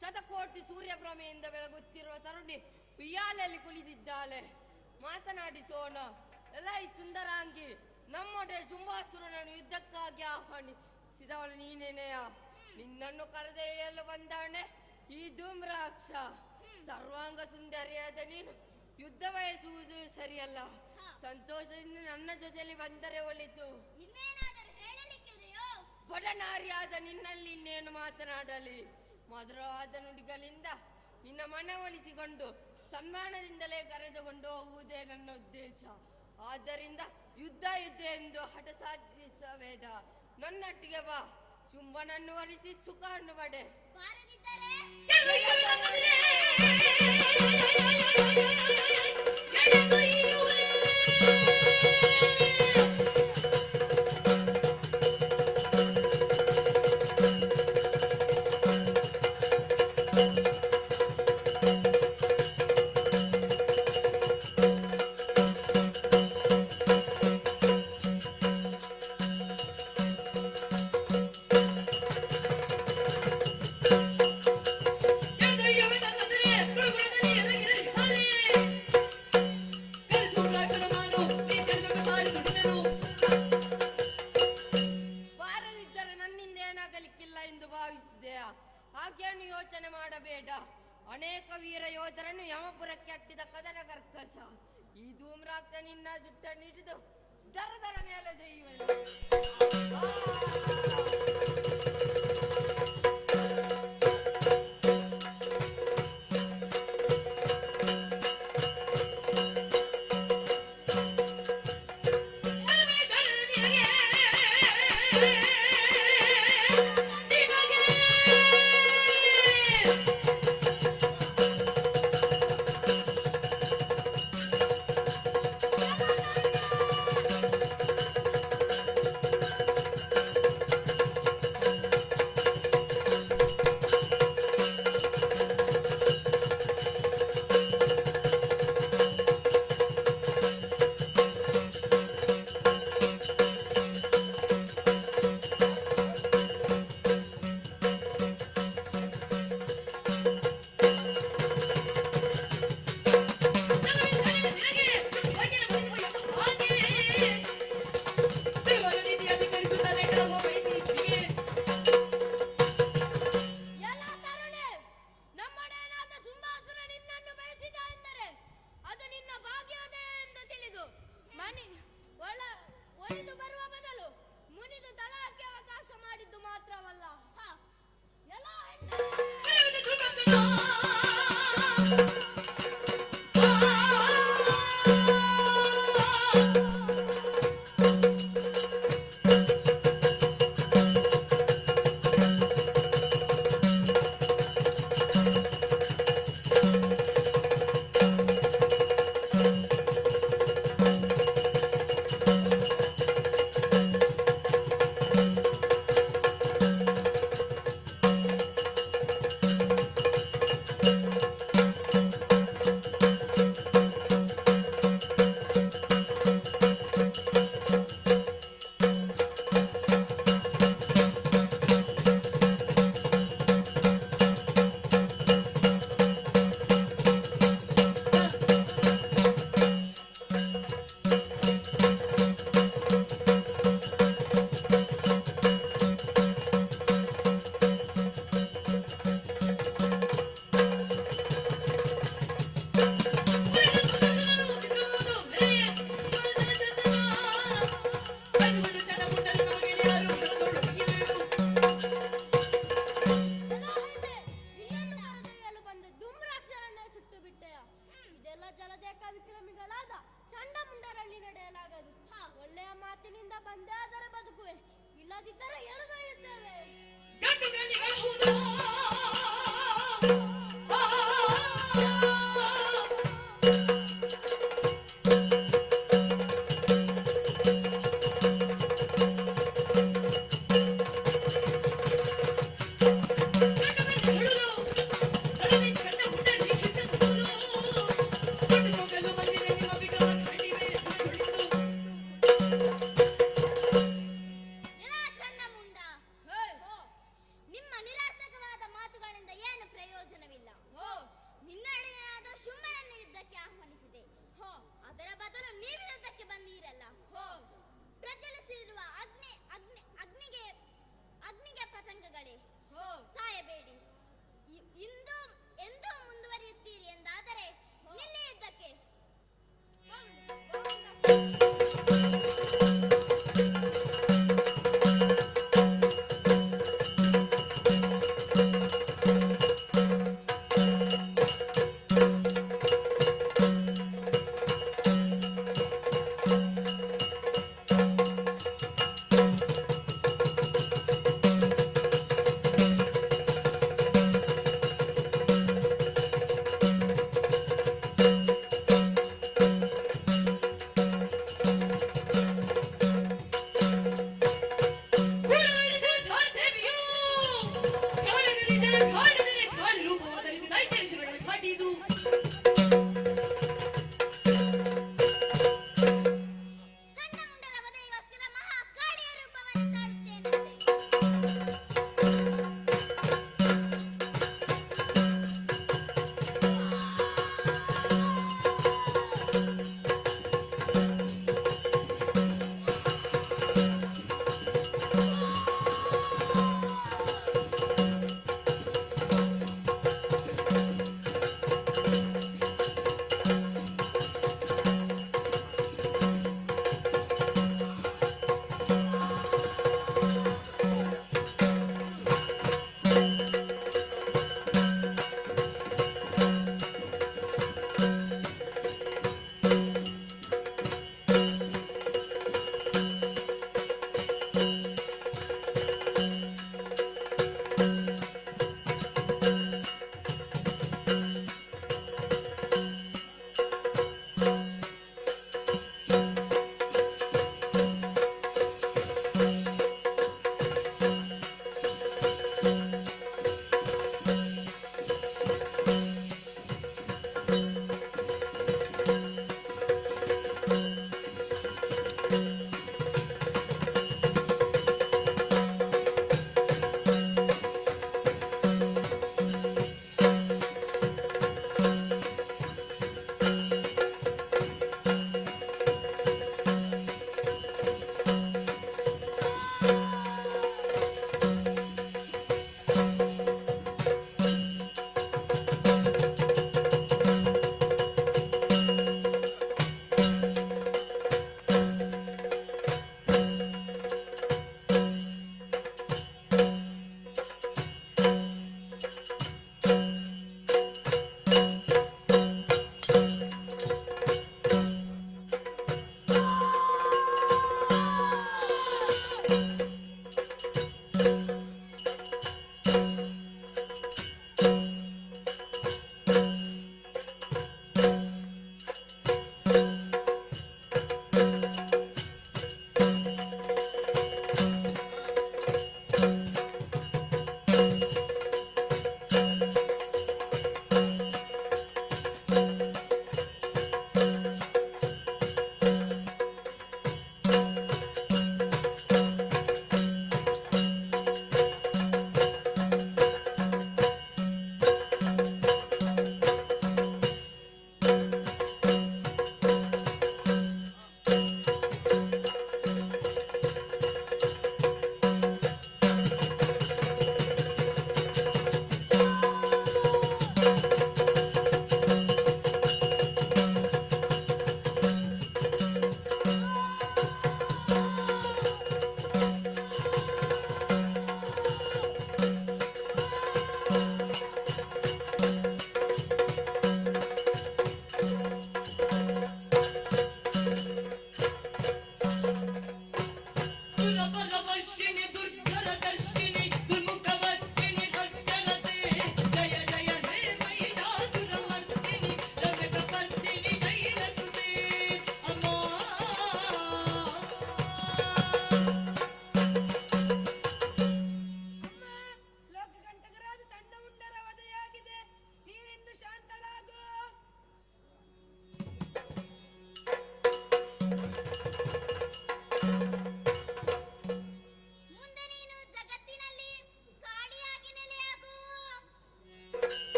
ಶತಕೋಟಿ ಸೂರ್ಯಭ್ರಮೆಯಿಂದ ಬೆಳಗುತ್ತಿರುವ ತರುಣಿ ಉಯ್ಯಾಲೆಯಲ್ಲಿ ಕುಳಿತಿದ್ದಾಳೆ. ಮಾತನಾಡಿಸೋಣ. ಎಲ್ಲ ಈ ಸುಂದರಾಂಗಿ, ನಮ್ಮೊಡೆ ಶುಂಭಾಸುರನನ್ನು ಯುದ್ಧಕ್ಕಾಗಿ ಆಹ್ವಾನಿಸಿದವಳು ನೀನೇನೆಯ? ನಿನ್ನನ್ನು ಕರೆದೊಯ್ಯಲು ಬಂದವನೇ ಈ ಧೂಮ್ರಾಕ್ಷ. ಸರ್ವಾಂಗ ಸುಂದರಿಯಾದ ನೀನು ಯುದ್ಧ ಬಯಸುವುದು ಸರಿಯಲ್ಲ. ಸಂತೋಷದಿಂದ ನನ್ನ ಜೊತೆಯಲ್ಲಿ ಬಂದರೆ ಒಳಿತು. ಬಡನಾರಿಯಾದ ನಿನ್ನಲ್ಲಿ ಇನ್ನೇನು ಮಾತನಾಡಲಿ? ಮಧುರವಾದ ನುಡಿಗಳಿಂದ ನಿನ್ನ ಮನವೊಲಿಸಿಕೊಂಡು ಸನ್ಮಾನದಿಂದಲೇ ಕರೆದುಕೊಂಡು ಹೋಗುವುದೇ ನನ್ನ ಉದ್ದೇಶ. ಆದ್ದರಿಂದ ಯುದ್ಧ ಯುದ್ಧ ಎಂದು ಹಠ ಸಾಧಿಸಬೇಡ. ನನ್ನೊಟ್ಟಿಗೆ ಬಾ. ಚುಂಬನನ್ನು ವರಿಸಿ ಸುಖವನ್ನು ಪಡೆ. ಬಾರದಿದ್ದರೆ ನನ್ನಿಂದ ಏನಾಗಲಿಕ್ಕಿಲ್ಲ ಎಂದು ಭಾವಿಸಿದೆಯಾ? ಹಾಗೇನು ಯೋಚನೆ ಮಾಡಬೇಡ. ಅನೇಕ ವೀರ ಯೋಧರನ್ನು ಯಮಪುರಕ್ಕೆ ಅಟ್ಟಿದ ಕದನ ಕರ್ಕಶ ಈ ಧೂಮ್ರಾಕ್ಷ ನಿನ್ನ ಜುಟ್ಟನ್ನು ಹಿಡಿದು ದರ ದರ ಮೇಲೆ ಜೈಯುವನು. ಕಾಡಿದರೆ ಕಾಡಿ ರೂಪವ ಧರಿಸಿ ದೈತ್ಯರಿಸಿಗಳ ಘಾಟಿದು.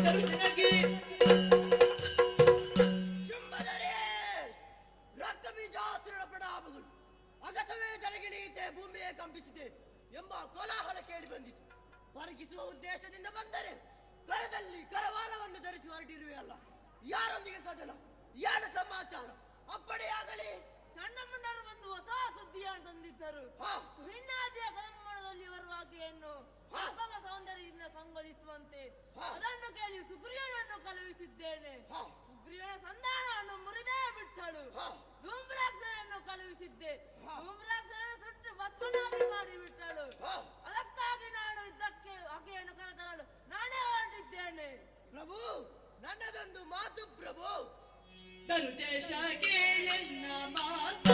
ಕೊಟ್ಟರು ನಿನಗೆ ರಕ್ತ ಬೀಜಾಸುರನ ಪ್ರಣಾಮಗಳು. ಅಗಸವೇ ಜಲಗಿಳಿಯಿತೆ, ಭೂಮಿಯೇ ಕಂಪಿಸಿದೆ ಎಂಬ ಕೋಲಾಹಲ ಕೇಳಿ ಬಂದಿತು. ಹೊರಗಿಸುವ ಉದ್ದೇಶದಿಂದ ಬಂದರೆ ಕರದಲ್ಲಿ ಕರವಾಲವನ್ನು ಧರಿಸಿ ಹೊರಟಿರುವೆಯಲ್ಲ. ಯಾರೊಂದಿಗೆ ಕದನ, ಏನು ಸಮಾಚಾರ? ಅಪ್ಪಣೆಯಾಗಲಿ. ಚಂಡಮುಂಡರು ಬಂದು ಹೊಸ ಸುದ್ದಿಯನ್ನು ತಂದಿದ್ದರು. ಹೆಣ್ಣಾದಿಯ ಕರ್ಮದಲ್ಲಿ ಬರುವ ಆಕೆಯನ್ನು ಅಪ್ಪನ ಸೌಂದರ್ಯದಿಂದ ಕಂಗೊಳಿಸುವಂತೆ ಅದನ್ನು ಕೇಳಿ ಸುಗ್ರೀವನನ್ನು ಕಳುಹಿಸಿದ್ದೇನೆ. ಸುಗ್ರೀವನ ಸಂಧಾನವನ್ನು ಮುರಿದೇ ಬಿಟ್ಟಳು. ಧೂಮ್ರಾಕ್ಷನನ್ನು ಕಳುಹಿಸಿದ್ದೆ. ಧೂಮ್ರಾಕ್ಷನನ್ನು ಸುಟ್ಟು ಭಸ್ಮನಾಗಿ ಮಾಡಿ ಬಿಟ್ಟಳು. ಅದಕ್ಕಾಗಿ ನಾನು ಇದ್ದಕ್ಕೆ ಆಕೆಯನ್ನು ಕರೆತರಲು ನಾನೇ ಹೊರಟಿದ್ದೇನೆ. ಪ್ರಭು, ನನ್ನದೊಂದು ಮಾತು ಪ್ರಭು. ತರುಜೇಶ ಕೇಳೆನ್ನ ಮಾತ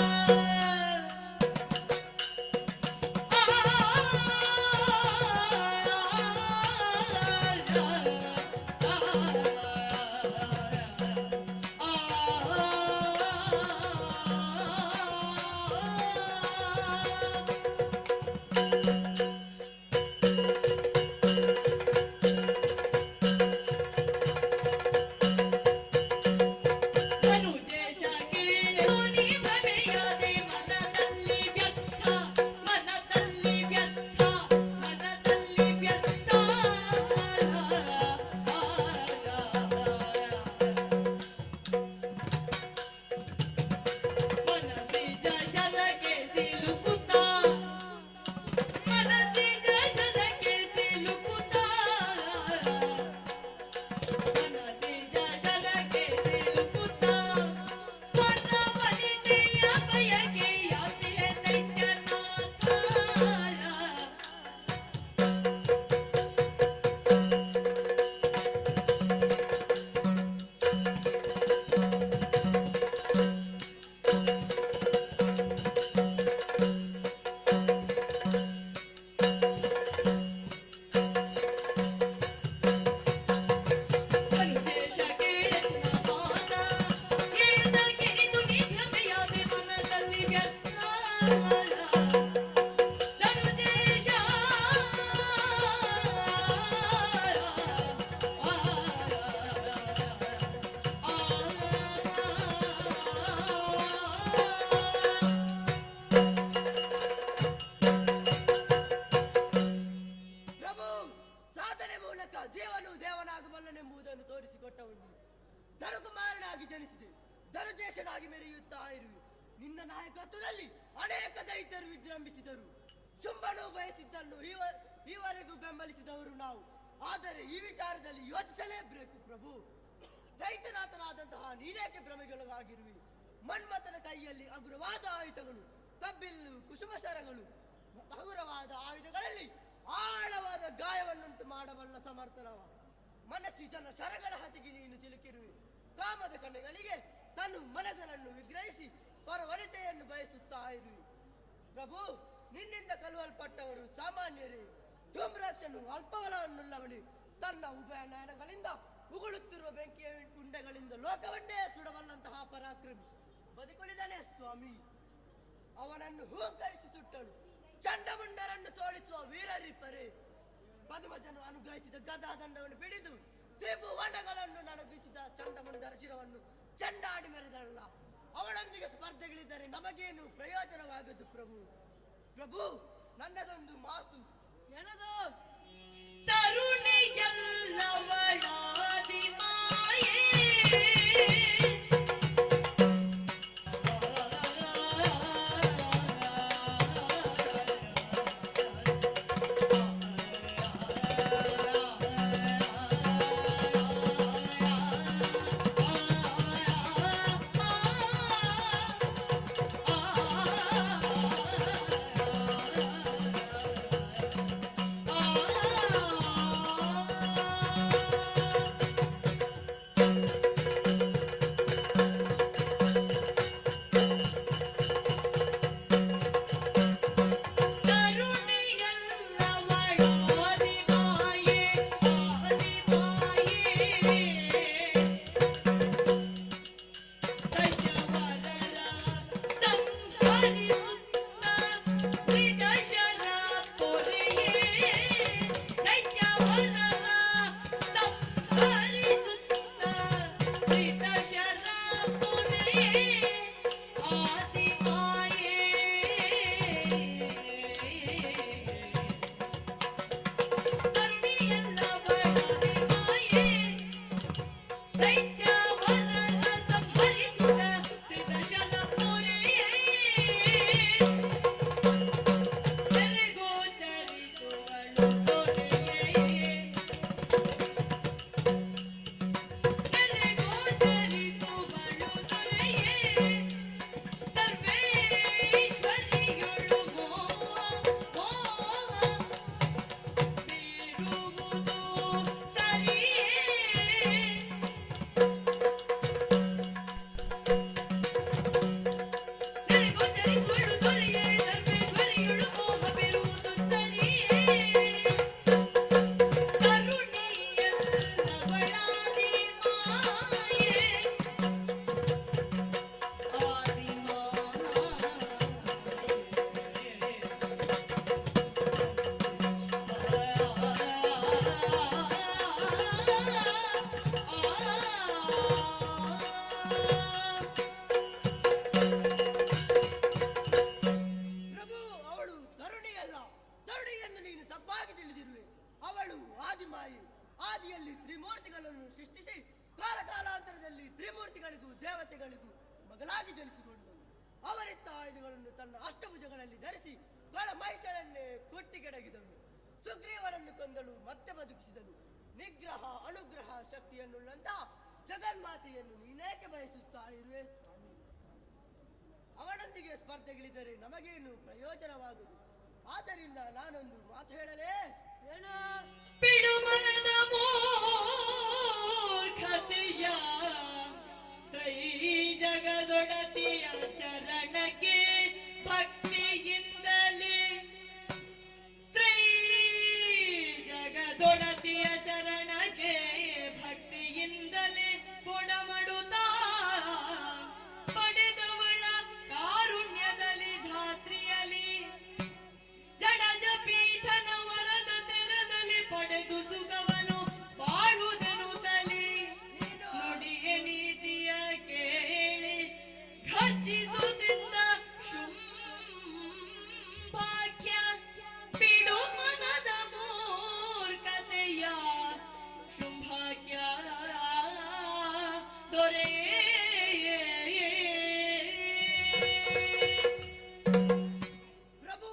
ಜೀವನು ದೇವನಾಗಬಲ್ಲನೆಂಬುದನ್ನು ತೋರಿಸಿಕೊಟ್ಟವನು. ಧನುಕುಮಾರನಾಗಿ ಜನಿಸಿದೆ, ಧನುಜೇಶನಾಗಿ ಮೆರೆಯುತ್ತಾ ಇರುವೆ. ನಿನ್ನ ನಾಯಕತ್ವದಲ್ಲಿ ಅನೇಕ ದೈತ್ಯರು ವಿಜೃಂಭಿಸಿದರು. ಶುಂಭನು ಬಯಸಿದ್ದನ್ನು ಈವರೆಗೂ ಬೆಂಬಲಿಸಿದವರು ನಾವು. ಆದರೆ ಈ ವಿಚಾರದಲ್ಲಿ ಯೋಚಿಸಲೇಬೇಕು ಪ್ರಭು. ದೈತ್ಯನಾಥನಾದಂತಹ ನೀನೇಕೆ ಭ್ರಮೆಗೊಳಗಾಗಿರುವೆ? ಮನ್ಮಥನ ಕೈಯಲ್ಲಿ ಹಗುರವಾದ ಆಯುಧಗಳು, ಕಬ್ಬಿಲ್ಲು, ಕುಸುಮಶರಗಳು. ಹಗುರವಾದ ಆಯುಧಗಳಲ್ಲಿ ಆಳವಾದ ಗಾಯವನ್ನುಂಟು ಮಾಡಬಲ್ಲ ಸಮರ್ಥನವ. ಮನಸ್ಸಿನ ಶರಗಳ ಹತಿಗೆ ನೀನು ಸಿಲುಕಿರುವೆ. ಕಾಮದ ಕಣ್ಣುಗಳಿಗೆ ತನ್ನ ಮನಗಳನ್ನು ವಿಗ್ರಹಿಸಿ ಪರವನಿತೆಯನ್ನು ಬಯಸುತ್ತಾ ಇರುವೆ. ಪ್ರಭು, ನಿನ್ನಿಂದ ಕಲುವಲ್ಪಟ್ಟವರು ಸಾಮಾನ್ಯರೇ. ಧೂಮ್ರಾಕ್ಷನು ಅಲ್ಪಬಲವನ್ನುಳ್ಳವನೇ. ತನ್ನ ಉಭಯ ನಯನಗಳಿಂದ ಉಗುಳುತ್ತಿರುವ ಬೆಂಕಿಯ ಉಂಡೆಗಳಿಂದ ಲೋಕವನ್ನೇ ಸುಡಬಲ್ಲಂತಹ ಪರಾಕ್ರಮಿ ಬದುಕುಳಿದನೇ ಸ್ವಾಮಿ. ಅವನನ್ನು ಹೂಂಕರಿಸಿ ಸುಟ್ಟಳು. ಚಂಡಮುಂಡರನ್ನು ಸೋಲಿಸುವ ವೀರರಿಪ್ಪರೇ. ಪದ್ಮಜನು ಅನುಗ್ರಹಿಸಿದ ಗದಾದಂಡವನ್ನು ಬಿಡಿದು ತ್ರಿಭುವನಗಳನ್ನು ನಡಗಿಸಿದ ಚಂಡಮುಂಡರ ಶಿರವನ್ನು ಚಂಡಾಡಿ ಮೆರೆದಳಲ್ಲ. ಅವಳೊಂದಿಗೆ ಸ್ಪರ್ಧೆಗಳಿದ್ದರೆ ನಮಗೇನು ಪ್ರಯೋಜನವಾಗದು ಪ್ರಭು. ಪ್ರಭು, ನನ್ನದೊಂದು ಮಾತು. ಏನದು? ತರುಣಿಯಲ್ಲವಳಾದಿ ಮಾಯೇ ಆದಿಯಲ್ಲಿ ತ್ರಿಮೂರ್ತಿಗಳನ್ನು ಸೃಷ್ಟಿಸಿ ಕಾಲಾಂತರದಲ್ಲಿ ತ್ರಿಮೂರ್ತಿಗಳಿಗೂ ದೇವತೆಗಳಿಗೂ ಮಗಳಾಗಿ ಜನಿಸಿಕೊಂಡನು. ಅವರಿತ್ತ ಆಯುಧಗಳನ್ನು ತನ್ನ ಅಷ್ಟಭುಜಗಳಲ್ಲಿ ಧರಿಸಿ ಮಹಿಷರನ್ನೇ ಕೊಟ್ಟಿಗೆಡಗಿದನು. ಸುಗ್ರೀವನನ್ನು ಕೊಂದಳು, ಮತ್ತೆ ಬದುಕಿಸಿದನು. ನಿಗ್ರಹ ಅನುಗ್ರಹ ಶಕ್ತಿಯನ್ನುಳ್ಳಂತ ಜಗನ್ಮಾತೆಯನ್ನು ನೀನೇಕೆ ಬಯಸುತ್ತಾ ಇರುವೆ ಸ್ವಾಮಿ? ಅವಳೊಂದಿಗೆ ಸ್ಪರ್ಧೆಗಿಳಿದರೆ ನಮಗೇನು ಪ್ರಯೋಜನವಾಗುವುದು? ಆದ್ದರಿಂದ ನಾನೊಂದು ಮಾತು ಹೇಳಲೇ? ಬಿಡು ಮನದ ಮೂರ್ಖತೆಯ ತ್ರೈ ಜಗದೊಡತಿಯ ಚರಣಕ್ಕೆ ಭಕ್ತಿಯಿಂದಲೇ ತ್ರೈ ಜಗದೊಡತಿಯ ಚರಣಕ್ಕೆ ಭಕ್ತಿಯಿಂದಲೇ ಪೊಡಮಡುತ್ತಾ ಪಡೆದವಳ ಕಾರುಣ್ಯದಲ್ಲಿ ಧಾತ್ರಿಯಲಿ ಜಡಜ ಪೀಠನ ವರದ ತೆರದಲ್ಲಿ ಪಡೆದು ಸುಖವನು ಬಾಳುವುದನು ತಲಿ ನುಡಿಯ ನೀತಿಯ ಕೇಳಿ ಘರ್ಜಿಸುತ್ತಿದ್ದ ಶುಂಭಾಖ್ಯ ಬಿಡು ಮನದ ಮೂರ್ಖತೆಯ ಶುಂಭಾಖ್ಯ ದೊರೆ ಪ್ರಭು,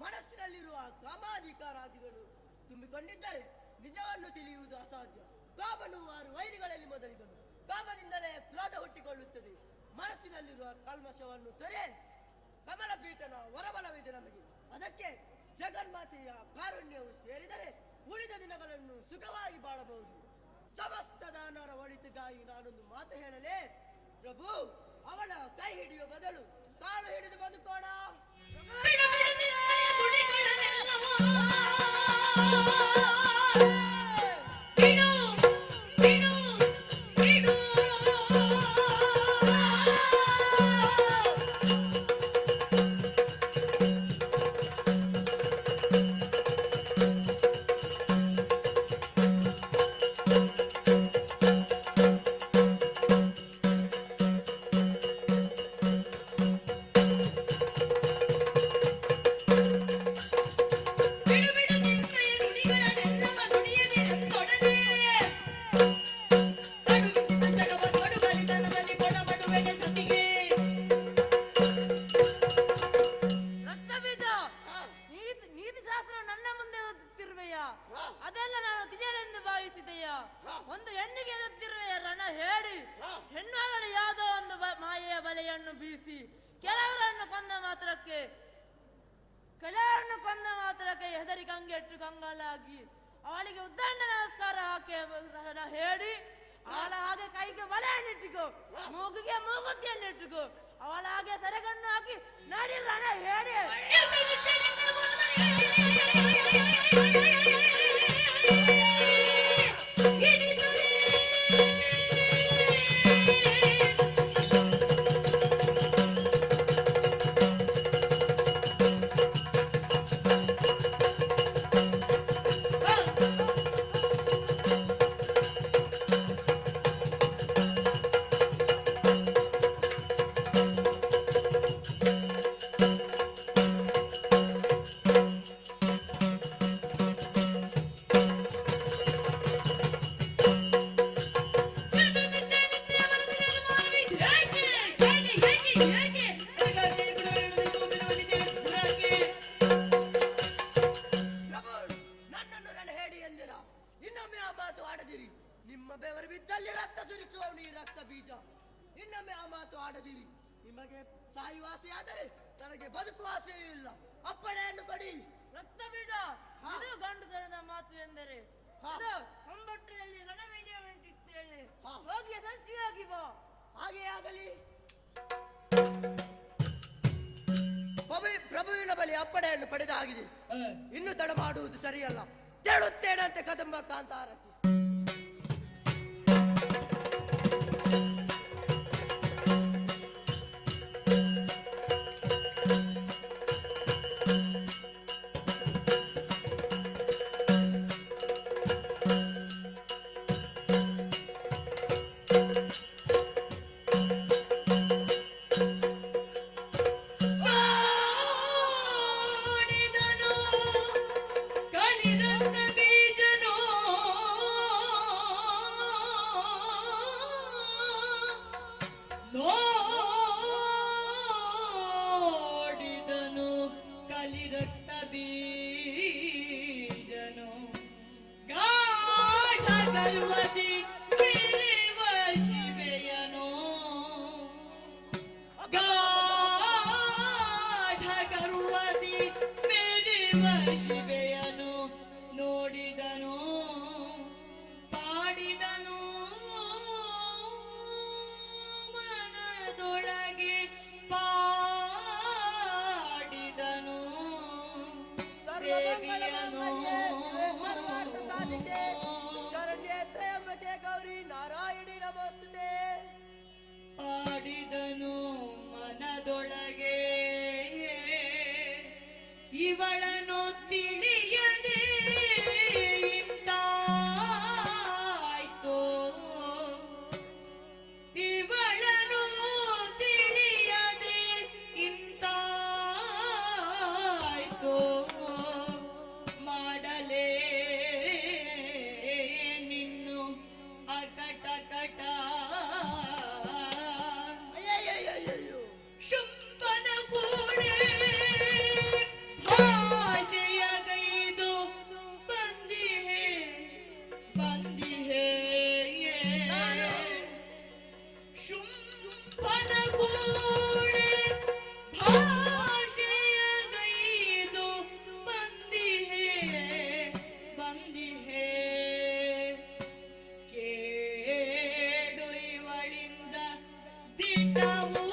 ಮನಸ್ಸಿನಲ್ಲಿರುವ ಕಾಮಾಧಿಕಾರಾದಿಗಳು ತುಂಬಿಕೊಂಡಿದ್ದರೆ ನಿಜವನ್ನು ತಿಳಿಯುವುದು ಅಸಾಧ್ಯ. ಕಾಮನು 6 ವೈರಿಗಳಲ್ಲಿ ಮೊದಲಿಗನು. ಕಾಮದಿಂದಲೇ ಕ್ರೋಧ ಹುಟ್ಟಿಕೊಳ್ಳುತ್ತದೆ. ಮನಸ್ಸಿನಲ್ಲಿರುವ ಕಲ್ಮಶವನ್ನು ತೊರೆ. ಕಮಲಪೀಠನ ವರಬಲವಿದೆ ನಮಗೆ. ಅದಕ್ಕೆ ಜಗನ್ಮಾತೆಯ ಕಾರುಣ್ಯವು ಸೇರಿದರೆ ಉಳಿದ ದಿನಗಳನ್ನು ಸುಖವಾಗಿ ಬಾಳಬಹುದು. ಸಮಸ್ತ ದಾನರ ಒಳಿತಿಗಾಗಿ ನಾನೊಂದು ಮಾತು ಹೇಳಲೇ? ಪ್ರಭು, ಅವಳ ಕೈ ಹಿಡಿಯುವ ಬದಲು ಕಾಲು ಹಿಡಿದು ಬದುಕೋಣ. ನೀತಿಶಾಸ್ತ್ರ ನನ್ನ ಮುಂದೆ ಓದುತ್ತಿರುವೆಯ? ಅದೆಲ್ಲ ನಾನು ತಿಳಿಯದೆಂದು ಭಾವಿಸಿದೆಯ? ಒಂದು ಹೆಣ್ಣಿಗೆ ಎದುತ್ತಿರುವೆಯ ರಣ ಹೇಳಿ ಹೆಣ್ಣುಗಳು ಯಾವುದೋ ಒಂದು ಮಾಯೆಯ ಬಲೆಯನ್ನು ಬೀಸಿ ಕೆಲವರನ್ನು ಕೊಂದ ಮಾತ್ರಕ್ಕೆ ಹೆದರಿ ಕಂಗೆಟ್ಟು ಕಂಗಾಲಾಗಿ ಅವಳಿಗೆ ಉದ್ದಂಡ ನಮಸ್ಕಾರ ಹಾಕಿ ಹೇಳಿ ಅವಳ ಹಾಗೆ ಕೈಗೆ ಬಲೆಯನ್ನಿಟ್ಟಿಕೋ, ಮೂಗಿಗೆ ಮೂಗುತಿಯನ್ನಿಟ್ಟಿಕೋ, ಅವಳ ಹಾಗೆ ಸೆರೆಗಣ್ಣು ಹಾಕಿ ನಡಿ ರಣ ಹೇಳಿ. ಇನ್ನೊಮ್ಮೆ ಆ ಮಾತು ಆಡದಿರಿ. ನಿಮ್ಮ ಬೆವರು ಬಿದ್ದಲ್ಲಿ ರಕ್ತ ಸುರಿಸುವವನು ಈ ರಕ್ತ ಬೀಜ. ಇನ್ನೊಮ್ಮೆ ಆ ಮಾತು ಆಡದಿರಿ. ನಿಮಗೆ ಸಾಯುವ ಆಸೆ ಆದರೆ ನನಗೆ ಬದುಕುವ ಆಸೆಯೂ ಇಲ್ಲ. ಅಪ್ಪಣೆಯನ್ನು ಕೊಡಿ. ರಕ್ತ ಬೀಜ ಇದು ಗಂಡುತನದ ಮಾತು ಎಂದರೆ ಒಂಬಟ್ಟರಲ್ಲಿ ರಣವೀರ್ಯವಿಟ್ಟಿದ್ದೇನೆ. ಹೋಗಿ ಯಶಸ್ವಿಯಾಗಿ ಬಾ. ಹಾಗೆ ಆಗಲಿ. ಪ್ರಭುವಿನ ಬಳಿ ಅಪ್ಪಣೆಯನ್ನು ಪಡೆದಾಗಿದೆ. ಇನ್ನು ತಡ ಮಾಡುವುದು ಸರಿಯಲ್ಲ. ತೆರಳುತ್ತೇನಂತೆ ಕದಂಬ ಕಾಂತಾರಸಿ. ಕಲಿರತ್ನ ಬೀಜನೋ ಗರ್ವದಿ ಮೆರೆವ ಶಿವೆಯನೋ ಗಾಢ ಗರ್ವದಿ ಮೆರೆವ ಶಿವೆಯನು ನೋಡಿದನು ಪಾಡಿದನು ಮನದೊಳಗೆ ಪಾಡಿದನು ದೇವಿಯನು ಶರಣ್ಯೇ ತ್ರಯಂಬಕೆ ಗೌರಿ ನಾರಾಯಣಿ ನಮಸ್ತುತೆ ಪಾಡಿದನು ಮನದೊಳಗೆ ಇವಳನ್ನು ತಿಳಿಯದೆ ಇಂತಾಯ್ತೋ ಇವಳನ್ನು ತಿಳಿಯದೆ ಇಂತಾಯ್ತೋ ಮಾಡಲೇ ನಿನ್ನು ಅಕಟ ಕಟ ಶುಂಭನ ಕೂಡೆ ಭಾಷೆಯ ಗೈದು ಬಂದಿಹೆ ಬಂದಿಹೆ ಶುಂಭನ ಕೂಡೆ ಭಾಷೆಯ ಗೈದು ಬಂದಿಹೆ ಬಂದಿಹೆ ಕೇಡು ಇವಳಿಂದ ದಿಟ್ಟವು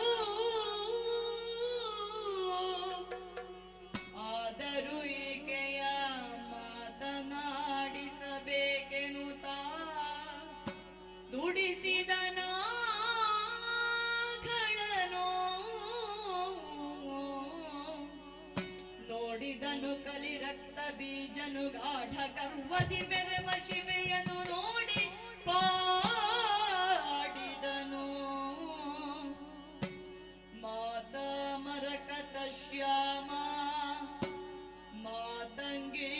ಆದರೂ ಈಕೆಯ ಮಾತನಾಡಿಸಬೇಕೆನುತ ನುಡಿಸಿದ ನಾಗಳನ್ನು ನೋಡಿದನು ಕಲಿ ರಕ್ತ ಬೀಜನು ಗಾಢ ಗರ್ವದಿ ಮೆರೆವ ಶಿವೆಯನು ನೋಡಿ ಪಾಡಿದನು ಮಾತ ಮರಕತ ಶ್ಯಾಮ ಮಾತಂಗಿ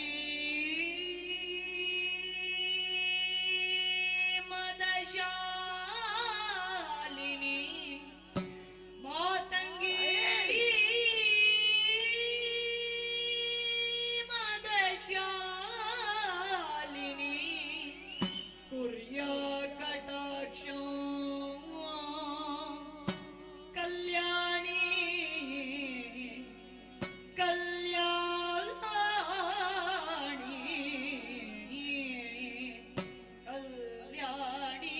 ಮದಶಾಲಿನಿ ಮಾತಂಗಿ ಮದಶಾಲಿನಿ ಕುರ್ಯ ಕಟಾಕ್ಷ ಕಲ್ಯಾಣಿ ಕಲ್ಯಾಣಿ ಕಲ್ಯಾಣಿ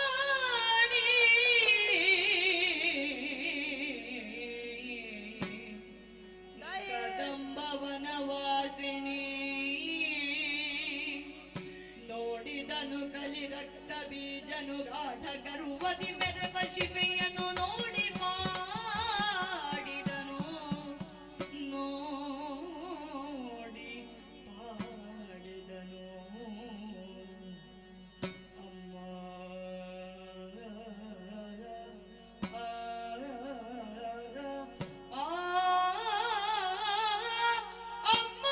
ಕಲ್ಯಾಣಿ ಕದಂಬವನವಾಸಿನಿ ನೋಡಿದನು ಕಲಿ ರಕ್ತ ಬೀಜನು ಗಾಢ ಗರ್ವದಿ ಮೆರೆವ ಶಿವೆಯನು ನೋಡಿ ಪಾಡಿದನು ನೋಡಿ ಪಾಡಿದನು ಅಮ್ಮ ಅಮ್ಮ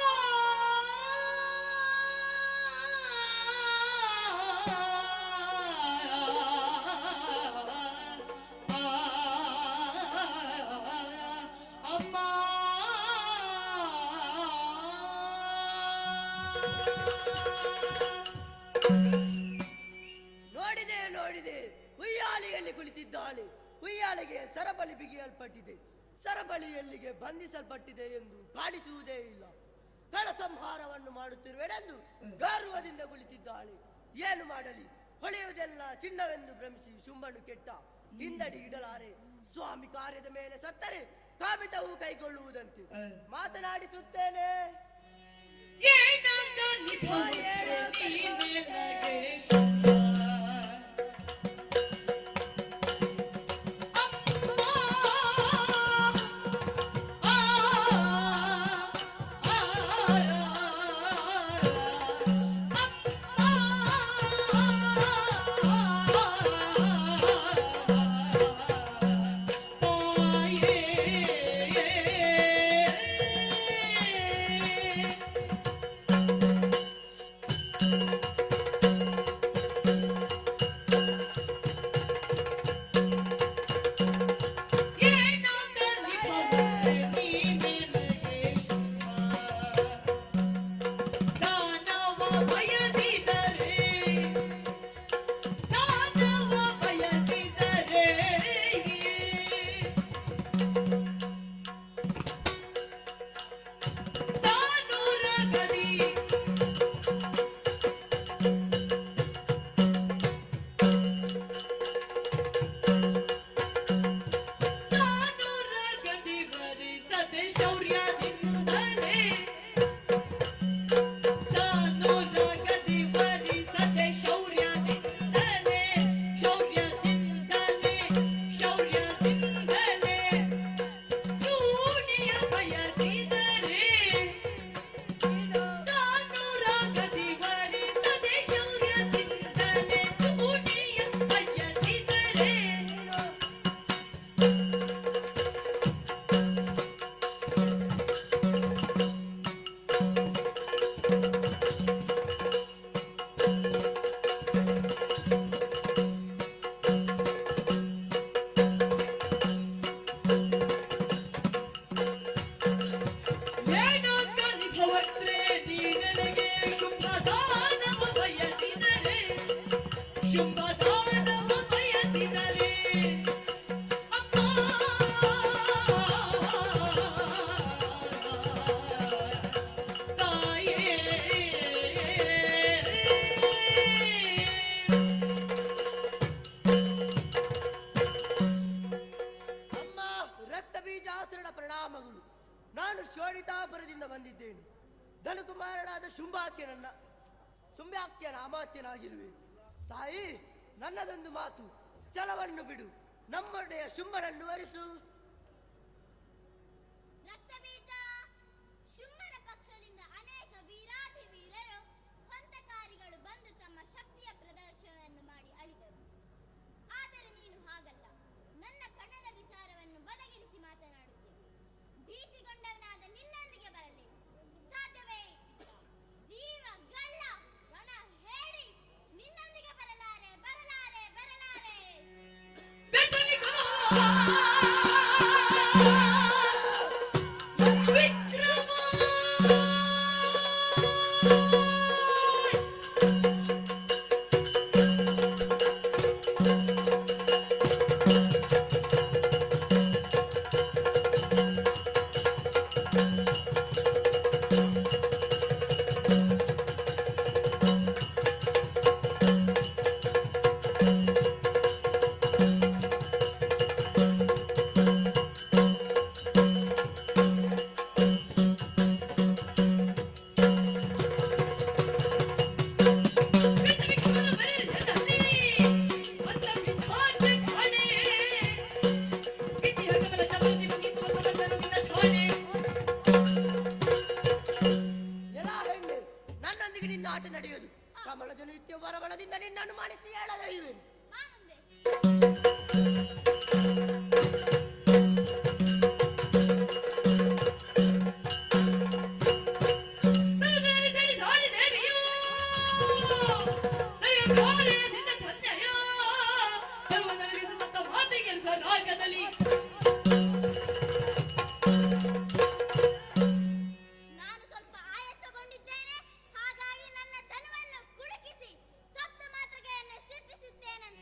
ಅಮ್ಮ ನೋಡಿದೆ ನೋಡಿದೆ ಉಯ್ಯಾಲೆಯಲ್ಲಿ ಕುಳಿತಿದ್ದಾಳೆ ಉಯ್ಯಾಲೆಗೆ ಸರಬಳಿ ಬಿಗಿಯಲ್ಪಟ್ಟಿದೆ ಸರಬಳಿ ಎಲ್ಲಿಗೆ ಬಂಧಿಸಲ್ಪಟ್ಟಿದೆ ಎಂದು ಕಾಣಿಸುವುದೇ ಇಲ್ಲ ಕಳ ಸಂಹಾರವನ್ನು ಮಾಡುತ್ತಿರುವೆನೆಂದು ಗರ್ವದಿಂದ ಕುಳಿತಿದ್ದಾಳೆ ಏನು ಮಾಡಲಿ ಹೊಳೆಯುವುದೆಲ್ಲ ಚಿನ್ನವೆಂದು ಭ್ರಮಿಸಿ ಶುಂಭನು ಕೆಟ್ಟ ಹಿಂದಡಿ ಇಡಲಾರೆ ಸ್ವಾಮಿ ಕಾರ್ಯದ ಮೇಲೆ ಸತ್ತರೆ ಕಾಮಿತವು ಕೈಗೊಳ್ಳುವುದಂತೆ ಮಾತನಾಡಿಸುತ್ತೇನೆ ಏನಾಗ ನಿಭಾಯಿಸು ನೀನೆಲಗೆ ಶುದ್ಧ. ನಾನು ಶೋಣಿತಾಪುರದಿಂದ ಬಂದಿದ್ದೇನೆ. ಧನುಕುಮಾರನಾದ ಶುಂಭಾಕ್ಯನ ಅಮಾತ್ಯನಾಗಿರುವೆ. ತಾಯಿ, ನನ್ನದೊಂದು ಮಾತು, ಛಲವನ್ನು ಬಿಡು, ನಮ್ಮೊಡೆಯ ಶುಂಭನನ್ನು ವರಿಸು. ಶುಂಭನ ಪಕ್ಷದಿಂದ ಅನೇಕ ವೀರಾಧಿ ವೀರರು ಹಂತಕಾರಿಗಳು ಬಂದು ತಮ್ಮ ಶಕ್ತಿಯ ಪ್ರದರ್ಶನವನ್ನು ಮಾಡಿ ಅಳಿದರು. ಆದರೆ ನೀನು ಹಾಗಲ್ಲ, ನನ್ನ ಕಣದ ವಿಚಾರವನ್ನು ಬದಗಿರಿಸಿ ಮಾತನಾಡುತ್ತೇನೆ. ಭೀತಿಗೊಂಡವನಾದ ನಿನ್ನೊಂದಿಗೆ ಬರಲಿ ಸಾಧ್ಯವೇ? ಜೀವ ಗಳ್ಳ ರಣ ಹೇಳಿ ನಿನ್ನೊಂದಿಗೆ ಬರಲಾರೆ ಬರಲಾರೆ ಬರಲಾರೆ. ನನ್ನೊಂದಿಗೆ ನಿನ್ನ ಆಟ ನಡೆಯುವುದು ಕಮಲದ ನಿತ್ಯ ವರಬಲದಿಂದ ನಿನ್ನನ್ನು ಮಾಡಿಸಿ ಹೇಳಲಿರುವೆನು. ನಾನು ಸ್ವಲ್ಪ ಆಯಾಸಗೊಂಡಿದ್ದೇನೆ, ಹಾಗಾಗಿ ನನ್ನ ತನುವನ್ನು ಕುಳುಕಿಸಿ ಸಪ್ತ ಮಾತೃಕೆಯನ್ನು ಸೃಷ್ಟಿಸಿದ್ದೇನಂತೆ.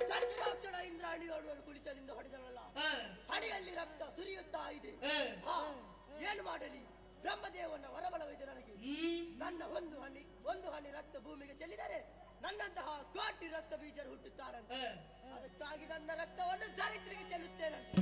ಚಳಿಸಿದಾಕ್ಷಣ ಇಂದ್ರಾಣಿಯೋಡುವರು ಕುಳಿಸದಿಂದ ಹೊಡೆದಳಲ್ಲ, ಹಣೆಯಲ್ಲಿ ರಕ್ತ ಸುರಿಯುತ್ತಾ ಇದೆ. ಏನು ಮಾಡಲಿ? ಬ್ರಹ್ಮದೇವನ ವರಬಲವಿದೆ ನನಗೆ. ನನ್ನ ಒಂದು ಹನಿ ರಕ್ತ ಭೂಮಿಗೆ ಚೆಲ್ಲಿದರೆ ನನ್ನಂತಹ ಕೋಟಿ ರಕ್ತ ಬೀಜರು ಹುಟ್ಟುತ್ತಾರಂತೆ. ಅದಕ್ಕಾಗಿ ನನ್ನ ರಕ್ತವನ್ನು ಧರಿತ್ರಿಗೆ ಚೆಲ್ಲುತ್ತೇನಂತೆ.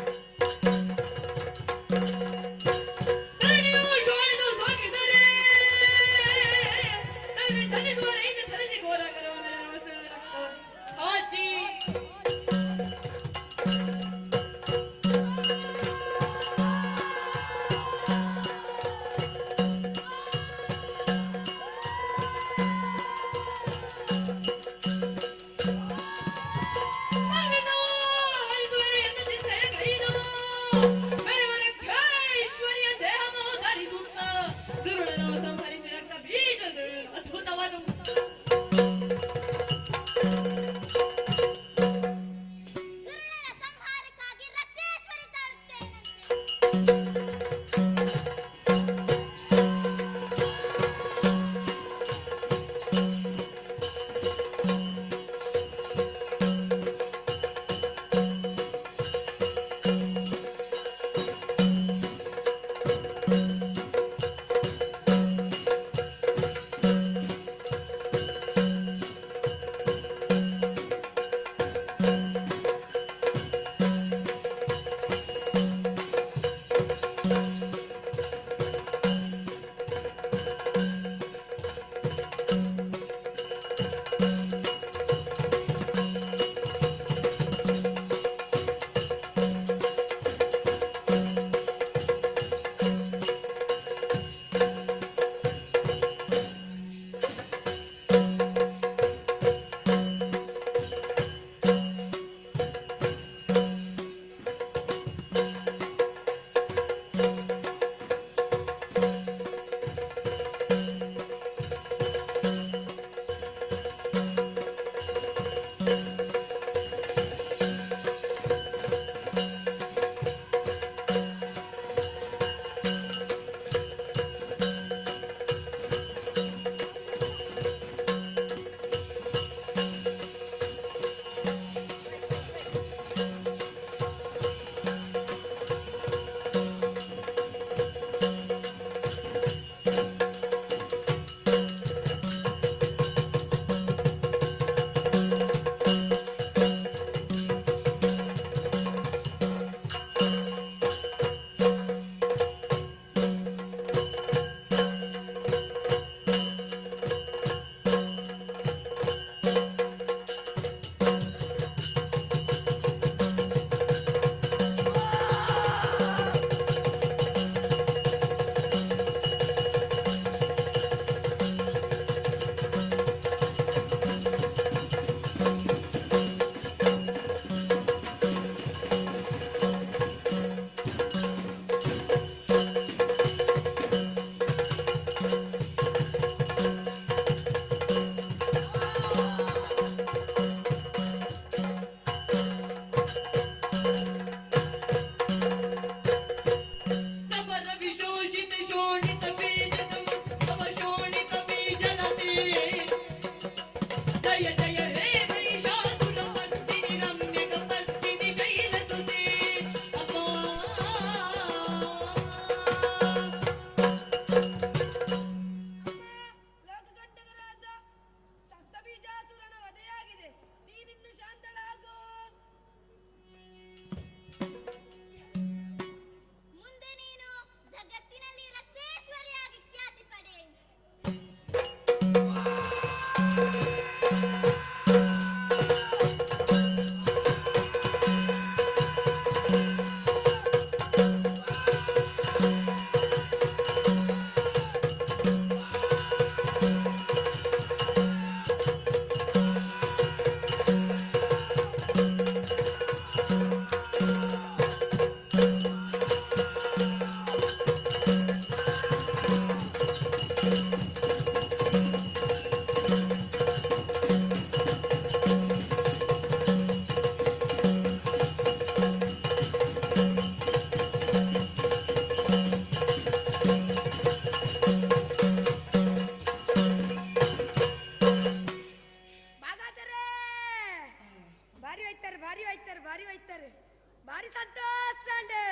ಬಾರಿ ಸಂತೋಷ ಅಂಡೆ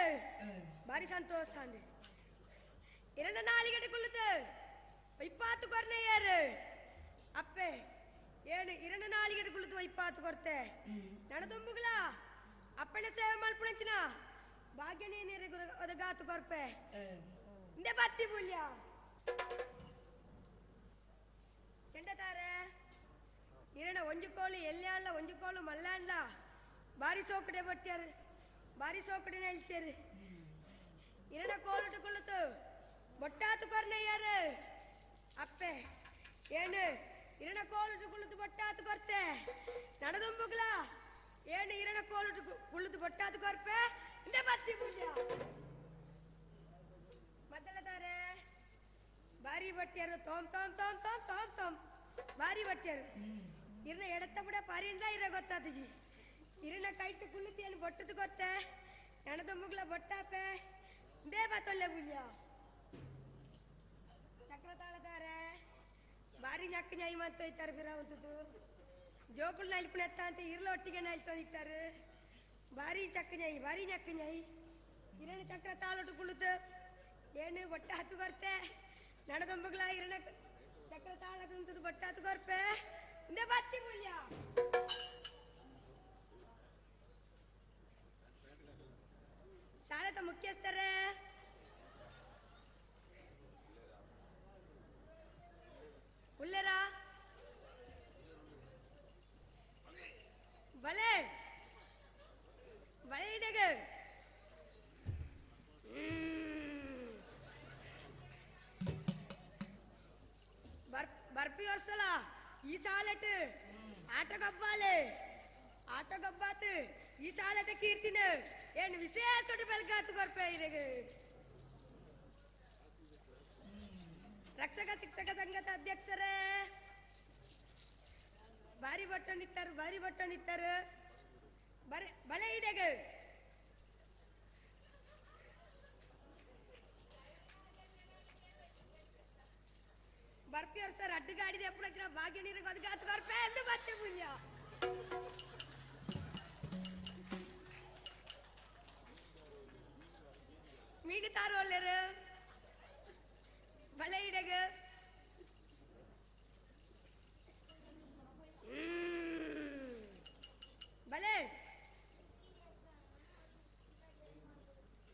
ಬಾರಿ ಸಂತೋಷ ಅಂಡೆ இரண்டு நாளிகடி குள்ளுது வைப்பாத்து கொர்னையர் ಅಪ್ಪೆ ಏನು இரண்டு ನಾಳಿಗಡಿ ಕುಳಿತು ವೈಪಾತು ಕೊರ್ತೆ ನಡದುಂಬುಗಳ ಅಪ್ಪನ ಸೇವೆ ಮಲ್ಪುಣಂಚಿನ ಭಾಗ್ಯ ನೀನಿರಿ ಒದಗಾತು ಕೊರ್ಪೆ ಇಂದೆ ಬತ್ತಿ ಬುಲ್ಯ ಚೆಂಡತಾರೆ ಇರಣ ಒಂಜುಕೋಳು ಎಲ್ಯಾಣ್ಲ ಒಂಜುಕೋಳು ಮಲ್ಲಾಣ್ಲ ಬಾರಿ ಸೋಕಡೆ ಬಟ್ಟ್ಯಾರ ಬಾರಿ ಸೋಕಡೆ ಹೇಳ್ತೇರಿ ಇರಣ ಕೋಲುಟು ಕುಳಿತು ಬೊಟ್ಟಾತು ಕೊರ್ನೆಯ್ಯಾರ ಅಪ್ಪೆ ಏನು ಇರಣ ಕೋಲುಟು ಕುಳಿತು ಬೊಟ್ಟಾತು ಕೊರ್ತೆ ನಡದುಂಬುಗಳ ಏನು ಇರಣ ಕೋಲುಟು ಕುಳಿತು ಬೊಟ್ಟಾತು ಕೊರ್ಪೆ ಇಂದೆ ಬತ್ತಿ ಬುಲ್ಯ ಮದ್ದಲದಾರೆ ಬಾರಿ ಬಟ್ಟ್ಯಾರು ತೋಮ್ ತೋಮ್ ತೋಮ್ ತೋಮ್ ತೋಮ್ ತೋಮ್ ಬಾರಿ ಬಟ್ಟ್ಯಾರು ಇರಣ ಎಡತ್ತ ಬಿಡ ಪಾರಿಂಡ್ಲ ಇರ ಗೊತ್ತಾತಜಿ ಇರಣ ಕೈಟ್ ಕುಳಿತಿಯನ್ನು ಬೊಟ್ಟದು ಗೊತ್ತೆ ನಡದುಂಬುಗಳ ಬೊಟ್ಟಾಪೆ ಇಂದೇ ಬತ್ತೊಳ್ಳೆ ಬುಲ್ಯ ಚಕ್ರತಾಳದಾರೆ ಬಾರಿ ñಕ್ಕ ನ್ಯಾಯ ಮಾಡ್ತಾ ಇದ್ದಾರೆ ಬಿರಾವಂತದ್ದು ಜೋಕುಲ್ ನಲ್ಪುಣ ಎತ್ತ ಅಂತ ಇರ್ಲ ಒಟ್ಟಿಗೆ ನಲ್ತಾ ಇದ್ದಾರೆ ಬಾರಿ ಚಕ್ಕ ನ್ಯಾಯ ಬಾರಿ ñಕ್ಕ ನ್ಯಾಯ ಇರಣ ಚಕ್ರ ತಾಳೊಟ್ಟು ಕುಳಿತು ಏನು ಬೊಟ್ಟ ಹತ್ತು ಬರ್ತೆ ನಡದೊಂಬಗ್ಲ ಇರಣ ಚಕ್ರ ತಾಳ ಕುಂತದ್ದು ಬೊಟ್ಟ ಹತ್ತು ಬರ್ಪೆ ಇಂದೇ ಬತ್ತಿ ಬುಲ್ಯ ಶಾಲೆತ ಮುಖ್ಯಸ್ಥರೇ ಉಲ್ಲೆರ ಬಲೆ ಬಳೆ ಇಡೆಗ ಬರ್ಪಿ ವರ್ಷಲ ಈ ಸಾಲೆಟ್ ಆಟ ಗಬ್ಬಾತು ಈ ಸಾಲೆಟ ಕೀರ್ತಿನ ಏನು ವಿಶೇಷ ಬೆಳಗಾತು ಬರ್ಪೆ ಇಡೆಗ ರಕ್ಷಕ ಶಿಕ್ಷಕ ಸಂಘದ ಅಧ್ಯಕ್ಷರೇ ಬಾರಿ ಬಟ್ಟೊಂದಿತ್ತಾರು ಬಳೆ ಇಡೆಗೆ ಬರ್ಪಿಯವ್ರು ಸರ್ ಅಡ್ಡು ಗಾಡಿದೆ ಎಪ್ಪಡಕ್ಕಿನ ಭಾಗ್ಯ ನೀರಿಗೆ ಒದಗಾತ್ ಬರ್ಪೆ ಎಂದು ಮತ್ತೆ ಪುಣ್ಯ ಮೀಗುತ್ತಾರು ಒಳ್ಳೆರು ಬಳೆ ಇಡೆಗೆ ಬಳೆ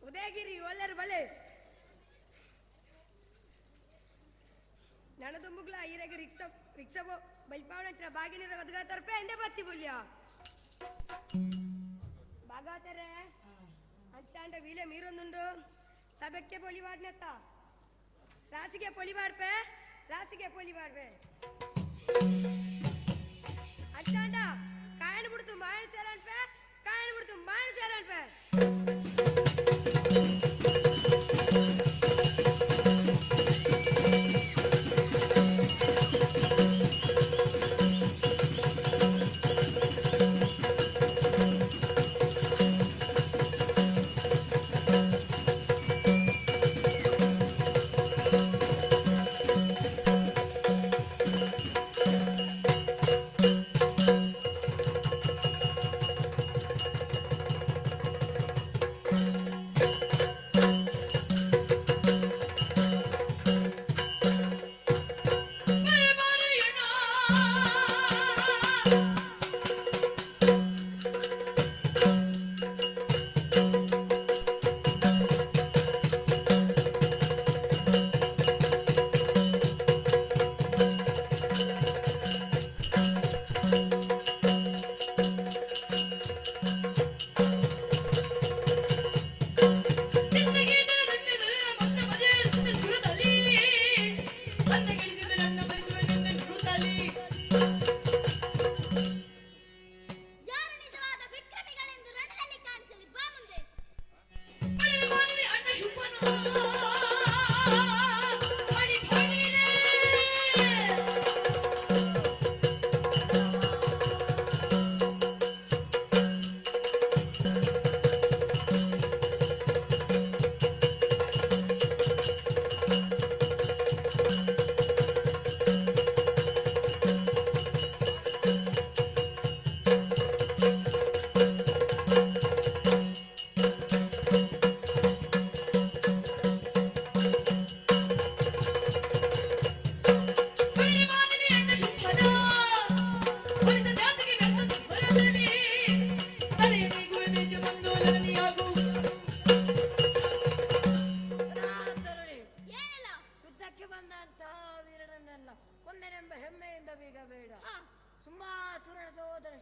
ಉದಯಗಿರಿ ಒಳ್ಳೆರು ಬಳೆ ನನದುಂಬುಗ್ಲ ಈರೆಗೆ ರಿಕ್ಷಾ ಬೈಪಾವಣ ಬಾಗಿನ ಒದಗಾತರ್ಪೆ ಎಂದೇ ಬತ್ತಿ ಬುಲ್ಯ ಬಾಗಾತಾರೆ ಅಂಚಾಂಡ ವೀಲೆ ಮೀರೊಂದುಂಡು ಸಭಕ್ಕೆ ಪೊಲಿವಾಡ್ನೆತ್ತ ರಾಸಿಗೆ ಪೊಲಿವಾಡ್ಪೆ ಅಂಚಾಂಡ ಕಾಯಣ ಬಿಡ್ತು ಮಾಯಣ ಸೇರಣ್ಪೆ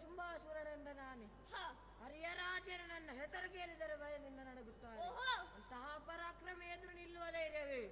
ಶುಂಭಾಸುರನೆಂದ ನಾನೇ ಹರಿಯರಾಜನ ನನ್ನ ಹೆಸರು ಕೇಳಿದರೆ ಭಯದಿಂದ ನಡುಗುತ್ತಾರೆ ಅಂತಹ ಪರಾಕ್ರಮ ಎದುರು ನಿಲ್ಲುವ ಧೈರ್ಯವೇ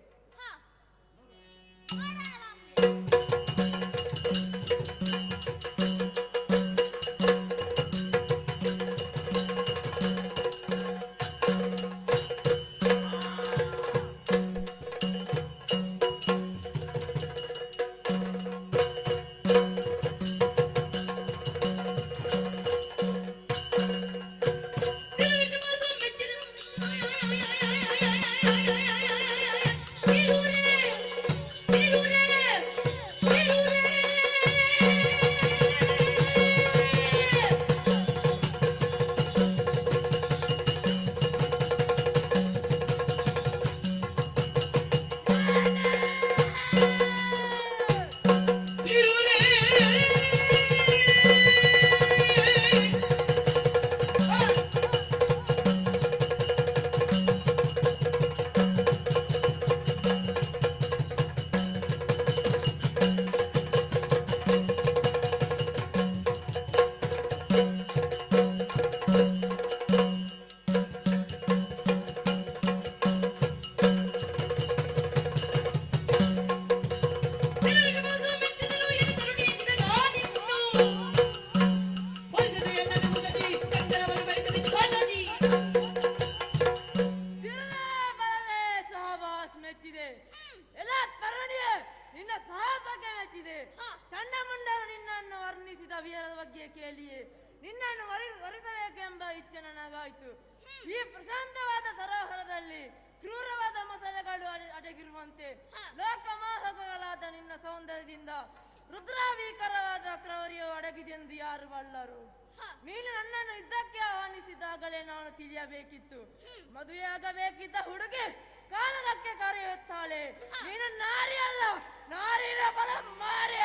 Pirure ನಿನ್ನನ್ನು ವರಿಸಬೇಕೆಂಬ ಇಚ್ಛೆ ನನಗಾಯಿತು. ಈ ಪ್ರಶಾಂತವಾದ ಸರೋವರದಲ್ಲಿ ಕ್ರೂರವಾದ ಮೊಸಳೆಗಳು ಅಡಗಿರುವಂತೆ ಲೋಕಮೋಹಕಗಳಾದ ನಿನ್ನ ಸೌಂದರ್ಯದಿಂದ ರುದ್ರಾವೀಕರವಾದ ಕ್ರೌರ್ಯವು ಅಡಗಿದೆಂದು ಯಾರು ಬಲ್ಲರು? ನೀನು ನನ್ನನ್ನು ಯುದ್ಧಕ್ಕೆ ಆಹ್ವಾನಿಸಿದಾಗಲೇ ನಾನು ತಿಳಿಯಬೇಕಿತ್ತು. ಮದುವೆಯಾಗಬೇಕಿದ್ದ ಹುಡುಗಿ ಕಾಲದಕ್ಕೆ ಕರೆಯುತ್ತಾಳೆ. ನೀನು ನಾರಿ ಅಲ್ಲ, ನಾರಿನ ಬಲ ಮಾರೆ.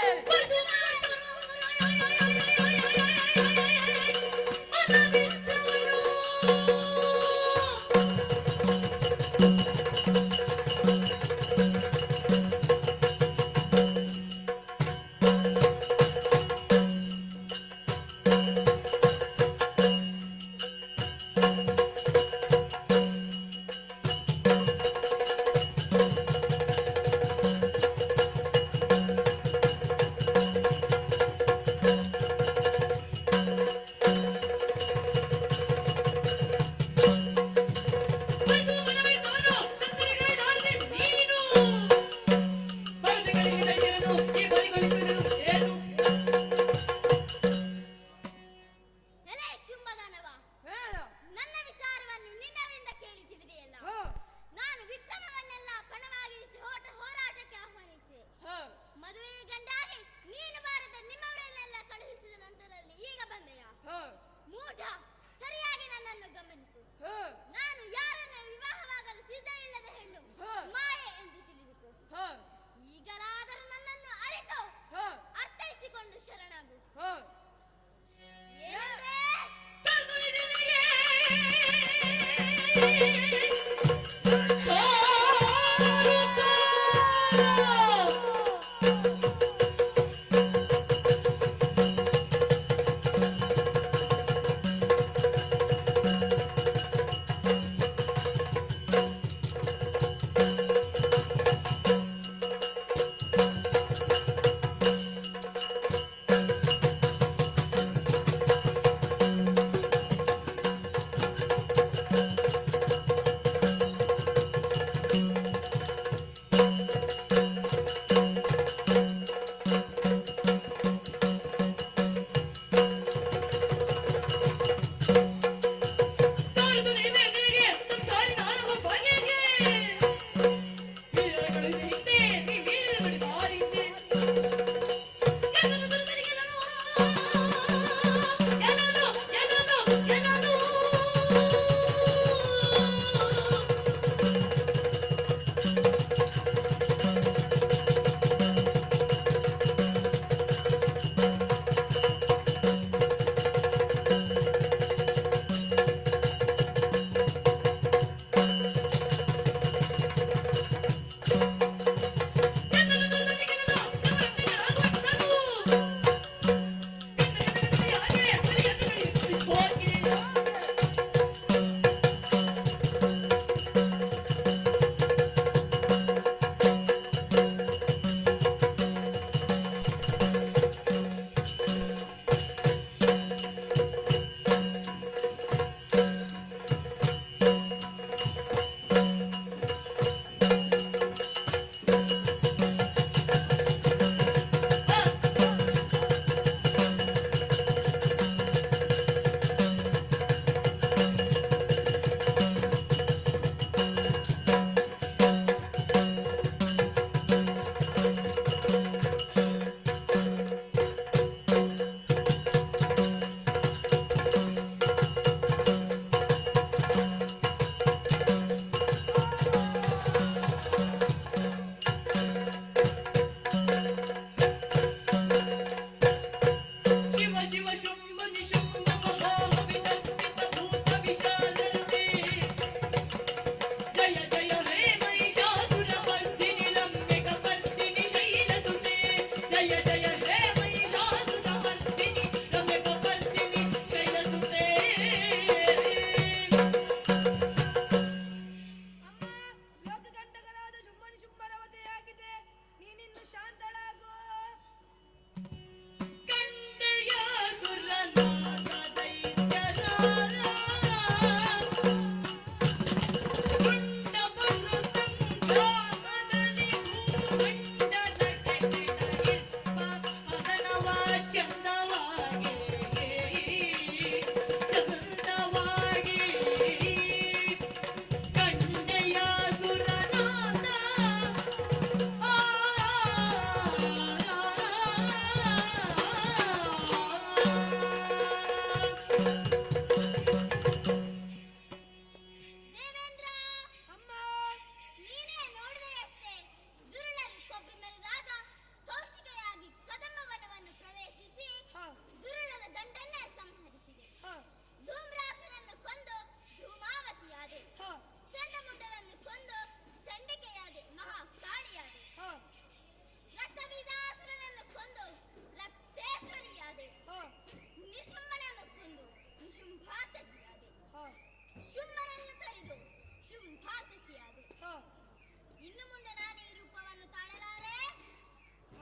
ಮುಂದೆ ನಾನು ಈ ರೂಪವನ್ನು ತಾಳಲಾರೆ.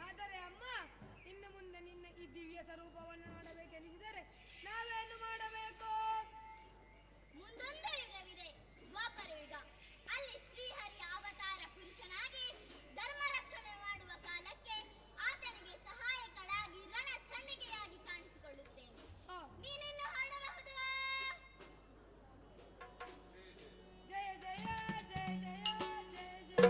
ಆದರೆ ಅಮ್ಮ, ಇನ್ನು ಮುಂದೆ ನಿನ್ನ ಈ ದಿವ್ಯ ಸ್ವರೂಪವನ್ನು ನೋಡಬೇಕೆನಿಸಿದರೆ ನಾವೇನು ಮಾಡಬೇಕು? ಮುಂದೊಂದು ಯುಗವಿದೆ, ದ್ವಾಪರ ಯುಗ. ಅಲ್ಲಿ ಶ್ರೀಹರಿಯ ಅವತಾರ ಪುರುಷನಾಗಿ ಧರ್ಮ ರಕ್ಷಣೆ ಮಾಡುವ ಕಾಲಕ್ಕೆ ಆತನಿಗೆ ಸಹಾಯಕಳಾಗಿ ರಣ ಚಂಡಿಕೆಯಾಗಿ ಕಾಣಿಸಿಕೊಳ್ಳುತ್ತೇನೆ. ನೀನಿನ್ನು ಹಾಡಬಹುದಾ? ಜಯ ಜಯ ಜಯ ಜಯ ಜಯ ಜಯ.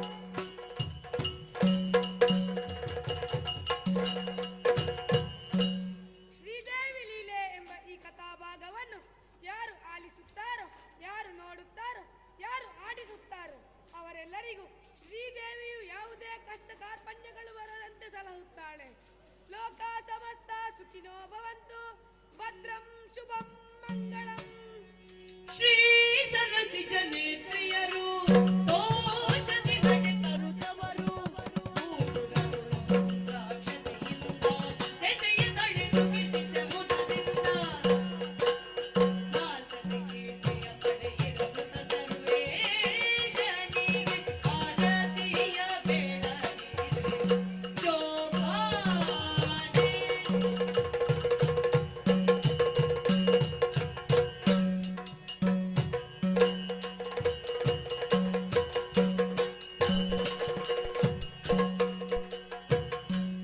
ಶ್ರೀದೇವಿ ಲೀಲೆ ಎಂಬ ಈ ಕಥಾಭಾಗವನ್ನು ಯಾರು ಆಲಿಸುತ್ತಾರೋ, ಯಾರು ನೋಡುತ್ತಾರೋ, ಯಾರು ಆಡಿಸುತ್ತಾರೋ ಅವರೆಲ್ಲರಿಗೂ ಶ್ರೀದೇವಿಯು ಯಾವುದೇ ಕಷ್ಟ ಕಾರ್ಪಣ್ಯಗಳು ಬರದಂತೆ ಸಲಹುತ್ತಾಳೆ. ಲೋಕ ಸಮಸ್ತ ಸುಖಿನೋ ಭವಂತು, ಭದ್ರಂ ಶುಭಂ ಮಂಗಳಂ. ಶ್ರೀ ಸರಸಿ ಜನೇತ್ರಿಯರು ದೋಷದಿ ನಡೆ ತರುತ್ತವರು ರುದ್ರಾಕ್ಷತೆಯಿಂದ ಸೆಸೆಯ ತಡೆದು ಬಿಡಿಸ ಮುದದಿಂದ ಮಾಸದ ಕೀರ್ತಿಯ ಪಡೆಯಿರುತ್ತ ಸರ್ವೇಶನಿಗೆ ಆರತಿಯ ಬೆಳಗಿರೆ ಶೋಭಾನೆ.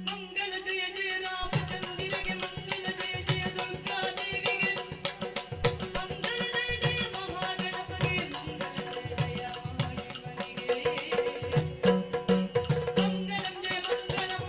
ಮಂಗಳ ಜಯ ಜಯ ರಾಮಚಂದ್ರನಿಗೆ, ಮಂಗಲ ಜಯ ಜಯ ದುರ್ಗಾದೇವಿಗೆ, ಮಂಗಲ ಜಯ ಜಯ ಮಹಾಗಣಪತಿ, ಮಂಗಲ ಜಯ ಜಯ ಮಹಾಶಿವನಿಗೆ. ಮಂಗಲಂ ಜಯ ಮಂಗಲಂ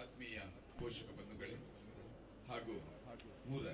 ಆತ್ಮೀಯ ಪೋಷಕ ಬಂಧುಗಳೇ ಹಾಗೂ ಮೂಲ